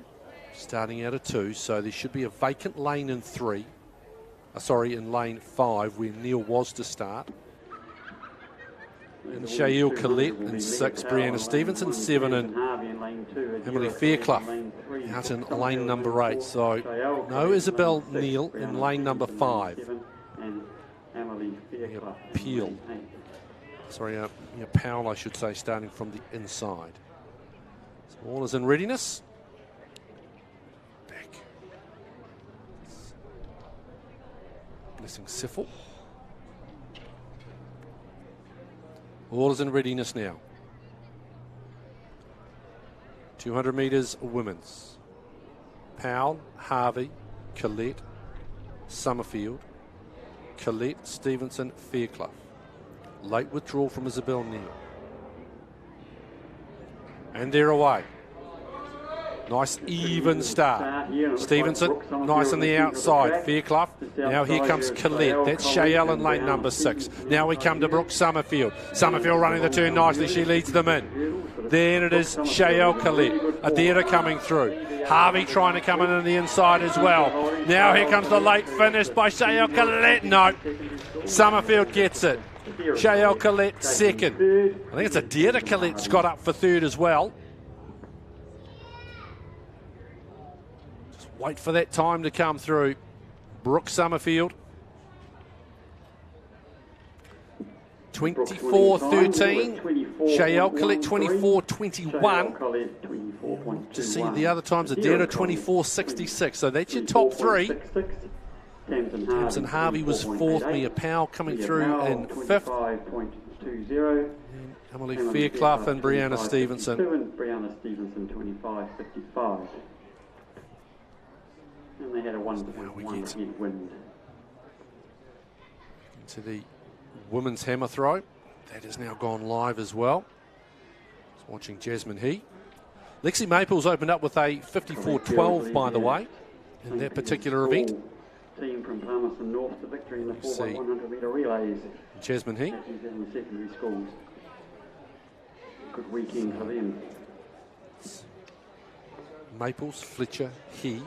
A: starting out of 2, so there should be a vacant lane in 3. In lane 5 where Neal was to start. And Shael Collette in 6, Brianna Stevenson 7, and Emily Fairclough out in lane number 8. So no Isabel Neal in lane number 5. Powell, I should say, starting from the inside. So all is in readiness. Back. Blessing Siffle. All is in readiness now. 200 metres women's. Powell, Harvey, Collette, Summerfield, Collette, Stevenson, Fairclough. Late withdrawal from Isabel Neal. And they're away. Nice even start. Stevenson, nice on the outside. Fairclough. Now here comes Collette. That's Shael in lane number 6. Now we come to Brooke Summerfield. Summerfield running the turn nicely. She leads them in. Then it is Shael Collette. Adira coming through. Harvey trying to come in on the inside as well. Now here comes the late finish by Shael Collette. No. Summerfield gets it. Shael Collette second. I think it's Adira Collette's got up for third as well. Wait for that time to come through. Brooke Summerfield. 24-13. Shael Collette 24-21. To see the other times, Adira 24-66. So that's your top 3. Tamsin Harvey was fourth. Mia Powell coming through in fifth.
D: 25.20.
A: Emily Fairclough and Brianna Stevenson.
D: Brianna Stevenson 25.55. And they had a 1.1 headwind.
A: Into the women's hammer throw. That has now gone live as well. Just watching Jasmine He. Lexi Maples opened up with a 54.12, by the way, in that particular event.
D: Team from Palmerston North to victory in the 4x100 metre relays.
A: Jasmine He.
D: In the secondary schools. Good weekend for them.
A: Maples, Fletcher, He.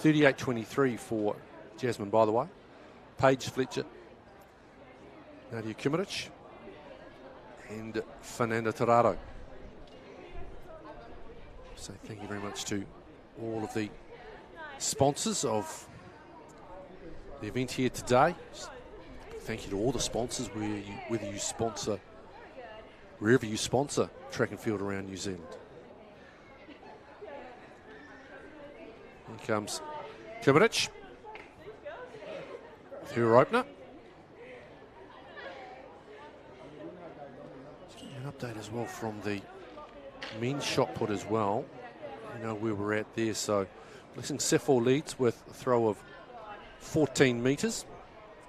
A: 38.23 for Jasmine, by the way. Paige, Fletcher, Nadia Kimerich, and Fernanda Tirado. So thank you very much to all of the sponsors of the event here today. Thank you to all the sponsors, whether you sponsor, wherever you sponsor track and field around New Zealand. Here comes Kimerich with her opener. An update as well from the men's shot put as well. You know where we're at there. So Blessing Seffor leads with a throw of 14 metres.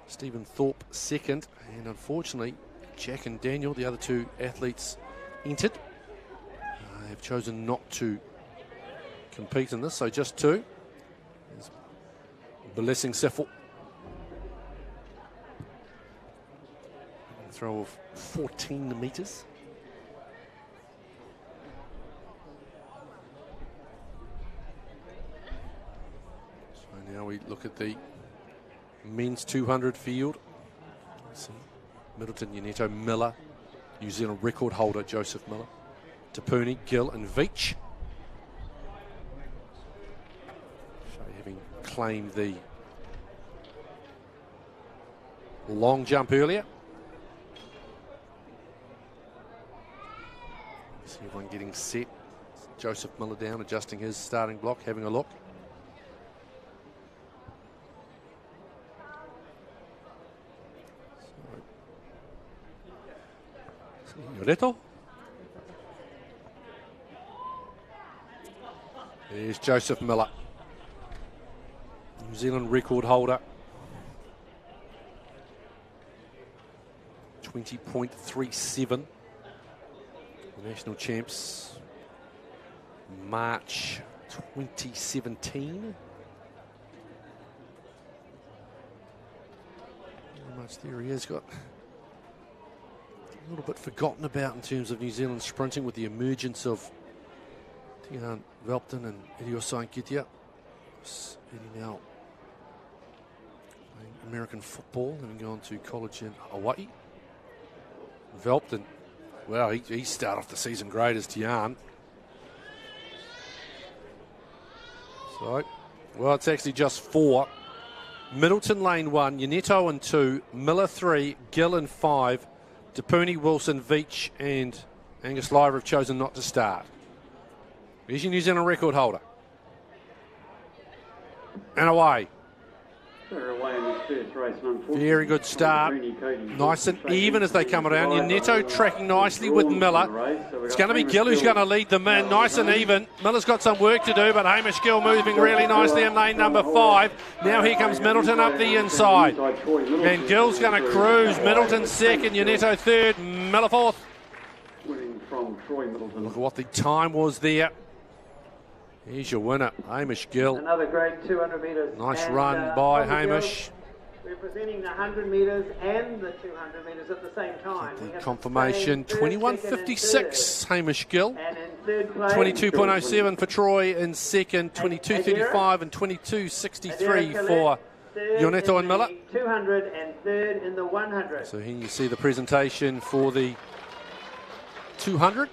A: Stephen Thorpe second. And unfortunately, Jack and Daniel, the other two athletes entered, have chosen not to compete in this. So just two. There's Blessing Seffor. Throw of 14 metres. So now we look at the men's 200 field. See Middleton, Uneto, Miller, New Zealand record holder Joseph Miller, Tapuni, Gill and Veach. So having claimed the long jump earlier. See everyone getting set. Joseph Miller down, adjusting his starting block, having a look. Signoretto. There's Joseph Miller, New Zealand record holder. 20.37. The national champs, March 2017. Not much there he has got. A little bit forgotten about in terms of New Zealand sprinting with the emergence of Tian Velpton and Idiosai Gitia. Eddie now playing American football, having gone to college in Hawaii. Velpton, well, he started off the season great as Tian. So, well, it's actually just four. Middleton lane 1, Uneto in 2, Miller 3, Gill in 5, Tapuni, Wilson, Veach and Angus Lyra have chosen not to start. Here's your New Zealand record holder. And away. Very good start. Nice and even as they come around. Uneto tracking nicely with Miller. It's going to be Gill who's going to lead them in. Nice and even. Miller's got some work to do, but Hamish Gill moving really nicely in lane number 5. Now here comes Middleton up the inside. And Gill's going to cruise. Middleton second, Uneto third, Miller fourth. Look at what the time was there. Here's your winner, Hamish Gill.
E: Another great 200 metres.
A: Nice run by Hamish.
E: Representing the 100 metres and the 200 metres at the same time.
A: The confirmation, 21.56, Hamish Gill.
E: And in third place,
A: 22.07 for Troy in second, 22.35 and 22.63 for Uneto and Miller.
E: 200 and third in the 100.
A: So here you see the presentation for the 200.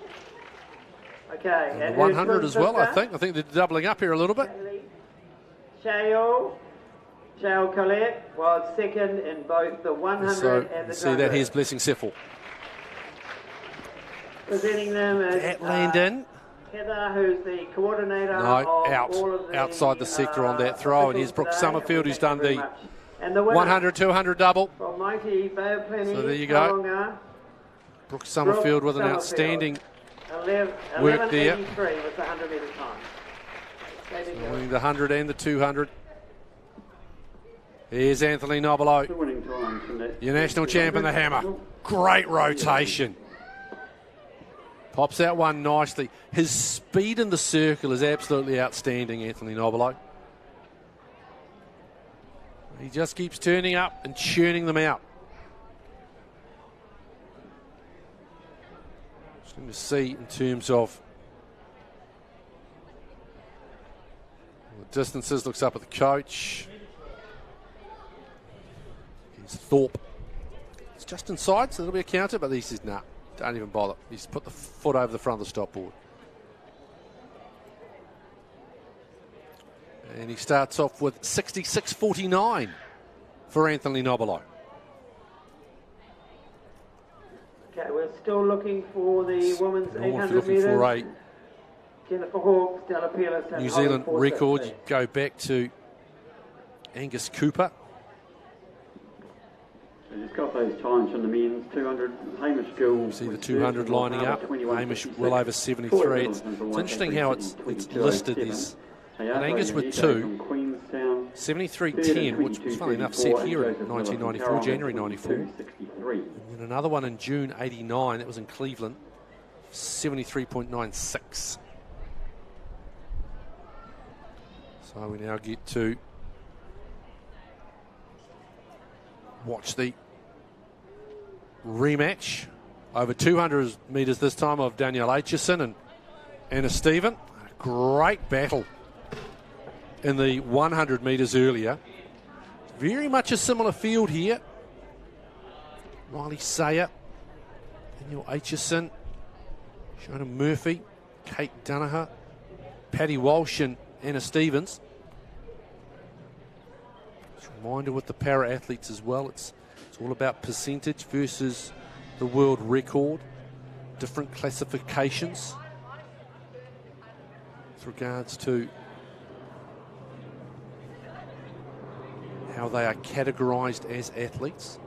E: Okay,
A: and the 100 as well, I think. I think they're doubling up here a little bit.
E: Shao Colette was second in both the 100
A: so
E: and the 200.
A: See that here's Blessing Seffor.
E: Presenting them as
A: At Landon.
E: Heather, who's the coordinator
A: No,
E: of all of the,
A: outside the sector on that throw. And here's Brooke Summerfield, who's done the
E: And the winner
A: 100, 200 double.
E: from Mighty Bay of Plenty.
A: So there you go.
E: Taonga,
A: Brooke Summerfield with an outstanding work there.
E: 11:83 was the 100 metre time.
A: Winning the 100 and the 200. Here's Anthony Nobilo,
D: The winning time from that.
A: your national champ in the hammer. Great rotation. Pops out one nicely. His speed in the circle is absolutely outstanding, Anthony Nobilo. He just keeps turning up and churning them out. Interesting to see in terms of the distances. Looks up at the coach. Here's Thorpe. It's just inside, so it'll be a counter, but he says, nah, don't even bother. He's put the foot over the front of the stop board. And he starts off with 66.49 for Anthony Nobilo.
E: Okay, we're still looking for the women's
A: North
E: 800
A: looking for
E: metres.
A: a
E: Jennifer Hawkes, Stella Peerless, and
A: New Zealand
E: Holly
A: record.
E: Forsyth.
A: Go back to Angus Cooper.
D: So just got those times from the men's 200. Hamish Gill.
A: See the 200 lining up. Hamish well over 73. It's interesting how it's listed. There's Angus with 2. 73.10, which was funnily enough set here in 1994, January 94. And then another one in June 89, that was in Cleveland, 73.96. So we now get to watch the rematch over 200 metres this time of Danielle Aitchison and Anna Stephen. A great battle in the 100 metres earlier. Very much a similar field here. Riley Sayer, Danielle Aitchison, Shona Murphy, Kate Danaher, Paddy Walsh and Anna Stevens. Just a reminder with the para athletes as well, it's all about percentage versus the world record. Different classifications with regards to how they are categorised as athletes.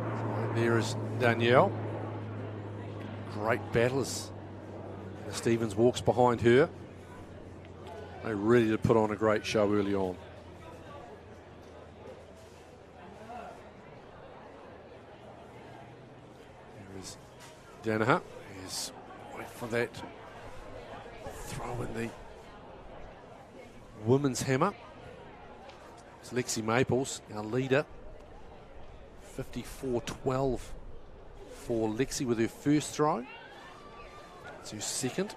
A: So there is Danielle. Great battle as Stevens walks behind her. They really did put on a great show early on. There is Danaher. Here's wait for that. Throw in the women's hammer. It's Lexi Maples, our leader. 54.12 for Lexi with her first throw. It's her second.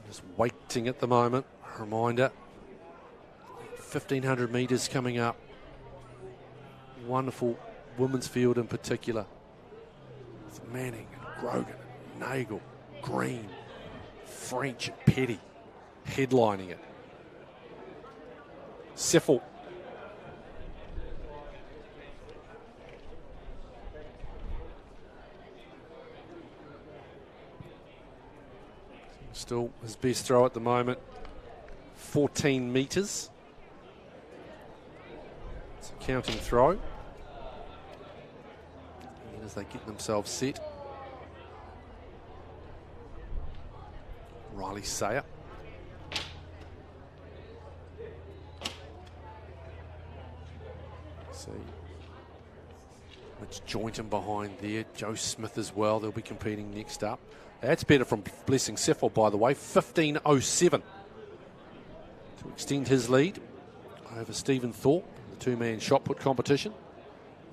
A: Just waiting at the moment. A reminder, 1,500 metres coming up. Wonderful women's field in particular. With Manning, Grogan, Nagel, Green, French, and Petty headlining it. Siffel. Still his best throw at the moment, 14 metres. It's a counting throw. And as they get themselves set, Riley Sayer. See Mitch Joynton behind there, Joe Smith as well. They'll be competing next up. That's better from Blessing Siffel, by the way, 15.07 to extend his lead over Stephen Thorpe, the two-man shot put competition.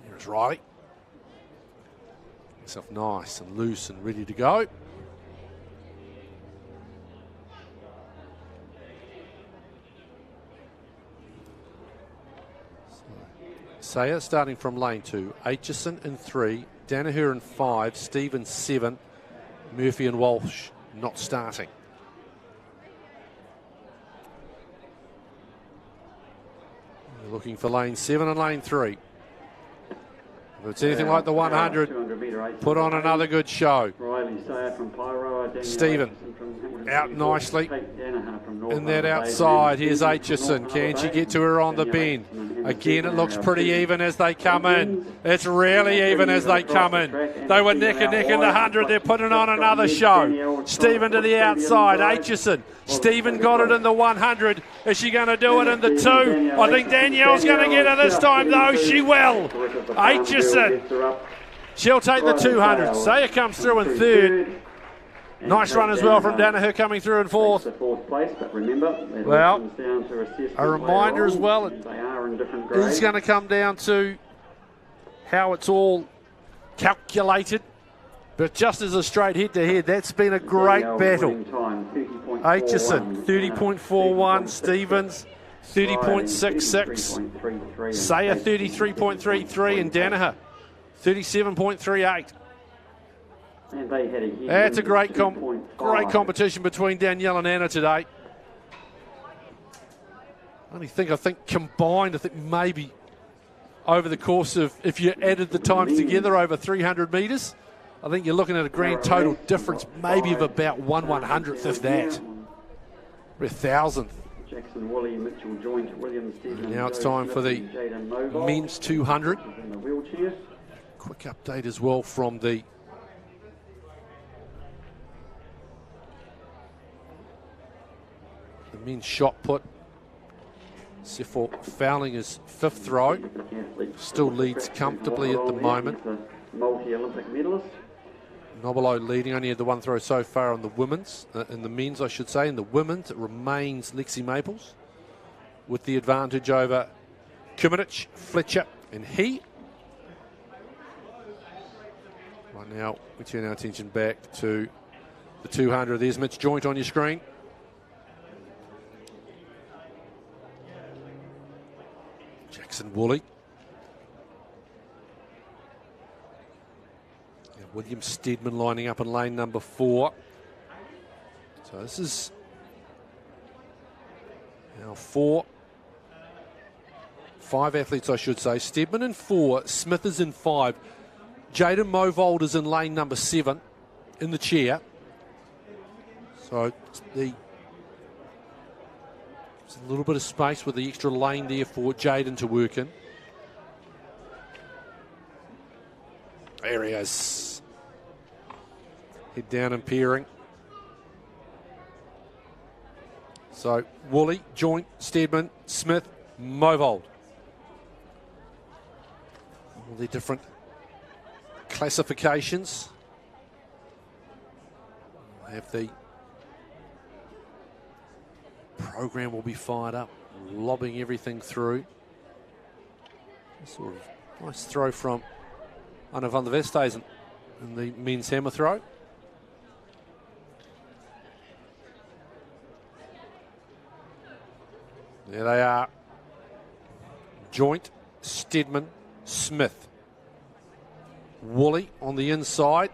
A: Here's Riley. Himself nice and loose and ready to go. Sayer starting from lane 2, Aitchison in 3, Danaher in 5, Stevens 7, Murphy and Walsh not starting. We're looking for lane 7 and lane 3. If it's anything like the 100,
D: 200 metre race.
A: put on another good show.
D: Riley Sayer from Pyro, Daniel
A: Stephen,
D: Aitchison from Hamilton
A: out
D: 24,
A: nicely.
D: Kate Danaher from North
A: In that
D: Harbour Bay,
A: outside,
D: and
A: here's
D: Stephen from
A: Aitchison.
D: North
A: Can
D: Harbour
A: she
D: Bay,
A: get to her on the
D: Daniel
A: bend?
D: Aitchison and
A: Again, it looks
D: Stephen
A: pretty
D: Howard.
A: even as they come in. It's really even as they come in. They were neck and neck in the 100. They're putting on another show. Stephen to the outside. Aitchison. Stephen got it in the 100. Is she going to do it in the 2? I think Danielle's going to get her this time, though. She will. Aitchison. She'll take the 200. Sayer comes through in third. Nice run as well from Danaher coming through in fourth. Well, a reminder as well, it is going to come down to how it's all calculated. But just as a straight head-to-head, that's been a great battle. Aitchison, 30.41. Stevens, 30.66. Sayer, 33.33. And Danaher, 37.38.
D: And they had a
A: That's a great competition between Danielle and Anna today. I think combined, maybe over the course of, if you added the times together over 300 metres, I think you're looking at a grand total difference maybe of about 1/100th of that. Or 1,000th.
D: Jackson, Woolley, Mitchell, Joint, Williams, Stephen.
A: Now it's time for the men's 200.
D: In the wheelchair.
A: Quick update as well from the men's shot put. Sefo fouling his fifth throw. Still leads comfortably at the moment.
D: Multi-Olympic medalist.
A: Nobilo leading, only had the one throw so far on the women's. In the men's, I should say. In the women's, it remains Lexi Maples with the advantage over Kiminich, Fletcher and he. Right now, we turn our attention back to the 200. There's Mitch Joint on your screen. Jackson Woolley. William Steadman lining up in lane number 4. So this is now 5 athletes, I should say. Steadman in 4, Smith is in 5. Jaden Movold is in lane number 7 in the chair. So there's a little bit of space with the extra lane there for Jaden to work in. There he is. Head down and peering. So Woolley, Joint, Steadman, Smith, Movold. All the different classifications. We'll have the program will be fired up, lobbing everything through. Sort of nice throw from Anna van der Westhuizen in the men's hammer throw. There they are. Joint, Steadman, Smith. Woolley on the inside.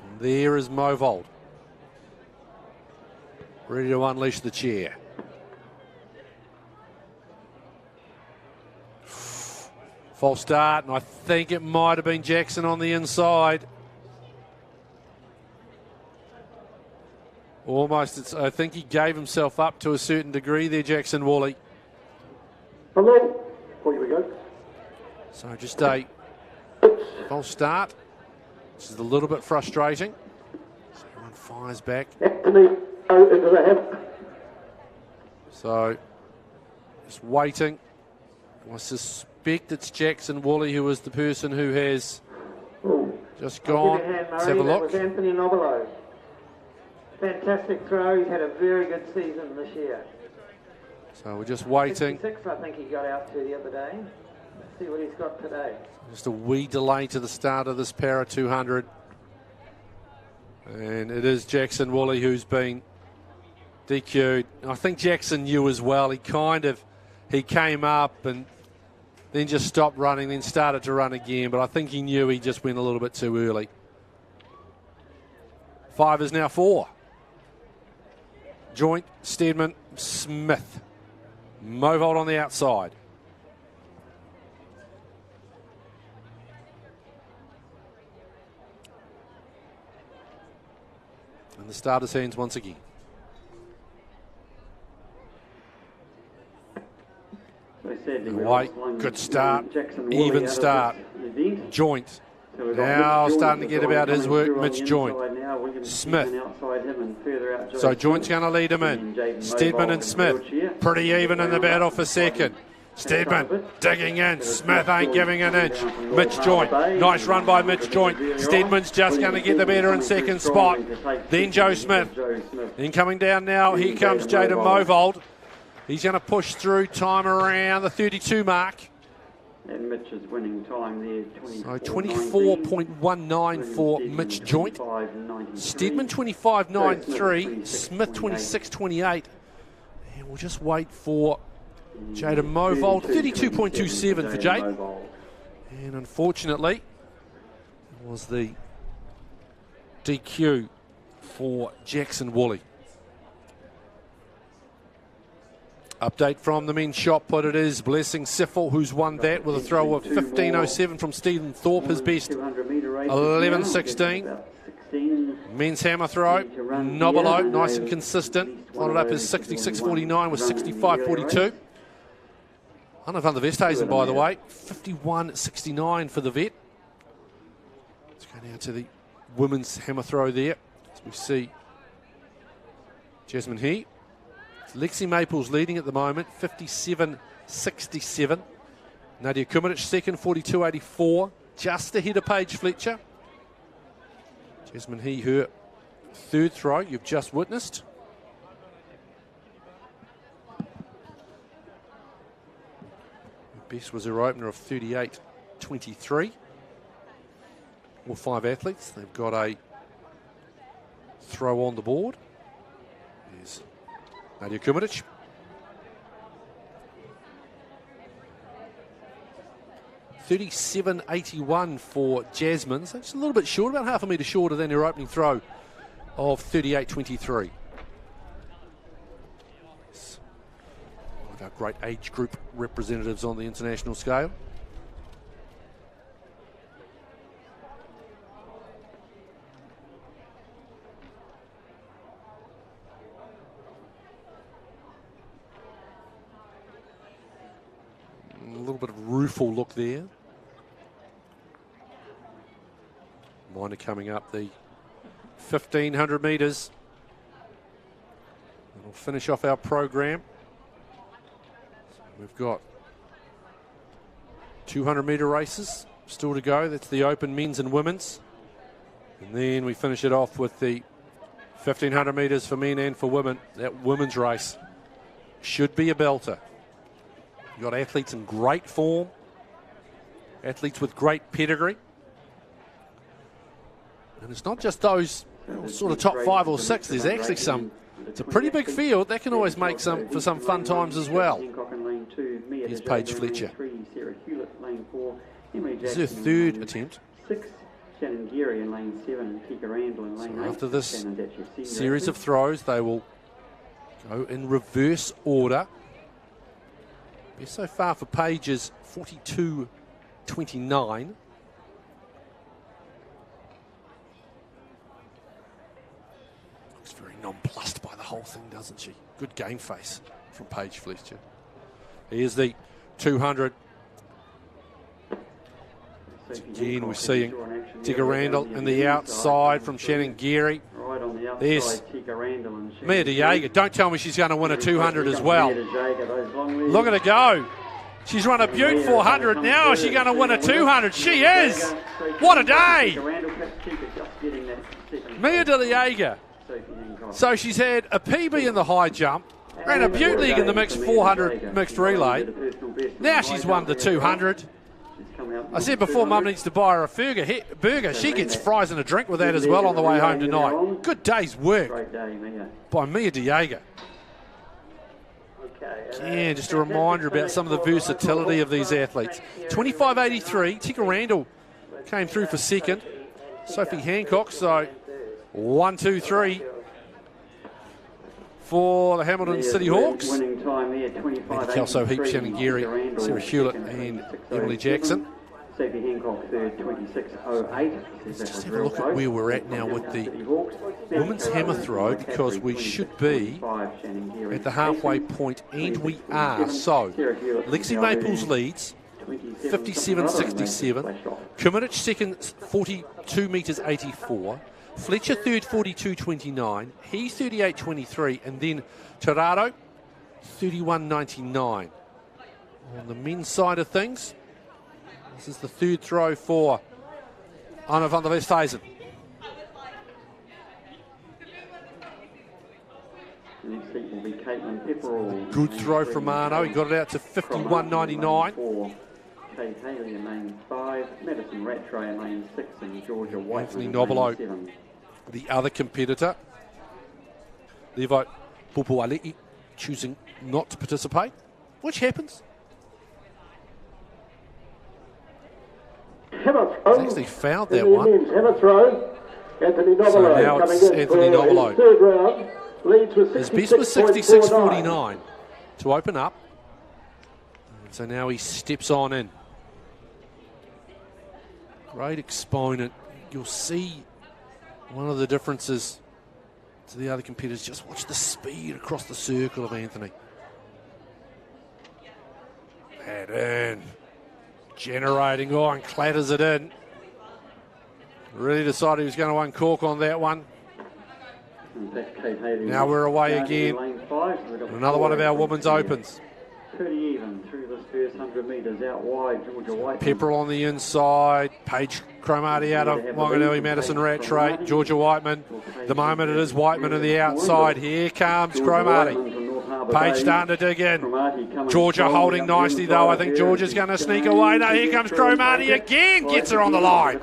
A: And there is Movold. Ready to unleash the chair. False start, and I think it might have been Jackson on the inside. Almost, I think he gave himself up to a certain degree there, Jackson Woolley.
B: Hello. Oh, here we go.
A: So just a false start. This is a little bit frustrating. So everyone fires back.
B: Anthony, do they have?
A: So just waiting. I suspect it's Jackson Woolley who is the person who has just gone. Let's have a look.
E: That was Anthony Nobilo. Fantastic throw. He's had a very good season this year.
A: So we're just waiting.
E: 66, I think he got out to the other day. Let's see what he's got today.
A: Just a wee delay to the start of this Para 200. And it is Jackson Woolley who's been DQ'd. I think Jackson knew as well. He came up and then just stopped running, then started to run again. But I think he knew he just went a little bit too early. 5 is now 4. Joint, Steadman, Smith. Movold on the outside. the starter's hands once again. White, good start, even start. Joint. Now starting to get about his work, Mitch Joint. Smith. So Joint's going to lead him in. Steadman and Smith pretty even in the battle for second. Steadman digging in. Smith ain't giving an inch. Mitch Joint. Nice run by Mitch Joint. Steadman's just going to get the better in second spot. Then Joe Smith. Then coming down now, here comes Jaden Movold. He's going to push through time around the 32 mark.
D: And Mitch is winning time there.
A: So 24.19 for Mitch Joint. Steadman 25.93. Smith 26.28. And we'll just wait for Jaden Movold. 32.27 for Jade. And unfortunately, it was the DQ for Jackson Woolley. Update from the men's shot put. It is Blessing Siffel who's won that with a throw of 15.07 from Stephen Thorpe, his best 11.16. Men's hammer throw, Nobilo, nice and consistent. Followed up his 66.49 with 65.42. Anna van der Westhuizen, by the way, 51.69 for the vet. Let's go now to the women's hammer throw there. As we see Jasmine He. Lexi Maples leading at the moment, 57.67. Nadia Kumaric second, 42.84. Just ahead of Paige Fletcher. Jasmine He, her third throw you've just witnessed. Her best was her opener of 38.23. All five athletes, they've got a throw on the board. There's Nadia Kumaric. $37.81 for Jasmine. So just a little bit short, about half a metre shorter than her opening throw of 38.23. One of our great age group representatives on the international scale. A little bit of rueful look there. Minor coming up the 1,500 metres. And we'll finish off our program. So we've got 200 metre races still to go. That's the open men's and women's. And then we finish it off with the 1,500 metres for men and for women. That women's race should be a belter. You've got athletes in great form, athletes with great pedigree. And it's not just those sort of top 5 or 6. There's actually some, it's a pretty big field. That can always make for some fun times as well. Here's Paige Fletcher. This is her third attempt. So after this series of throws, they will go in reverse order. Best so far for Paige is 42.29. Looks very nonplussed by the whole thing, doesn't she? Good game face from Paige Fletcher. Here's the 200. Again, we're seeing Tigger Randall in the outside from Shannon Geary. There's Mia De Jager. Don't tell me she's going to win a 200 as well. Look at her go. She's run a beaut 400 now. Is she going to win a 200? She is. What a day. Mia De Jager. So she's had a PB in the high jump, ran a beaut league in the mixed 400 mixed relay. Now she's won the 200. I said before, Mum needs to buy her a burger. She gets fries and a drink with that as well on the way home tonight. Good day's work by Mia De Jager. Again, just a reminder about some of the versatility of these athletes. 25.83, Tika Randall came through for second. Sophie Hancock, so 1, 2, 3 for the Hamilton City Hawks. Mandy Kelso, Heap, Shannon Geary, Sarah Hewlett and Emily Jackson.
D: Stevie Hancock third, 26.08.
A: Let's just have a look at where we're at now with the women's hammer throw, because we should be at the halfway point, and we are. So, Lexi Maples leads 57.67. Kimmich second, 42 metres 84. Fletcher third, 42.29. He 38.23, and then Tirado 31.99. On the men's side of things, this is the third throw for Anna van der Westhuizen.
D: Next seat will be Caitlin Pepperell.
A: Good throw from Arno. He got it out to 51.99.
D: Kate Haley in lane 5, Madison Rattray in lane 6, and Georgia White.
A: Anthony Nobilo, the other competitor. Levi Pupualeki choosing not to participate, which happens. He's actually fouled that one.
B: Hammer throw. Anthony Nobilo.
A: So now it's Anthony Nobilo.
B: Third round. Leads with 66.49.
A: His best was 66.49 to open up. And so now he steps on in. Great exponent. You'll see one of the differences to the other competitors. Just watch the speed across the circle of Anthony. Head in. Generating, and clatters it in. Really decided he was going to uncork on that one. Now we're away again. Another one of our women's opens.
D: Pretty even through this first 100 metres out wide. Georgia White.
A: Pepperell on the inside. Paige Cromartie out of Wanganui, Madison Rattray. Georgia Whiteman. The moment it is Whiteman on the outside. Here comes Cromartie. Paige starting to dig in. Georgia holding nicely though. I think Georgia's going to sneak away. No, here comes Cromartie again. Gets her on the line.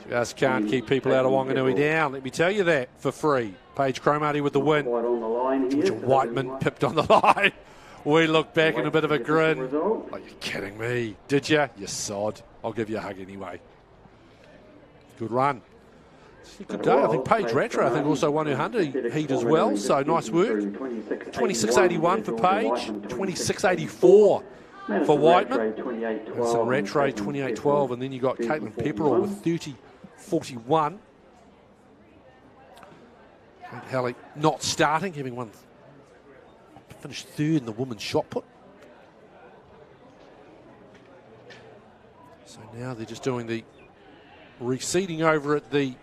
A: Just can't keep people out of Wanganui down. Let me tell you that for free. Paige Cromartie with the win. Georgia Whiteman pipped on the line. We look back in a bit of a grin. Like, you're kidding me. Did you? You sod. I'll give you a hug anyway. Good run. Good day. I think Paige Rattray, also won her 100 heat as well, so nice work. 26.81 for Paige, 26.84 for Whiteman. So Rattray 28.12, and then you got Caitlin Pepperell with 30.41. Hallie not starting, having won, finished third in the women's shot put. So now they're just doing the reseeding over at the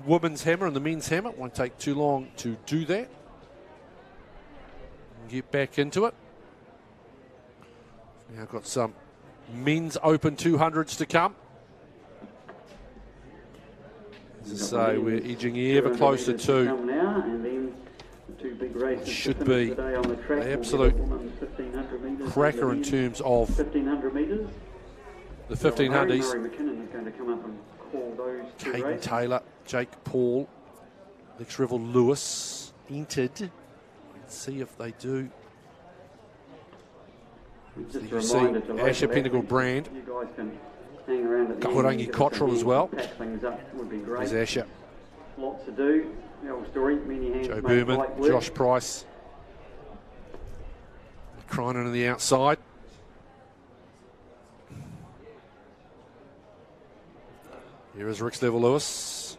A: women's hammer and the men's hammer. It won't take too long to do that. Get back into it. Now got some men's open 200s to come. As I say, we're edging ever closer to what should be an absolute cracker in terms of the 1500s. Caden Taylor, Jake Paul, Lex Revel Lewis entered. Let's see if they do. So you see Asher Pinnacle Brand, Kahurangi Cottrell as well. There's Asher.
D: Lots to do.
A: Joe Berman, Josh Price. Cronin on the outside. Here is Rex Level Lewis.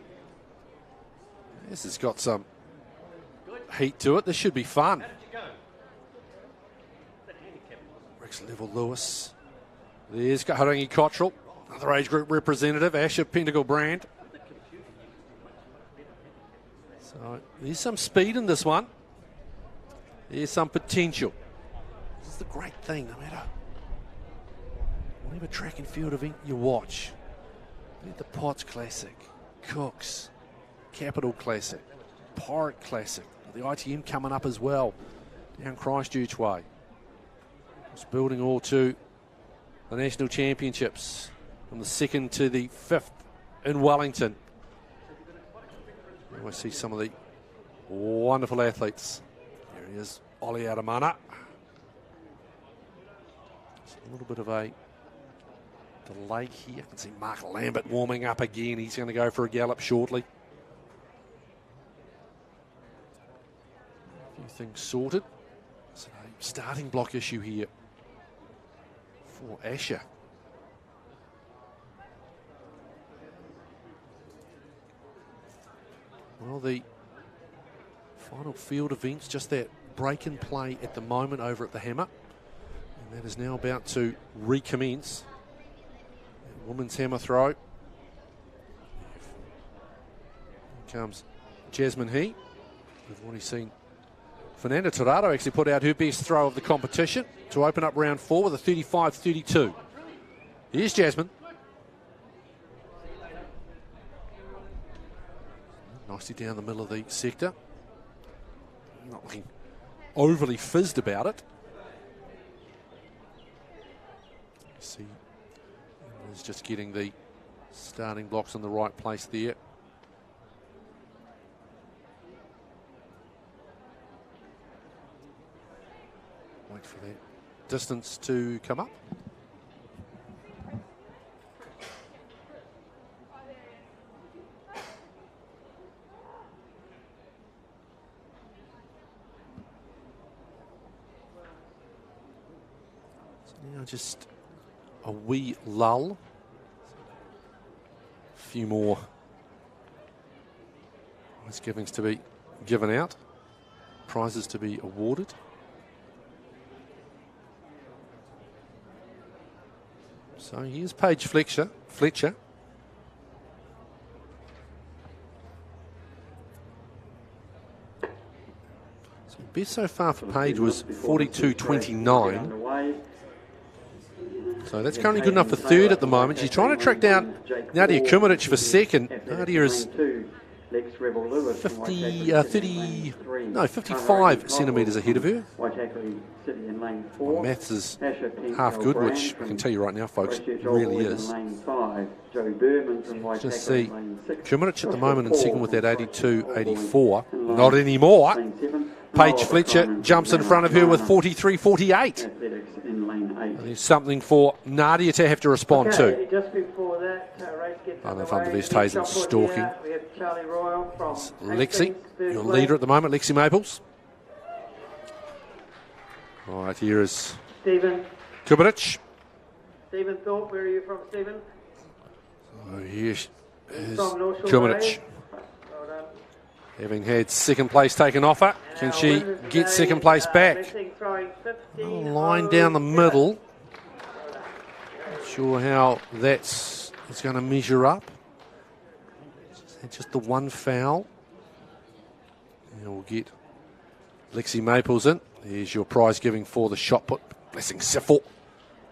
A: This has got some heat to it. This should be fun. Rex Level Lewis. There's Harangi Cottrell, another age group representative, Asher Pentacle Brand. So there's some speed in this one. There's some potential. This is the great thing, no matter whatever track and field event you watch. The Potts Classic, Cooks, Capital Classic, Porritt Classic, the ITM coming up as well, down Christchurch way. It's building all to the National Championships from the 2nd to the 5th in Wellington. We see some of the wonderful athletes. Here he is, Ollie Adamana. It's a little bit of a delay here. I can see Mark Lambert warming up again. He's going to go for a gallop shortly. A few things sorted. So starting block issue here for Asher. Well, the final field events, just that break in play at the moment over at the Hammer. And that is now about to recommence. Women's hammer throw. Here comes Jasmine He. We've already seen Fernanda Torrado actually put out her best throw of the competition to open up round 4 with a 35-32. Here's Jasmine. Nicely down the middle of the sector. Not looking overly fizzed about it. See, is just getting the starting blocks in the right place there. Wait for that distance to come up. So now just a wee lull. A few more misgivings to be given out. Prizes to be awarded. So here's Paige Fletcher. So best so far for Paige was 42.29. So that's currently good enough for third at the moment. She's trying to track down Nadia Kumaric for second. Nadia is 55 centimetres ahead of her. Well, maths is half good, which I can tell you right now, folks, it really is. Just see Kumaric at the moment in second with that 82.84. Not anymore. Paige Fletcher jumps in front of her with 43.48. There's something for Nadia to have to respond to.
E: Just before that, race gets
A: I don't know if Van der Vest Hazen stalking.
E: We have Charlie Royal from
A: Lexi, your leader at the moment, Lexi Maples. All right, here is
E: Stephen.
A: Kumaric.
E: Stephen Thorpe, where are you from, Stephen?
A: So here is
E: From North Shore
A: Kumaric.
E: Way. Well done.
A: Having had second place taken off her, can she get second place back? Line down the middle. Not sure how that's going to measure up. Just the one foul. And we'll get Lexi Maples in. There's your prize giving for the shot put. Blessing Siffle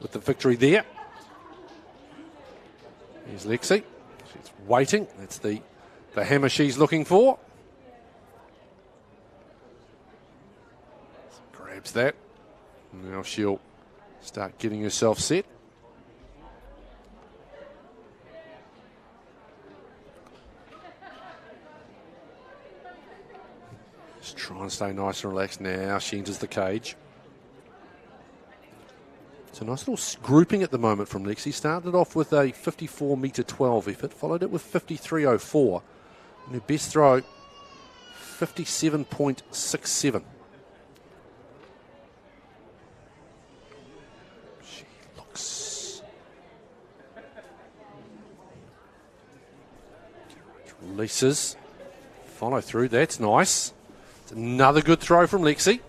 A: with the victory there. Here's Lexi. She's waiting. That's the hammer she's looking for. Grabs that. Now she'll start getting herself set. Just try and stay nice and relaxed. Now she enters the cage. It's a nice little grouping at the moment from Lexi. Started off with a 54-metre 12 effort, followed it with 53.04. And her best throw, 57.67. She looks... Releases. Follow through. That's nice. It's another good throw from Lexi.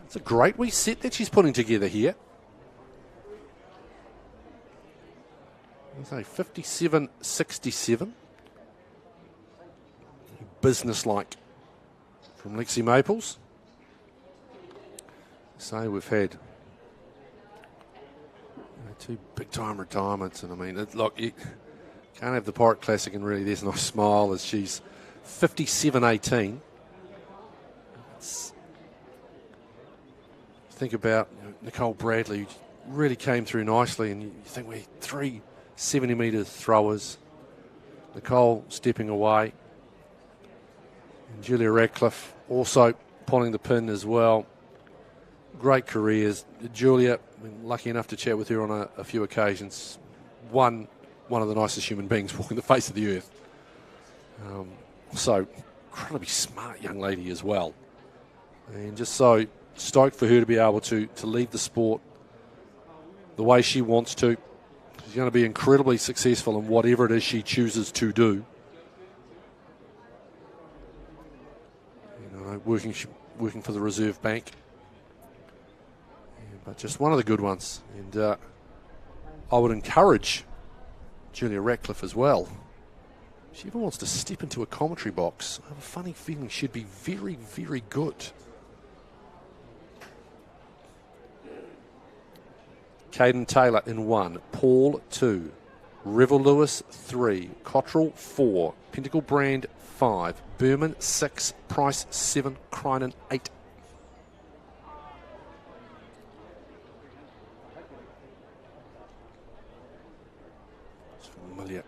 A: It's a great wee set that she's putting together here. I'll say 57.67. Business-like from Lexi Maples. So we've had two big-time retirements, and I mean, look, you can't have the Porritt Classic and really there's no smile as she's 57.18. Think about Nicole Bradley, who really came through nicely, and you think we had 3 70-metre throwers. Nicole stepping away. And Julia Radcliffe also pulling the pin as well. Great careers. Julia, lucky enough to chat with her on a few occasions. One of the nicest human beings walking the face of the earth. So, incredibly smart young lady as well. And just so stoked for her to be able to lead the sport the way she wants to. She's going to be incredibly successful in whatever it is she chooses to do. working for the Reserve Bank. Yeah, but just one of the good ones. And I would encourage Julia Ratcliffe as well. If she ever wants to step into a commentary box, I have a funny feeling she'd be very, very good. Caden Taylor in 1, Paul 2, Revel Lewis 3, Cottrell 4, Pinnacle Brand 5, Berman 6, Price 7, Crinan 8. It's familiar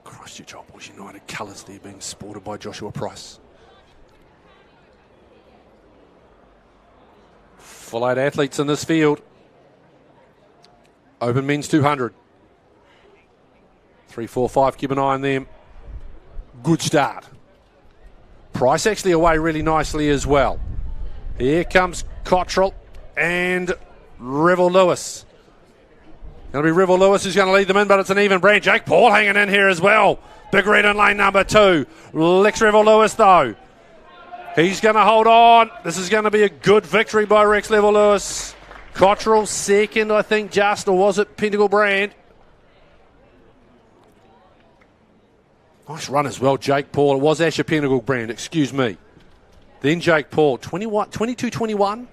A: Christchurch Old Boys United colours there being sported by Joshua Price. Full 8 athletes in this field. Open men's 200. 3, 4, 5, keep an eye on them. Good start. Price actually away really nicely as well. Here comes Cottrell and Revel Lewis. Going to be Revel Lewis who's going to lead them in, but it's an even brand. Jake Paul hanging in here as well. Big red in lane number 2. Lex Revel Lewis though. He's going to hold on. This is going to be a good victory by Rex Revel Lewis. Cottrell second, I think, just, or was it Pinnacle Brand? Nice run as well, Jake Paul. It was Asher Pinnacle Brand, excuse me. Then Jake Paul, 22-21.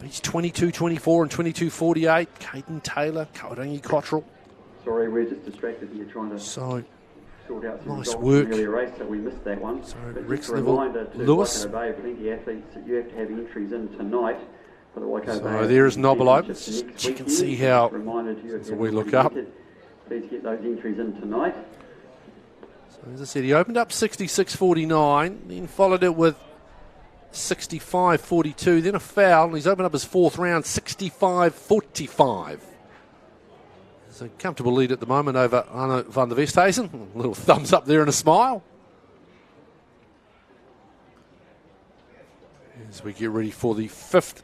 A: He's 22-24 and 22-48. Caden Taylor, Kaurangi Cottrell.
D: Sorry, we're just distracted here trying to
A: sort
D: out some
A: nice
D: results
A: work.
D: from the earlier race, so we missed that one.
A: So
D: but
A: Rex
D: just a
A: Neville,
D: reminder to
A: Lewis.
D: Waikato Bay, plenty of athletes that you have to have entries in tonight for the Waikato Bay.
A: So there is Noble Open.
D: Just
A: Check and see how. So we look up.
D: Please get those entries in tonight.
A: So as I said, he opened up 66.49, then followed it with 65.42, then a foul, and he's opened up his fourth round, 65.45. It's a comfortable lead at the moment over Arno van der Westhuizen. A little thumbs up there and a smile. As we get ready for the 5th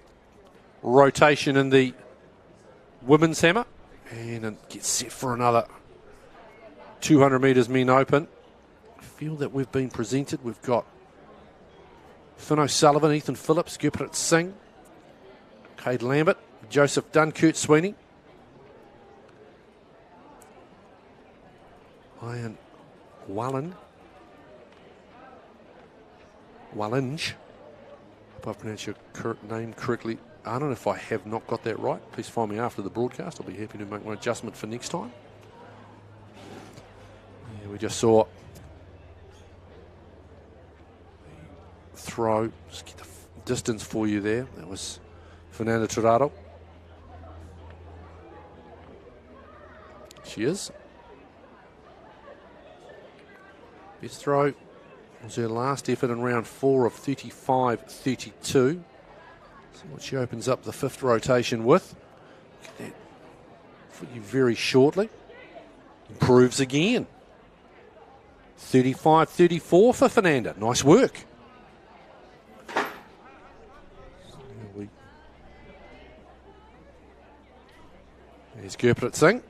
A: rotation in the women's hammer. And it gets set for another 200 metres men open. I feel that we've been presented. We've got Finn O'Sullivan, Ethan Phillips, Gurpreet Singh, Cade Lambert, Joseph Dunn, Kurt Sweeney, Ian Wallinge. Hope I pronounced your name correctly. I don't know if I have not got that right. Please find me after the broadcast. I'll be happy to make my adjustment for next time. Yeah, we just saw the throw. Just get the distance for you there. That was Fernanda Tirado. She is. Best throw was her last effort in round 4 of 35-32. So what she opens up the 5th rotation with. Get that for you very shortly. Improves again. 35-34 for Fernanda. Nice work. There's Gurpreet Singh.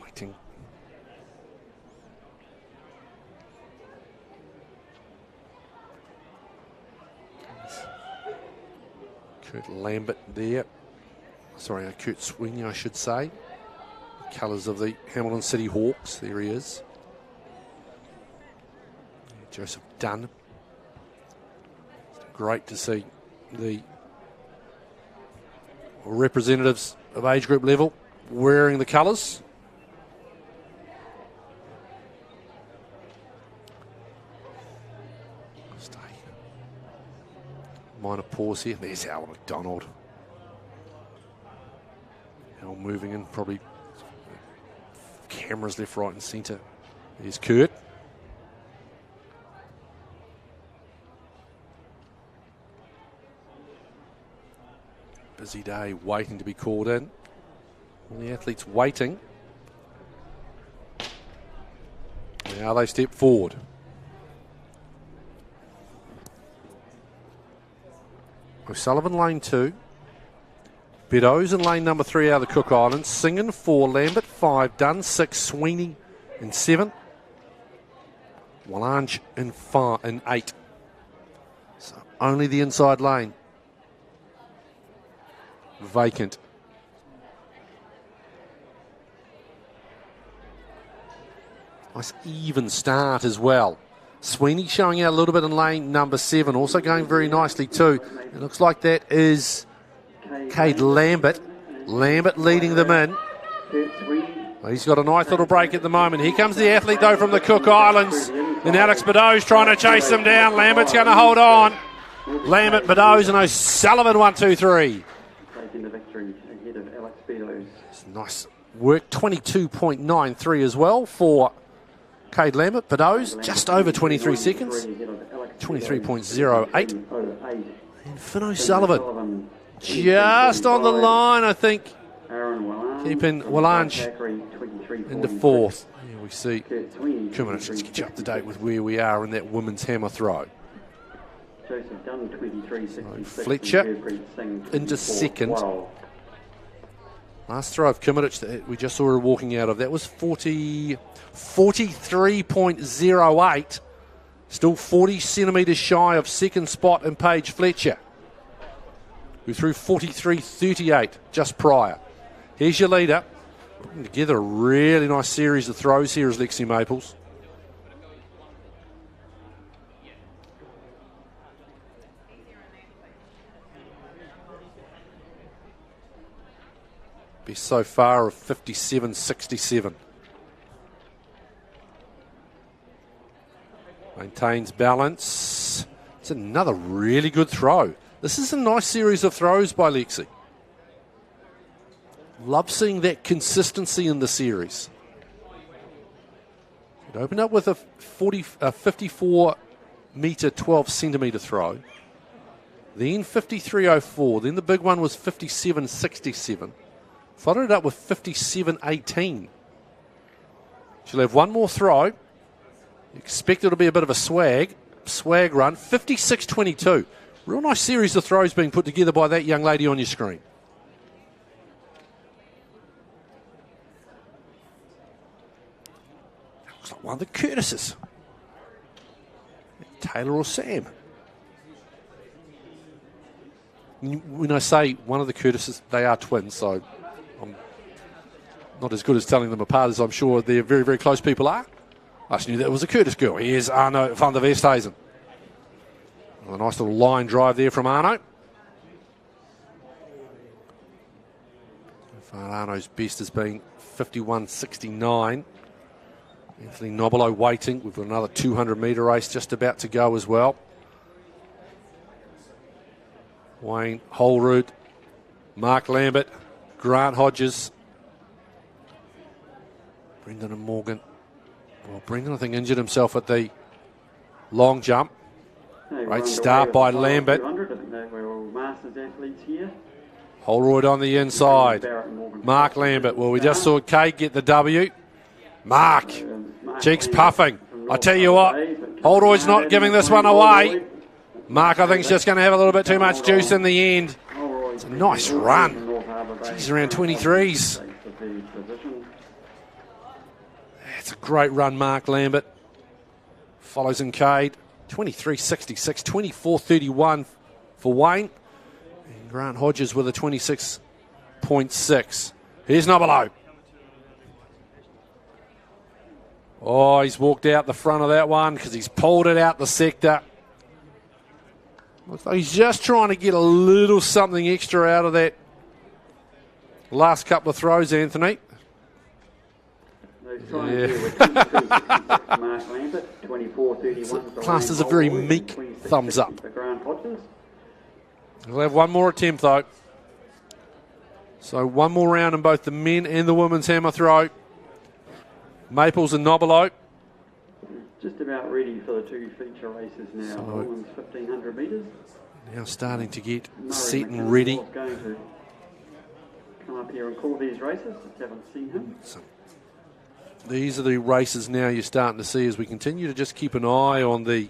A: Waiting. Kurt Lambert there. Sorry, Kurt Sweeney, I should say. Colours of the Hamilton City Hawks. There he is. Joseph Dunn. Great to see the representatives of age group level wearing the colours. Stay. Minor pause here. There's Al McDonald. Al moving in, probably cameras left, right and centre. There's Kurt. Busy day waiting to be called in. All the athletes waiting. Now they step forward. O'Sullivan lane 2. Beddoes in lane number 3 out of the Cook Islands. Singin 4, Lambert 5, Dunn 6, Sweeney in 7, Wallange in 8. So only the inside lane vacant. Nice even start as well. Sweeney showing out a little bit in lane number 7, also going very nicely too. It looks like that is Cade Lambert. Lambert leading them in. He's got a nice little break at the moment. Here comes the athlete though from the Cook Islands. And Alex Beddoes trying to chase them down. Lambert's going to hold on. Lambert, Beddoes and O'Sullivan 1, 2, 3.
D: Taking the victory ahead of Alex Beddoes.
A: Nice work. 22.93 as well for Cade Lambert. Beddoes just over 23 seconds. 23.08. And Finn O'Sullivan just on the line, I think. Keeping Wallange into 4th. Here we see 2 minutes. Let's get you up to date with where we are in that women's hammer throw.
D: Joseph Dunn, 23.66.
A: Fletcher into 2nd. Last throw of Kimmich that we just saw her walking out of, that was 43.08. Still 40 centimetres shy of 2nd spot in Paige Fletcher, who threw 43.38 just prior. Here's your leader. Putting together a really nice series of throws here is Lexi Maples. Best so far of 57.67. Maintains balance. It's another really good throw. This is a nice series of throws by Lexi. Love seeing that consistency in the series. It opened up with a 54 metre, 12 centimetre throw. Then 53.04. Then the big one was 57.67. Followed it up with 57.18. She'll have one more throw. Expect it'll be a bit of a swag run. 56.22. Real nice series of throws being put together by that young lady on your screen. Looks like one of the Curtises. Taylor or Sam. When I say one of the Curtises, they are twins, so I'm not as good as telling them apart as I'm sure they're very, very close people are. I just knew that was a Curtis girl. Here's Arno van der Westhuizen. A nice little line drive there from Arno. So far, Arno's best has been 51.69. Anthony Nobilo waiting. We've got another 200 metre race just about to go as well. Wayne Holroyd, Mark Lambert, Grant Hodges, Brendan and Morgan. Well, Brendan, I think, injured himself at the long jump. Great start by Lambert. Holroyd on the inside. Mark Lambert. Well, we just saw Kate get the W. Mark, cheeks puffing. I tell you what, Holroyd's not giving this one away. Mark, I think, is just going to have a little bit too much juice in the end. It's a nice run. He's around 23s. It's a great run, Mark Lambert. Follows in Cade. 23.66, 24.31 for Wayne. And Grant Hodges with a 26.6. Here's Nobilo. Oh, he's walked out the front of that one because he's pulled it out the sector. Looks like he's just trying to get a little something extra out of that last couple of throws, Anthony. Yeah. Classed as a very meek thumbs up. We'll have one more attempt though. So one more round in both the men and the women's hammer throw. Maples and Nobilo.
D: Just about ready for the two feature races now. So, women's 1,500 metres.
A: Now starting to get set and ready.
D: Going to come up here and call these races. If you haven't seen him.
A: So, these are the races now you're starting to see as we continue to just keep an eye on the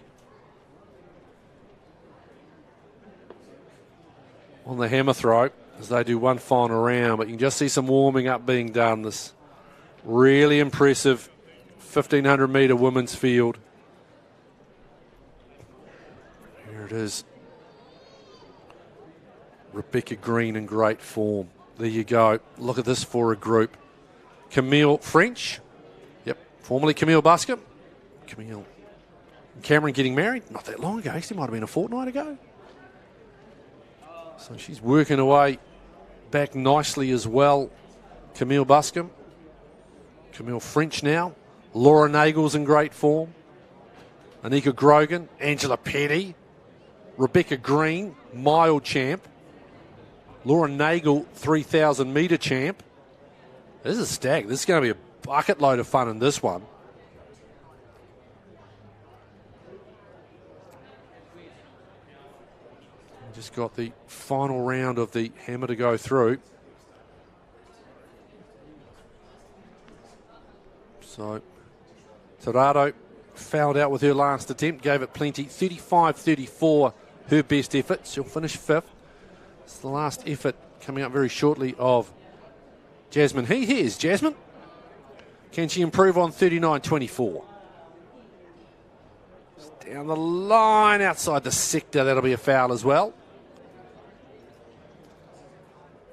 A: hammer throw. as they do one final round, but you can just see some warming up being done. This really impressive 1,500 metre women's field. Here it is. Rebecca Green in great form. There you go. Look at this for a group. Camille French. Yep, formerly Camille Buscombe. Camille and Cameron getting married not that long ago. Actually, might have been a fortnight ago. So she's working away back nicely as well. Camille Buscombe. Camille French now. Laura Nagel's in great form. Anika Grogan. Angela Petty. Rebecca Green, mile champ. Laura Nagel, 3,000 metre champ. This is a stag. This is going to be a bucket load of fun in this one. Just got the final round of the hammer to go through. So, Torado fouled out with her last attempt, gave it plenty. 35-34, her best effort. She'll finish 5th. It's the last effort coming up very shortly of Jasmine. Here's Jasmine. Can she improve on 39-24? Down the line, outside the sector. That'll be a foul as well.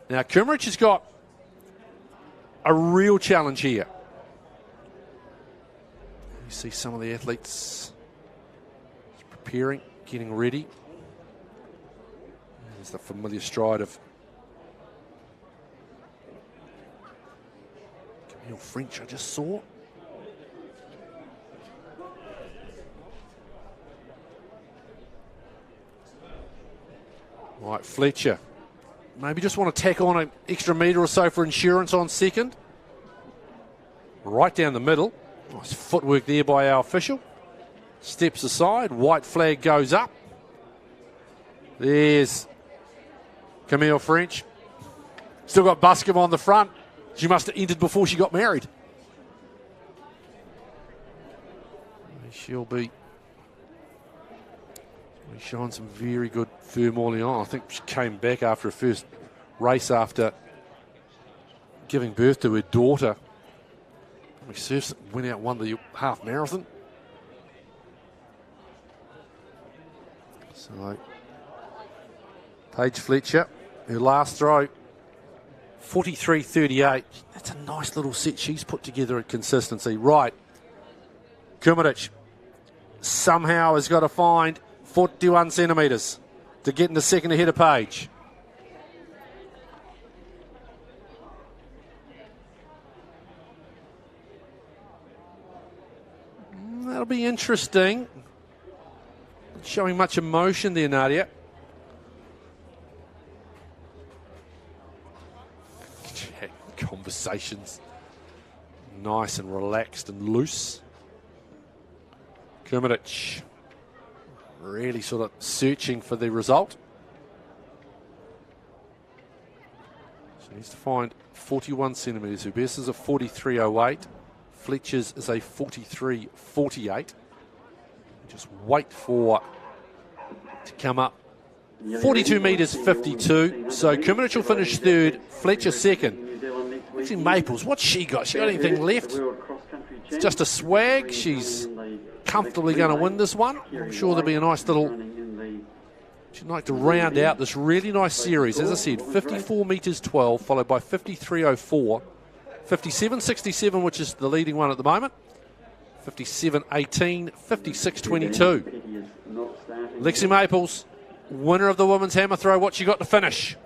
A: Now, Kummerich has got a real challenge here. You see some of the athletes preparing, getting ready. There's the familiar stride of Camille French I just saw. Right, Fletcher. Maybe just want to tack on an extra metre or so for insurance on second. Right down the middle. Nice footwork there by our official. Steps aside. White flag goes up. There's Camille French. Still got Buscombe on the front. She must have entered before she got married. She'll be showing some very good firm early on. I think she came back after her first race after giving birth to her daughter. She went out and won the half marathon. So, Paige Fletcher, her last throw, 43-38. That's a nice little set she's put together at consistency. Right, Kummerich somehow has got to find 41 centimetres to get into second ahead of Paige. That'll be interesting. Not showing much emotion there, Nadia. Conversations. Nice and relaxed and loose. Kummerich really sort of searching for the result. She needs to find 41 centimetres. Her best is a 43.08. Fletcher's is a 43.48. Just wait for to come up. 42 metres 52. So Kummerich will finish third. Fletcher second. Actually, Maples, what's she got? She got anything left? It's just a swag. She's comfortably going to win this one. I'm sure there'll be a nice little... She'd like to round out this really nice series. As I said, 54 metres 12, followed by 53.04. 57.67, which is the leading one at the moment. 57.18, 56.22. Lexi Maples, winner of the women's hammer throw. What she got to finish?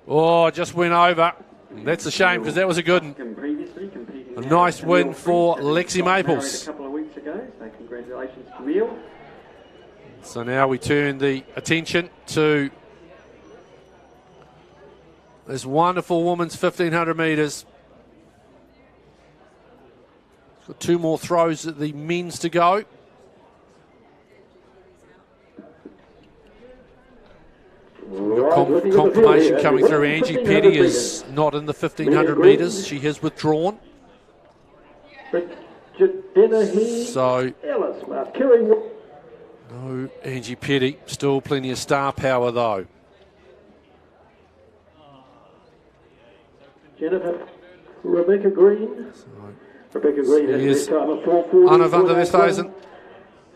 A: Oh, just went over. That's a shame because that was a good one. A nice win for Lexi Maples.
D: A couple of weeks ago, so congratulations, Camille.
A: So now we turn the attention to this wonderful women's 1,500 metres. Got two more throws at the men's to go. We've got confirmation coming through. Angie Petty is not in the 1,500 metres. She has withdrawn. So, no Angie Petty. Still plenty of star power though.
B: Rebecca Green. Rebecca Green has this time of 4:40.
A: Anna van der Westhuizen.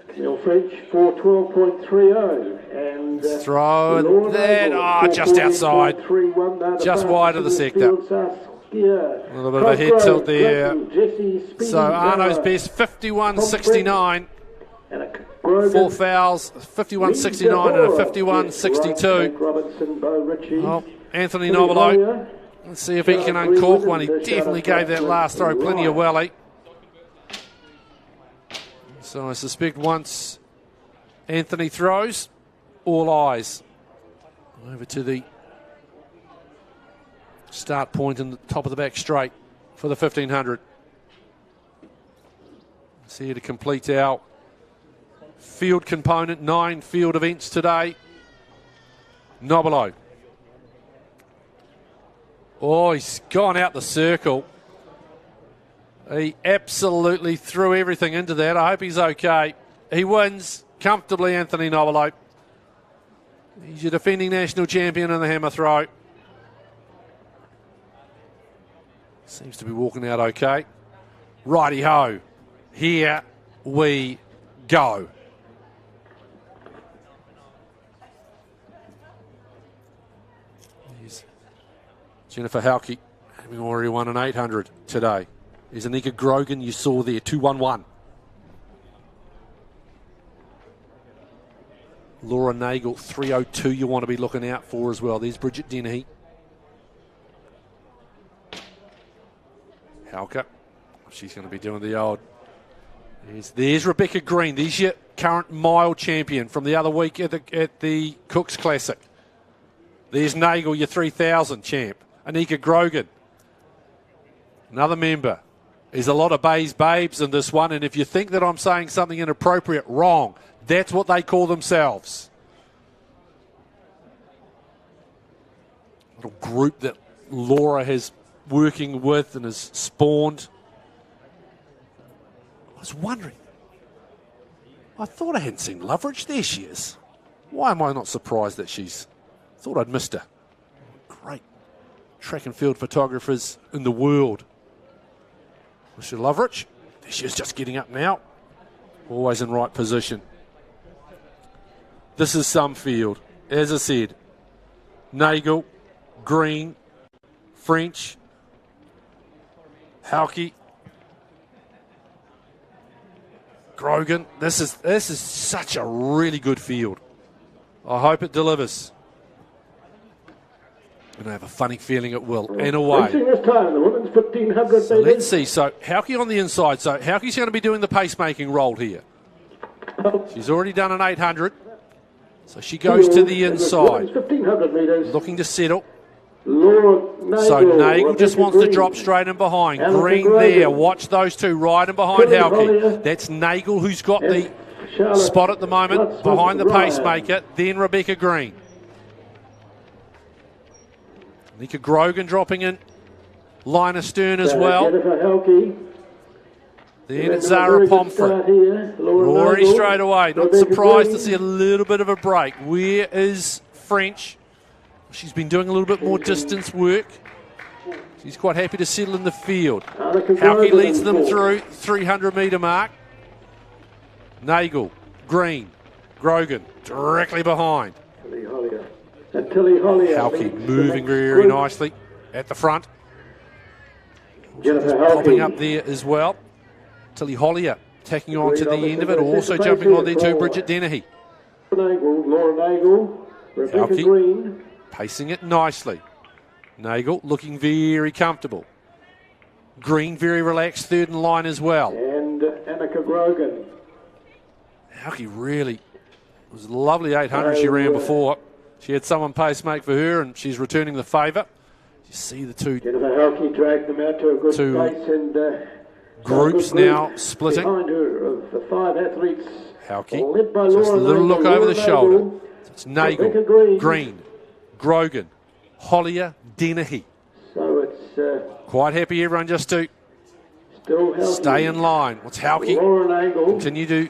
B: Camille French 4:12.30 and
A: throw that, just outside, just wide of the sector. A little bit of a head tilt there. So Arno's best 51.69. 4 fouls, 51.69 and a 51.62. Oh, Anthony Nobilo. Let's see if he can uncork one. He definitely gave that last throw plenty of welly. So I suspect once Anthony throws, all eyes over to the start point in the top of the back straight for the 1500. It's here to complete our field component, 9 field events today. Nobilo. Oh, he's gone out the circle. He absolutely threw everything into that. I hope he's okay. He wins comfortably, Anthony Nobilo. He's your defending national champion in the hammer throw. Seems to be walking out okay. Righty-ho. Here we go. Here's Jennifer Hauke, having already won an 800 today. There's Anika Grogan, you saw there, 2-1-1. Laura Nagel, 3:02 you want to be looking out for as well. There's Bridget Dennehy. Hauke, she's going to be doing the old. There's Rebecca Green. There's your current mile champion from the other week at the Cooks Classic. There's Nagel, your 3,000 champ. Anika Grogan, another member. There's a lot of babes in this one, and if you think that I'm saying something inappropriate, wrong. That's what they call themselves. Little group that Laura has working with and has spawned. I was wondering. I thought I hadn't seen Loveridge. There she is. Why am I not surprised that thought I'd missed her. Great track and field photographers in the world. Mr. Loveridge, there she is, just getting up now. Always in right position. This is some field. As I said, Nagel, Green, French, Hauke, Grogan. This is such a really good field. I hope it delivers. And I have a funny feeling it will. And away. So let's see. So Hauke on the inside. So Hauke's going to be doing the pacemaking role here. She's already done an 800. So she goes to the inside. Looking to settle. So Nagel just wants to drop straight in behind. Green there. Watch those two right in behind Hauke. That's Nagel who's got the spot at the moment behind the pacemaker. Then Rebecca Green. Anika Grogan dropping in. Line astern as well. Then it's Zara Pomfret. Rory straight away. Not surprised to see a little bit of a break. Where is French? She's been doing a little bit more distance work. She's quite happy to settle in the field. Hauke leads them through 300 metre mark. Nagel, Green, Grogan directly behind. Hauke moving very, very nicely at the front. Just popping up there as well. Tilly Hollier tacking on to the end of it, also jumping on there too, Bridget Dennehy. Hauke pacing it nicely. Nagel looking very comfortable. Green very relaxed, third in line as well.
B: And Anika Grogan.
A: Hauke really, it was a lovely 800 she ran before. She had someone pacemake for her and she's returning the favour. You see the two
B: dragged them out to a good place and
A: groups now splitting.
B: Behind her of the 5 athletes.
A: Hauke, just a little look over the shoulder. So it's Nagel, Green, Grogan, Hollier, Dennehy.
B: So it's
A: quite happy everyone just to stay in line. What's Hauke? Continue to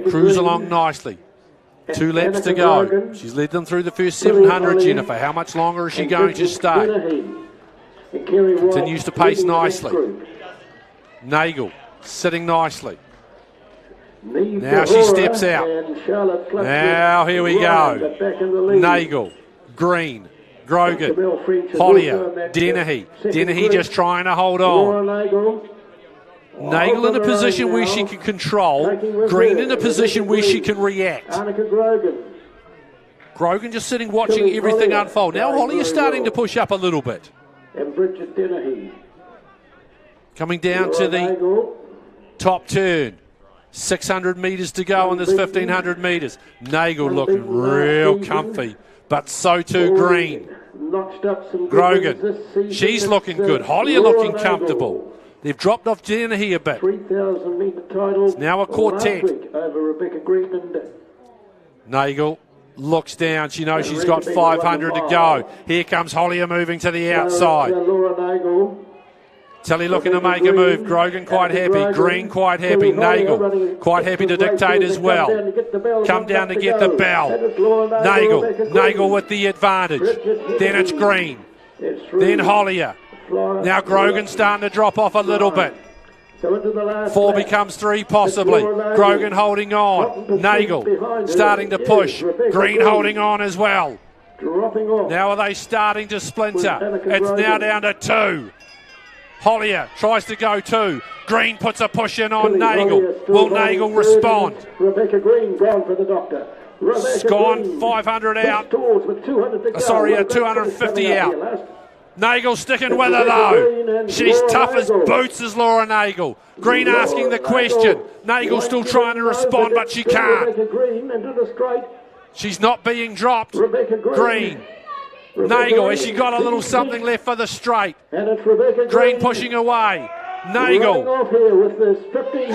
A: cruise along nicely. 2 laps to go. She's led them through the first 700, Jennifer. How much longer is she going to stay?
B: And Kerry White
A: continues to pace
B: leading the next
A: nicely.
B: group.
A: Nagel sitting nicely.
B: Neve
A: Now she
B: Dahora
A: steps out.
B: and Charlotte Fluxman
A: Now here we
B: right
A: go.
B: back in the lead.
A: Nagel, Green, Grogan,
B: Camille French is also
A: Hollier,
B: in that,
A: Dennehy.
B: second
A: Dennehy
B: group.
A: just trying to hold
B: Laura
A: on.
B: Nagel.
A: Nagel in a position where she can control. Green in a position where she can react.
B: Annika Grogan.
A: Grogan just sitting watching everything unfold. Now Holly is starting to push up a little bit.
B: And Bridget Dennehy.
A: Coming down to the
B: Nagel.
A: top turn. 600 metres to go on this 1,500 metres. Nagel looking real comfy, but so too Green.
B: Notched up some good
A: Grogan,
B: wins this season.
A: she's
B: It's,
A: looking good. Holly
B: Laura
A: looking
B: Nagel.
A: comfortable. They've dropped off Dennehy a bit.
B: 3,000 metre title.
A: Now a quartet.
B: Last week over Rebecca Green and
A: Nagel looks down. She knows she's got 500 to go. Here comes Hollier moving to the outside.
B: Laura Nagel.
A: Tilly looking to make a move. Grogan quite happy. Green quite happy. Nagel quite happy to dictate as well. Come down to get the bell. Nagel with the advantage. Then it's Green. Then Hollier. Now Grogan's starting to drop off a little bit.
B: So into the last
A: 4
B: lap.
A: becomes 3 possibly. Grogan holding on. Nagel starting to push. Green holding on as well.
B: Dropping off.
A: Now are they starting to splinter? It's now down to 2. Hollier tries to go 2. Green puts a push in on Nagel. Will Nagel respond?
B: Rebecca Green gone for the doctor.
A: It's gone 500 out. 250 out. Nagel sticking with her though. She's tough as boots as Laura Nagel. Green asking the question. Nagel still trying to respond, but she can't. She's not being dropped. Green. Nagel, has she got a little something left for the straight? Green pushing away. Nagel.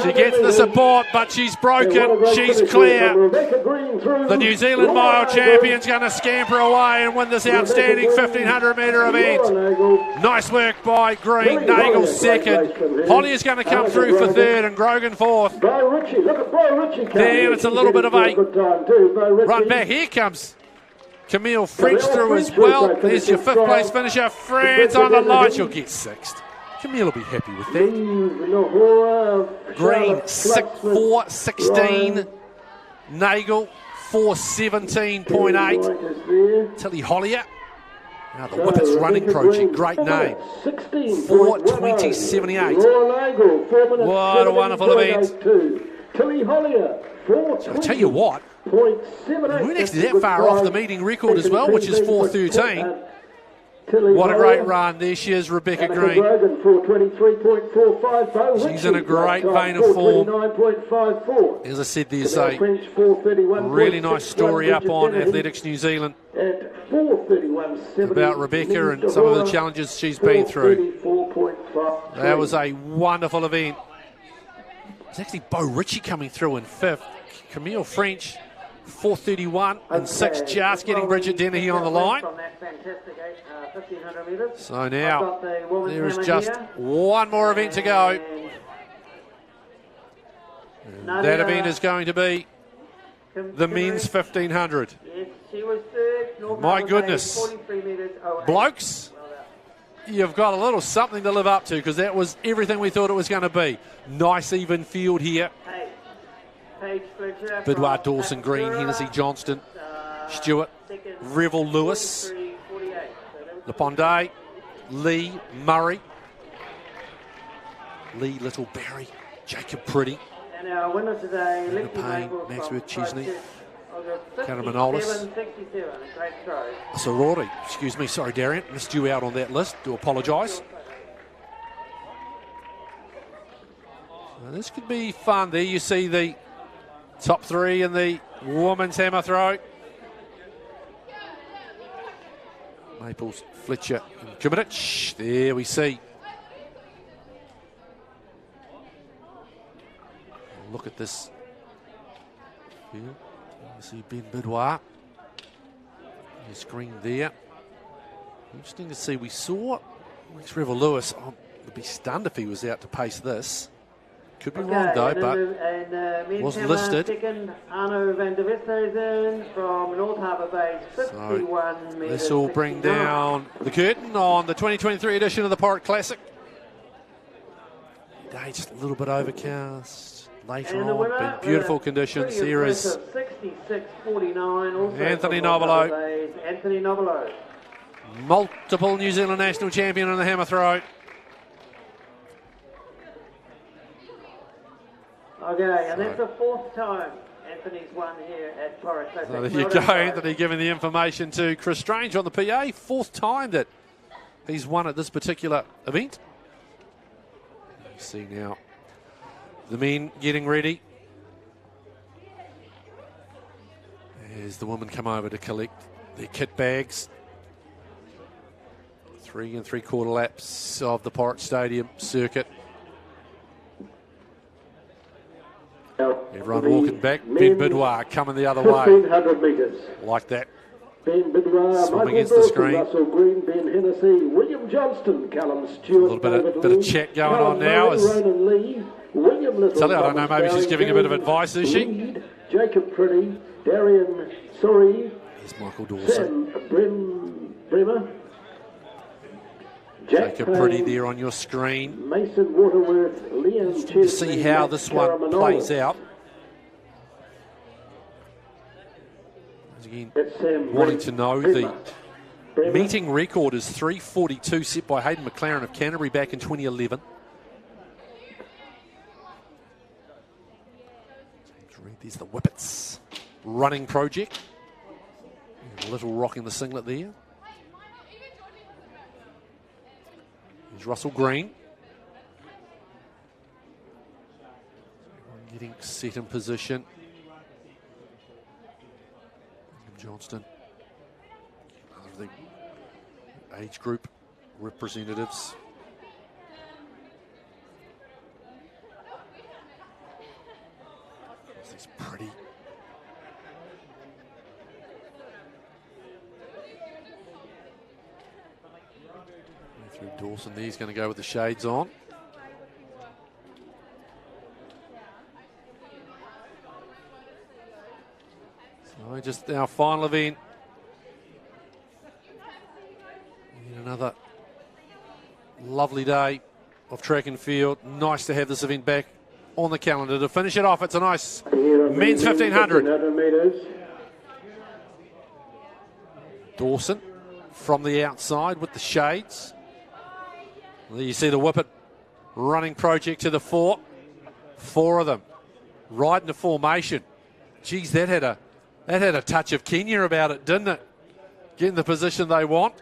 A: She gets the support, but she's broken. She's clear. The New Zealand Mile Champion's going to scamper away and win this outstanding 1,500 metre event. Nice work by Green. Nagel second. Holly is going to come through for third and Grogan fourth. Then it's a little bit of a run back. Here comes Camille French through as well. There's your 5th place finisher. France on the line. She'll get 6th. Camille will be happy with that. Green 4:16. Nagel 4:17.8. Tilly Hollier. Now the Whippets Running Project, great name. 4:20.78. What a wonderful event.
B: Tilly Hollier.
A: So I tell you what, we weren't actually that far off the meeting record as well, which is 4:13. What a great run. There she is, Rebecca Green. She's in a great vein of form. As I said, there's a really nice story up on Athletics New Zealand about Rebecca and some of the challenges she's been through. That was a wonderful event. It's actually Bo Ritchie coming through in 5th. Camille French 4:31 and 6, just getting Bridget Dennehy on the line. So now there is just one more event to go. And that event is going to be the men's 1,500. My goodness. Blokes, you've got a little something to live up to because that was everything we thought it was going to be. Nice even field here. Bidwar, Dawson, Green, Hennessy, Johnston, Stewart, Revel, Lewis, Leponde, Lee, Murray, Lee, Little, Barry, Jacob Pretty,
E: And our winner today,
A: Payne, Maxworth, Chesney, Karamanolis,
E: Great throw.
A: Sorori, excuse me, sorry Darian, missed you out on that list, do apologise. This could be fun. There you see the top 3 in the women's hammer throw. Maples, Fletcher and Kimmich. There we see. Look at this. Here. You see Ben Bidwar. His screen there. Interesting to see. We saw Rex Revel Lewis. I'd be stunned if he was out to pace this. Could be wrong though, but was listed.
E: Second, Arno van der Westhuizen from North Harbour Bay, 51 metres.
A: This will bring down the curtain on the 2023 edition of the Porritt Classic. Today just a little bit overcast. Later on, been beautiful conditions. Here is
E: 66.49.
A: Anthony Novolo.
E: Anthony Novolo.
A: Multiple New Zealand national champion in the hammer throw.
E: Okay, and that's the fourth time Anthony's won here at Porritt Classic.
A: So there you go, Anthony giving the information to Chris Strange on the PA. Fourth time that he's won at this particular event. You see now the men getting ready. As the women come over to collect their kit bags. 3 3/4 laps of the Porritt Stadium circuit. Everyone walking back. Ben Bidwar coming the other way.
B: 1,500 metres.
A: Like that.
B: Ben Bidwar,
A: Swimming
B: Michael
A: against the
B: Dawson,
A: screen.
B: Russell Green, Ben Hennessy, William Johnston, Callum Stewart,
A: A little bit of chat going on now.
B: Ronan Lee, William Little,
A: Tell you, I don't know, maybe she's giving a bit of
B: Kevin
A: advice, is she?
B: Reed, Jacob Pretty, Darian Surrey,
A: Here's Michael Dawson.
B: Sam Bremer, Jack
A: Jacob Pretty
B: Payne,
A: there on your screen.
B: Mason Waterworth, Liam Chesney,
A: To see how this one plays out. Again,
B: That's Sam
A: wanting to know the
B: Bremer.
A: meeting record is 3:42 set by Hayden McLaren of Canterbury back in 2011. There's the Whippets running project. A little rock in the singlet there. Here's Russell Green. Getting set in position. Johnston. Another of the age group representatives. This is pretty. Through Dawson there, he's going to go with the shades on. So just our final event. And another lovely day of track and field. Nice to have this event back on the calendar. To finish it off, it's a nice men's 1,500.
B: Meters.
A: Dawson from the outside with the shades. There you see the Whippet running project to the fore. 4 of them right in the formation. Geez, that had a touch of Kenya about it, didn't it? Getting the position they want.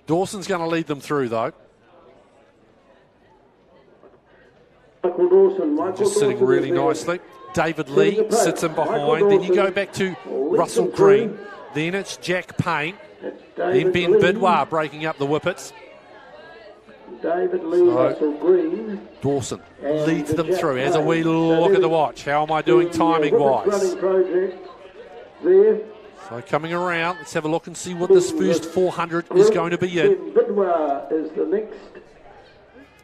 A: Dawson's going to lead them through, though. Just sitting really nicely. David Lee sits in behind. Then you go back to Russell Green. Then it's Jack Payne. Then Ben Bidwar breaking up the Whippets.
B: David Lee, Russell Green.
A: Dawson leads them through. As a wee look at the watch. How am I doing timing-wise? So coming around, let's have a look and see what this first 400 is going to be in.
B: Bidwar is the next.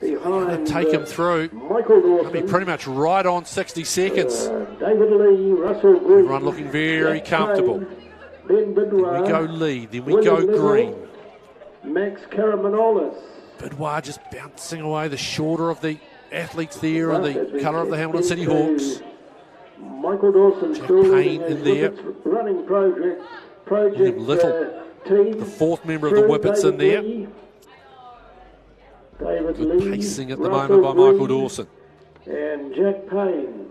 A: Behind, take him through. I'll be pretty much right on 60 seconds.
B: David Lee, Russell Green.
A: Everyone looking very comfortable. Then we go Lee, then we go Green.
B: Max Karamanolis.
A: Bidwar just bouncing away, the shorter of the athletes there in the colour of the Hamilton City Hawks.
B: Michael Dawson
A: Jack Payne in there.
B: Running project
A: Little,
B: team.
A: the 4th member of the Whippets in there.
B: David
A: Good
B: Lee,
A: pacing at the
B: Russell
A: moment by Michael
B: Green,
A: Dawson.
B: And Jack Payne.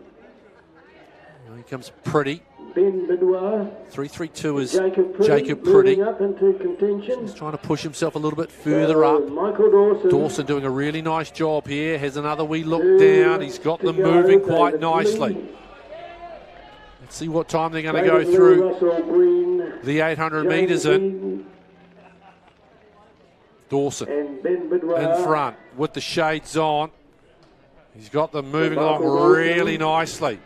A: Here comes Pretty.
B: Ben Bidwar.
A: 3-3-2 is
B: Jacob Pretty.
A: Pretty.
B: Up into contention.
A: He's trying to push himself a little bit further up.
B: Michael Dawson.
A: Dawson doing a really nice job here. Has another wee look down. He's got them moving quite nicely. Let's see what time they're going to go through the 800 metres in. Dawson in front with the shades on. He's got them moving along really nicely.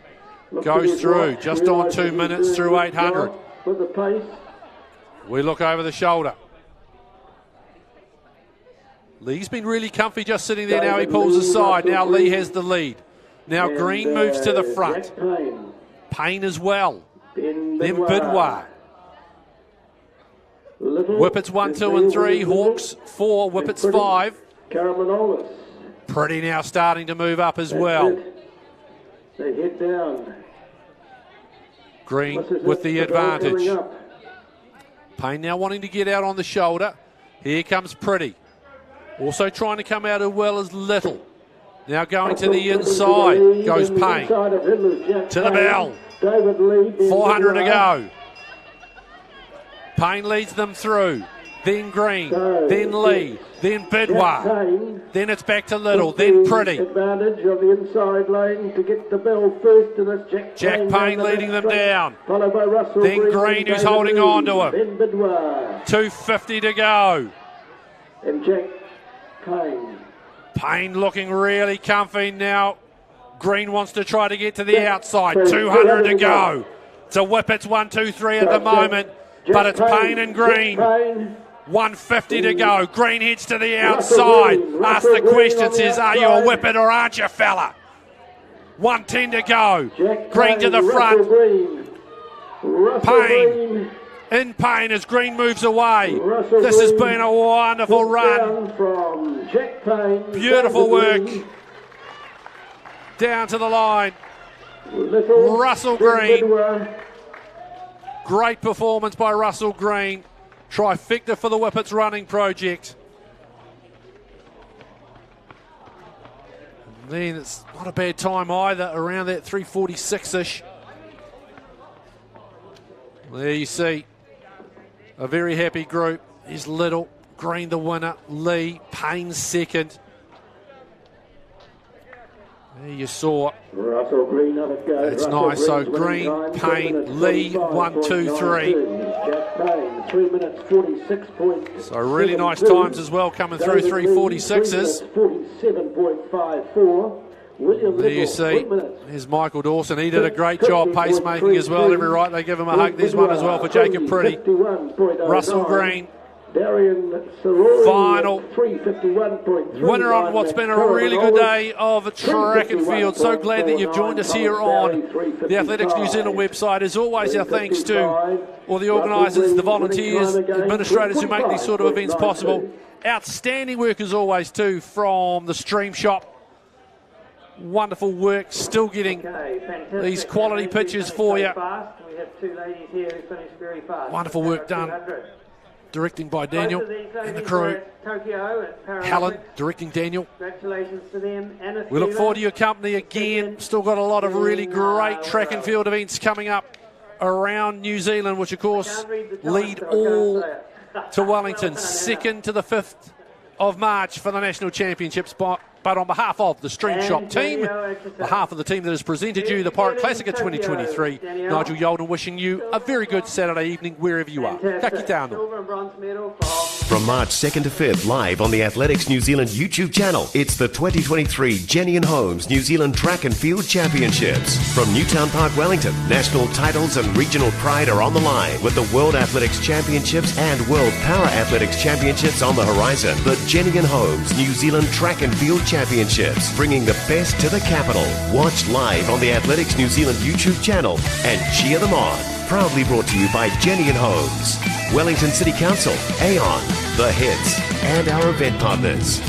A: Goes through just on 2 minutes through 800. We look over the shoulder. Lee's been really comfy just sitting there now. He pulls aside. Now Lee has the lead. Now Green moves to the front. Payne as well. Then Bidwar. Whippets 1, 2 and 3. Hawks 4. Whippets 5. Pretty now starting to move up as well.
B: They head down.
A: Green with the advantage. Payne now wanting to get out on the shoulder. Here comes Pretty. Also trying to come out as well as Little. Now going to the inside goes Payne. To the bell. 400 to go. Payne leads them through. Then Green. Then Lee. Then Bidwar. Then it's back to Little. Then Pretty.
B: Advantage of the inside lane to get the bell first to this
A: Jack Payne leading them down.
B: Followed by Russell
A: Then Green who's holding on to him.
B: Then Bidwar.
A: 250 to go.
B: And Jack Payne.
A: Payne looking really comfy now. Green wants to try to get to the outside. 200 to go. It's a Whippets 1, 2, 3 at the moment. But it's Payne and Green. 150 to go. Green heads to the outside. Asks the question, says, are you a Whippet or aren't you, fella? 110 to go. Green to the front. Payne. In Payne as Green moves away. This has been a wonderful run. Beautiful work. Down to the line. Russell Green. Great performance by Russell Green. Trifecta for the Whippets running project. And then it's not a bad time either, around that 346-ish. There you see a very happy group. Here's Little, Green the winner, Lee, Payne second. There you saw.
B: Russell Green on it goes.
A: It's nice. So Green, Payne, Lee, 1, 2, 3.
B: Jack Payne, 3 minutes 46.
A: So really nice times as well coming through 346s.
B: 47.54.
A: There you see. There's Michael Dawson. He did a great job pacemaking as well. Every right they give him a hug. There's one as well for Jacob Pretty. Russell Green. Final winner on what's been a really good day of track and field. So glad that you've joined us here on the Athletics New Zealand website. As always, our thanks to all the organisers, the volunteers, administrators who make these sort of events possible. Outstanding work as always too from the stream shop. Wonderful work, still getting these quality pictures for you. Wonderful work done. Directing by Daniel and the crew. Helen directing Daniel.
E: Congratulations to them.
A: We look forward to your company again. Still got a lot of really great track and field events coming up around New Zealand, which of course lead all to Wellington, 2nd to the 5th of March for the National Championships. But on behalf of the Stream Shop team, behalf of the team that has presented you the Porritt Classic of 2023, Nigel Yolden wishing you a very good Saturday evening wherever you are. Ka kite anō.
F: From March 2nd to 5th, live on the Athletics New Zealand YouTube channel, it's the 2023 Jenny and Holmes New Zealand Track and Field Championships. From Newtown Park, Wellington, national titles and regional pride are on the line with the World Athletics Championships and World Para Athletics Championships on the horizon. The Jenny and Holmes New Zealand Track and Field Championships, bringing the best to the capital. Watch live on the Athletics New Zealand YouTube channel and cheer them on. Proudly brought to you by Jenny and Holmes, Wellington City Council, Aon, The Hits, and our event partners.